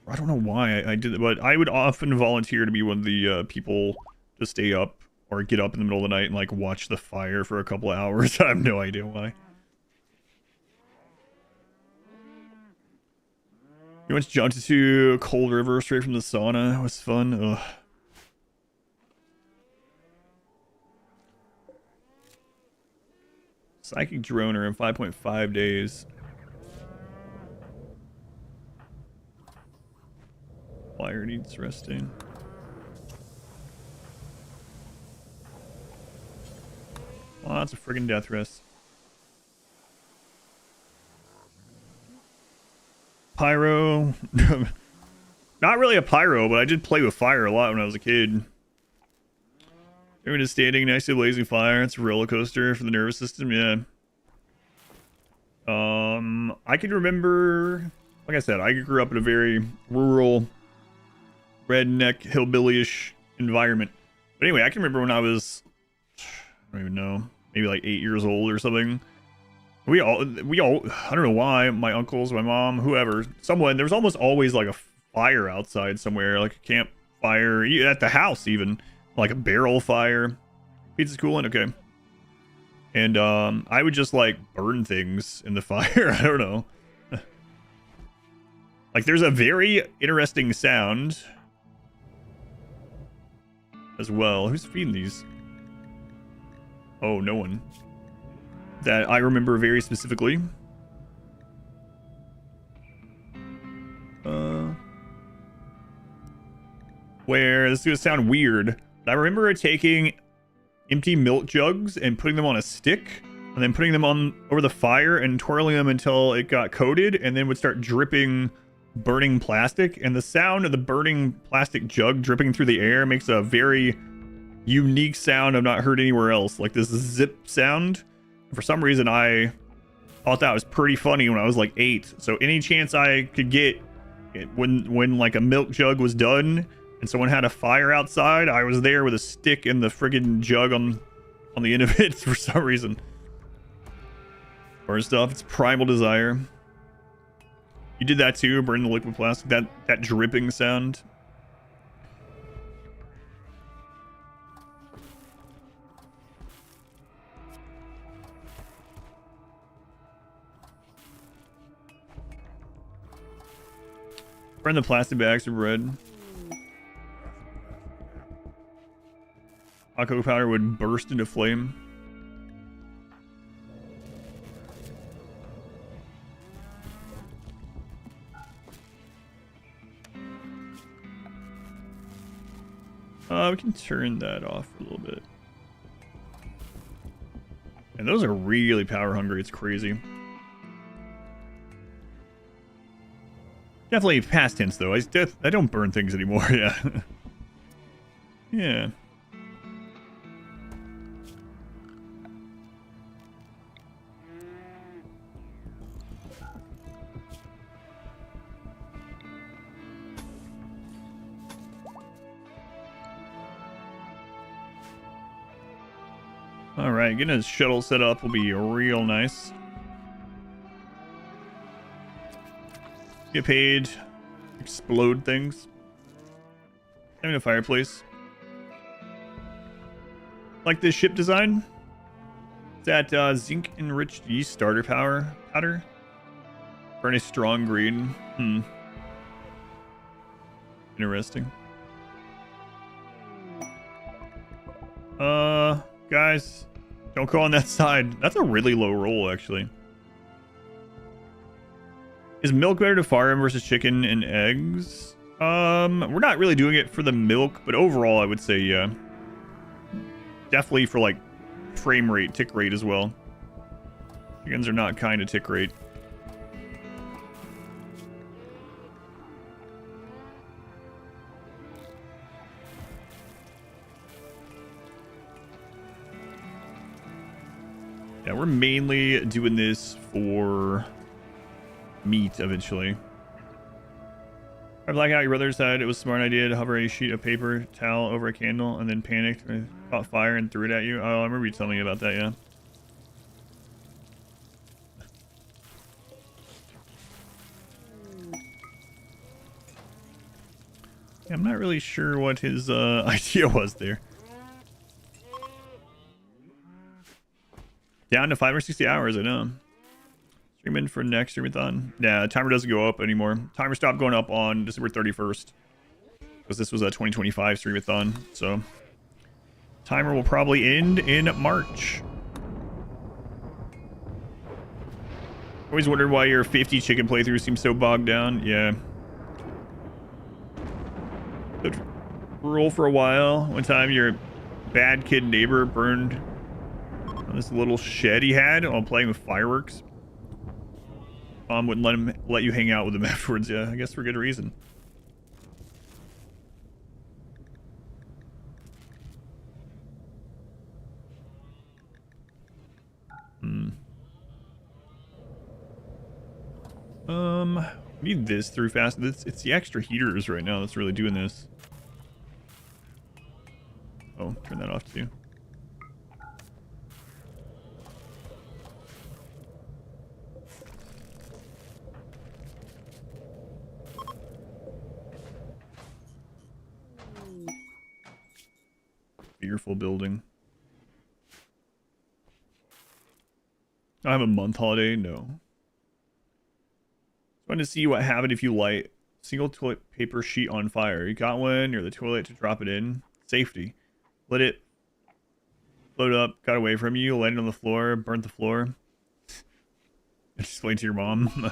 I don't know why I did it, but I would often volunteer to be one of the people to stay up or get up in the middle of the night and like watch the fire for a couple of hours. I have no idea why. You went to jump to Cold River straight from the sauna. It was fun. Ugh. Psychic Droner in 5.5 days. Wire needs resting. Oh, that's a friggin' death risk. Pyro. Not really a pyro, but I did play with fire a lot when I was a kid. Everyone is standing next to a blazing fire. It's a roller coaster for the nervous system, yeah. I can remember, like I said, I grew up in a very rural, redneck, hillbilly-ish environment. But anyway, I can remember when I was, I don't even know, maybe like 8 years old or something. We all, I don't know why, my uncles, my mom, whoever, someone, there was almost always like a fire outside somewhere, like a campfire, at the house even, like a barrel fire. Pizza's cooling, okay. And I would just like burn things in the fire. I don't know. Like there's a very interesting sound as well. Who's feeding these? Oh, no one. That I remember very specifically. Where this is gonna sound weird, but I remember taking empty milk jugs and putting them on a stick and then putting them on over the fire and twirling them until it got coated and then would start dripping burning plastic, and the sound of the burning plastic jug dripping through the air makes a very unique sound I've not heard anywhere else, like this zip sound. For some reason I thought that was pretty funny when I was like 8, so any chance I could get when like a milk jug was done and someone had a fire outside, I was there with a stick and the friggin' jug on the end of it for some reason. Or stuff. It's primal desire. You did that too, burn the liquid plastic. That dripping sound. Burn the plastic bags of bread. Hot cocoa powder would burst into flame. We can turn that off for a little bit. And those are really power hungry. It's crazy. Definitely past tense though. I don't burn things anymore. Yeah. Yeah. Alright, getting a shuttle set up will be real nice. Get paid. Explode things. Having a fireplace. Like this ship design? Is that zinc enriched yeast starter powder? Burn a strong green. Interesting. Guys, don't go on that side. That's a really low roll, actually. Is milk better to farm versus chicken and eggs? We're not really doing it for the milk, but overall, I would say, yeah. Definitely for, like, frame rate, tick rate as well. Chickens are not kind of tick rate. Yeah, we're mainly doing this for meat eventually. I like how your brother said it was a smart idea to hover a sheet of paper towel over a candle and then panicked and caught fire and threw it at you. Oh, I remember you telling me about that, yeah. I'm not really sure what his idea was there. Down to 5 or 60 hours, I know. Streaming for next streamathon. Yeah, timer doesn't go up anymore. Timer stopped going up on December 31st. Because this was a 2025 streamathon. So, timer will probably end in March. Always wondered why your 50 chicken playthrough seems so bogged down. Yeah. Rural for a while. One time your bad kid neighbor burned On this little shed he had while playing with fireworks. Mom wouldn't let you hang out with him afterwards. Yeah, I guess for good reason. We need this through fast. It's the extra heaters right now that's really doing this. Oh, turn that off too. Fearful building. I have a month holiday. No. Just wanted to see what happened if you light single toilet paper sheet on fire. You got one near the toilet to drop it in. Safety. Let it float up. Got away from you. Landed on the floor. Burnt the floor. Explain to your mom.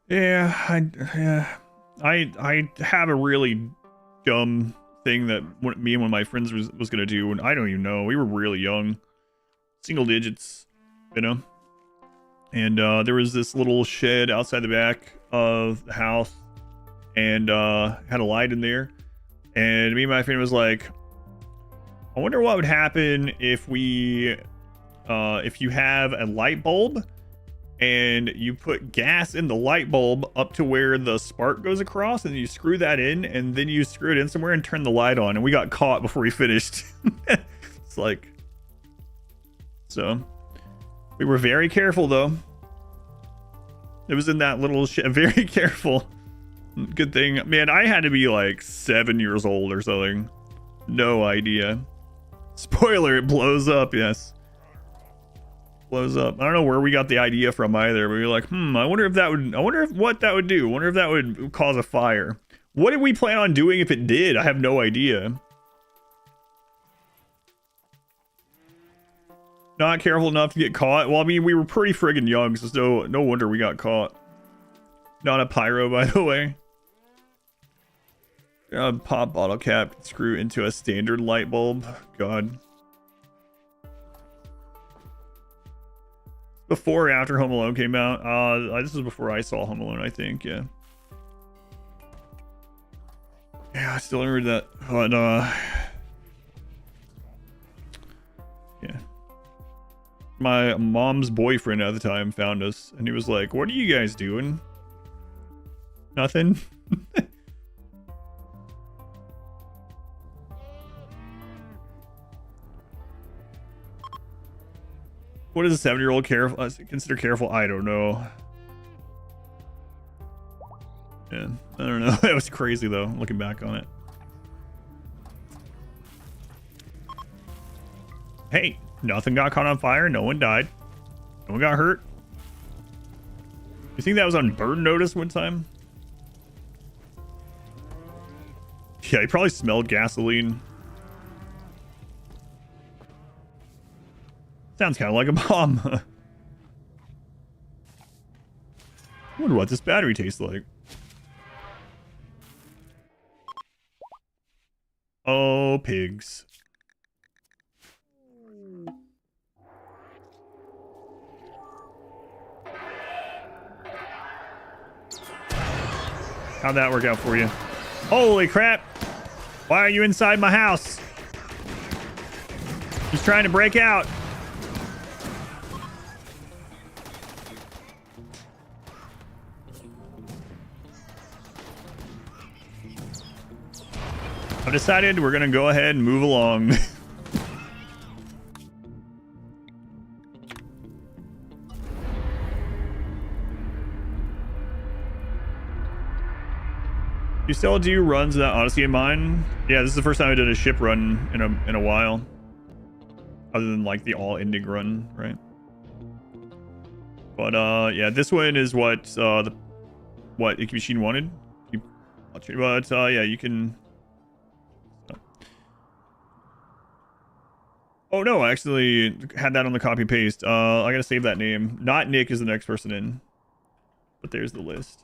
Yeah, I have a really dumb thing that me and one of my friends was gonna do, and I don't even know. We were really young, single digits, you know. And there was this little shed outside the back of the house, and had a light in there. And me and my friend was like, I wonder what would happen if we, if you have a light bulb and you put gas in the light bulb up to where the spark goes across, and you screw that in, and then you screw it in somewhere and turn the light on. And we got caught before we finished. It's like, so we were very careful though. It was in that little very careful. Good thing, man. I had to be like 7 years old or something. No idea. Spoiler, it blows up. Yes. Blows up. I don't know where we got the idea from either, but we were like, I wonder if that would, what that would do. I wonder if that would cause a fire. What did we plan on doing if it did? I have no idea. Not careful enough to get caught. Well, I mean, we were pretty friggin' young, so no wonder we got caught. Not a pyro, by the way. Pop bottle cap, screw into a standard light bulb. God. Before or after Home Alone came out? This was before I saw Home Alone, I think. Yeah. Yeah, I still remember that. But yeah. My mom's boyfriend at the time found us, and he was like, "What are you guys doing?" Nothing. What is a 7-year-old careful? Consider careful? I don't know. Yeah, I don't know. That was crazy though, looking back on it. Hey, nothing got caught on fire. No one died. No one got hurt. You think that was on Burn Notice one time? Yeah, he probably smelled gasoline. Sounds kind of like a bomb. I wonder what this battery tastes like. Oh, pigs. How'd that work out for you? Holy crap! Why are you inside my house? He's trying to break out. I've decided we're gonna go ahead and move along. You still do runs of that Odyssey in mine? Yeah, this is the first time I did a ship run in a while. Other than like the all ending run, right? But yeah, this one is what what Ikimachine wanted. But yeah, you can. Oh no, I actually had that on the copy paste. I gotta save that name. Not Nick is the next person in. But there's the list.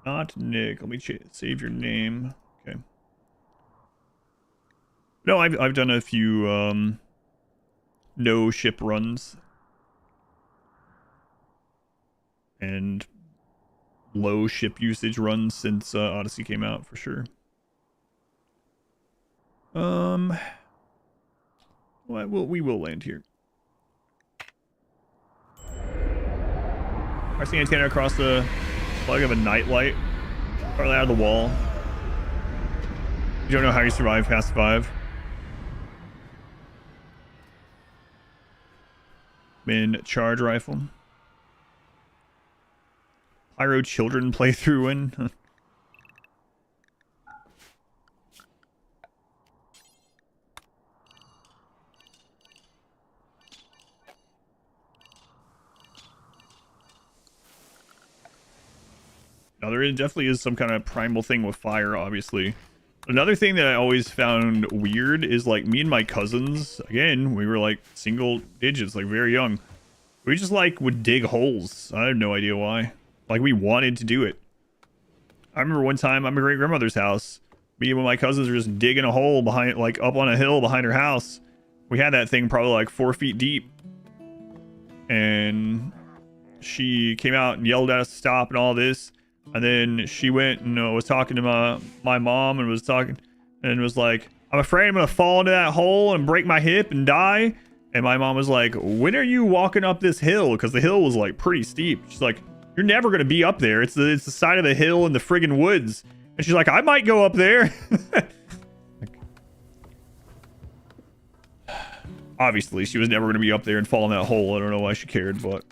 Not Nick. Let me save your name. Okay. No, I've done a few no ship runs and low ship usage runs since Odyssey came out for sure. Well, we will land here. I see antenna across the plug of a nightlight, partly out of the wall. You don't know how you survive past 5. Min charge rifle. Pyro children playthrough in. Now, there definitely is some kind of primal thing with fire, obviously. Another thing that I always found weird is, like, me and my cousins, again, we were, like, single digits, like, very young. We just, like, would dig holes. I have no idea why. Like, we wanted to do it. I remember one time at my great-grandmother's house, me and one of my cousins were just digging a hole behind, like, up on a hill behind her house. We had that thing probably, like, 4 feet deep. And she came out and yelled at us to stop and all this. And then she went and was talking to my mom and was like, I'm afraid I'm going to fall into that hole and break my hip and die. And my mom was like, when are you walking up this hill? Because the hill was like pretty steep. She's like, you're never going to be up there. It's the side of the hill in the friggin' woods. And she's like, I might go up there. Obviously, she was never going to be up there and fall in that hole. I don't know why she cared, but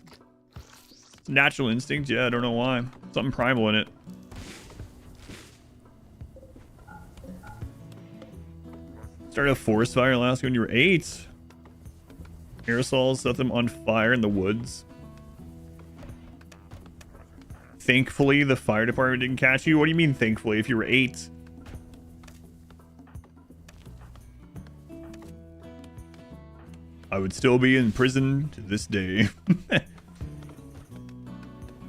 it's a natural instinct. Yeah, I don't know why. Something primal in it. Started a forest fire in Alaska when you were 8. Aerosols set them on fire in the woods. Thankfully, the fire department didn't catch you. What do you mean, thankfully, if you were 8? I would still be in prison to this day.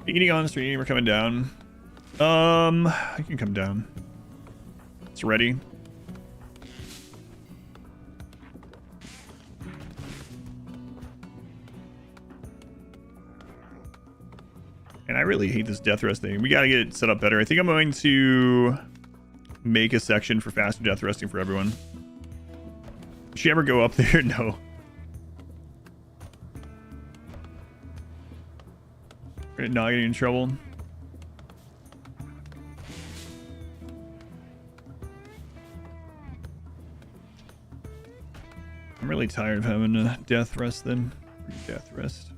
Getting on the stream, we're coming down. I can come down. It's ready. And I really hate this death rest thing. We gotta get it set up better. I think I'm going to make a section for faster death resting for everyone. Did she ever go up there? No. Not getting in trouble. I'm really tired of having a death rest then. Death rest.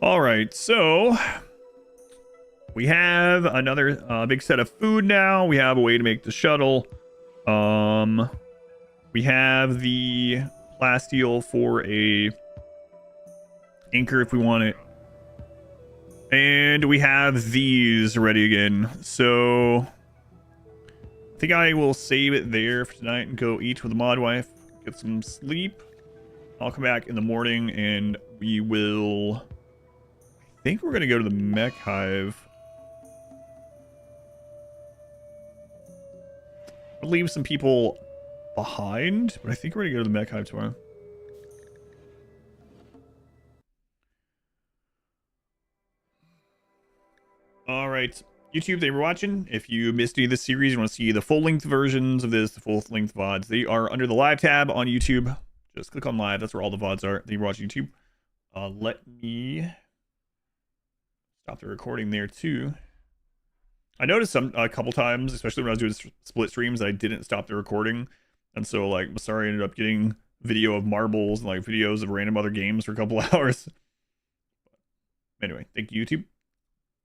All right, so we have another big set of food now. We have a way to make the shuttle. We have the plasteel for a anchor if we want it. And we have these ready again. So I think I will save it there for tonight and go eat with the mod wife, get some sleep. I'll come back in the morning and we will... I think we're going to go to the mech hive. We'll leave some people behind, but I think we're going to go to the mech hive tomorrow. All right, YouTube, thank you for watching. If you missed any of this series, you want to see the full-length versions of this, the full-length VODs, they are under the live tab on YouTube. Just click on live. That's where all the VODs are. Thank you for watching YouTube. Let me stop the recording there too. I noticed a couple times, especially when I was doing split streams, I didn't stop the recording, and so like sorry, ended up getting video of marbles and like videos of random other games for a couple hours. Anyway, thank you, YouTube.